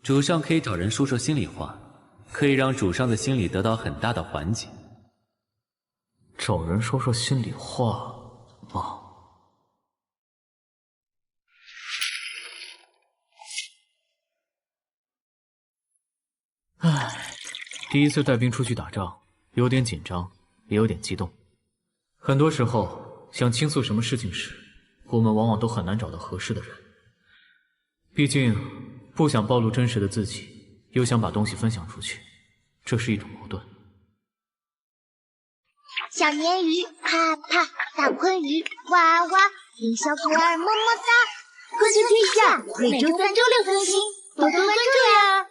主上可以找人说说心里话，可以让主上的心里得到很大的缓解。找人说说心里话啊。第一次带兵出去打仗，有点紧张，也有点激动。很多时候，想倾诉什么事情时，我们往往都很难找到合适的人。毕竟，不想暴露真实的自己，又想把东西分享出去，这是一种矛盾。小鲶鱼啪啪，大鲲鱼哇哇，林小果儿么么哒。科学天下每周3、周6更新，多多关注呀！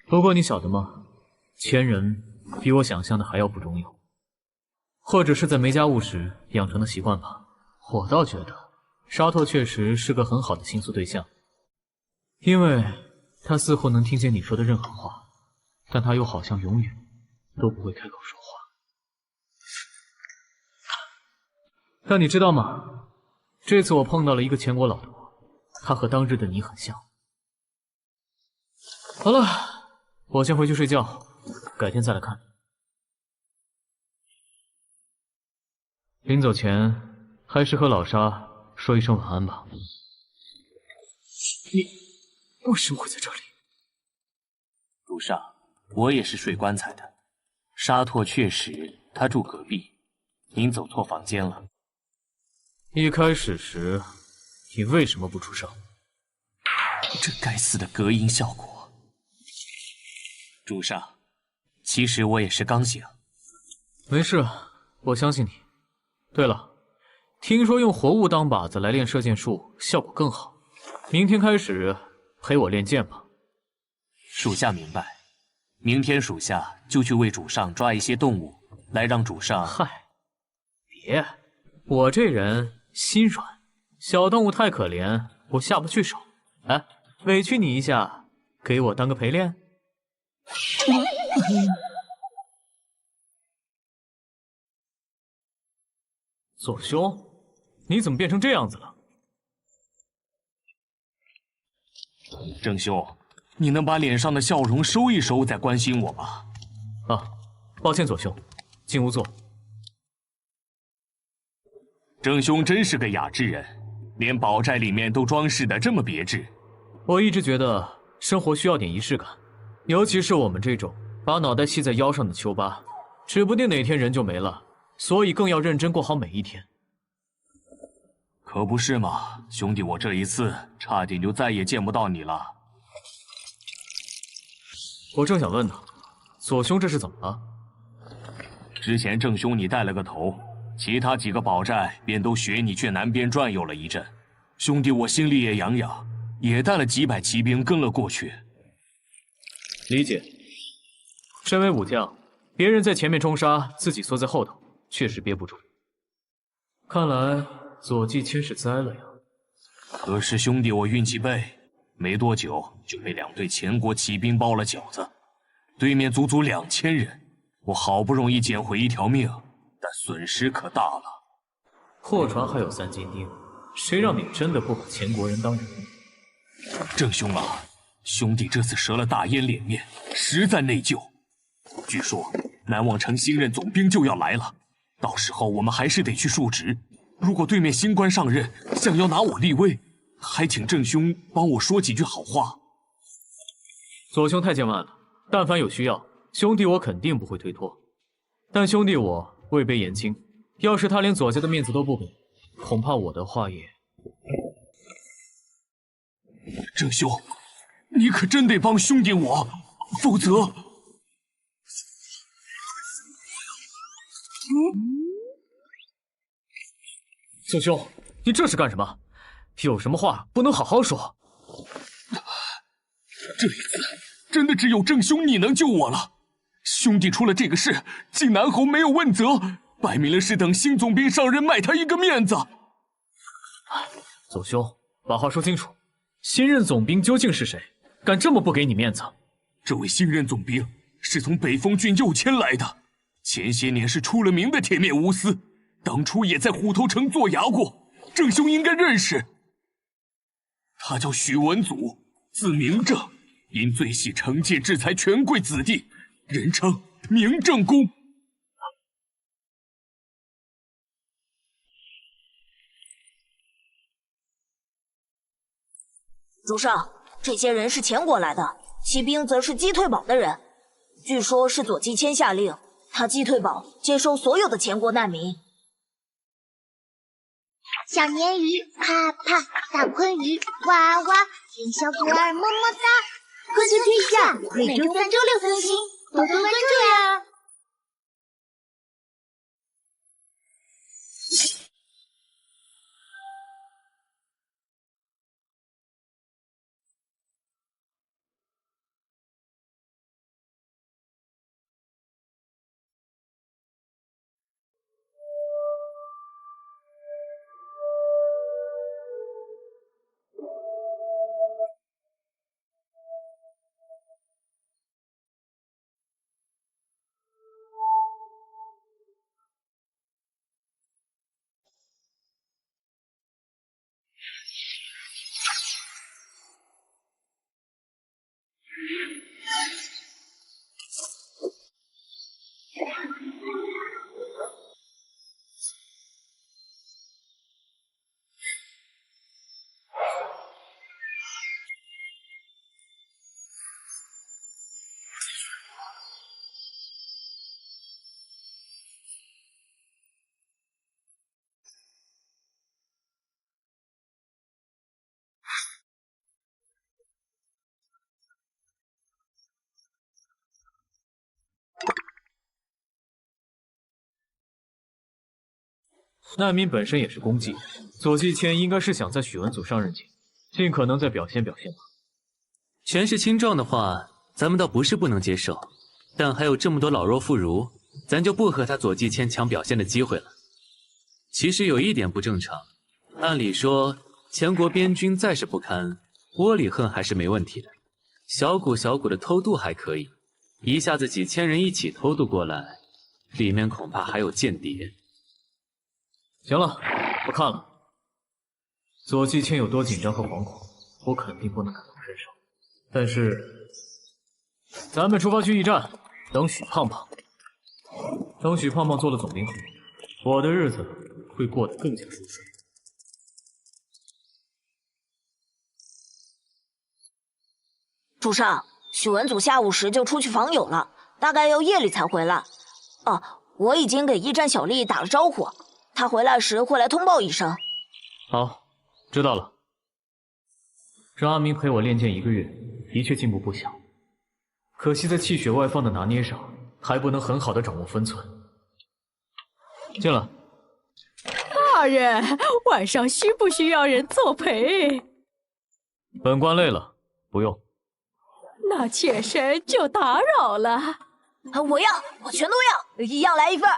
不过你晓得吗？千人比我想象的还要不中用，或者是在没家务时养成的习惯吧。我倒觉得沙拓确实是个很好的倾诉对象，因为他似乎能听见你说的任何话，但他又好像永远都不会开口说话。但你知道吗？这次我碰到了一个前国老头，他和当日的你很像。好了，我先回去睡觉，改天再来看。临走前，还是和老沙说一声晚安吧。你为什么会在这里？主上，我也是睡棺材的。沙拓确实，他住隔壁，您走错房间了。一开始时，你为什么不出声？这该死的隔音效果。主上，其实我也是刚醒。没事，我相信你。对了，听说用活物当靶子来练射箭术效果更好。明天开始陪我练剑吧。属下明白。明天属下就去为主上抓一些动物，来让主上……嗨，别，我这人心软，小动物太可怜，我下不去手。哎，委屈你一下，给我当个陪练。左兄，你怎么变成这样子了？郑兄，你能把脸上的笑容收一收，再关心我吗？啊，抱歉，左兄，进屋坐。郑兄真是个雅致人，连宝寨里面都装饰的这么别致。我一直觉得生活需要点仪式感，尤其是我们这种把脑袋系在腰上的丘巴，指不定哪天人就没了，所以更要认真过好每一天。可不是嘛，兄弟，我这一次差点就再也见不到你了。我正想问呢，左兄这是怎么了？之前郑兄你带了个头，其他几个宝寨便都学你去南边转悠了一阵，兄弟我心里也痒痒，也带了几百骑兵跟了过去。理解。身为武将，别人在前面冲杀，自己缩在后头，确实憋不住。看来左季谦是栽了呀。可是兄弟我运气背，没多久就被2队前国骑兵包了饺子，对面足足2000人，我好不容易捡回一条命，但损失可大了。破船还有3斤钉，谁让你真的不把前国人当人？郑兄啊，兄弟这次折了大燕脸面，实在内疚。据说南望城新任总兵就要来了，到时候我们还是得去述职。如果对面新官上任，想要拿我立威，还请郑兄帮我说几句好话。左兄太见万了，但凡有需要，兄弟我肯定不会推脱。但兄弟我位卑言轻，要是他连左家的面子都不给，恐怕我的话也……郑兄，你可真得帮兄弟我，否则……左兄，你这是干什么？有什么话不能好好说？这一次真的只有郑兄你能救我了。兄弟出了这个事，晋南侯没有问责，摆明了是等新总兵上任卖他一个面子。左兄，把话说清楚，新任总兵究竟是谁？敢这么不给你面子？这位新任总兵是从北风郡右迁来的，前些年是出了名的铁面无私，当初也在虎头城做衙过，郑兄应该认识。他叫许文祖，字明正，因罪系惩戒制裁权贵子弟，人称明正公。主上，这些人是前国来的，骑兵则是击退堡的人。据说是左季谦下令，他击退堡，接收所有的前国难民。小鲶鱼啪啪，大鲲鱼哇哇，听小狗儿么么哒。科学天下每周3、周6更新，多多关注呀！难民本身也是功绩，左季谦应该是想在许文祖上任前，尽可能再表现表现吧。权势轻重的话，咱们倒不是不能接受，但还有这么多老弱妇孺，咱就不和他左季谦抢表现的机会了。其实有一点不正常，按理说前国边军再是不堪，窝里横还是没问题的，小股小股的偷渡还可以，一下子几千人一起偷渡过来，里面恐怕还有间谍。行了，不看了。左季谦有多紧张和惶恐，我肯定不能感同身受。但是，咱们出发去驿站，等许胖胖。等许胖胖做了总兵后，我的日子会过得更加舒适。主上，许文祖下午时就出去访友了，大概要夜里才回来。哦，我已经给驿站小丽打了招呼。他回来时会来通报一声。好，知道了。让阿明陪我练剑1个月，的确进步不小。可惜在气血外放的拿捏上，还不能很好的掌握分寸。进来。大人，晚上需不需要人作陪？本官累了，不用。那妾身就打扰了。我要，我全都要，一样来1份。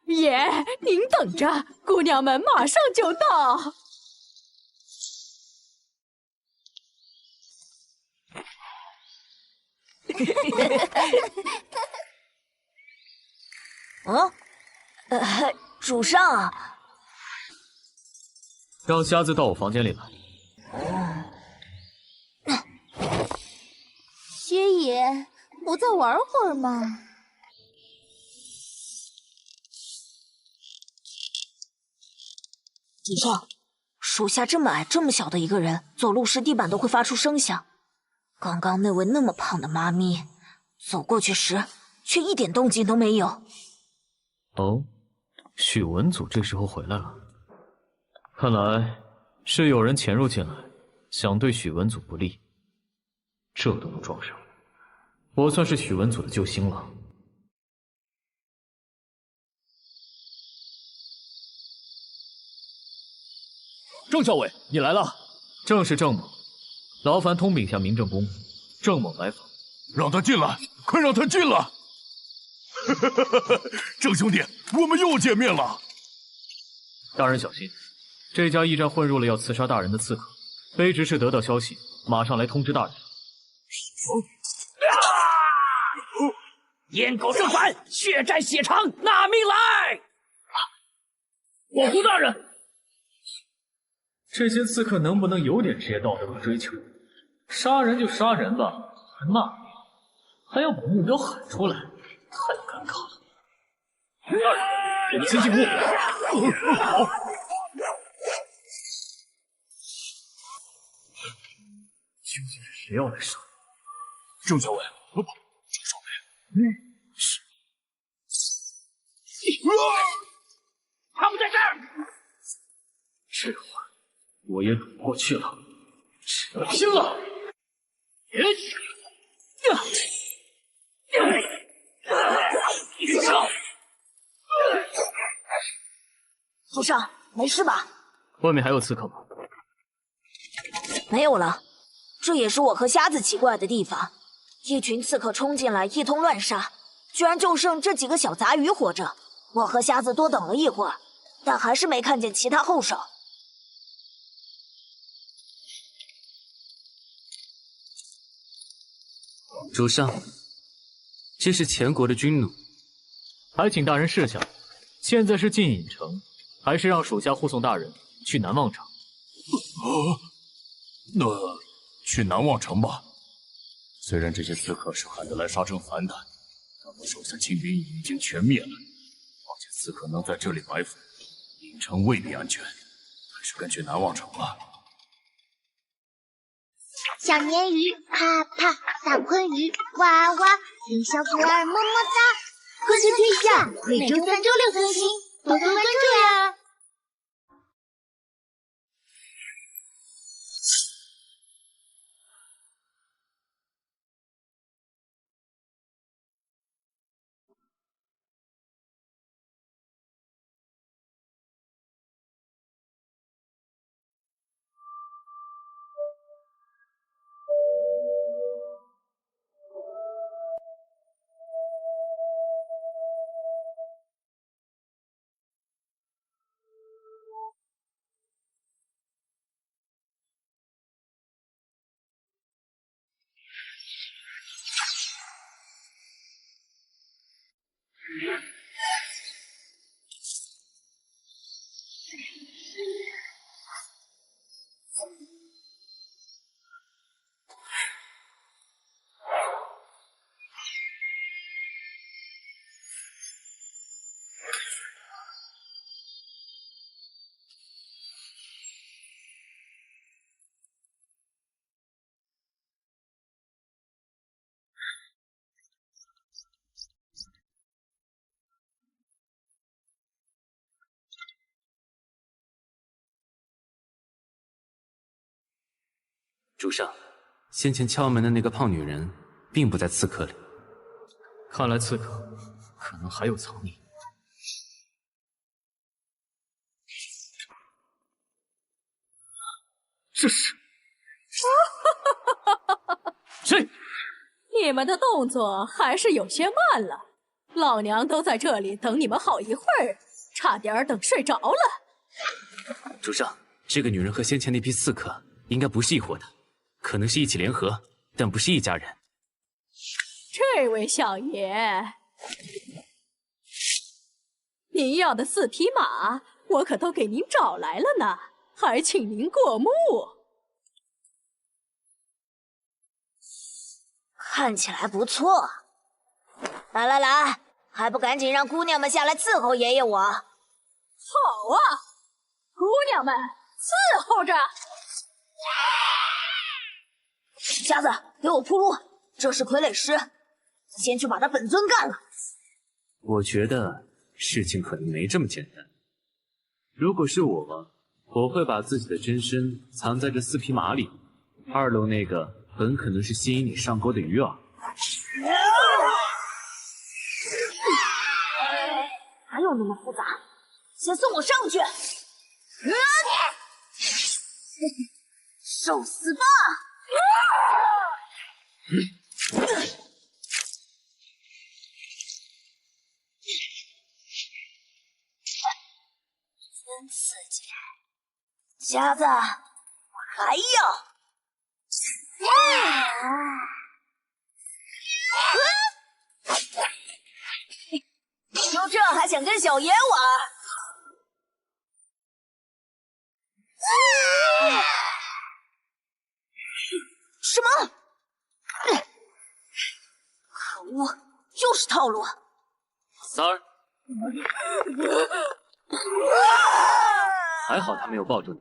爷，您等着，姑娘们马上就到。主上，让瞎子到我房间里来。薛爷，不再玩会儿吗？主上，属下这么矮这么小的一个人，走路时地板都会发出声响。刚刚那位那么胖的妈咪，走过去时却一点动静都没有。哦，许文祖这时候回来了，看来是有人潜入进来，想对许文祖不利。这都能撞上，我算是许文祖的救星了。郑校尉，你来了。正是郑猛，劳烦通禀下明正宫，郑猛来访。让他进来，快让他进来！郑兄弟，我们又见面了。大人小心，这家驿站混入了要刺杀大人的刺客。卑职是得到消息，马上来通知大人。燕狗正反，血债血偿，拿命来！保护大人。这些刺客能不能有点职业道德和追求？杀人就杀人吧，还骂名，还要把目标喊出来，太尴尬了。大人，我们先进屋。好。谁要来杀？郑校尉，快跑！郑少尉，是。他们在这儿！这会儿我也躲不过去了，只能拼了！祖上没事吧？外面还有刺客吗？没有了，这也是我和瞎子奇怪的地方。一群刺客冲进来，一通乱杀，居然就剩这几个小杂鱼活着。我和瞎子多等了一会儿，但还是没看见其他后手。主上，这是前国的军弩，还请大人示下，现在是进郢城，还是让属下护送大人去南望城？那去南望城吧。虽然这些刺客是喊得来杀成烦的，但我手下亲兵已经全灭了。况且刺客能在这里埋伏，郢城未必安全，还是跟去南望城吧。小鲶鱼啪啪，大鲲鱼哇哇，林小狗儿么么哒。科学天下每周3、周6更新，多多关注呀！主上，先前敲门的那个胖女人，并不在刺客里。看来刺客可能还有藏匿。这是谁？你们的动作还是有些慢了，老娘都在这里等你们好一会儿，差点等睡着了。主上，这个女人和先前那批刺客应该不是一伙的，可能是一起联合，但不是一家人。这位小爷，您要的4匹马，我可都给您找来了呢，还请您过目。看起来不错。来来来，还不赶紧让姑娘们下来伺候爷爷我？好啊，姑娘们伺候着。瞎子，给我铺路，这是傀儡师，先去把他本尊干了。我觉得事情可能没这么简单。如果是我会把自己的真身藏在这4匹马里。2楼那个很可能是吸引你上钩的鱼饵。哪有那么复杂？先送我上去！受死吧！真刺激！瞎子，我还要！就这还想跟小爷玩？什么？可恶，又是套路！三儿，还好他没有抱住你。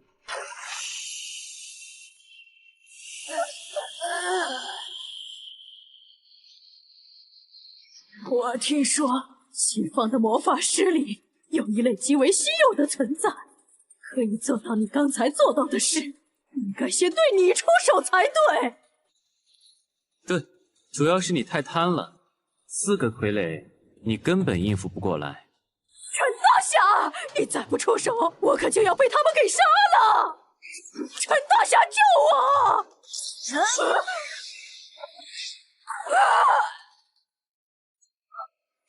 我听说西方的魔法师里有一类极为稀有的存在，可以做到你刚才做到的事，应该先对你出手才对。对，主要是你太贪了，4个傀儡你根本应付不过来。陈大侠，你再不出手，我可就要被他们给杀了！陈大侠，救我！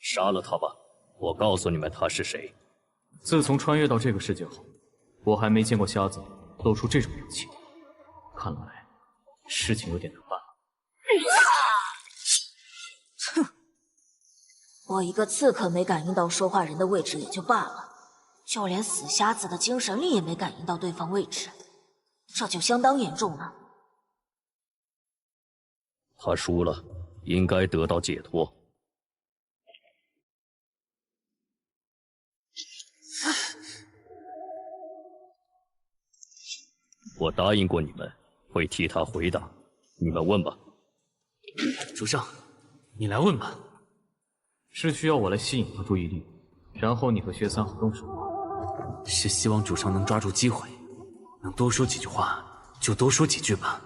杀了他吧！我告诉你们他是谁。自从穿越到这个世界后，我还没见过瞎子露出这种勇气。看来事情有点难办了。哼，我一个刺客没感应到说话人的位置也就罢了，就连死瞎子的精神力也没感应到对方位置，这就相当严重了。他输了，应该得到解脱。我答应过你们，会替他回答。你们问吧。主上，你来问吧。是需要我来吸引他注意力，然后你和薛三好动手吗？是希望主上能抓住机会，能多说几句话就多说几句吧。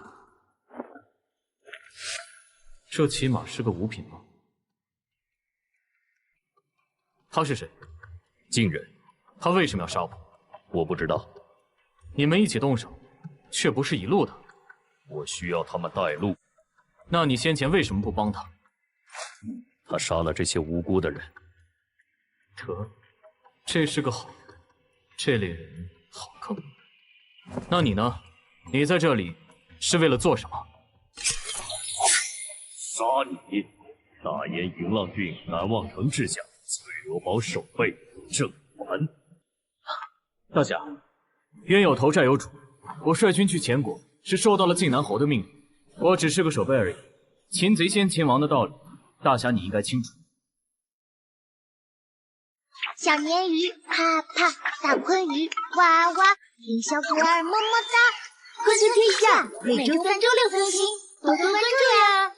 这起码是个五品吗？他是谁？晋人。他为什么要杀我？我不知道。你们一起动手，却不是一路的。我需要他们带路。那你先前为什么不帮他？他杀了这些无辜的人。得，这是个好人。这类人好坑。那你呢？你在这里是为了做什么？杀你！大燕迎浪郡南望城之下，翠流堡守备郑凡。大侠，冤有头债有主，我率军去前国是受到了晋南侯的命令，我只是个守备而已。擒贼先擒王的道理，大侠你应该清楚。小鲶鱼啪啪，大鲲鱼哇哇，听小狗儿么么哒。科学天下每周3、周6更新，多多关注呀！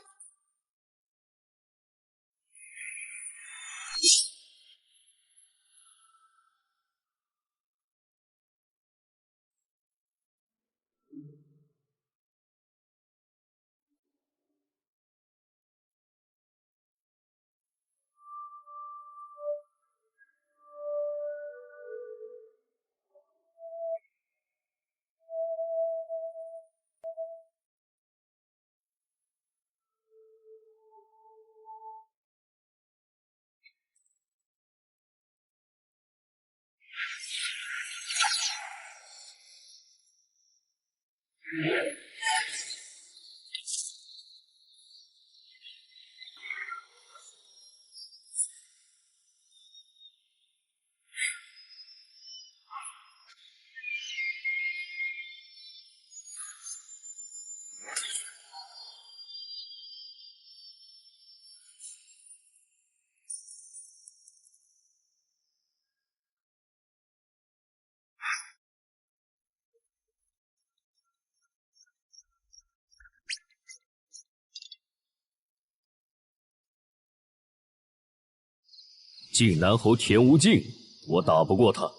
晋南侯田无尽，我打不过他。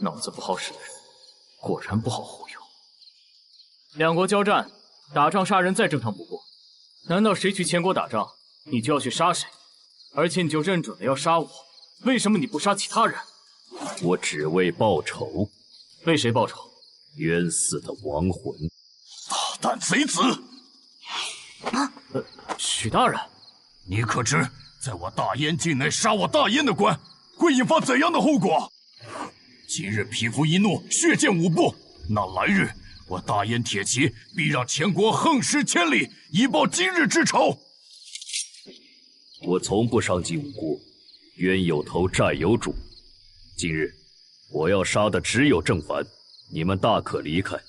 脑子不好使的人，果然不好忽悠。两国交战，打仗杀人再正常不过。难道谁去前国打仗，你就要去杀谁？而且你就认准了要杀我，为什么你不杀其他人？我只为报仇。为谁报仇？冤死的亡魂。大胆贼子！许大人，你可知在我大燕境内杀我大燕的官，会引发怎样的后果？今日匹夫一怒，血溅五步，那来日我大燕铁骑必让前国横尸千里，以报今日之仇。我从不伤及无辜，冤有头债有主。今日我要杀的只有郑凡，你们大可离开。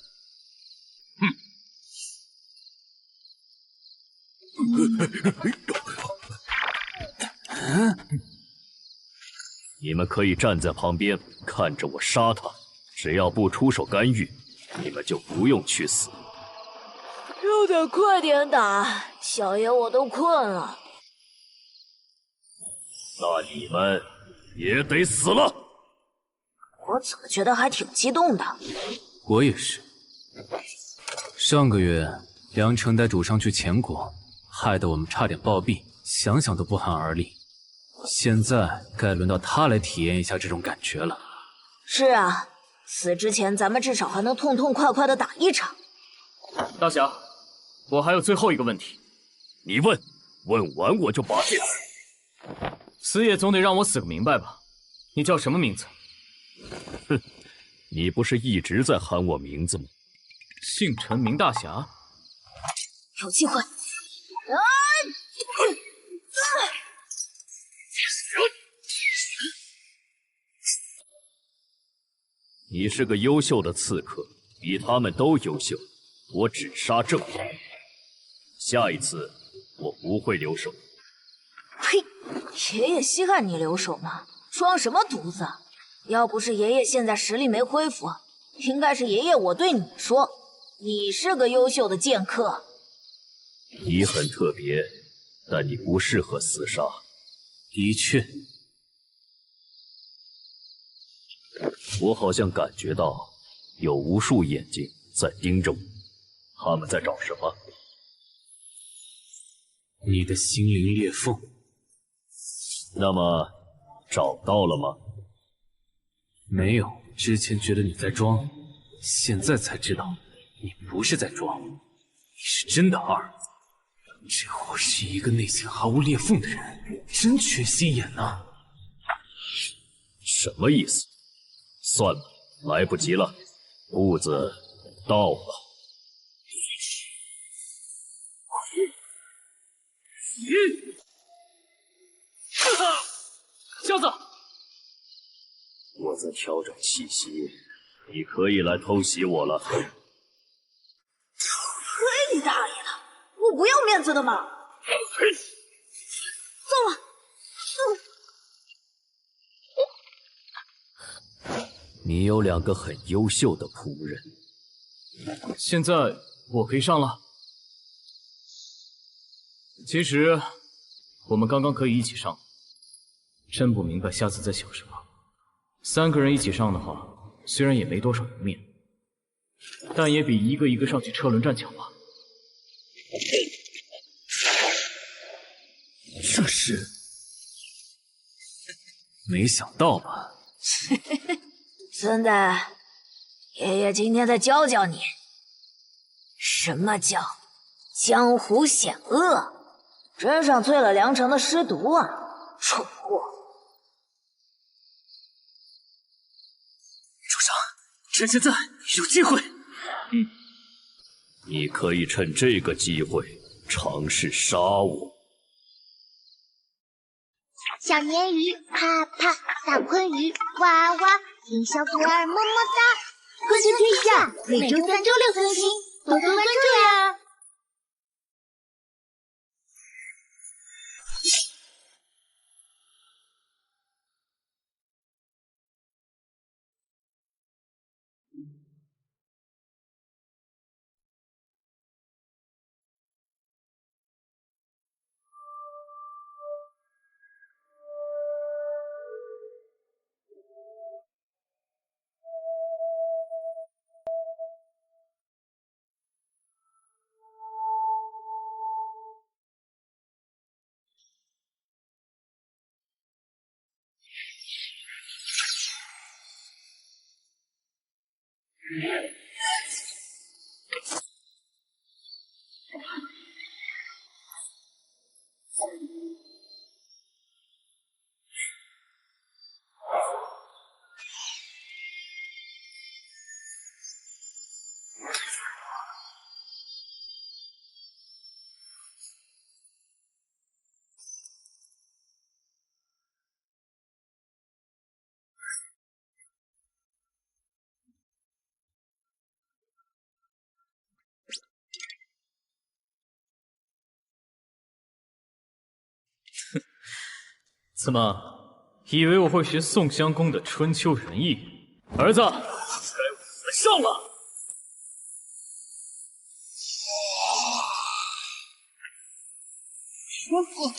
你们可以站在旁边看着我杀他，只要不出手干预，你们就不用去死。有得快点打，小爷我都困了。那你们也得死了！我怎么觉得还挺激动的？我也是。上个月梁城带主上去前国，害得我们差点暴毙，想想都不寒而栗。现在该轮到他来体验一下这种感觉了。是啊，死之前咱们至少还能痛痛快快的打一场。大侠，我还有最后一个问题。你问，问完我就拔剑。死也总得让我死个明白吧？你叫什么名字？哼，你不是一直在喊我名字吗？姓陈名大侠。有机会。你是个优秀的刺客，比他们都优秀。我只杀正派，下一次我不会留手。呸！爷爷稀罕你留手呢，装什么犊子？要不是爷爷现在实力没恢复，应该是爷爷我对你说，你是个优秀的剑客。你很特别，但你不适合厮杀。的确。我好像感觉到有无数眼睛在盯着我，他们在找什么？你的心灵裂缝。那么，找到了吗？没有，之前觉得你在装，现在才知道你不是在装，你是真的二。这货是一个内心毫无裂缝的人，真缺心眼啊！什么意思？算了，来不及了，步子到了。瞎子，我在调整气息，你可以来偷袭我了。嘿，你大爷的！我不要面子的吗？走了。你有2个很优秀的仆人，现在我可以上了。其实我们刚刚可以一起上，真不明白瞎子在想什么。3个人一起上的话，虽然也没多少颜面，但也比一个一个上去车轮战强吧。这是没想到吧？孙子，爷爷今天再教教你，什么叫江湖险恶，真上淬了梁城的尸毒啊！蠢货！主上，趁现在有机会。你可以趁这个机会尝试杀我。小鲶鱼啪啪，大鲲鱼哇哇，听小狗儿么么哒。国际天下每周3、周6更新，多多关注呀！怎么，以为我会学宋襄公的春秋仁义？儿子，该我们上了！赋。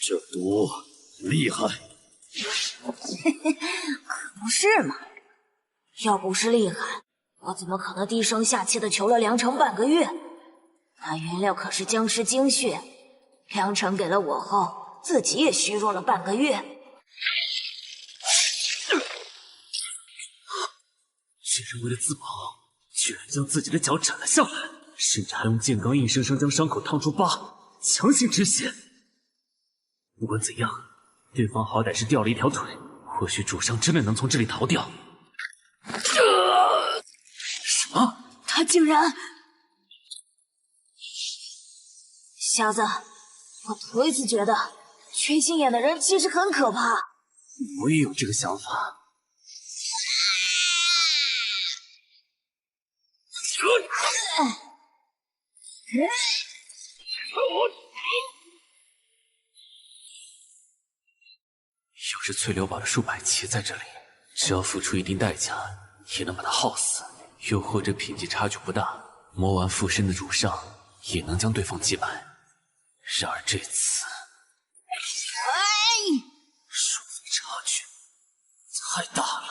这毒厉害，可不是嘛！要不是厉害，我怎么可能低声下气的求了梁城半个月？那原料可是僵尸精血，梁城给了我后，自己也虚弱了半个月。这人为了自保，居然将自己的脚斩了下来，甚至还用剑罡硬生生将伤口烫出疤，强行止血。不管怎样，对方好歹是掉了一条腿，或许主上真的能从这里逃掉。什么？他竟然……小子，我头一次觉得缺心眼的人其实很可怕。我也有这个想法。有着翠流堡的数百骑在这里，只要付出一定代价，也能把他耗死。又或者品级差距不大，魔丸附身的主上也能将对方击败。然而这次，数字差距太大了。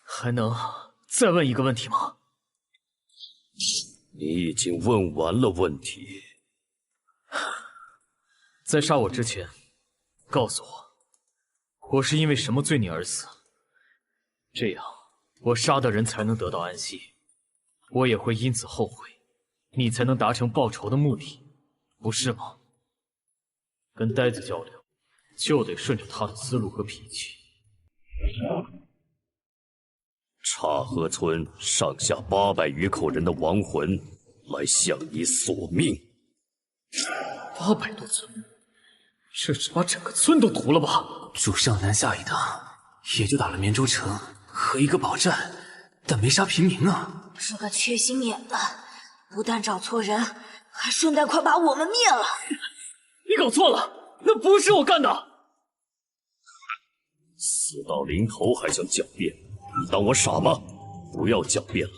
还能再问一个问题吗？你已经问完了问题。在杀我之前，告诉我是因为什么罪孽而死？这样，我杀的人才能得到安息，我也会因此后悔，你才能达成报仇的目的，不是吗？跟呆子较量，就得顺着他的思路和脾气。岔河村上下800余口人的亡魂来向你索命。800多村，这是把整个村都屠了吧？主上南下一趟，也就打了绵州城和一个堡寨，但没杀平民啊！这个缺心眼的，不但找错人，还顺带快把我们灭了。你搞错了，那不是我干的。死到临头还想狡辩，你当我傻吗？不要狡辩了，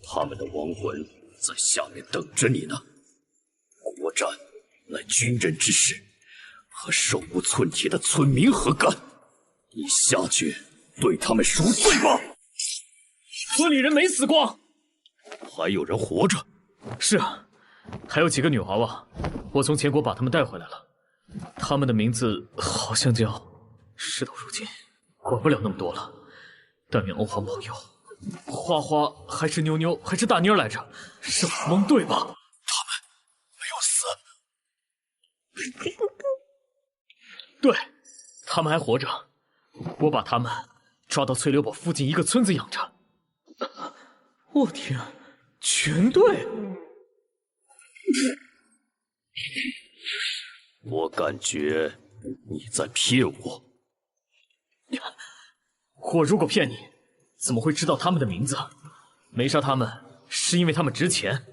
他们的亡魂在下面等着你呢。国战乃军人之事，和手无寸铁的村民何干？你下去对他们赎罪吧。村里人没死光，还有人活着。是啊，还有几个女娃娃，我从前国把她们带回来了。她们的名字好像叫……事到如今，管不了那么多了。但愿欧皇保佑，花花还是妞妞还是大妮儿来着？是蒙对吧？他们没有死。对，他们还活着。我把他们抓到翠流堡附近一个村子养着。我天，全对！我感觉你在骗我。我如果骗你，怎么会知道他们的名字？没杀他们，是因为他们值钱。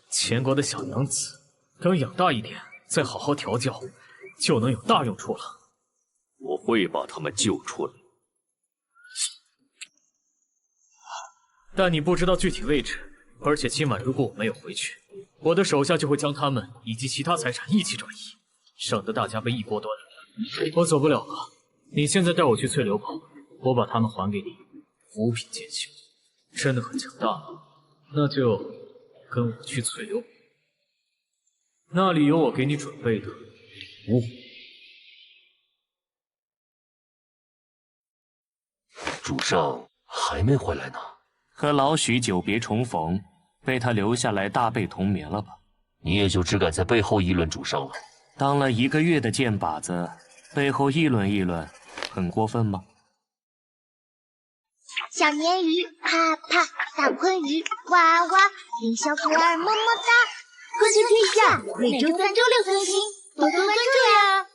前国的小娘子，等养大一点，再好好调教，就能有大用处了。我会把他们救出来，但你不知道具体位置，而且今晚如果我没有回去，我的手下就会将他们以及其他财产一起转移，省得大家被一锅端。我走不了了，你现在带我去翠流堡，我把他们还给你，五品剑修，真的很强大吗？那就跟我去翠流堡，那里有我给你准备的礼物。主上还没回来呢，和老许久别重逢，被他留下来大被同眠了吧？你也就只敢在背后议论主上了。当了1个月的剑靶子，背后议论议论，很过分吗？小鲶鱼啪啪，大鲲鱼哇哇，林小可儿么么哒，国际天下每周3、周6更新，多多关注呀！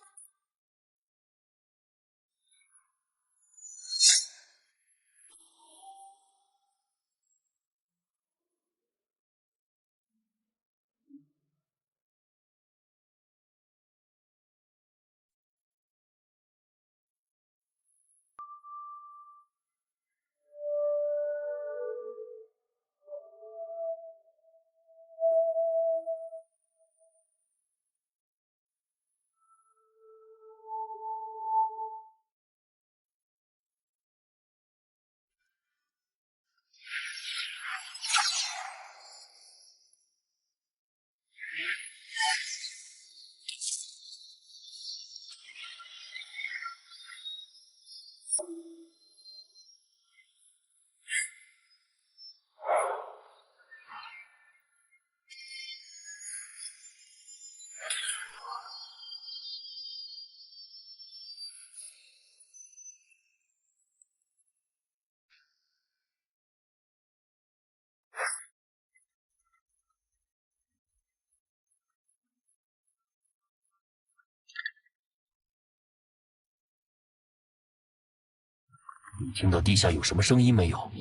你听到地下有什么声音没有？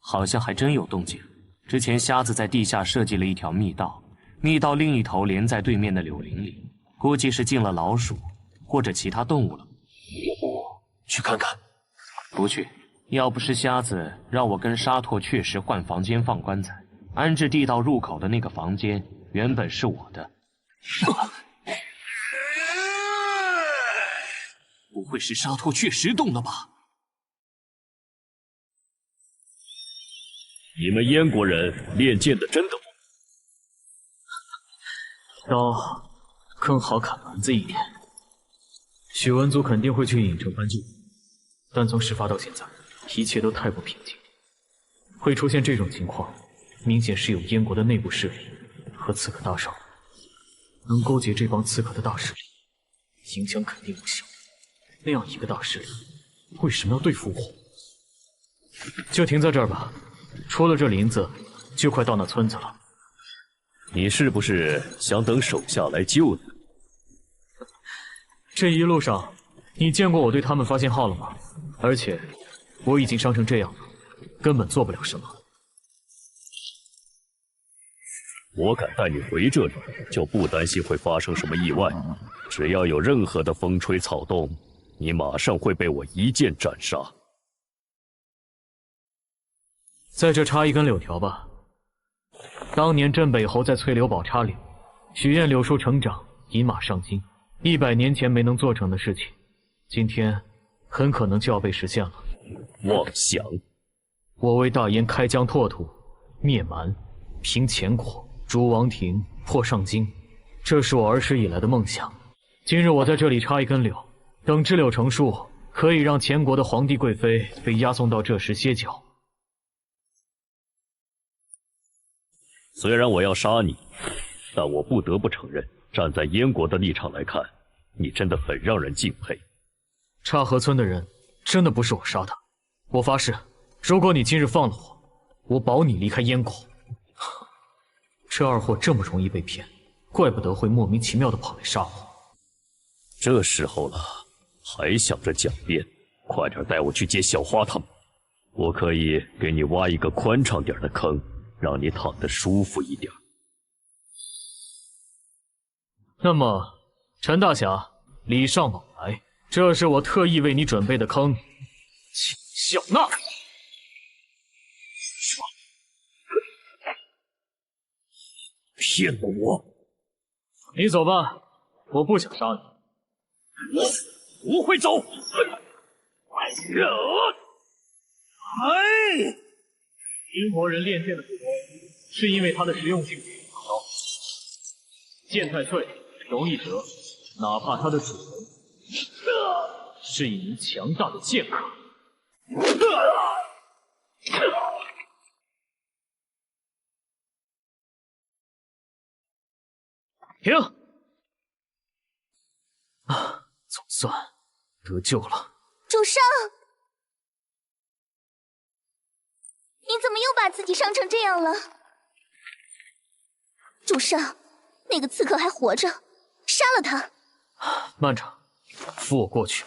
好像还真有动静。之前瞎子在地下设计了一条密道，密道另一头连在对面的柳林里，估计是进了老鼠或者其他动物了。要不去看看？不去。要不是瞎子让我跟沙拓确实换房间放棺材，安置地道入口的那个房间原本是我的。不会是沙拓确实动了吧？你们燕国人练剑的真的不？刀更好砍蛮子一点。许文族肯定会去影城搬救，但从事发到现在，一切都太不平静。会出现这种情况，明显是有燕国的内部势力和刺客大少，能勾结这帮刺客的大势力，影响肯定不小。那样一个大势力，为什么要对付我？就停在这儿吧，出了这林子，就快到那村子了。你是不是想等手下来救呢？这一路上，你见过我对他们发信号了吗？而且，我已经伤成这样了，根本做不了什么。我敢带你回这里，就不担心会发生什么意外。只要有任何的风吹草动，你马上会被我一剑斩杀。在这插一根柳条吧。当年镇北侯在翠柳堡插柳，许愿柳树成长，引马上京。100年前没能做成的事情，今天很可能就要被实现了。妄想！我为大燕开疆拓土，灭蛮，平前国，逐王庭，破上京，这是我儿时以来的梦想。今日我在这里插一根柳，等枝柳成树，可以让前国的皇帝贵妃被押送到这时歇脚。虽然我要杀你，但我不得不承认，站在燕国的立场来看，你真的很让人敬佩。岔河村的人真的不是我杀的，我发誓，如果你今日放了我，我保你离开燕国。这二货这么容易被骗，怪不得会莫名其妙的跑来杀我。这时候了，还想着狡辩？快点带我去接小花他们，我可以给你挖一个宽敞点的坑，让你躺得舒服一点。那么，陈大侠，礼尚往来，这是我特意为你准备的坑，请笑纳。骗了我！你走吧，我不想杀你。我不会走！英国人练剑的不多，是因为它的实用性比较高。剑太脆，容易折，哪怕它的主人是一名强大的剑客。停！总算得救了。主上，你怎么又把自己伤成这样了？主上，那个刺客还活着，杀了他！慢着，扶我过去。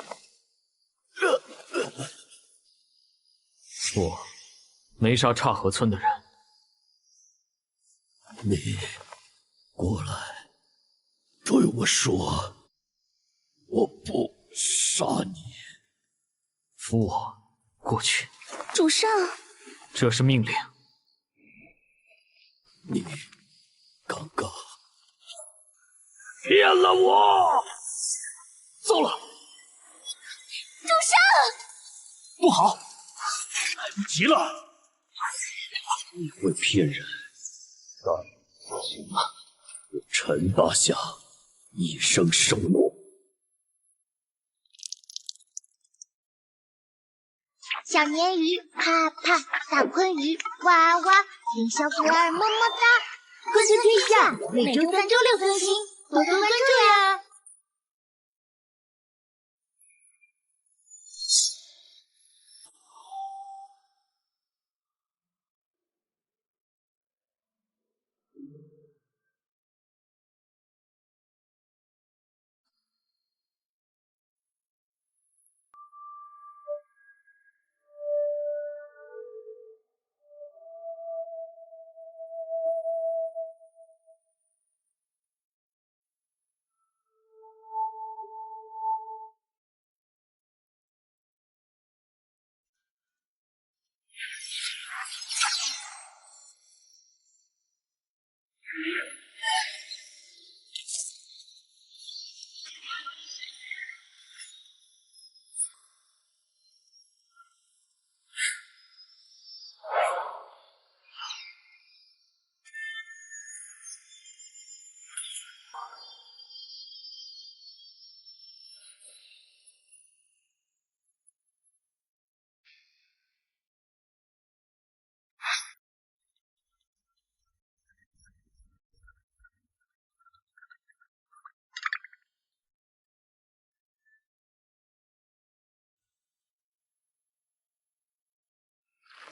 我没杀岔河村的人。你过来，对我说，我不杀你。扶我过去。主上，这是命令。你刚刚骗了我！糟了！主上，不好，来不及了！你会骗人，但行了，我陈大侠一生受诺。小鲶鱼啪啪，大鲲鱼哇哇，听小狗儿么么哒。科学天下每周3、周6更新，多多关注呀！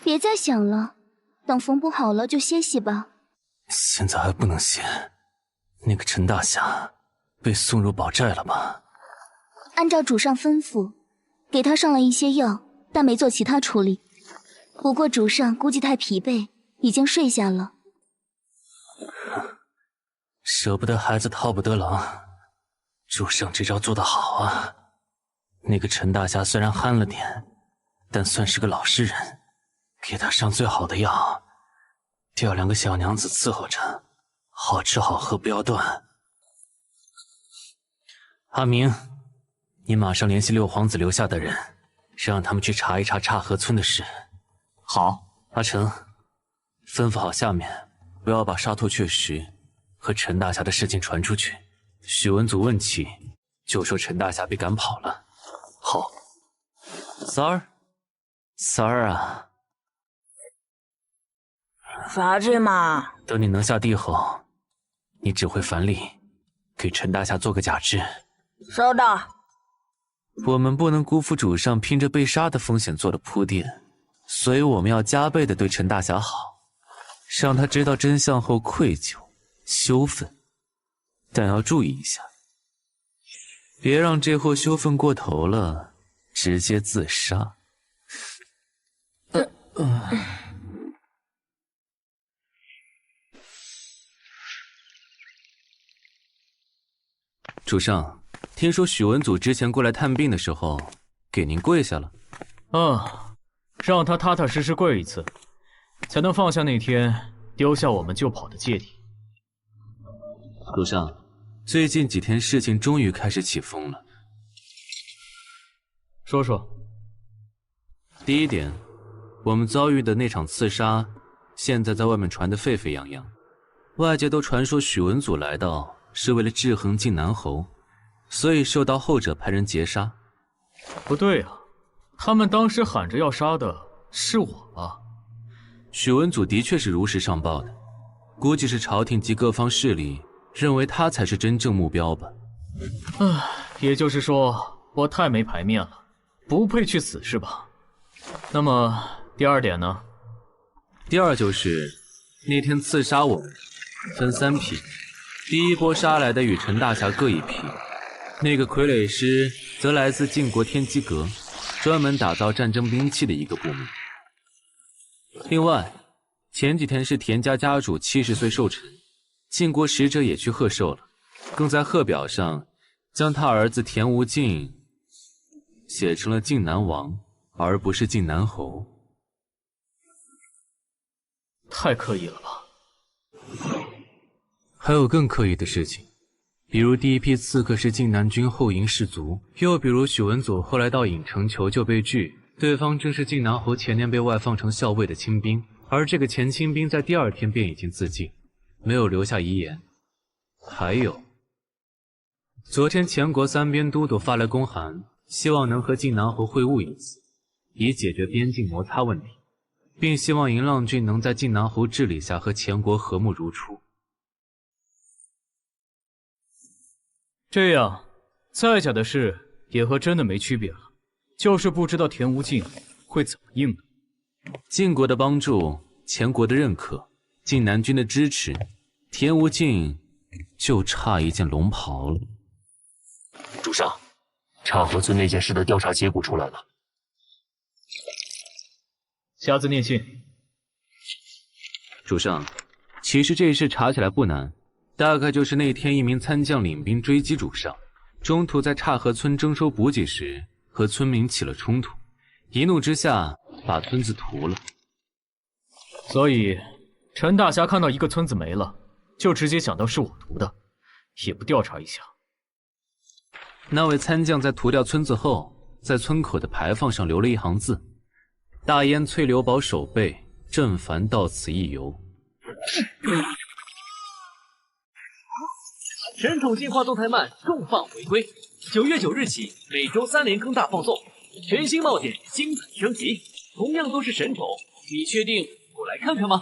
别再想了，等缝补好了就歇息吧。现在还不能歇，那个陈大侠被送入宝寨了吧？按照主上吩咐，给他上了一些药，但没做其他处理。不过主上估计太疲惫，已经睡下了。舍不得孩子套不得狼，主上这招做得好啊！那个陈大侠虽然憨了点，但算是个老实人。给他上最好的药，调2个小娘子伺候着，好吃好喝不要断。阿明，你马上联系六皇子留下的人，让他们去查一查岔河村的事。好。阿成，吩咐好下面不要把沙兔雀石和陈大侠的事情传出去。许文祖问起，就说陈大侠被赶跑了。好。三儿啊。啥子嘛？等你能下地后，你指挥樊丽给陈大侠做个假肢。收到。我们不能辜负主上拼着被杀的风险做的铺垫，所以我们要加倍的对陈大侠好，让他知道真相后愧疚、羞愤。但要注意一下，别让这货羞愤过头了，直接自杀。主上，听说许文祖之前过来探病的时候，给您跪下了。让他踏踏实实跪一次，才能放下那天丢下我们就跑的芥蒂。主上，最近几天事情终于开始起风了。说说。第一点，我们遭遇的那场刺杀，现在在外面传得沸沸扬扬，外界都传说许文祖来到是为了制衡靖南侯，所以受到后者派人截杀。不对啊，他们当时喊着要杀的是我吧？许文祖的确是如实上报的，估计是朝廷及各方势力认为他才是真正目标吧。也就是说我太没牌面了，不配去死是吧？那么第二点呢？第二就是那天刺杀我们分3批，第一波杀来的与陈大侠各1批，那个傀儡师则来自晋国天机阁，专门打造战争兵器的一个部门。另外，前几天是田家家主70岁寿辰，晋国使者也去贺寿了，更在贺表上将他儿子田无尽写成了晋南王，而不是晋南侯。太刻意了吧？还有更刻意的事情，比如第一批刺客是晋南军后营士卒，又比如许文祖后来到郢城求救被拒，对方正是晋南侯前年被外放成校尉的亲兵，而这个钱清兵在第2天便已经自尽，没有留下遗言。还有，昨天前国3边都督发来公函，希望能和晋南侯会晤一次，以解决边境摩擦问题，并希望银浪郡能在晋南侯治理下和前国和睦如初。这样，再假的事也和真的没区别了，就是不知道田无尽会怎么应呢？晋国的帮助，前国的认可，晋南军的支持，田无尽就差一件龙袍了。主上，岔河村那件事的调查结果出来了。瞎子念信。主上，其实这事查起来不难，大概就是那天一名参将领兵追击主上，中途在岔河村征收补给时和村民起了冲突，一怒之下把村子屠了。所以陈大侠看到一个村子没了，就直接想到是我屠的，也不调查一下。那位参将在屠掉村子后，在村口的牌坊上留了一行字：大燕翠柳堡守备，郑凡到此一游。神宠进化动态慢重磅回归，9月9日起每周3连坑大放送，全新冒险精彩升级，同样都是神宠，你确定不来看看吗？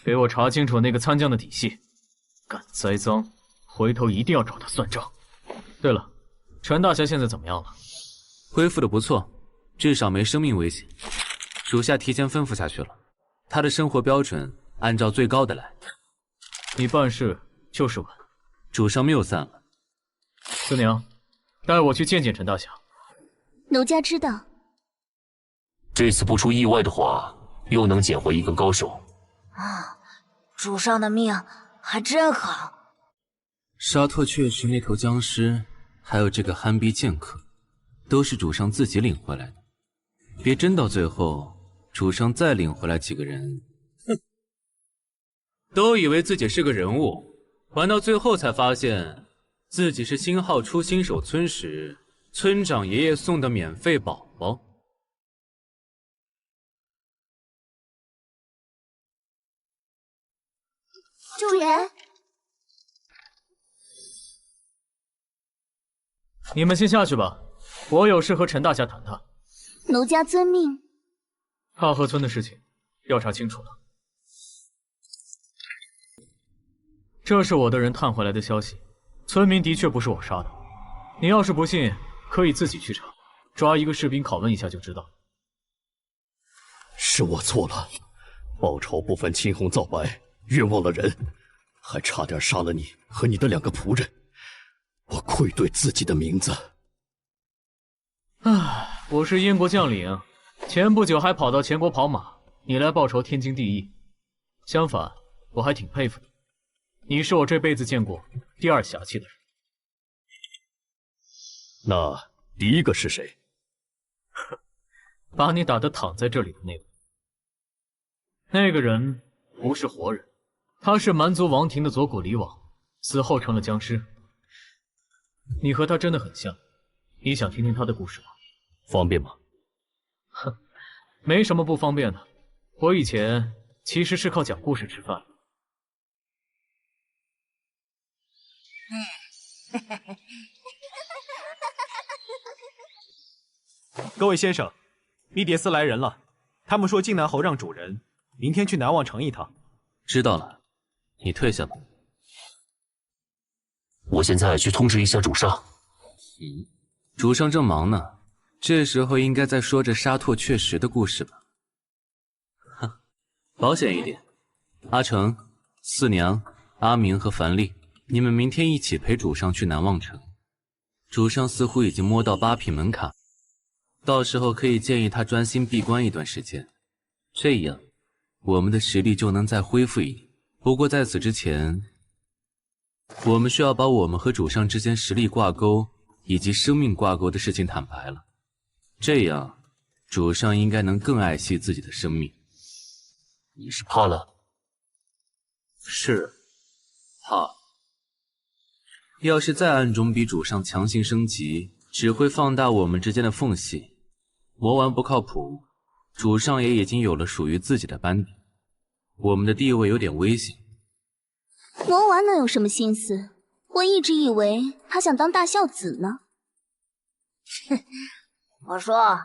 给我查清楚那个参将的底细，敢栽赃，回头一定要找他算账。对了，陈大侠现在怎么样了？恢复的不错，至少没生命危险。属下提前吩咐下去了，他的生活标准按照最高的来。你办事就是稳。主上谬散了。四娘，带我去见见陈大侠。奴家知道。这次不出意外的话，又能捡回一个高手。啊，主上的命还真好。沙拓确实那头僵尸，还有这个憨逼剑客，都是主上自己领回来的。别真到最后，主上再领回来几个人，哼，都以为自己是个人物，玩到最后才发现自己是星号出新手村时村长爷爷送的免费宝宝。主人，你们先下去吧，我有事和陈大侠谈谈。奴家遵命。踏河村的事情调查清楚了，这是我的人探回来的消息，村民的确不是我杀的。你要是不信，可以自己去查，抓一个士兵拷问一下就知道。是我错了，报仇不分青红皂白，冤枉了人，还差点杀了你和你的2个仆人，我愧对自己的名字。唉，我是燕国将领，前不久还跑到前国跑马，你来报仇天经地义。相反，我还挺佩服你，你是我这辈子见过第2侠气的人。那第一个是谁？把你打得躺在这里的那位。那个人不是活人，他是蛮族王庭的左谷离王，死后成了僵尸。你和他真的很像，你想听听他的故事吗？方便吗？哼，没什么不方便的。我以前其实是靠讲故事吃饭。各位先生，密迭斯来人了，他们说靖南侯让主人明天去南望城一趟。知道了，你退下吧。我现在去通知一下主上。主上正忙呢，这时候应该在说着沙拓确实的故事吧？哼，保险一点。阿成、四娘、阿明和樊丽，你们明天一起陪主上去南望城。主上似乎已经摸到8品门槛，到时候可以建议他专心闭关一段时间，这样我们的实力就能再恢复一点。不过在此之前，我们需要把我们和主上之间实力挂钩以及生命挂钩的事情坦白了，这样主上应该能更爱惜自己的生命。你是怕了？是，怕。要是再暗中逼主上强行升级，只会放大我们之间的缝隙。魔丸不靠谱，主上也已经有了属于自己的班底，我们的地位有点危险。魔丸能有什么心思？我一直以为他想当大孝子呢。哼，我说，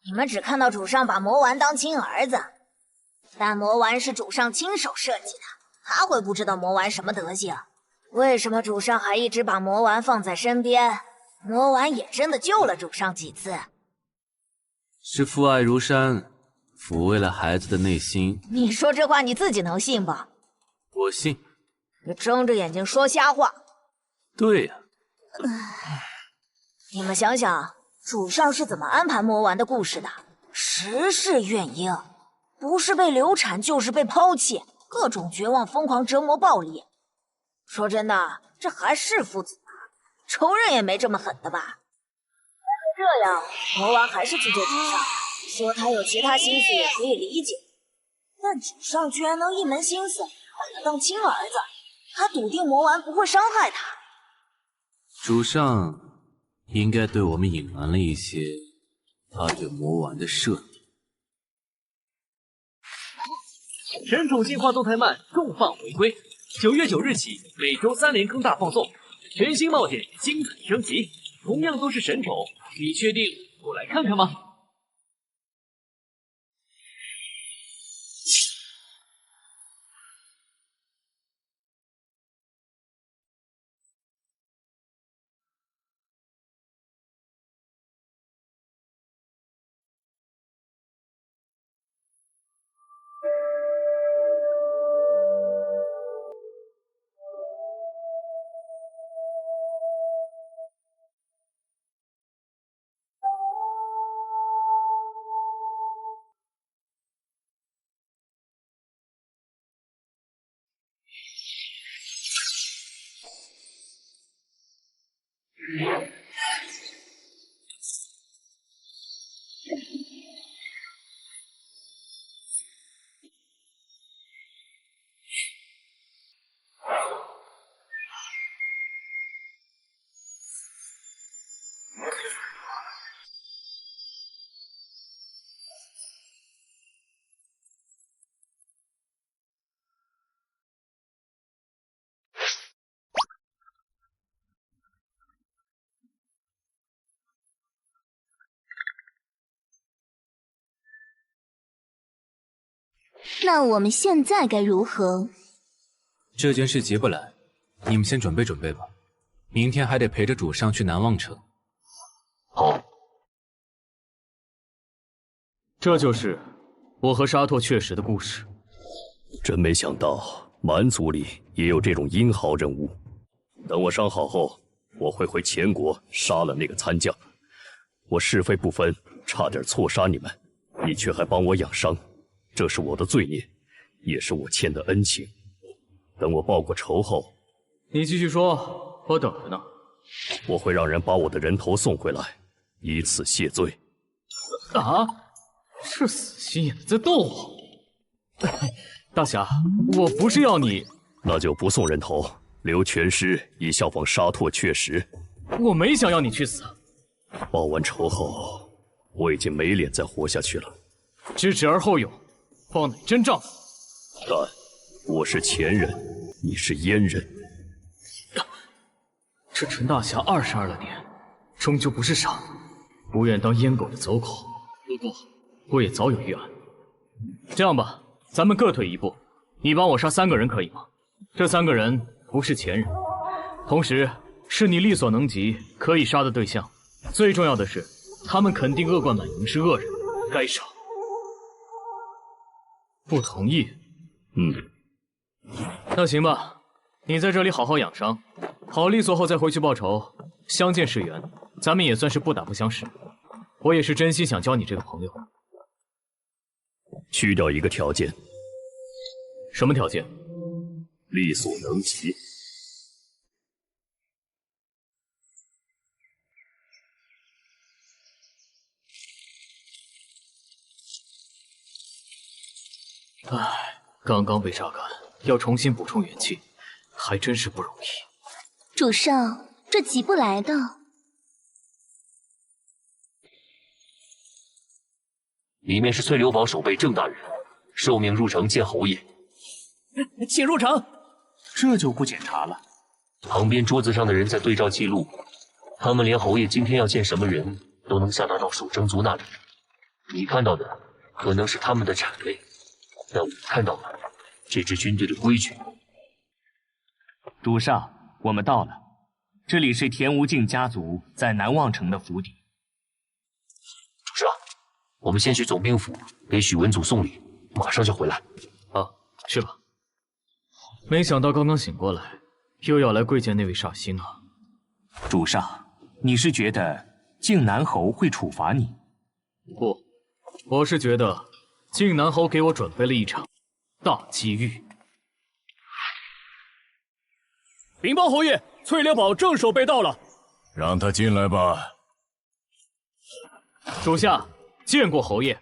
你们只看到主上把魔丸当亲儿子，但魔丸是主上亲手设计的，他会不知道魔丸什么德行？为什么主上还一直把魔丸放在身边？魔丸也真的救了主上几次。是父爱如山，抚慰了孩子的内心。你说这话你自己能信吧？我信。你睁着眼睛说瞎话。对呀。你们想想，主上是怎么安排魔丸的故事的？十世怨婴，不是被流产就是被抛弃，各种绝望、疯狂、折磨、暴力。说真的，这还是父子吗？仇人也没这么狠的吧？这样，魔丸还是去救主上，说他有其他心思也可以理解。但主上居然能一门心思把他当亲儿子，他笃定魔丸不会伤害他。主上应该对我们隐瞒了一些他对魔丸的设定。神宠进化动态漫重磅回归，9月9日起每周3连坑大放送，全新冒险精彩升级，同样都是神宠，你确定不来看看吗？那我们现在该如何？这件事急不来，你们先准备准备吧。明天还得陪着主上去南望城。好。这就是我和沙拓确实的故事。真没想到蛮族里也有这种英豪人物。等我伤好后，我会回前国杀了那个参将。我是非不分，差点错杀你们，你却还帮我养伤。这是我的罪孽，也是我欠的恩情。等我报过仇后，你继续说，我等着呢。我会让人把我的人头送回来，以此谢罪。啊！这死心眼的在逗我！大侠，我不是要你……那就不送人头，留全尸以效仿沙拓确实。我没想要你去死。报完仇后，我已经没脸再活下去了。知耻而后勇，方乃真丈夫。但我是前人，你是阉人。这陈大侠22了年，终究不是傻，不愿当阉狗的走狗。不过，我也早有预案。这样吧，咱们各退一步，你帮我杀3个人可以吗？这3个人不是前人，同时是你力所能及可以杀的对象。最重要的是，他们肯定恶贯满盈，是恶人，该杀。不同意？那行吧。你在这里好好养伤，好利索后再回去报仇。相见是缘，咱们也算是不打不相识。我也是真心想交你这个朋友。去掉一个条件。什么条件？力所能及。唉，刚刚被榨干，要重新补充元气。还真是不容易。主上，这急不来的。里面是翠流堡守备郑大人，受命入城见侯爷。请入城。这就不检查了。旁边桌子上的人在对照记录，他们连侯爷今天要见什么人都能下达到守征族那里。你看到的可能是他们的产类，但我看到了这支军队的规矩。主上，我们到了，这里是田无尽家族在南望城的府邸。主上，我们先去总兵府给许文祖送礼，马上就回来。好，去吧。没想到刚刚醒过来，又要来跪见那位煞星啊！主上，你是觉得靖南侯会处罚你？不，我是觉得靖南侯给我准备了一场大机遇。禀报侯爷，翠流堡正守备到了，让他进来吧。属下见过侯爷。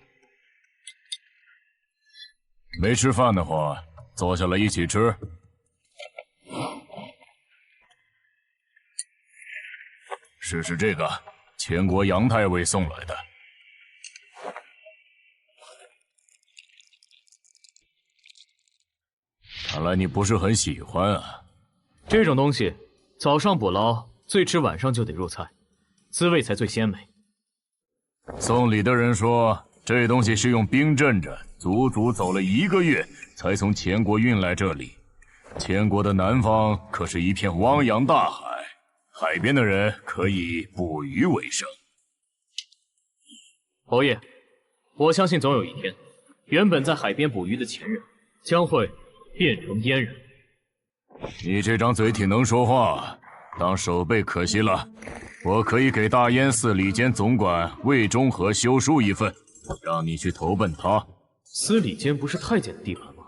没吃饭的话，坐下来一起吃。试试这个，前国杨太尉送来的。看来你不是很喜欢啊。这种东西，早上捕捞，最迟晚上就得入菜，滋味才最鲜美。送礼的人说，这东西是用冰镇着，足足走了1个月才从前国运来这里。前国的南方可是一片汪洋大海，海边的人可以捕鱼为生。侯爷，我相信总有一天，原本在海边捕鱼的前人，将会变成阉人。你这张嘴挺能说话，当守备可惜了。我可以给大燕寺里监总管魏中和修书一份，让你去投奔他。司礼监不是太监的地盘吗？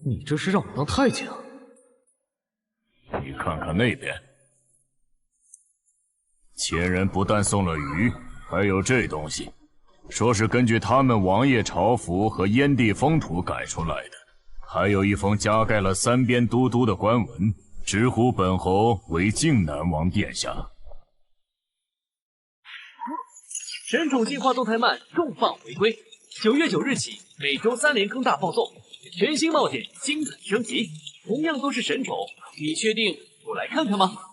你这是让我当太监啊？你看看那边，前人不但送了鱼，还有这东西，说是根据他们王爷朝服和燕地风土改出来的。还有一封加盖了3边都督的官文，直呼本侯为靖南王殿下。神宠进化动态慢重磅回归，9月9日起，每周3连更大放送，全新冒险精彩升级。同样都是神宠，你确定不来看看吗？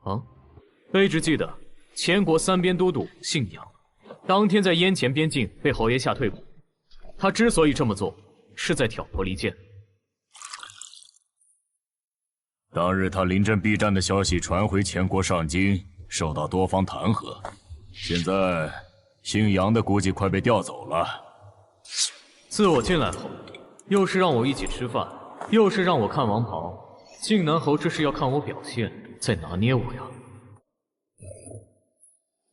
啊，卑职记得前国三边都督姓杨，当天在燕前边境被侯爷下退步。他之所以这么做，是在挑拨离间。当日他临阵避战的消息传回前国上京，受到多方弹劾。现在姓杨的估计快被调走了。自我进来后，又是让我一起吃饭，又是让我看王袍。靖南侯这是要看我表现，再拿捏我呀。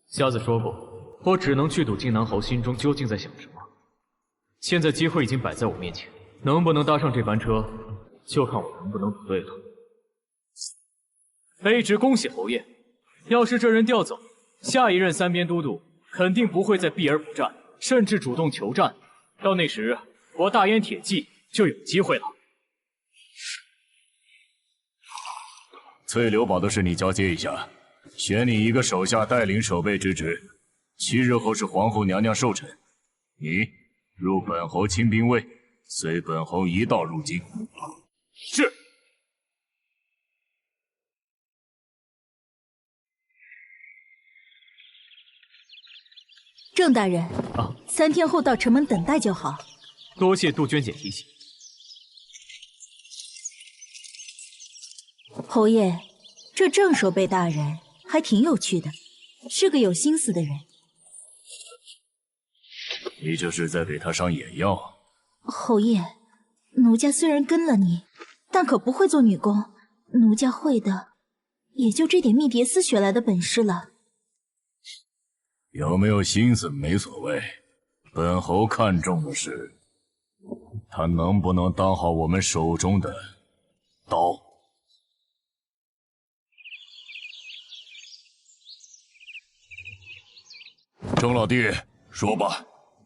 瞎子说过，我只能去赌靖南侯心中究竟在想什么。现在机会已经摆在我面前，能不能搭上这班车，就看我能不能赌对了。卑职恭喜侯爷，要是这人调走，下一任三边都督肯定不会再避而不战，甚至主动求战。到那时，我大燕铁骑就有机会了。翠柳堡的事你交接一下，选你一个手下带领守备之职。7日后是皇后娘娘寿辰，你入本侯亲兵卫，随本侯一道入京。是。郑大人，3天后到城门等待就好。多谢杜鹃姐提醒。侯爷，这郑守备大人还挺有趣的，是个有心思的人。你这是在给他上眼药。侯爷，奴家虽然跟了你，但可不会做女工，奴家会的也就这点蜜蝶丝学来的本事了。有没有心思没所谓，本侯看重的是他能不能当好我们手中的刀。郑老弟，说吧，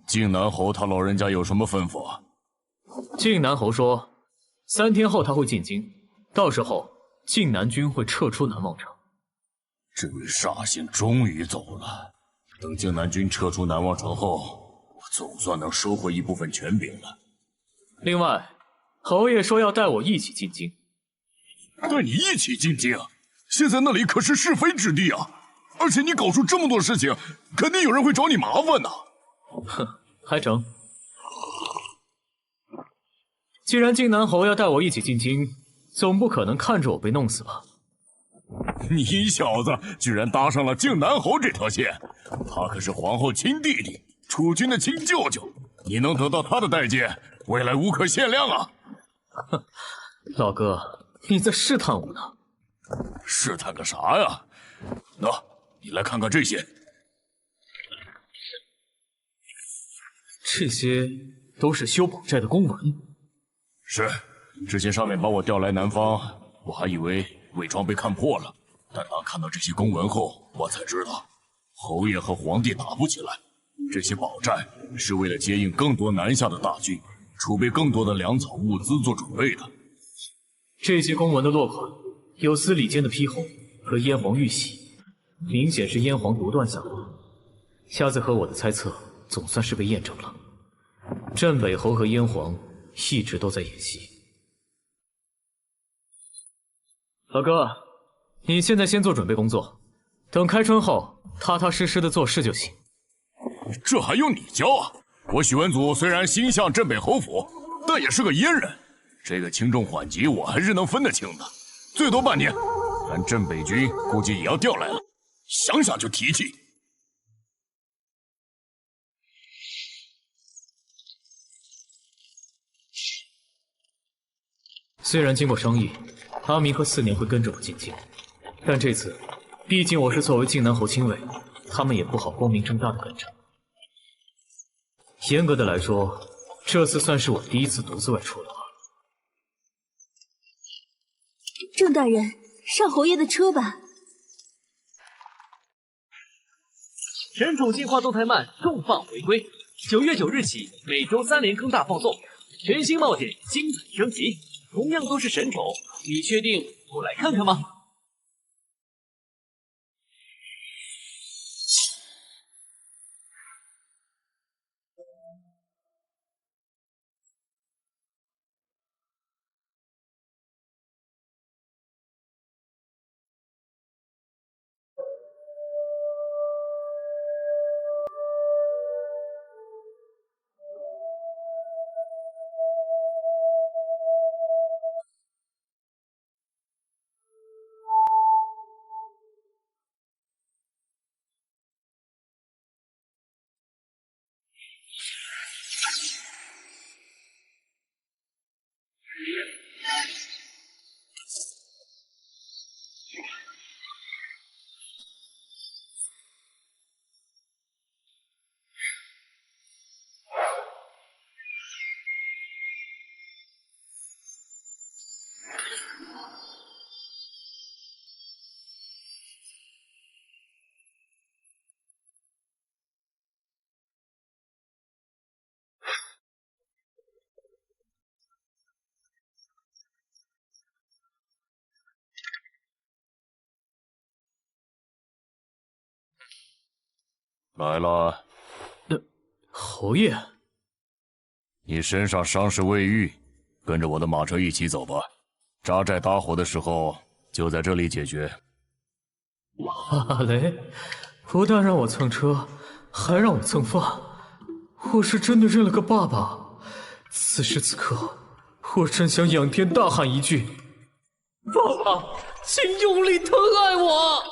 靖南侯他老人家有什么吩咐啊？靖南侯说，3天后他会进京，到时候靖南军会撤出南望城。这位煞星终于走了。等靖南军撤出南望城后，我总算能收回一部分权柄了。另外，侯爷说要带我一起进京。带你一起进京？现在那里可是是非之地啊！而且你搞出这么多事情，肯定有人会找你麻烦的。哼，还成。既然靖南侯要带我一起进京，总不可能看着我被弄死吧？你小子居然搭上了靖南侯这条线，他可是皇后亲弟弟，储君的亲舅舅，你能得到他的待见，未来无可限量啊！哼，老哥，你在试探我呢？试探个啥呀？那，你来看看这些。这些都是修宝寨的公文。是，之前上面把我调来南方，我还以为伪装被看破了，但当看到这些公文后，我才知道侯爷和皇帝打不起来。这些宝寨是为了接应更多南下的大军，储备更多的粮草物资做准备的。这些公文的落款有司礼监的批红和燕皇玉玺，明显是燕皇独断下来。瞎子和我的猜测总算是被验证了，镇北侯和燕皇一直都在演戏。老哥，你现在先做准备工作，等开春后踏踏实实的做事就行。这还用你教啊？我许文祖虽然心向镇北侯府，但也是个阉人，这个轻重缓急我还是能分得清的。最多半年，但镇北军估计也要调来了，想想就提气。虽然经过商议，阿明和4年会跟着我进京，但这次，毕竟我是作为靖南侯亲卫，他们也不好光明正大的跟着。严格的来说，这次算是我第一次独自外出了。郑大人，上侯爷的车吧。神宠进化动态慢重磅回归，9月9日起每周3连坑大放送，全新冒险精彩升级。同样都是神宠，你确定不来看看吗？来了。侯爷，你身上伤势未愈，跟着我的马车一起走吧。扎寨打火的时候就在这里解决。哈雷，不但让我蹭车，还让我蹭饭，我是真的认了个爸爸。此时此刻，我真想仰天大喊一句：“爸爸，请用力疼爱我！”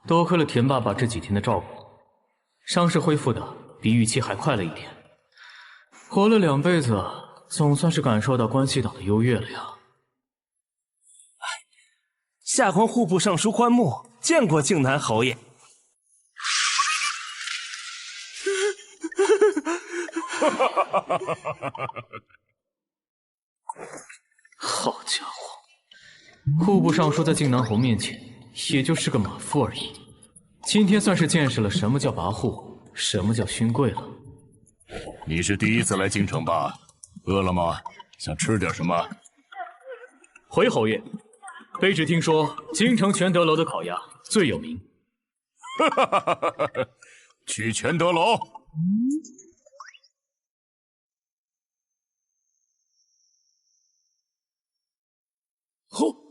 多亏了田爸爸这几天的照顾，伤势恢复的比预期还快了一点。活了2辈子，总算是感受到关系岛的优越了呀。下官户部尚书关木见过靖南侯爷。好家伙，户部尚书在靖南侯面前也就是个马夫而已。今天算是见识了什么叫跋扈，什么叫勋贵了。你是第一次来京城吧？饿了吗？想吃点什么？回侯爷，卑职听说京城全德楼的烤鸭最有名。去全德楼。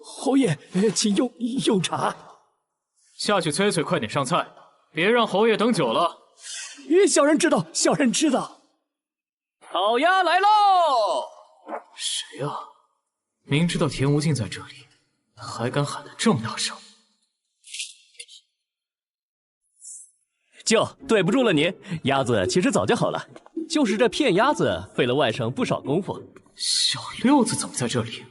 侯爷，请用茶。下去催催，快点上菜，别让侯爷等久了。小人知道，小人知道。烤鸭来喽！谁啊？明知道田无尽在这里，还敢喊得这么大声？舅，对不住了您，鸭子其实早就好了，就是这片鸭子费了外甥不少功夫。小六子怎么在这里？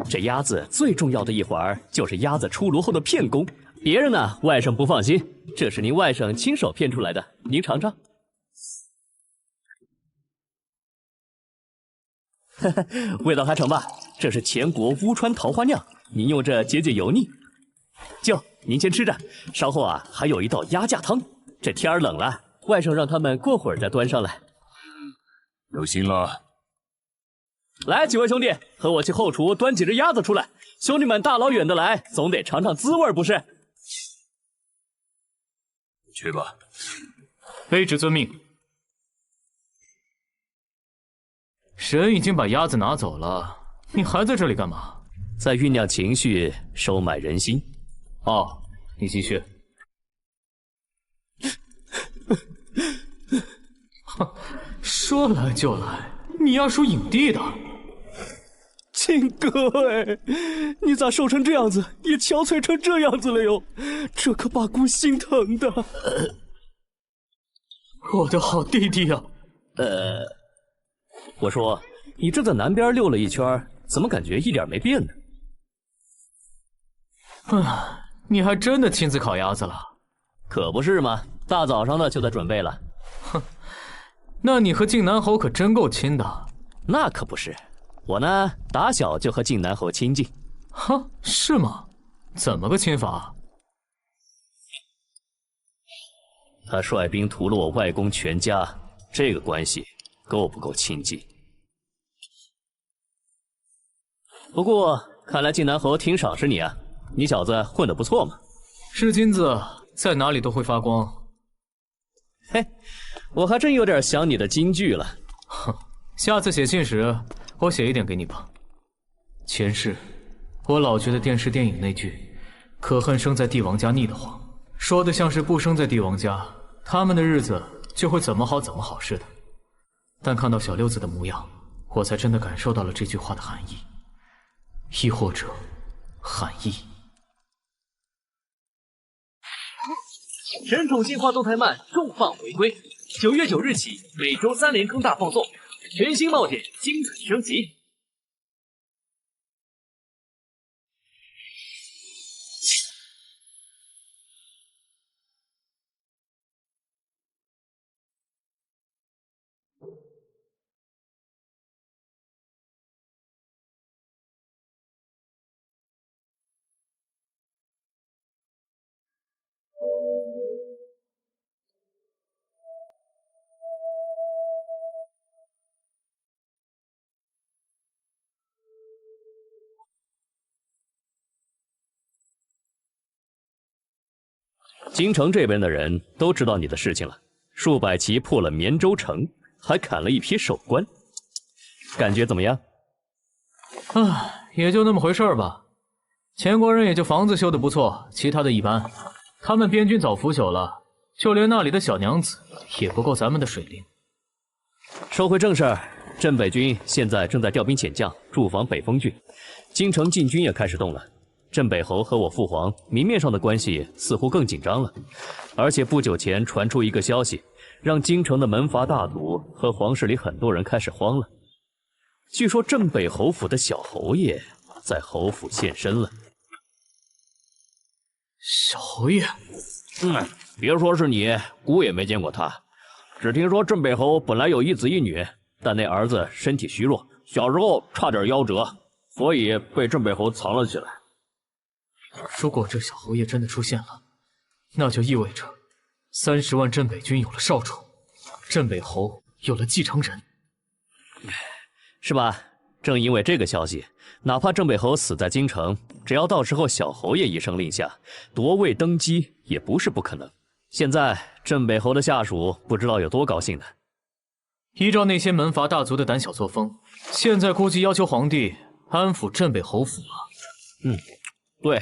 这鸭子最重要的一环就是鸭子出炉后的片工，别人呢外甥不放心，这是您外甥亲手片出来的，您尝尝。味道还成吧？这是前国乌川桃花酿，您用这解解油腻。舅，您先吃着，稍后啊还有一道鸭架汤。这天儿冷了，外甥让他们过会儿再端上来。有心了。来，几位兄弟，和我去后厨端几只鸭子出来。兄弟们大老远的来，总得尝尝滋味不是？去吧。卑职遵命。神已经把鸭子拿走了，你还在这里干嘛？在酝酿情绪，收买人心。哦，你继续。哼，说来就来，你要数影帝的。亲哥哎，你咋瘦成这样子，也憔悴成这样子了哟？这可把姑心疼的。我的好弟弟呀！我说你这在南边溜了一圈，怎么感觉一点没变呢？你还真的亲自烤鸭子了？可不是嘛，大早上的就在准备了。哼，那你和靖南侯可真够亲的。那可不是，我呢打小就和靖南侯亲近。哼，是吗？怎么个亲法？他率兵屠了我外公全家，这个关系够不够亲近？不过看来靖南侯挺赏识你啊，你小子混得不错嘛。是金子在哪里都会发光。嘿，我还真有点想你的金句了。哼，下次写信时我写一点给你吧。前世我老觉得电视电影那句“可恨生在帝王家”腻得慌，说的像是不生在帝王家，他们的日子就会怎么好怎么好似的。但看到小六子的模样，我才真的感受到了这句话的含义。亦或者韩义。神宠进化动态漫重磅回归，9月9日起每周3连更大放送，全新冒点精彩升级。京城这边的人都知道你的事情了，数百骑破了绵州城，还砍了一批守关，感觉怎么样？也就那么回事吧。前国人也就房子修得不错，其他的一般。他们边军早腐朽了，就连那里的小娘子也不够咱们的水灵。说回正事儿，镇北军现在正在调兵遣将，驻防北风郡，京城禁军也开始动了。镇北侯和我父皇明面上的关系似乎更紧张了，而且不久前传出一个消息，让京城的门阀大族和皇室里很多人开始慌了。据说镇北侯府的小侯爷在侯府现身了。小侯爷？别说是你，姑也没见过他。只听说镇北侯本来有一子一女，但那儿子身体虚弱，小时候差点夭折，所以被镇北侯藏了起来。如果这小侯爷真的出现了，那就意味着30万镇北军有了少主，镇北侯有了继承人，是吧？正因为这个消息，哪怕镇北侯死在京城，只要到时候小侯爷一声令下，夺位登基也不是不可能。现在镇北侯的下属不知道有多高兴呢。依照那些门阀大族的胆小作风，现在估计要求皇帝安抚镇北侯府了。对。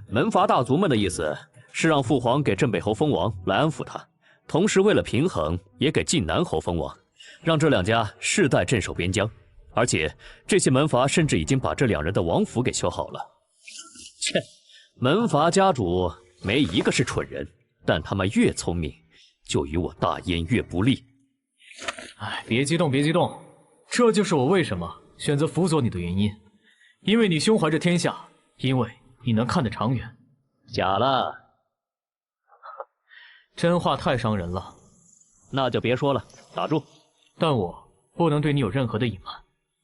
门阀大族们的意思是让父皇给镇北侯封王来安抚他，同时为了平衡，也给晋南侯封王，让这两家世代镇守边疆。而且这些门阀甚至已经把这2人的王府给修好了。切，门阀家主没一个是蠢人，但他们越聪明，就与我大燕越不利。别激动，别激动，这就是我为什么选择辅佐你的原因，因为你胸怀着天下，因为你能看得长远。假了，真话太伤人了。那就别说了，打住。但我不能对你有任何的隐瞒。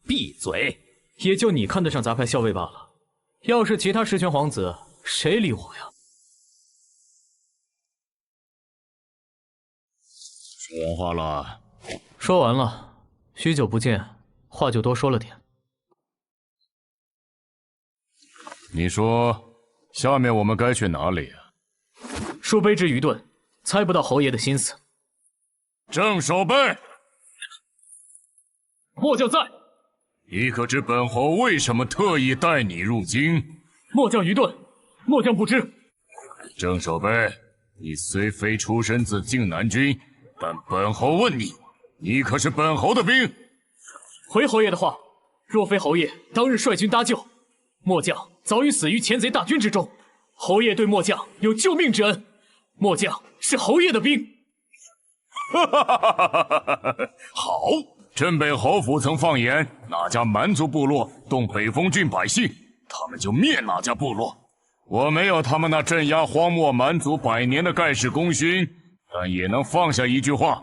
闭嘴！也就你看得上杂牌校尉罢了。要是其他十全皇子，谁理我呀？说完话了？说完了。许久不见，话就多说了点。你说，下面我们该去哪里啊？数卑职愚钝，猜不到侯爷的心思。正守备。末将在。你可知本侯为什么特意带你入京？末将愚钝，末将不知。正守备，你虽非出身自靖南军，但本侯问你，你可是本侯的兵？回侯爷的话，若非侯爷当日率军搭救，末将早已死于前贼大军之中。侯爷对末将有救命之恩，末将是侯爷的兵。好，镇北侯府曾放言，哪家蛮族部落动北风郡百姓，他们就灭哪家部落。我没有他们那镇压荒漠蛮族100年的盖世功勋，但也能放下一句话：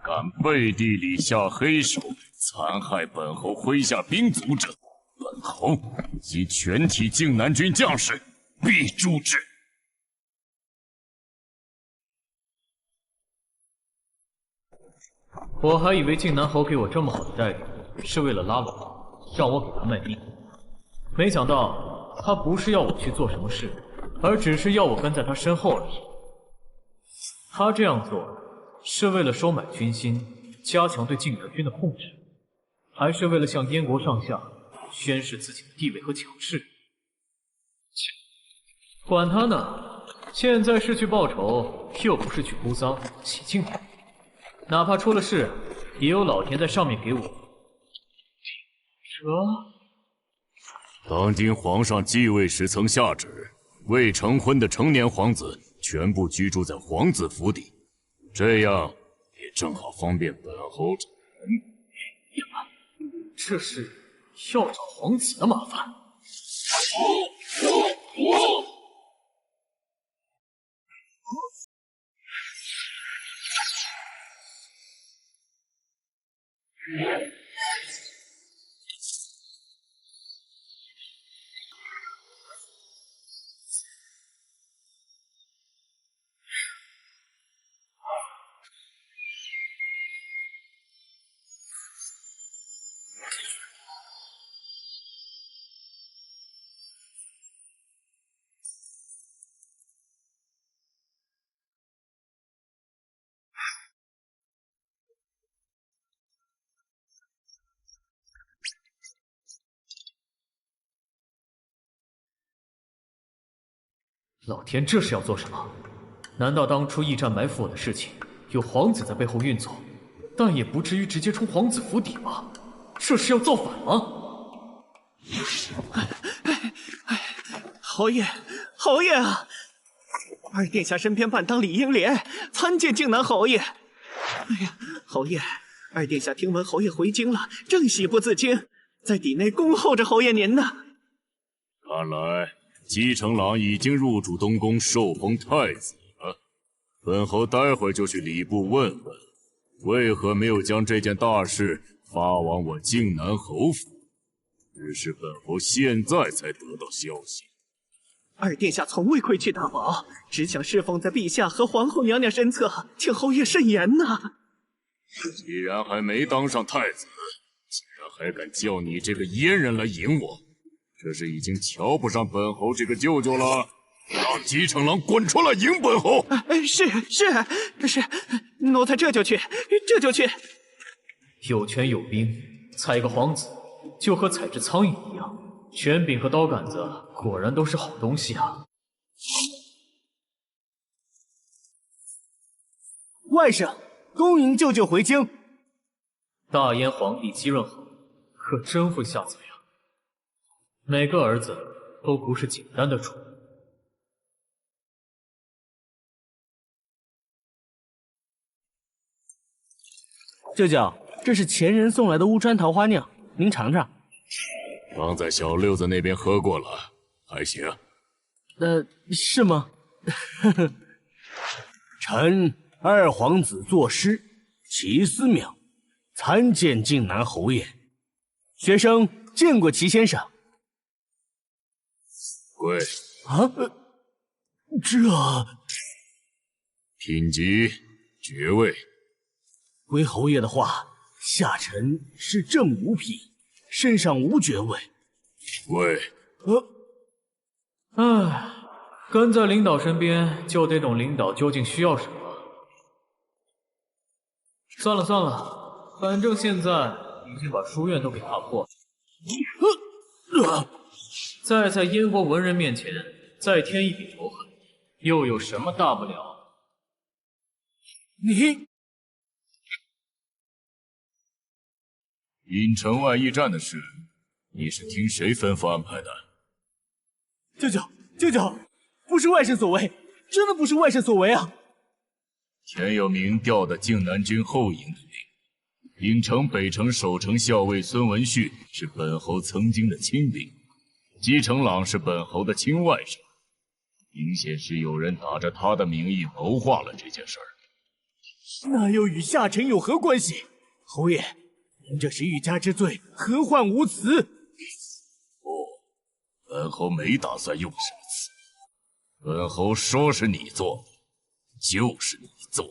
敢背地里下黑手，残害本侯麾下兵卒者，本侯及全体靖南军将士必诛之。我还以为靖南侯给我这么好的待遇，是为了拉拢我，让我给他卖命。没想到他不是要我去做什么事，而只是要我跟在他身后而已。他这样做是为了收买军心，加强对靖南军的控制，还是为了向燕国上下宣示自己的地位和强势？管他呢，现在是去报仇，又不是去哭丧洗净土。哪怕出了事，也有老天在上面给我。当今皇上继位时曾下旨，未成婚的成年皇子全部居住在皇子府邸，这样也正好方便本侯找人。这是要找皇子的麻烦。老天，这是要做什么？难道当初驿站埋伏我的事情，有皇子在背后运作？但也不至于直接冲皇子府邸吧？这是要造反吗？侯爷，侯爷啊！二殿下身边伴当李英莲，参见靖南侯爷。哎呀，侯爷，二殿下听闻侯爷回京了，正喜不自禁，在邸内恭候着侯爷您呢。看来姬成郎已经入主东宫，受封太子了。本侯待会就去礼部问问，为何没有将这件大事发往我靖南侯府？只是本侯现在才得到消息。二殿下从未亏去大宝，只想侍奉在陛下和皇后娘娘身侧，请侯爷慎言呐。既然还没当上太子，竟然还敢叫你这个阉人来迎我，这是已经瞧不上本侯这个舅舅了。让姬成郎滚出来迎本侯！是，奴才这就去。有权有兵，采个皇子就和采只苍蝇一样。权柄和刀杆子果然都是好东西啊！外甥，恭迎舅舅回京。大燕皇帝姬润侯可真会下嘴啊！每个儿子都不是简单的主。舅舅，这是前人送来的乌川桃花酿，您尝尝。刚在小六子那边喝过了，还行。是吗？臣二皇子作诗，齐思邈，参见靖南侯爷。学生见过齐先生。跪。啊？这品级爵位。归侯爷的话，下臣是正五品，身上无爵位。喂。跟在领导身边就得懂领导究竟需要什么。算了，反正现在已经把书院都给踏破了。再在燕国文人面前再添一笔仇恨，又有什么大不了？你郢城外驿站的事，你是听谁吩咐安排的？舅舅，不是外甥所为，真的不是外甥所为啊！前有明调的靖南军后营的兵，郢城北城守城校尉孙文旭是本侯曾经的亲兵，姬成朗是本侯的亲外甥，明显是有人打着他的名义谋划了这件事儿。那又与下臣有何关系？侯爷，您这是欲加之罪，何患无辞？不，本侯没打算用什么词。本侯说是你做的，就是你做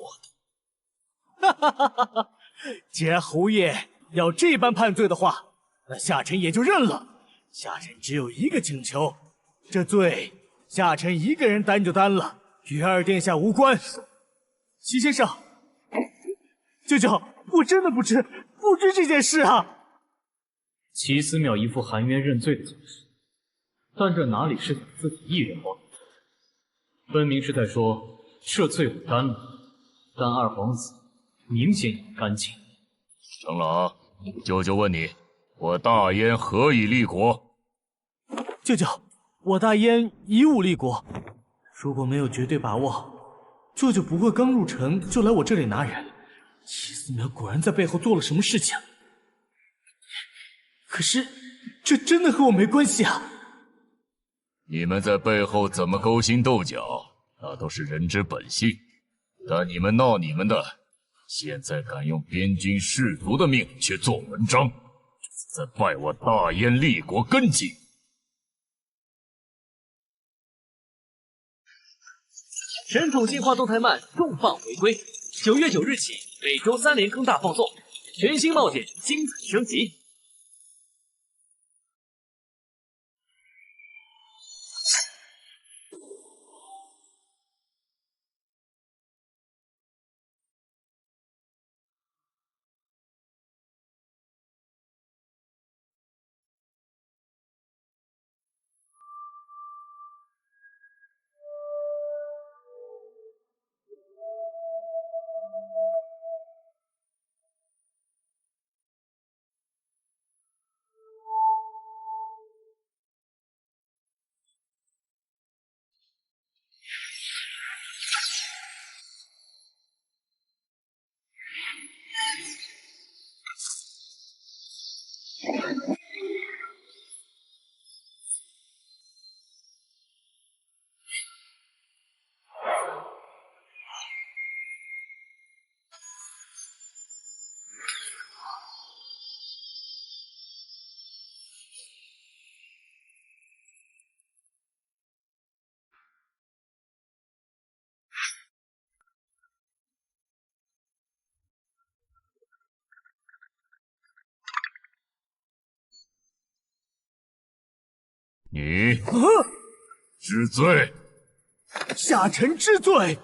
的。哈！既然侯爷要这般判罪的话，那下臣也就认了。下臣只有一个请求，这罪下臣一个人担就担了，与二殿下无关。齐先生，舅舅，我真的不知这件事啊。齐思邈一副含冤认罪的架势，但这哪里是你自己一人包的？分明是在说这罪我担了，但二皇子明显也干净。成朗，舅舅问你，我大燕何以立国？舅舅，我大燕以武立国，如果没有绝对把握，舅舅不会刚入城就来我这里拿人。齐思邈果然在背后做了什么事情，可是这真的和我没关系啊！你们在背后怎么勾心斗角，那都是人之本性。但你们闹你们的，现在敢用边军士卒的命去做文章，这是在败我大燕立国根基。神宠进化动态漫重磅回归，9月9日起每周3连更大放送，全新冒险精彩升级。你知罪。下臣知罪。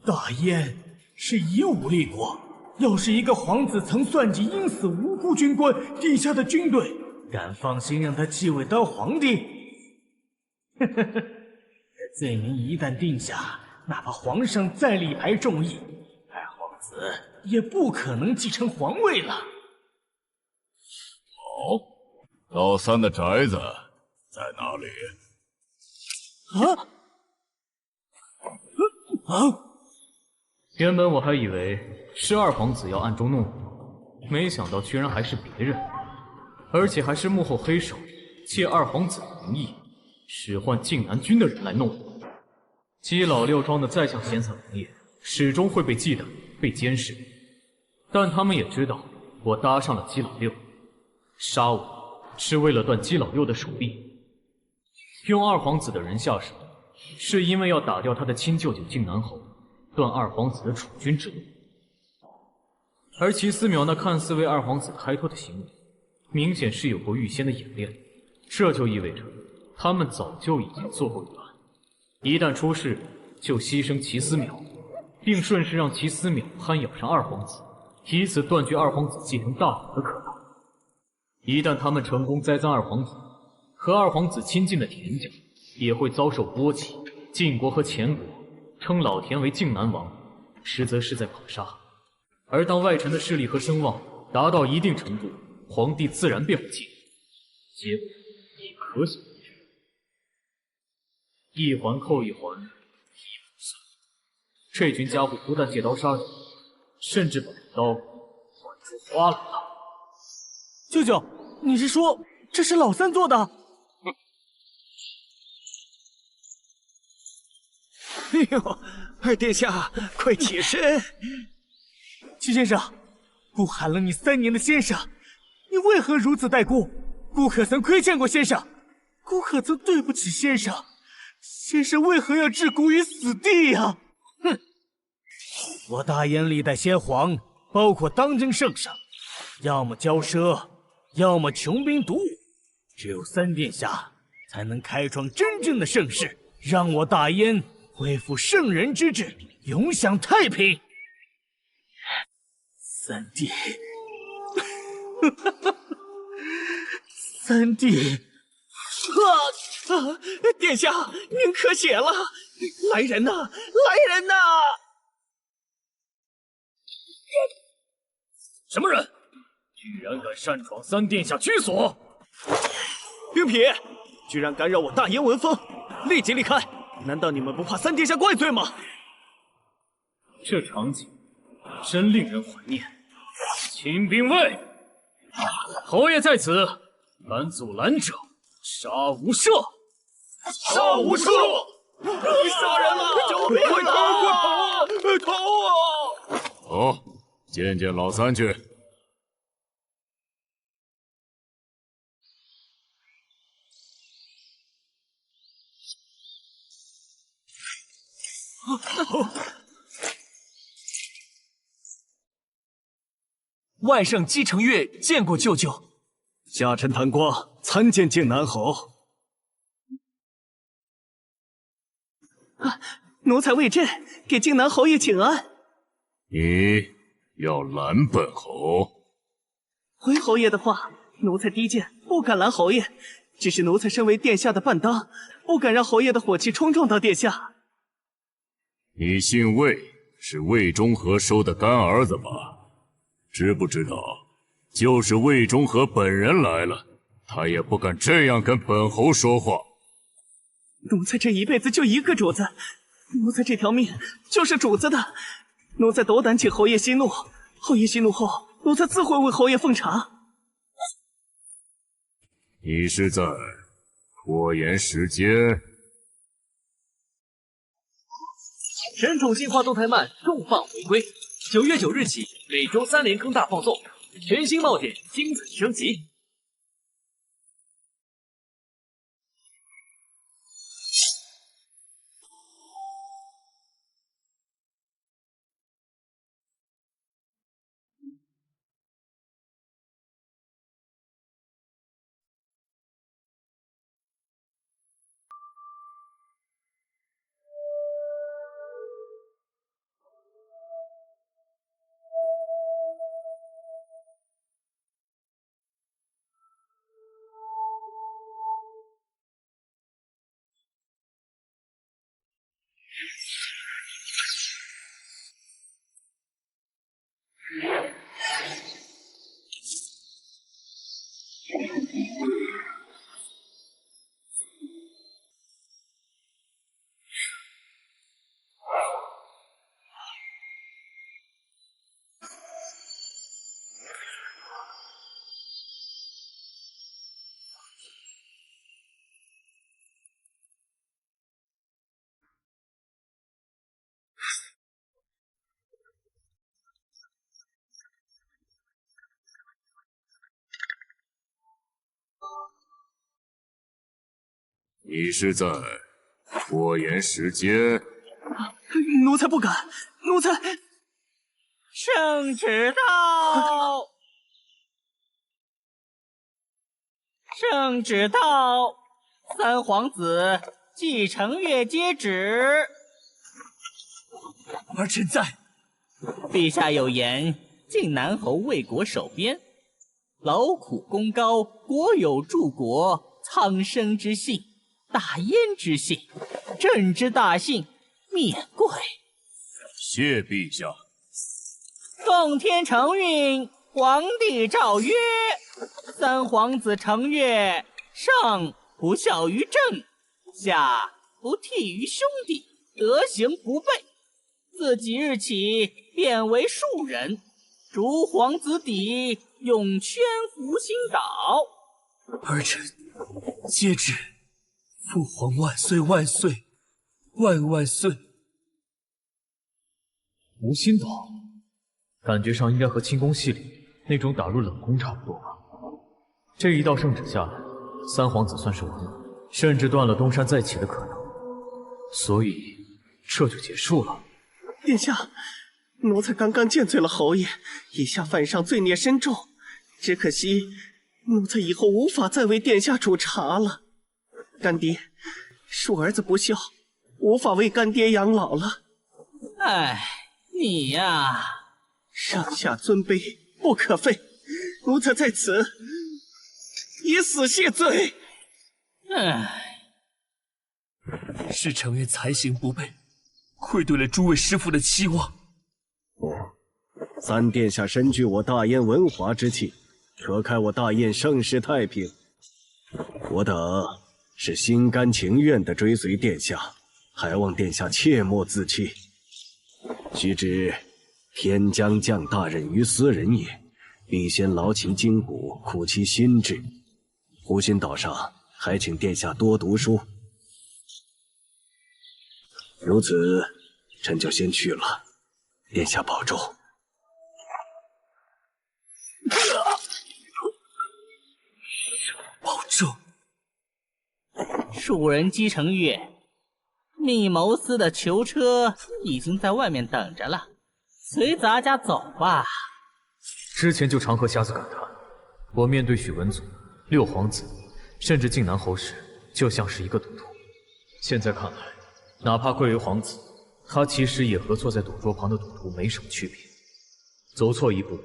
大燕是以武立国，要是一个皇子曾算计因死无辜军官地下的军队，敢放心让他继位当皇帝？这罪名一旦定下，哪怕皇上再力排众议，二皇子也不可能继承皇位了。好，老三的宅子在哪里？原本我还以为是二皇子要暗中弄我，没想到居然还是别人，而且还是幕后黑手借二皇子的名义使唤靖南军的人来弄我。姬老六装的再像闲散王爷，始终会被忌惮、被监视，但他们也知道我搭上了姬老六，杀我是为了断姬老六的手臂。用二皇子的人下手，是因为要打掉他的亲舅舅靖南侯，断二皇子的储君之路。而齐思邈那看似为二皇子开脱的行为，明显是有过预先的演练，这就意味着他们早就已经做过预案，一旦出事就牺牲齐思邈，并顺势让齐思邈攀咬上二皇子，以此断绝二皇子继承大统的可能。一旦他们成功栽赃二皇子，和二皇子亲近的田家也会遭受波及。晋国和前国称老田为靖南王，实则是在捧杀。而当外臣的势力和声望达到一定程度，皇帝自然便会介入，结果你可想而知。一环扣一环，一不算。这群家伙不但借刀杀人，甚至把刀换出花来了。舅舅，你是说这是老三做的？哎呦，二殿下，快起身！齐先生，孤喊了你3年的先生，你为何如此待孤？孤可曾亏欠过先生？孤可曾对不起先生？先生为何要置孤于死地呀？哼！我大燕历代先皇，包括当今圣上，要么骄奢，要么穷兵黩武，只有3殿下才能开创真正的盛世，让我大燕恢复圣人之治，永享太平。三弟，三弟，殿下，您可血了！来人呐，来人呐！什么人？居然敢擅闯3殿下居所！冰痞，居然干扰我大燕文风，立即离开！难道你们不怕三殿下怪罪吗？这场景真令人怀念。清兵卫，侯爷在此，拦阻拦者，杀无赦！杀无赦！杀人了！快逃！快逃啊！走，见见老三去。万圣姬承月见过舅舅。下臣谭光参见靖南侯。奴才魏震给靖南侯爷请安。你要拦本侯？回侯爷的话，奴才低贱，不敢拦侯爷。只是奴才身为殿下的伴当，不敢让侯爷的火气冲撞到殿下。你姓魏，是魏中和收的干儿子吧？知不知道，就是魏中和本人来了，他也不敢这样跟本侯说话。奴才这一辈子就一个主子，奴才这条命就是主子的。奴才斗胆请侯爷息怒，侯爷息怒后，奴才自会为侯爷奉茶。你是在拖延时间？神宠进化动态慢重磅回归，9月9日起每周3连坑大放送，全新冒险精彩升级。你是在拖延时间？奴才不敢，奴才。圣旨到！圣旨到！三皇子继承月接旨。儿臣在。陛下有言：靖南侯为国守边，劳苦功高，国有助国，苍生之幸。大燕之幸，朕之大幸，免贵。谢陛下。奉天承运，皇帝诏曰：三皇子承岳，上不孝于朕，下不悌于兄弟，德行不备。自即日起，变为庶人，逐皇子邸，永宣福星岛。儿臣接旨。父皇万岁万岁万万岁！无心岛，感觉上应该和清宫戏里那种打入冷宫差不多吧。这一道圣旨下来，三皇子算是完了，甚至断了东山再起的可能，所以这就结束了。殿下，奴才刚刚见罪了侯爷，以下犯上罪孽深重，只可惜奴才以后无法再为殿下煮茶了。干爹，恕儿子不孝，无法为干爹养老了。哎，你呀，上下尊卑不可废，奴才在此以死谢罪。是承岳才行不备，愧对了诸位师父的期望。三殿下深具我大燕文华之气，可开我大燕盛世太平。我等是心甘情愿地追随殿下，还望殿下切莫自弃。须知天将降大任于斯人也，必先劳其筋骨，苦其心志。湖心岛上还请殿下多读书。如此，臣就先去了，殿下保重。保重。庶人姬承岳，密谋司的囚车已经在外面等着了，随咱家走吧。之前就常和瞎子感叹，我面对许文祖、六皇子，甚至靖南侯时，就像是一个赌徒。现在看来，哪怕贵为皇子，他其实也和坐在赌桌旁的赌徒没什么区别。走错一步，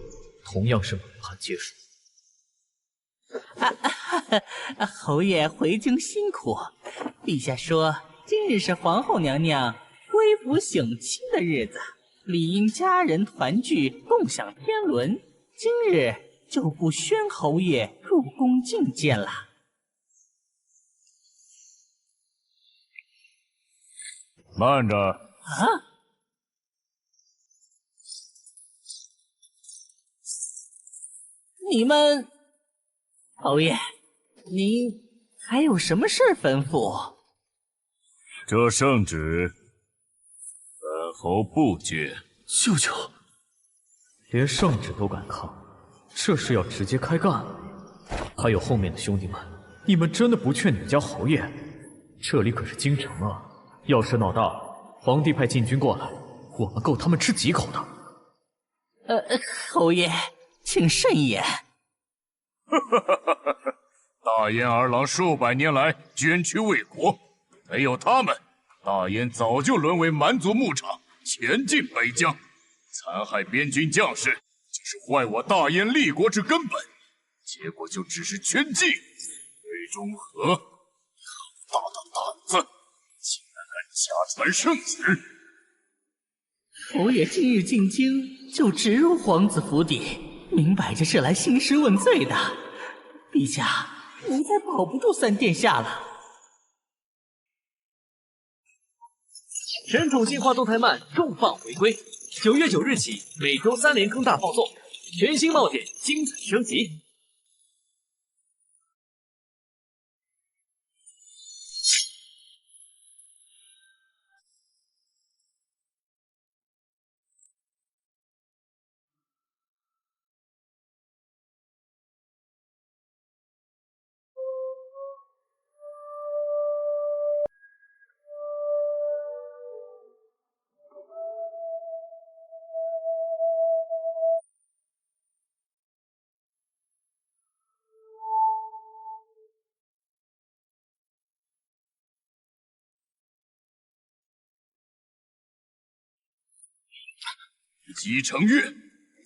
同样是满盘皆输。侯爷回京辛苦，陛下说今日是皇后娘娘归府省亲的日子，理应家人团聚，共享天伦。今日就不宣侯爷入宫觐见了。慢着！啊！你们，侯爷，您还有什么事吩咐？这圣旨，本侯不接。舅舅，连圣旨都敢抗，这是要直接开干了。还有后面的兄弟们，你们真的不劝你们家侯爷？这里可是京城啊！要是闹大，皇帝派禁军过来，我们够他们吃几口的。侯爷，请慎言。大燕儿郎数百年来捐躯为国，没有他们，大燕早就沦为蛮族牧场，前进北疆，残害边军将士，就是坏我大燕立国之根本。结果就只是圈禁。魏中和，好大的胆子，竟然敢假传圣旨！侯爷今日进京，就直入皇子府邸，明摆着是来兴师问罪的。陛下，奴才保不住三殿下了。神宠进化动态漫重磅回归，9月9日起每周3连坑大放送，全新冒险精彩升级。姬承岳，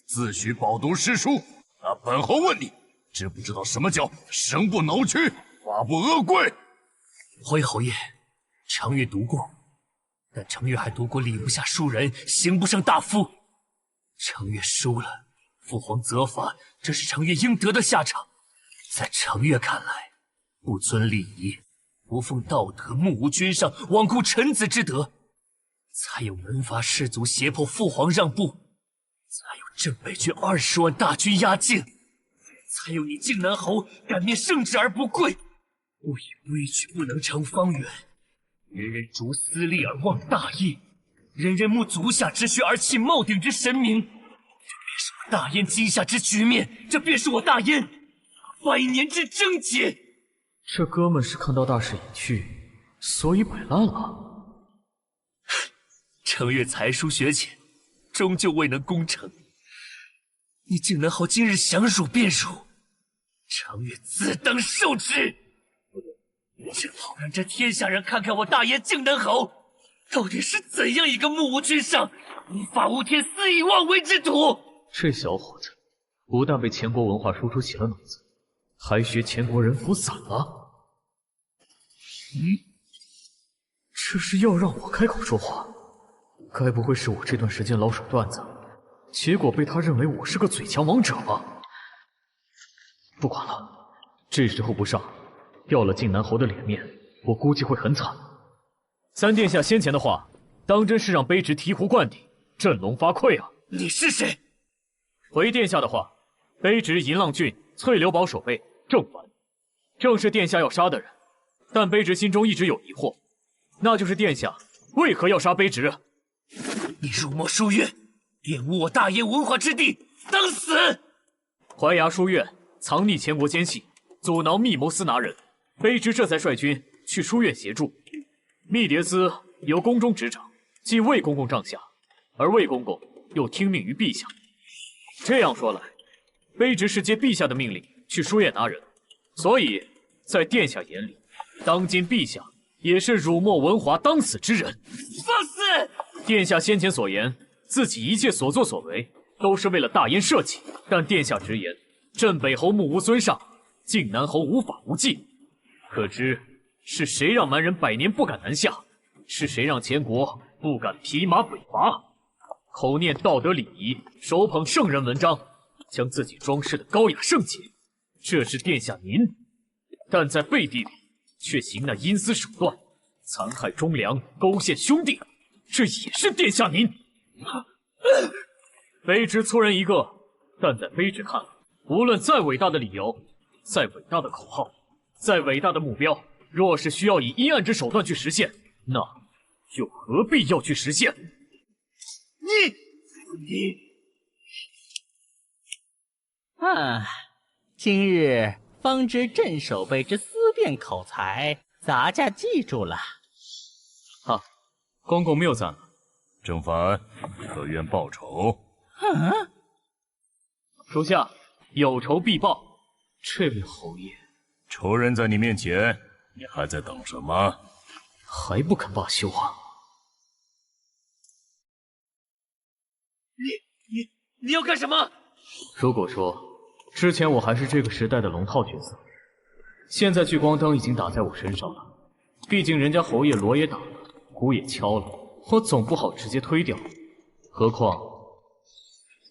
自诩饱读诗书，那本侯问你，知不知道什么叫生不挠屈，法不阿贵？侯爷，承岳读过，但承岳还读过礼不下庶人，刑不上大夫。承岳输了，父皇责罚，这是承岳应得的下场。在承岳看来，不遵礼仪，不奉道德，目无君上，罔顾臣子之德，才有门阀士族胁迫父皇让步，才有镇北郡20万大军压境，才有你靖南侯敢面圣旨而不跪，不以规矩不能成方圆，人人逐私利而忘大义，人人慕足下之靴而弃帽顶之神明，这便是我大燕今夏之局面，这便是我大燕100年之症结。这哥们是看到大势已去，所以摆烂了。承岳才疏学浅，终究未能攻城。你靖南侯今日想辱便辱，承岳自当受之。正好让这天下人看看我大燕靖南侯到底是怎样一个目无君上、无法无天、肆意妄为之徒。这小伙子不但被前国文化输出洗了脑子，还学前国人服散了。这是要让我开口说话？该不会是我这段时间老耍段子，结果被他认为我是个嘴强王者吧？不管了，这时候不上，掉了靖南侯的脸面，我估计会很惨。三殿下先前的话，当真是让卑职醍醐灌顶，振聋发聩啊！你是谁？回殿下的话，卑职银浪郡翠柳堡守备郑凡，正是殿下要杀的人。但卑职心中一直有疑惑，那就是殿下为何要杀卑职？你辱没书院，玷污我大燕文化之地，当死！淮崖书院藏匿前国奸细，阻挠密谋司拿人，卑职这才率军去书院协助。密牒司由宫中执掌，即魏公公帐下，而魏公公又听命于陛下。这样说来，卑职是接陛下的命令去书院拿人，所以在殿下眼里，当今陛下也是辱没文华当死之人。放肆！殿下先前所言，自己一切所作所为都是为了大燕社稷，但殿下直言，镇北侯目无尊上，靖南侯无法无纪，可知是谁让蛮人百年不敢南下？是谁让前国不敢披马北伐？口念道德礼仪，手捧圣人文章，将自己装饰的高雅圣洁，这是殿下您。但在背地里却行那阴私手段，残害忠良，勾陷兄弟，这也是殿下您。卑职粗人一个，但在卑职看来，无论再伟大的理由，再伟大的口号，再伟大的目标，若是需要以阴暗之手段去实现，那又何必要去实现？你啊！今日方知镇守备之思辨口才，咱家记住了。好，公公谬赞了。郑凡，可愿报仇？属下有仇必报。这位侯爷，仇人在你面前，你还在等什么？还不肯罢休啊？你要干什么？如果说之前我还是这个时代的龙套角色，现在聚光灯已经打在我身上了。毕竟人家侯爷锣也打了，鼓也敲了，我总不好直接推掉。何况，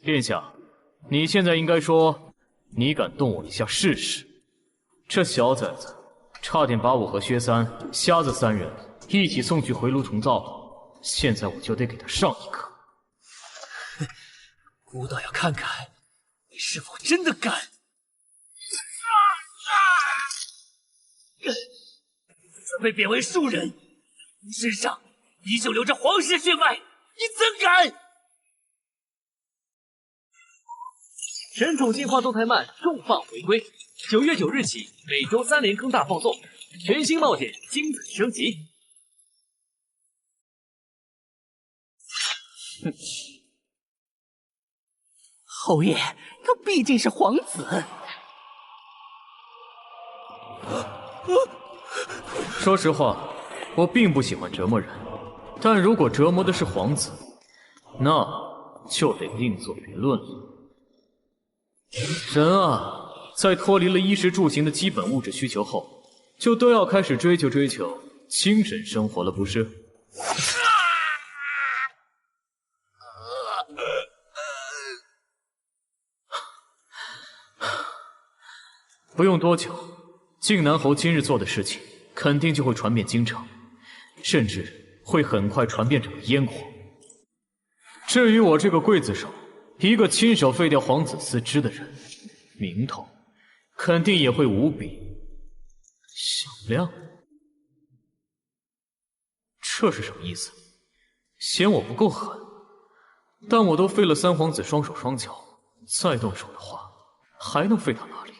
殿下，你现在应该说，你敢动我一下试试？这小崽子，差点把我和薛三、瞎子三人一起送去回炉重造了。现在我就得给他上一课。孤道要看看你是否真的敢。准备贬为庶人，你身上依旧流着皇室血脉，你怎敢？神宠进化动态漫重磅回归，9月9日起每周3连更大放送，全新冒险精彩升级。哼，侯爷，他毕竟是皇子。说实话，我并不喜欢折磨人，但如果折磨的是皇子，那就得另作别论了。人啊，在脱离了衣食住行的基本物质需求后，就都要开始追求精神生活了，不是？不用多久，靖南侯今日做的事情肯定就会传遍京城，甚至会很快传遍整个燕国。至于我这个刽子手，一个亲手废掉皇子四肢的人，名头肯定也会无比响亮。这是什么意思？嫌我不够狠？但我都废了三皇子双手双脚，再动手的话，还能废到哪里？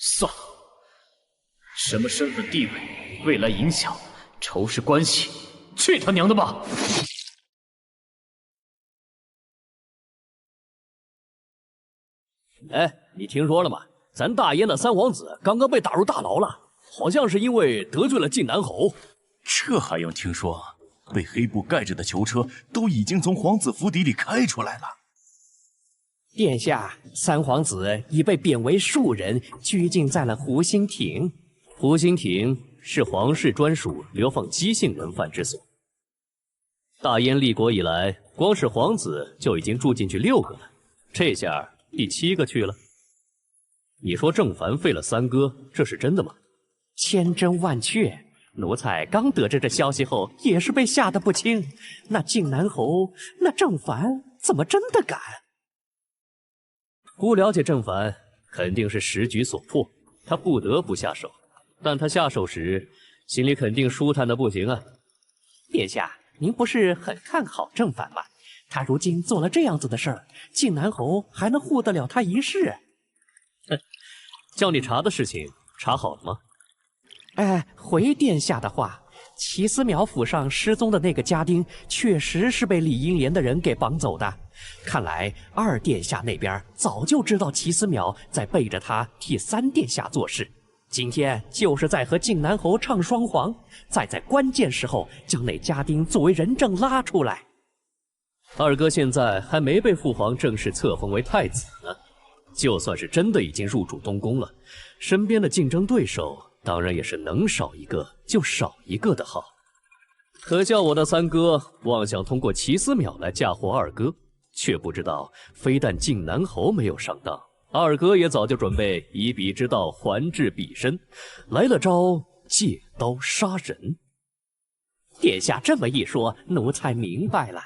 算了，什么身份地位、未来影响、仇视关系，去他娘的吧！哎，你听说了吗？咱大燕的三皇子刚刚被打入大牢了，好像是因为得罪了靖南侯。这还用听说？被黑布盖着的囚车都已经从皇子府邸里开出来了。殿下，三皇子已被贬为庶人，拘禁在了湖心亭。湖心亭是皇室专属流放姬姓人犯之所。大燕立国以来，光是皇子就已经住进去6个了，这下第7个去了。你说郑凡废了三哥，这是真的吗？千真万确。奴才刚得知这消息后，也是被吓得不轻。那靖南侯，那郑凡怎么真的敢？不了解郑凡，肯定是时局所迫，他不得不下手。但他下手时，心里肯定舒坦的不行啊。殿下，您不是很看好郑凡吗？他如今做了这样子的事儿，靖南侯还能护得了他一世？哼，叫你查的事情查好了吗？回殿下的话，齐思邈府上失踪的那个家丁，确实是被李英莲的人给绑走的。看来二殿下那边早就知道齐思邈在背着他替三殿下做事，今天就是在和靖南侯唱双簧，再在关键时候将那家丁作为人证拉出来。二哥现在还没被父皇正式册封为太子呢，就算是真的已经入主东宫了，身边的竞争对手当然也是能少一个就少一个的好。可笑我的三哥妄想通过齐思邈来嫁祸二哥，却不知道非但靖南侯没有上当，二哥也早就准备以彼之道还治彼身，来了招借刀杀人。殿下这么一说，奴才明白了。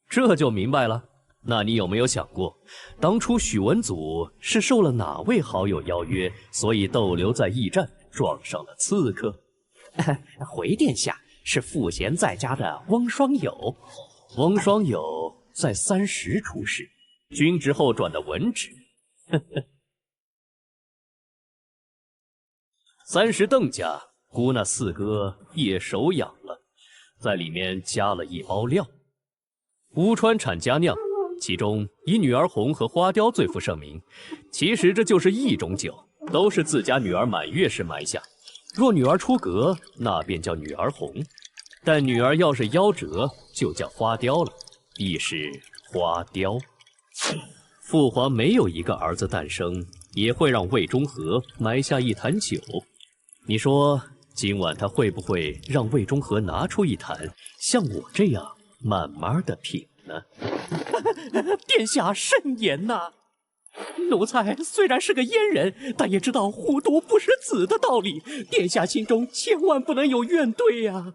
这就明白了。那你有没有想过，当初许文祖是受了哪位好友邀约，所以逗留在驿站，撞上了刺客？回殿下，是赋闲在家的翁双友。翁双友在30出世，军职后转的文职。30邓家估那四哥也手痒了，在里面加了一包料。乌川产佳酿，其中以女儿红和花雕最负盛名。其实这就是一种酒，都是自家女儿满月时埋下。若女儿出阁，那便叫女儿红；但女儿要是夭折，就叫花雕了，亦是花雕。父皇没有一个儿子诞生，也会让魏忠和埋下一坛酒。你说今晚他会不会让魏忠和拿出一坛，像我这样慢慢的品呢？殿下慎言呐！奴才虽然是个阉人，但也知道虎毒不食子的道理。殿下心中千万不能有怨怼呀！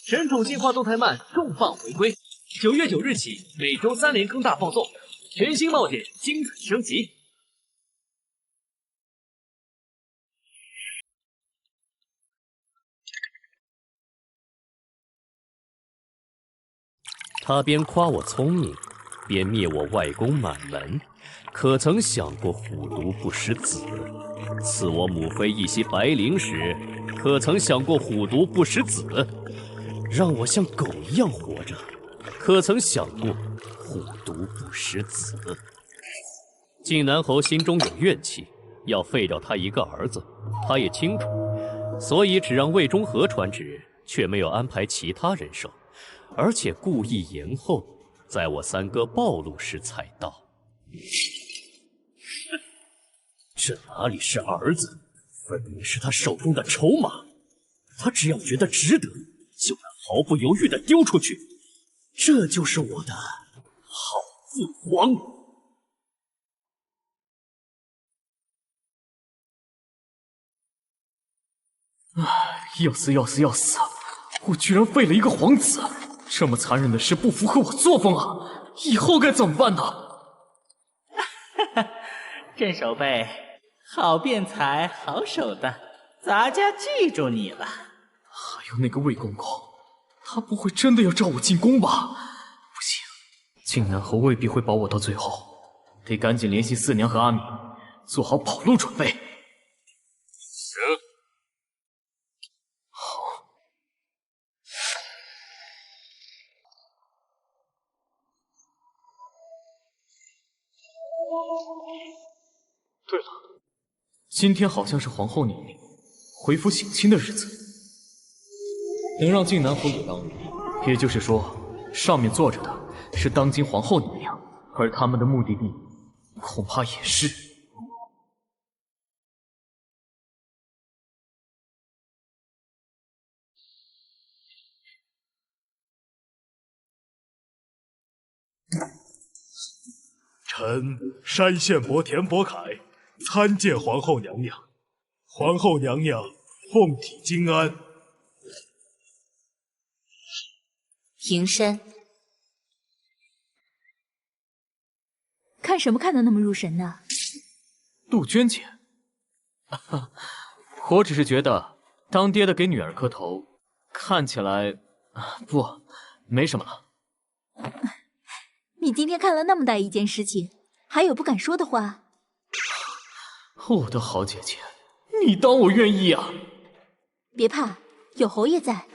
神宠进化动态漫重磅回归，9月9日起每周3连更大放送，全新冒险精彩升级。他边夸我聪明，边灭我外公满门，可曾想过虎毒不食子？赐我母妃一袭白绫时，可曾想过虎毒不食子？让我像狗一样活着，可曾想过虎毒不食子？靖南侯心中有怨气，要废掉他一个儿子，他也清楚，所以只让魏忠和传旨，却没有安排其他人手。而且故意延后，在我三哥暴露时才到。这哪里是儿子，分明是他手中的筹码。他只要觉得值得，就能毫不犹豫地丢出去。这就是我的好父皇。要死要死要死！我居然废了一个皇子！这么残忍的事不符合我作风啊！以后该怎么办呢？镇守备，好辩才，好手段，咱家记住你了。还有那个魏公公，他不会真的要召我进宫吧？不行，靖南侯未必会保我到最后，得赶紧联系四娘和阿敏，做好跑路准备。行。对了，今天好像是皇后娘娘恢复省亲的日子，能让靖南侯也当人，也就是说，上面坐着的是当今皇后娘娘，而他们的目的地恐怕也是。臣山县伯田伯凯参见皇后娘娘。皇后娘娘凤体金安。平身。看什么看得那么入神呢？杜鹃姐，我只是觉得当爹的给女儿磕头，看起来不，没什么了。你今天看了那么大一件事情，还有不敢说的话？我的好姐姐，你当我愿意啊？别怕，有侯爷在。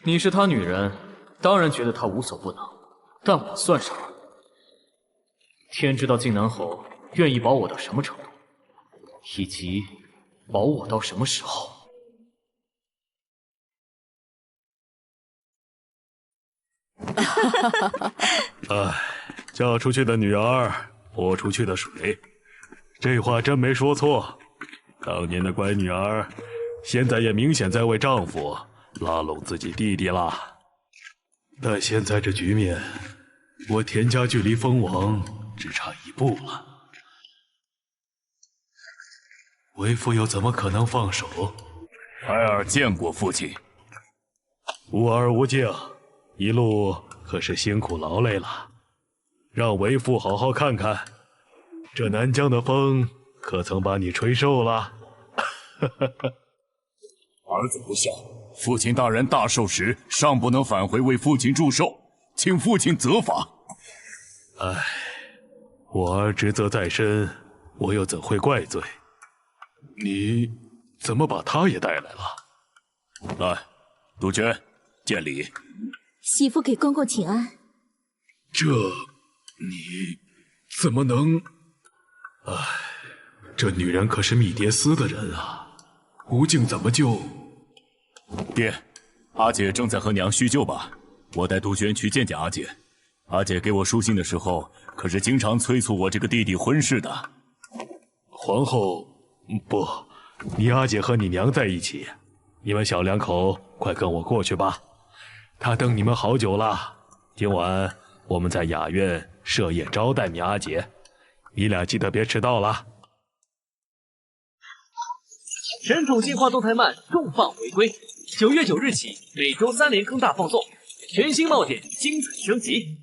你是他女人，当然觉得他无所不能，但我算什么？天知道靖南侯愿意保我到什么程度，以及保我到什么时候。哎，嫁出去的女儿泼出去的水，这话真没说错。当年的乖女儿，现在也明显在为丈夫拉拢自己弟弟啦。但现在这局面，我田家距离封王只差一步了。为父又怎么可能放手？孩儿见过父亲。无儿无敬，一路可是辛苦劳累了。让为父好好看看，这南疆的风可曾把你吹瘦了？儿子不孝，父亲大人大寿时尚不能返回为父亲祝寿，请父亲责罚。唉，我儿职责在身，我又怎会怪罪？你怎么把他也带来了？来，杜鹃，见礼。媳妇给公公请安。这，你怎么能？唉，这女人可是密蝶司的人啊，吴敬怎么就……爹，阿姐正在和娘叙旧吧？我带杜鹃去见见阿姐。阿姐给我书信的时候，可是经常催促我这个弟弟婚事的。皇后，不，你阿姐和你娘在一起，你们小两口快跟我过去吧。她等你们好久了。今晚我们在雅苑设宴招待你阿姐，你俩记得别迟到了。神宠进化动态漫重磅回归，9月9日起每周3连坑大放送，全新冒险精彩升级。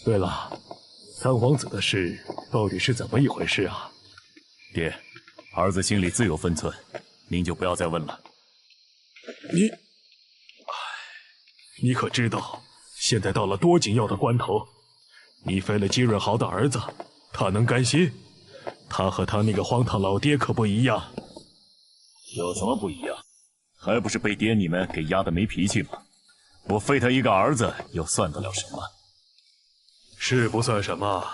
对了，三皇子的事到底是怎么一回事啊？爹，儿子心里自有分寸，您就不要再问了。你可知道现在到了多紧要的关头？你废了姬润豪的儿子，他能甘心？他和他那个荒唐老爹可不一样。有什么不一样？还不是被爹你们给压得没脾气吗？我废他一个儿子，又算得了什么？是不算什么，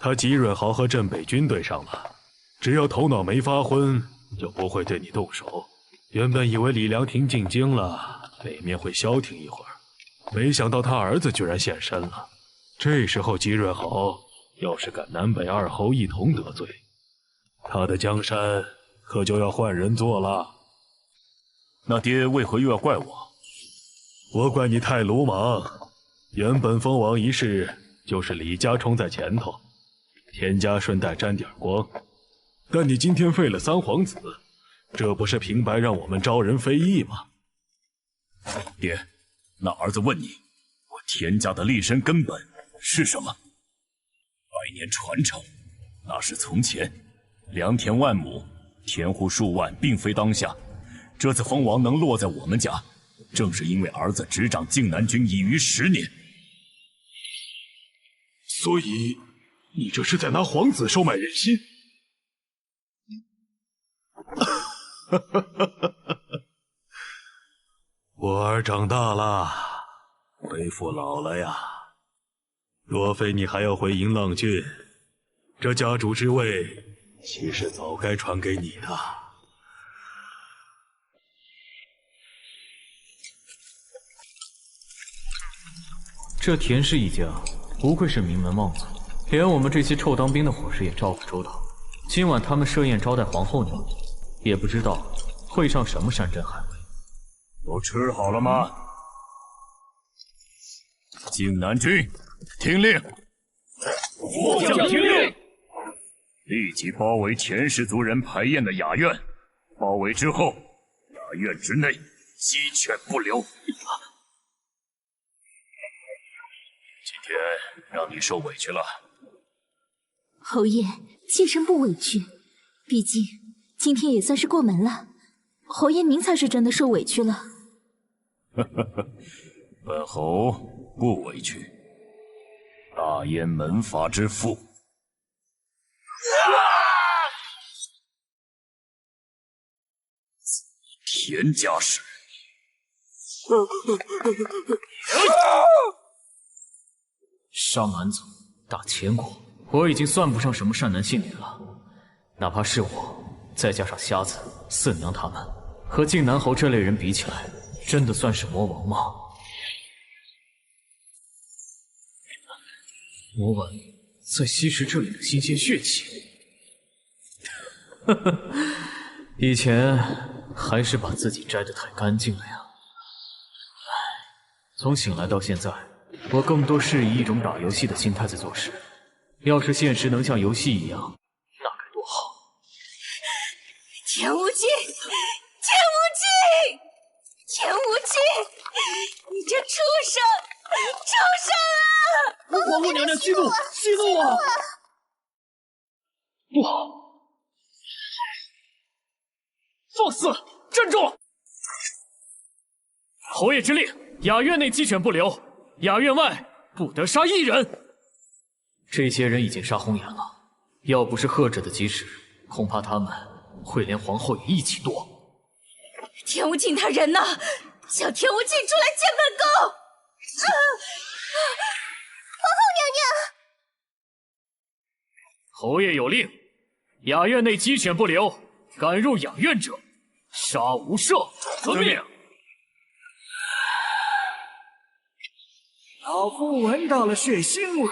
他姬润豪和镇北军对上了，只要头脑没发昏，就不会对你动手。原本以为李良亭进京了，北面会消停一会儿，没想到他儿子居然现身了。这时候姬润豪要是敢南北二侯一同得罪，他的江山可就要换人做了。那爹为何又要怪我？我怪你太鲁莽。原本封王一事就是李家冲在前头，田家顺带沾点光，但你今天废了三皇子，这不是平白让我们招人非议吗？爹，那儿子问你，我田家的立身根本是什么？100年传承，那是从前，良田万亩，田户数万，并非当下。这次封王能落在我们家，正是因为儿子执掌靖南军已逾10年。所以，你这是在拿皇子收买人心？我儿长大了，为父老了呀。若非你还要回银浪郡，这家主之位其实早该传给你的。这田氏一家不愧是名门望族，连我们这些臭当兵的伙食也照顾周到，今晚他们设宴招待皇后娘娘，也不知道会上什么山珍海味。都吃好了吗？靖南军，听令！末将听令！立即包围田氏族人排宴的雅苑，包围之后，雅苑之内鸡犬不留。今天让你受委屈了。侯爷，妾身不委屈，毕竟今天也算是过门了。侯爷您才是真的受委屈了。本侯不委屈。大燕门阀之父。田家氏。上南走，打前国，我已经算不上什么善男信女了。哪怕是我，再加上瞎子、四娘他们，和靖南侯这类人比起来，真的算是魔王吗？魔丸在吸食这里的新鲜血气。呵呵，以前还是把自己摘得太干净了呀。唉，从醒来到现在，我更多是以一种打游戏的心态在做事。要是现实能像游戏一样，那该多好！田无忌，田无忌，田无忌，你这畜生，畜生啊！皇后娘娘息怒，息怒啊！不好！放肆！站住！侯爷之令，雅苑内鸡犬不留，雅苑外不得杀一人。这些人已经杀红眼了，要不是喝着的及时，恐怕他们会连皇后也一起剁。田无尽他人呢？叫田无尽出来见本宫！皇后娘娘，侯爷有令，雅苑内鸡犬不留，敢入雅苑者，杀无赦。遵命。老夫闻到了血腥味。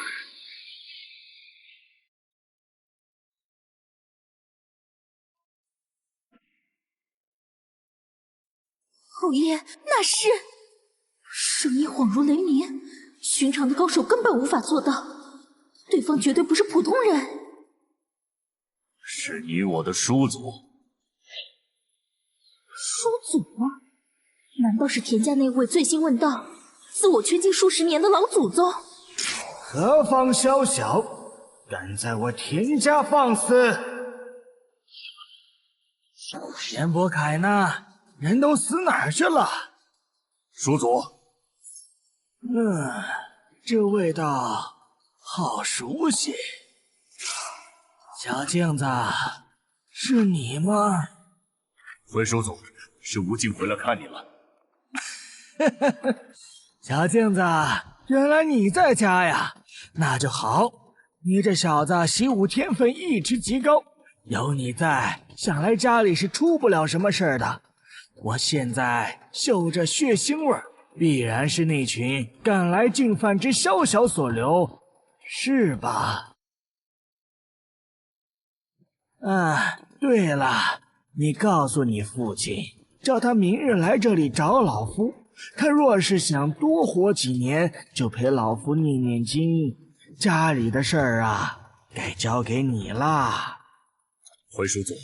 侯爷，那是声音恍如雷鸣，寻常的高手根本无法做到，对方绝对不是普通人。是你我的叔祖。叔祖？难道是田家那位醉心问道、自我圈禁数十年的老祖宗？何方宵小，敢在我田家放肆！田伯凯呢？人都死哪儿去了？叔祖，这味道好熟悉。小镜子，是你吗？回叔祖，是吴静回来看你了。小镜子，原来你在家呀，那就好。你这小子习武天分一直极高，有你在，想来家里是出不了什么事的。我现在嗅着血腥味儿，必然是那群赶来进犯之宵小所留，是吧？对了，你告诉你父亲，叫他明日来这里找老夫。他若是想多活几年，就陪老夫念念经。家里的事儿啊，该交给你啦。回叔祖，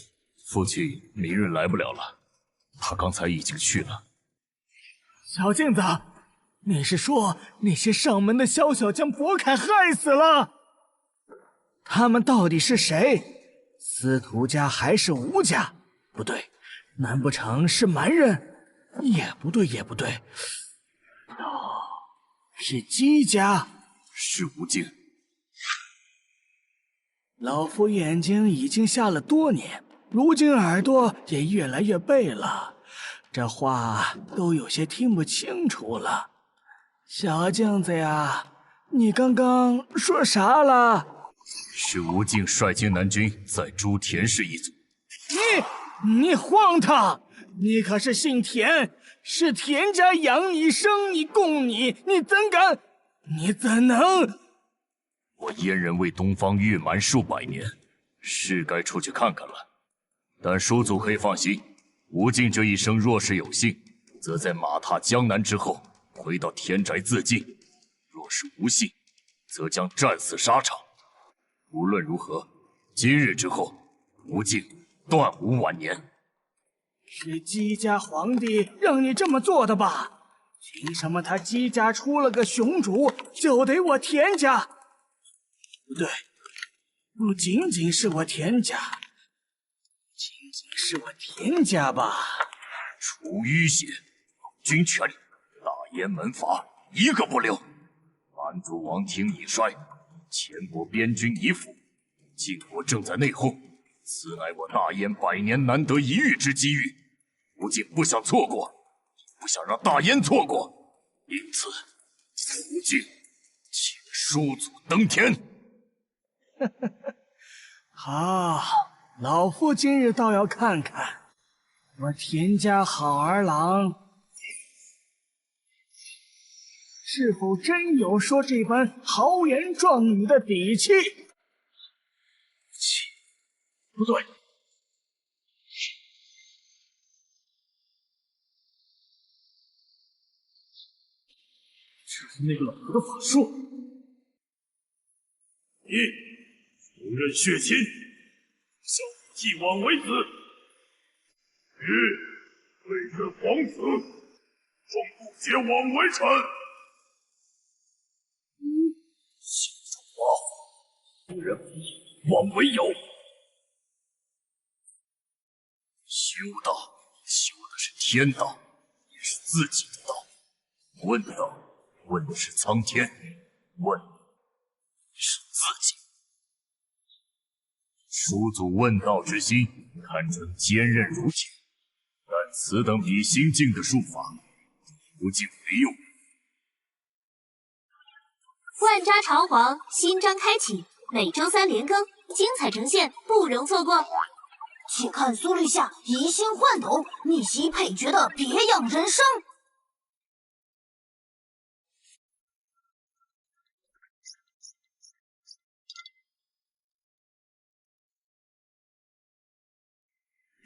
父亲明日来不了了。他刚才已经去了。小镜子，你是说那些上门的宵小将伯凯害死了？他们到底是谁？司徒家还是吴家？不对，难不成是蛮人？也不对，也不对。是姬家？是吴静。老夫眼睛已经瞎了多年，如今耳朵也越来越背了，这话都有些听不清楚了。小镜子呀，你刚刚说啥了？是吴静率荆南军在诛田氏一族。你荒唐！你可是姓田，是田家养你、生你、供你，你怎敢？你怎能？我燕人为东方越蛮数百年，是该出去看看了。但叔祖可以放心，吴敬这一生若是有幸，则在马踏江南之后回到天宅自尽；若是无幸，则将战死沙场。无论如何，今日之后，吴敬断无晚年。是姬家皇帝让你这么做的吧？凭什么他姬家出了个雄主，就得我田家？不对，不仅仅是我田家，仅仅是我田家吧？除淤血，军权，大燕门阀一个不留。蛮族王庭已衰，前国边军已腐，晋国正在内讧，此乃我大燕100年难得一遇之机遇，吴敬不想错过，不想让大燕错过，因此，吴敬请叔祖登天。好，老夫今日倒要看看我田家好儿郎是否真有说这般豪言壮语的底气。不对，这是那个老头的法术。你不认血亲，小继王为子，余未认皇子，终不结王为臣。心中挖苦，不认王为友。修道，修的是天道，也是自己的道；问道，问的是苍天，问的是自己。叔祖问道之心，堪称坚韧如铁，但此等比心境的术法，无尽为用。万扎朝皇新章开启，每周3连更，精彩呈现，不容错过。且看苏律下移心换斗逆袭配角的别样人生。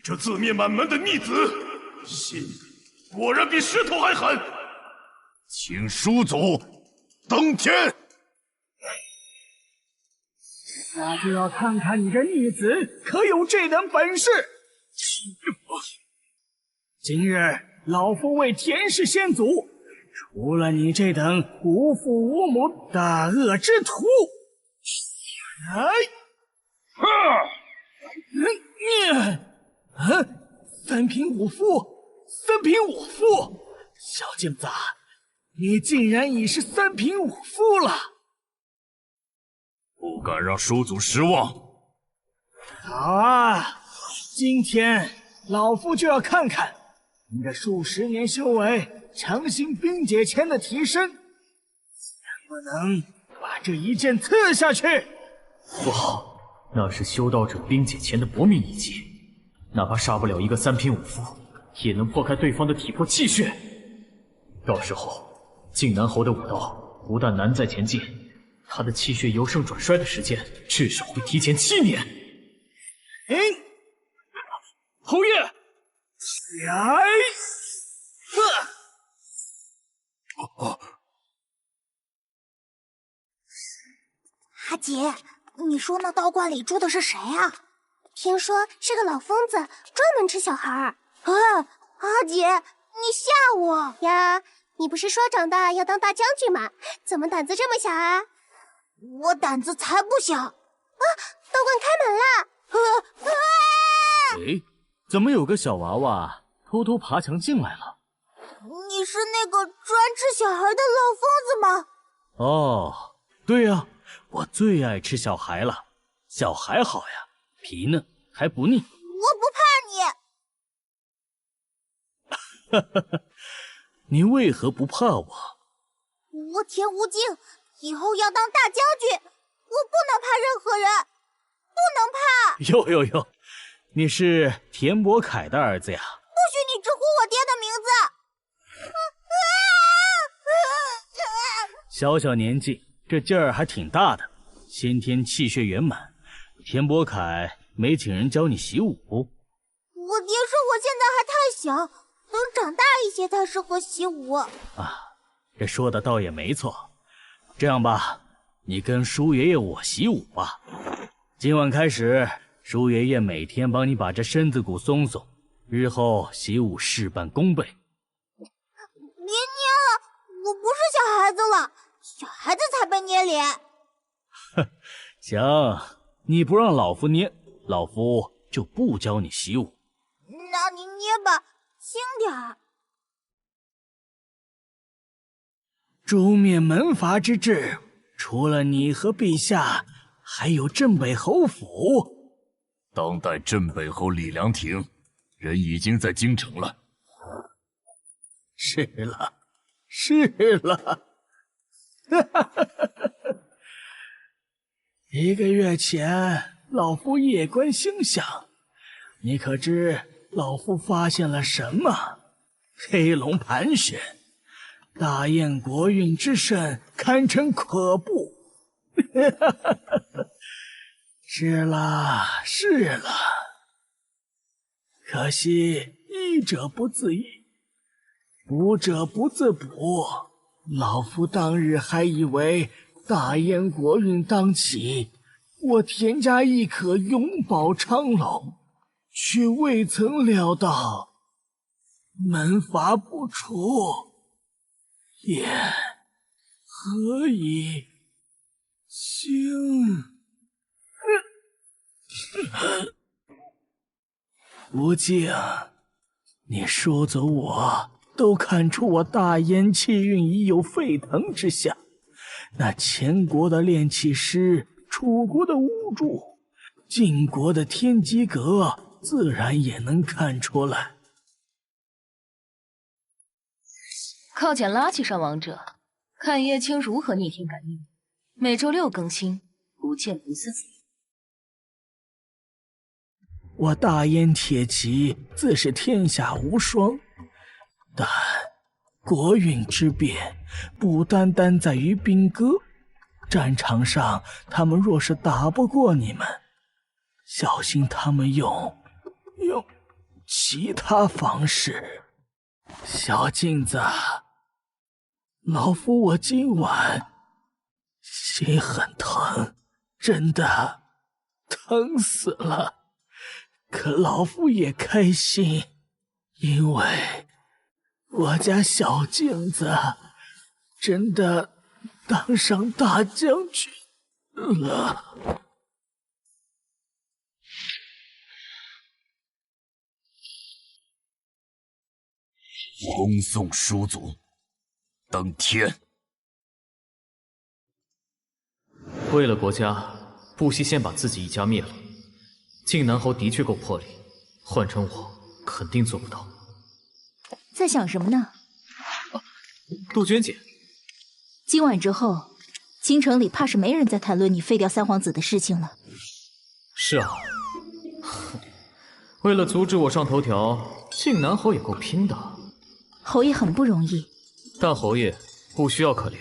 这自灭满门的逆子，心果然比石头还狠。请叔祖登天。那就要看看你这逆子可有这等本事。今日老夫为田氏先祖，除了你这等无父无母大恶之徒，三品五夫，三品五夫，小镜子，你竟然已是三品五夫了！不敢让叔祖失望。好啊，今天老夫就要看看你这数10年修为、强行冰解钳的提升，能不能把这一剑刺下去？不好，那是修道者冰解钳的搏命一击，哪怕杀不了一个3品5夫，也能破开对方的体魄气血。到时候，靖南侯的武道不但难再前进，他的气血由盛转衰的时间至少会提前7年。侯爷，来！阿姐，你说那道观里住的是谁啊？听说是个老疯子，专门吃小孩儿。阿姐，你吓我呀！你不是说长大要当大将军吗？怎么胆子这么小啊？我胆子才不小！道观开门了！哎，怎么有个小娃娃偷偷爬墙进来了？你是那个专吃小孩的老疯子吗？哦，对呀，我最爱吃小孩了。小孩好呀，皮嫩还不腻。我不怕你。哈哈哈，你为何不怕我？我田无尽以后要当大将军，我不能怕任何人，不能怕。哟，你是田伯凯的儿子呀？不许你直呼我爹的名字！小小年纪，这劲儿还挺大的，先天气血圆满，田伯凯没请人教你习武？我爹说我现在还太小，等长大一些才适合习武。这说的倒也没错。这样吧，你跟舒爷爷我习武吧。今晚开始，舒爷爷每天帮你把这身子骨松松，日后习武事半功倍。别捏了，我不是小孩子了，小孩子才被捏脸。行，你不让老夫捏，老夫就不教你习武。那你捏吧，轻点儿。诛灭门阀之志，除了你和陛下，还有镇北侯府。当代镇北侯李良庭，人已经在京城了。是了，是了。1个月前，老夫夜观星象，你可知老夫发现了什么？黑龙盘旋，大燕国运之盛堪称可怖。是了，是了。可惜医者不自医，补者不自补。老夫当日还以为大燕国运当起，我田家亦可永保昌隆，却未曾料到门阀不除，燕何以兴？吴敬，你说走我都看出我大燕气运已有沸腾之象。那前国的炼气师，楚国的巫祝，晋国的天机阁，自然也能看出来。靠捡垃圾上王者，看叶青如何逆天改命。每周6更新，不见不散。我大燕铁骑自是天下无双，但国运之变不单单在于兵戈，战场上他们若是打不过你们，小心他们用其他方式。小镜子，老夫我今晚心很疼，真的疼死了。可老夫也开心，因为我家小镜子真的当上大将军了。恭送叔祖登天。为了国家，不惜先把自己一家灭了。靖南侯的确够魄力，换成我肯定做不到。在想什么呢？杜鹃姐，今晚之后，京城里怕是没人再谈论你废掉三皇子的事情了。是啊，为了阻止我上头条，靖南侯也够拼的。侯爷很不容易，但侯爷不需要可怜。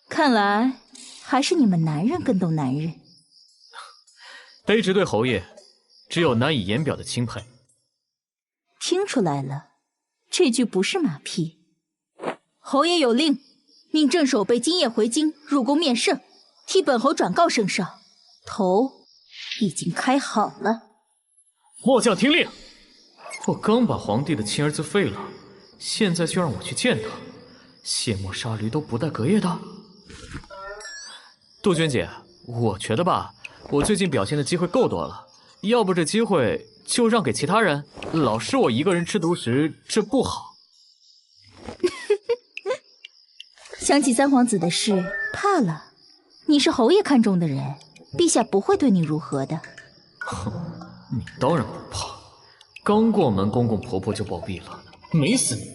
看来还是你们男人更懂男人。卑职对侯爷只有难以言表的钦佩。听出来了，这句不是马屁。侯爷有令，命镇守备今夜回京入宫面圣，替本侯转告圣上，头已经开好了。末将听令。我刚把皇帝的亲儿子废了，现在就让我去见他，卸磨杀驴都不带隔夜的。杜鹃姐，我觉得吧，我最近表现的机会够多了，要不这机会就让给其他人，老是我一个人吃独食，这不好。想起三皇子的事，怕了。你是侯爷看中的人，陛下不会对你如何的。哼，你当然不怕，刚过门公公婆婆就暴毙了，美死你！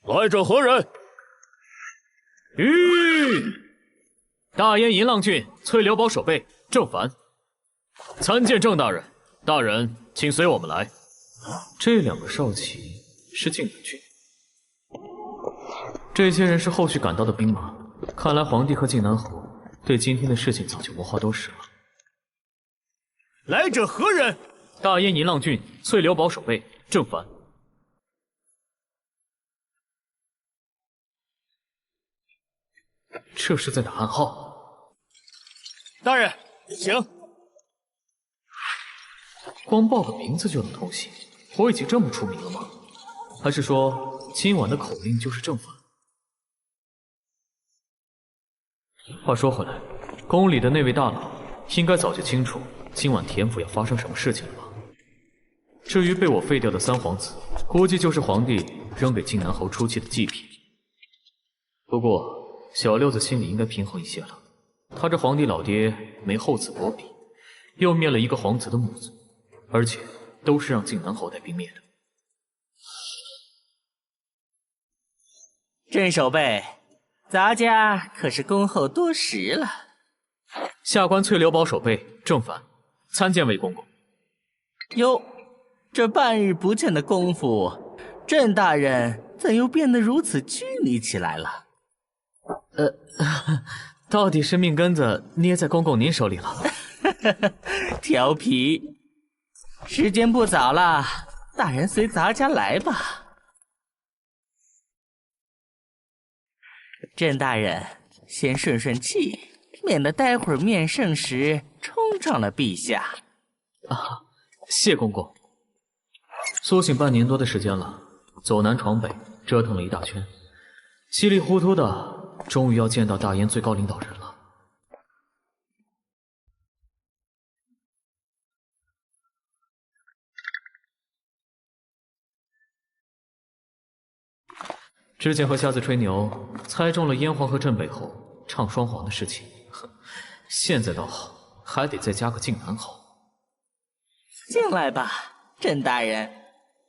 来者何人？大燕银浪郡崔留保守备郑凡，参见郑大人。大人，请随我们来。这两个少奇是靖南郡。这些人是后续赶到的兵马，看来皇帝和靖南侯对今天的事情早就无话都识了。来者何人？大燕银浪郡翠流堡守备郑凡。这是在打暗号。大人，请。光报个名字就能通信，我已经这么出名了吗？还是说今晚的口令就是正反？话说回来，宫里的那位大佬应该早就清楚今晚田府要发生什么事情了吧？至于被我废掉的三皇子，估计就是皇帝扔给靖南侯出气的祭品。不过小六子心里应该平衡一些了，他这皇帝老爹没厚此薄彼，又灭了一个皇子的母族，而且都是让靖南侯带兵灭的。镇守备，咱家可是恭候多时了。下官翠流堡守备郑凡，参见魏公公。哟，这半日不见的功夫，郑大人怎又变得如此拘泥起来了？到底是命根子捏在公公您手里了。调皮。时间不早了，大人随咱家来吧。郑大人，先顺顺气，免得待会儿面圣时冲撞了陛下。啊，谢公公。苏醒半年多的时间了，走南闯北，折腾了一大圈，稀里糊涂的，终于要见到大燕最高领导人了。之前和瞎子吹牛，猜中了燕皇和镇北侯唱双簧的事情，现在倒好，还得再加个靖南侯。进来吧，郑大人。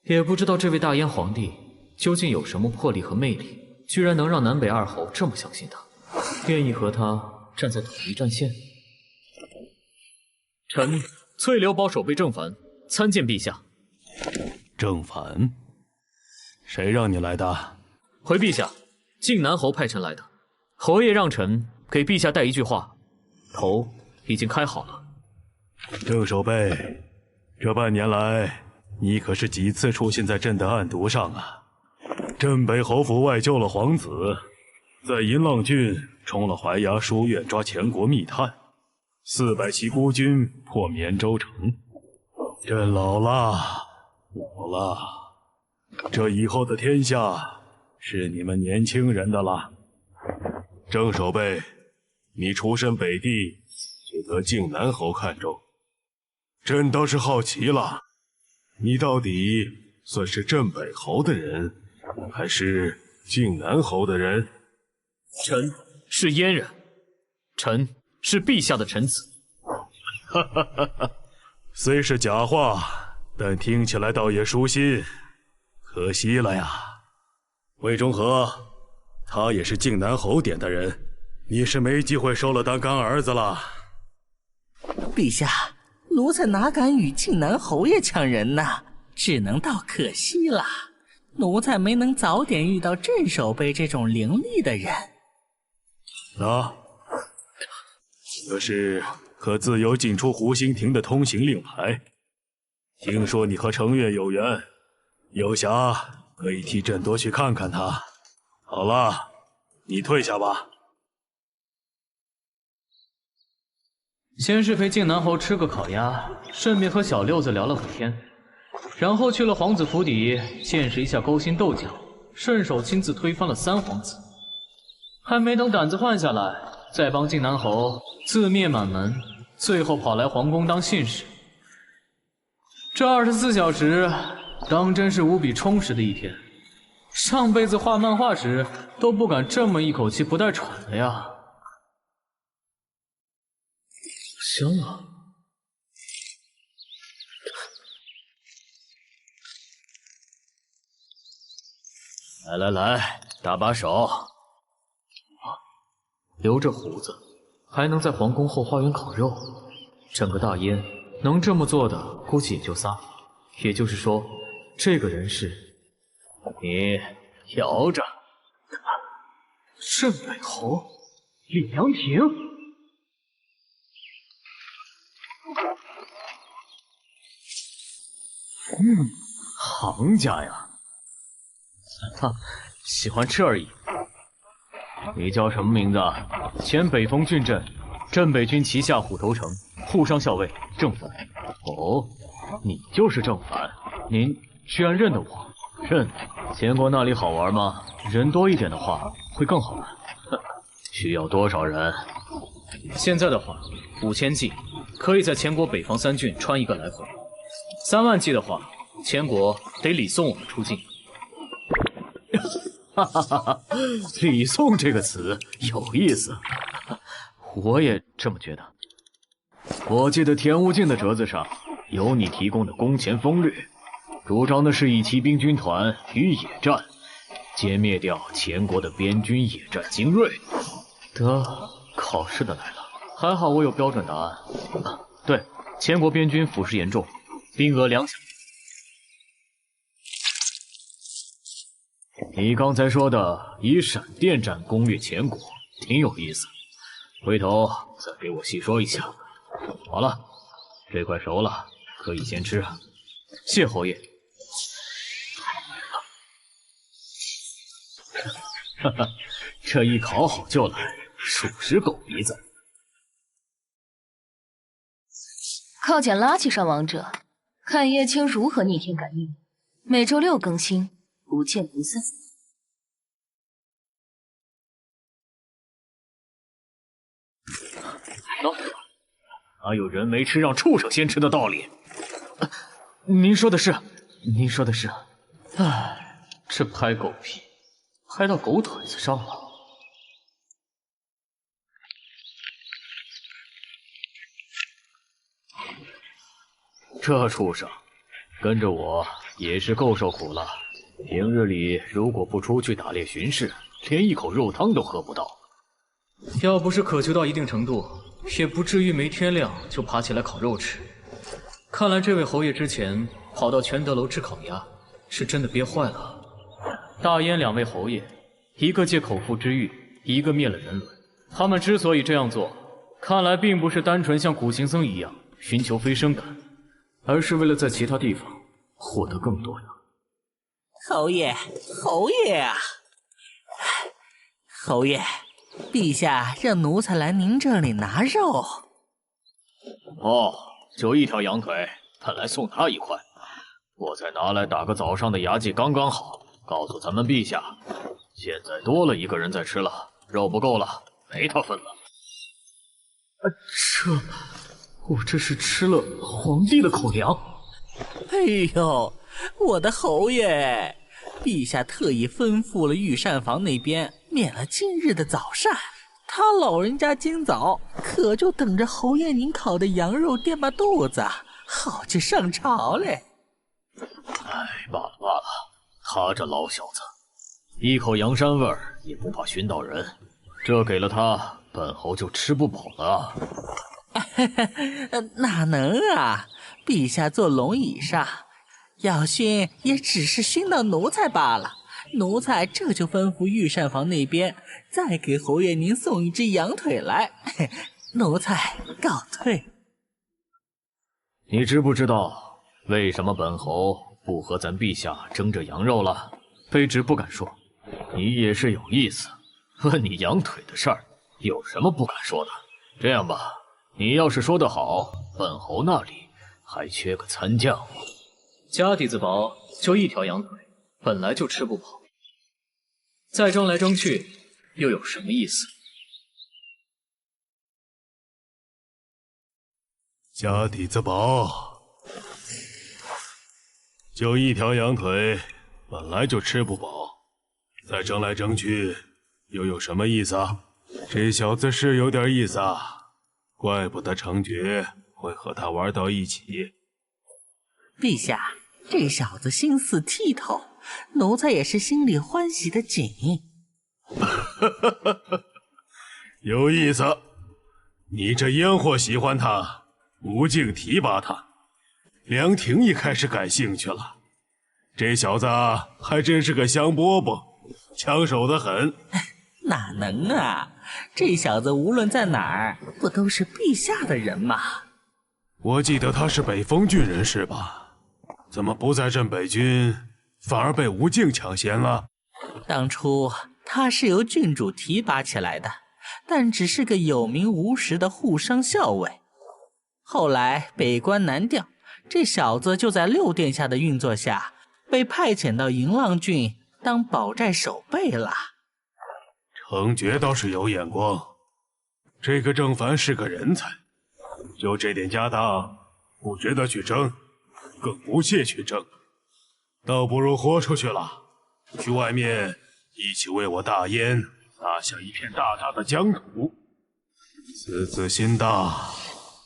也不知道这位大燕皇帝究竟有什么魄力和魅力，居然能让南北二侯这么相信他，愿意和他站在统一战线。臣翠流堡守备郑凡参见陛下。郑凡，谁让你来的？回陛下，靖南侯派臣来的。侯爷让臣给陛下带一句话，头已经开好了。郑守备，这半年来，你可是几次出现在朕的案牍上啊！镇北侯府外救了皇子，在银浪郡冲了淮衙书院抓前国密探，400骑孤军破绵州城。朕老了，这以后的天下是你们年轻人的了。郑守备，你出身北地，却得靖南侯看重，朕倒是好奇了，你到底算是镇北侯的人，还是靖南侯的人？臣是燕人，臣是陛下的臣子。哈哈哈哈，虽是假话，但听起来倒也舒心。可惜了呀。魏中和，他也是靖南侯点的人，你是没机会收了当干儿子了。陛下，奴才哪敢与靖南侯爷抢人呢？只能道可惜了，奴才没能早点遇到镇守备这种伶俐的人。啊，这是可自由进出湖心亭的通行令牌。听说你和程越有缘，有暇可以替朕多去看看他。好了，你退下吧。先是陪靖南侯吃个烤鸭，顺便和小六子聊了会天，然后去了皇子府邸见识一下勾心斗角，顺手亲自推翻了三皇子，还没等胆子换下来，再帮靖南侯自灭满门，最后跑来皇宫当信使。这24小时当真是无比充实的一天，上辈子画漫画时都不敢这么一口气不带喘的呀。香啊！来，搭把手。留着胡子，还能在皇宫后花园烤肉，整个大燕能这么做的，估计也就仨。也就是说，这个人是你摇着。镇北侯李良亭，行家呀，喜欢吃而已。你叫什么名字？前北风郡镇，镇北军旗下虎头城护商校尉郑凡。哦，你就是郑凡，您居然认得我？认得。钱国那里好玩吗？人多一点的话会更好玩。需要多少人？现在的话，5000骑，可以在钱国北方3郡穿一个来回。3万骑的话，钱国得礼送我们出境。哈哈哈哈，礼送这个词有意思，我也这么觉得。我记得田无尽的折子上有你提供的工钱锋略，主张的是以骑兵军团与野战，歼灭掉钱国的边军野战精锐。得，考试的来了，还好我有标准答案。对，钱国边军腐蚀严重，兵额2饷。你刚才说的以闪电战攻略钱国，挺有意思，回头再给我细说一下。好了，这块熟了，可以先吃。谢侯爷。哈哈，这一烤好就来，属实狗鼻子。靠捡垃圾上王者，看叶青如何逆天改命。每周6更新，不见不散。哪有人没吃让畜生先吃的道理？您说的是，您说的是。唉，这拍狗屁，拍到狗腿子上了。这畜生跟着我也是够受苦了。平日里如果不出去打猎巡视，连一口肉汤都喝不到。要不是渴求到一定程度，也不至于没天亮就爬起来烤肉吃。看来这位侯爷之前跑到全德楼吃烤鸭，是真的憋坏了。大燕2位侯爷，一个借口腹之欲，一个灭了人伦。他们之所以这样做，看来并不是单纯像苦行僧一样寻求飞升感，而是为了在其他地方获得更多呀。侯爷，侯爷啊！侯爷，陛下让奴才来您这里拿肉。哦，就一条羊腿，本来送他1块，我再拿来打个早上的牙祭刚刚好。告诉咱们陛下，现在多了一个人在吃了，肉不够了，没他份了。我这是吃了皇帝的口粮。哎呦，我的侯爷，陛下特意吩咐了御膳房那边免了今日的早膳，他老人家今早可就等着侯爷您烤的羊肉垫把肚子，好去上朝嘞。哎，罢了罢了，他这老小子，一口羊膻味儿也不怕熏到人，这给了他，本侯就吃不饱了。哪能啊！陛下坐龙椅上，要熏也只是熏到奴才罢了。奴才这就吩咐御膳房那边再给侯爷您送一只羊腿来。奴才告退。你知不知道为什么本侯不和咱陛下争这羊肉了？卑职不敢说，你也是有意思。问你羊腿的事儿，有什么不敢说的？这样吧，你要是说得好，本侯那里还缺个参将。家底子薄，就一条羊腿，本来就吃不饱，再争来争去，又有什么意思？家底子薄，就一条羊腿，本来就吃不饱，再争来争去，又有什么意思啊？这小子是有点意思啊，怪不得成爵会和他玩到一起。陛下，这小子心思剔透，奴才也是心里欢喜的紧。有意思，你这烟货喜欢他，无敬提拔他。梁廷一开始感兴趣了，这小子还真是个香饽饽，抢手的很。哪能啊！这小子无论在哪儿，不都是陛下的人吗？我记得他是北风郡人是吧？怎么不在镇北军，反而被吴敬抢先了？当初他是由郡主提拔起来的，但只是个有名无实的护商校尉。后来北关南调，这小子就在六殿下的运作下，被派遣到银浪郡当保寨守备了。程觉倒是有眼光，这个郑凡是个人才，就这点家当，不值得去争，更不屑去争，倒不如豁出去了，去外面一起为我大燕拿下一片大大的疆土。此子心大，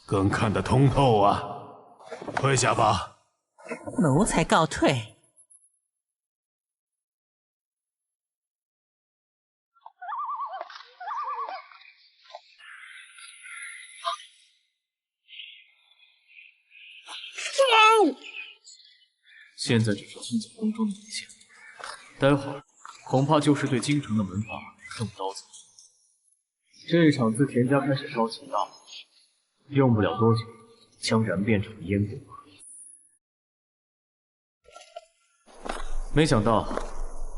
更看得通透啊！退下吧。奴才告退。现在只是听从宫中的意见，待会儿恐怕就是对京城的门阀动刀子。这场自田家开始烧起大火，用不了多久，将燃变成了烟火。没想到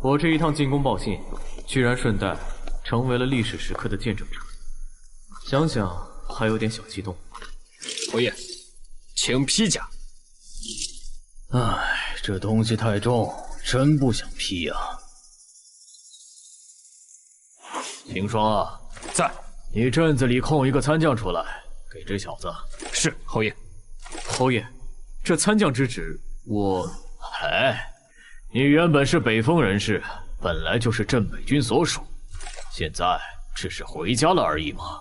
我这一趟进宫报信，居然顺带成为了历史时刻的见证者。想想还有点小激动。侯爷，请披甲。唉，这东西太重，真不想披呀。秦霜啊，在。你镇子里空一个参将出来，给这小子。是，侯爷。侯爷，这参将之职，你原本是北风人士，本来就是镇北军所属，现在只是回家了而已嘛。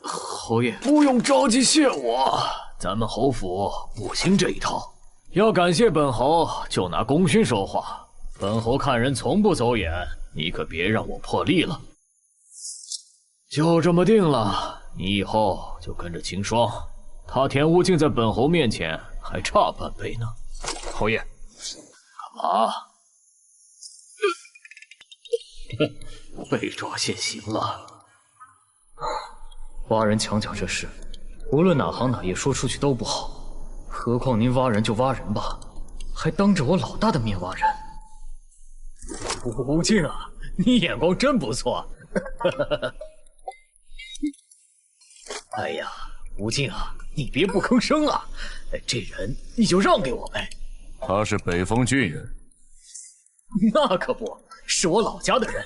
侯爷，不用着急谢我，咱们侯府不兴这一套。要感谢本侯，就拿功勋说话。本侯看人从不走眼，你可别让我破例了。就这么定了，你以后就跟着秦霜，他田无尽在本侯面前还差半辈呢。侯爷，干嘛？被抓现行了。挖人墙角这事，无论哪行哪业说出去都不好。何况您挖人就挖人吧，还当着我老大的面挖人。吴敬啊，你眼光真不错。哎呀，吴敬啊，你别不吭声啊！这人你就让给我呗。他是北风郡人，那可不是我老家的人。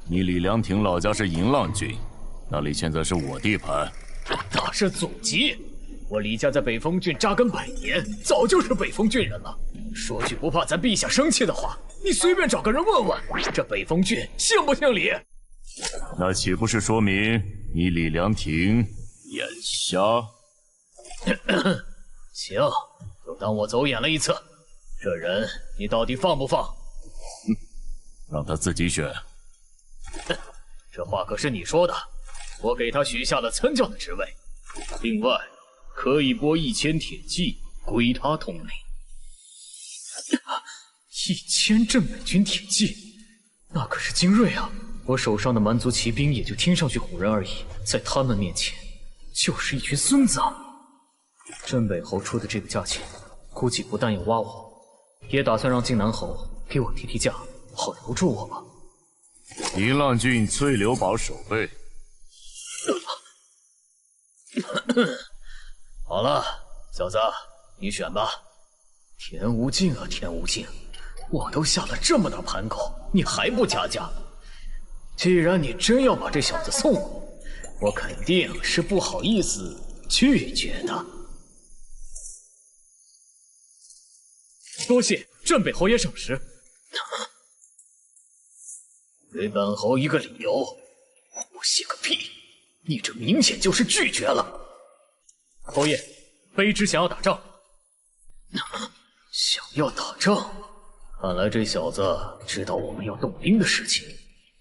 你李良亭老家是银浪郡，那里现在是我地盘。那是祖籍。我李家在北风郡扎根100年，早就是北风郡人了。说句不怕咱陛下生气的话，你随便找个人问问，这北风郡姓不姓李？那岂不是说明你李良亭眼瞎？行，就当我走眼了一次。这人你到底放不放？让他自己选。这话可是你说的，我给他许下了参将的职位，另外可以拨1000铁骑归他统领。1000镇北军铁骑，那可是精锐啊！我手上的蛮族骑兵也就听上去唬人而已，在他们面前就是一群孙子啊！镇北侯出的这个价钱，估计不但要挖我，也打算让靖南侯给我提价，好留住我吧。银浪郡翠柳堡守备。好了，小子，你选吧。田无尽啊，田无尽，我都下了这么大盘口，你还不加价？既然你真要把这小子送我，我肯定是不好意思拒绝的。多谢镇北侯爷赏识。给本侯一个理由。不谢个屁！你这明显就是拒绝了。侯爷，卑职想要打仗。想要打仗？看来这小子知道我们要动兵的事情。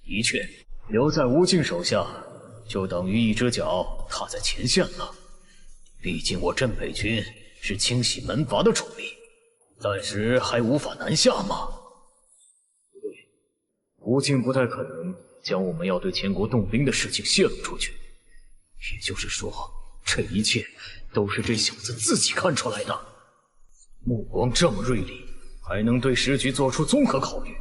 的确，留在吴敬手下，就等于一只脚踏在前线了。毕竟我镇北军是清洗门阀的主力，暂时还无法南下吗？不对，吴京不太可能将我们要对前国动兵的事情泄露出去。也就是说，这一切都是这小子自己看出来的。目光这么锐利，还能对时局做出综合考虑，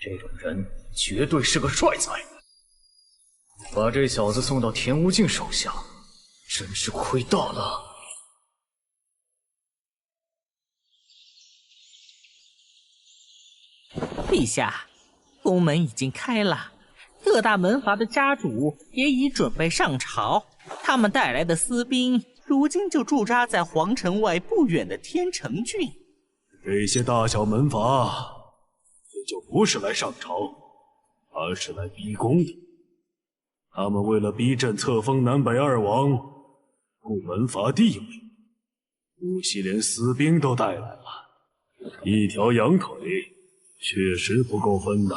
这种人绝对是个帅才。把这小子送到田无尽手下，真是亏大了。陛下，宫门已经开了，各大门阀的家主也已准备上朝。他们带来的私兵，如今就驻扎在皇城外不远的天成郡。这些大小门阀，也就不是来上朝，而是来逼宫的。他们为了逼朕册封南北二王，顾门阀地位，不惜连私兵都带来了。一条羊腿，确实不够分的。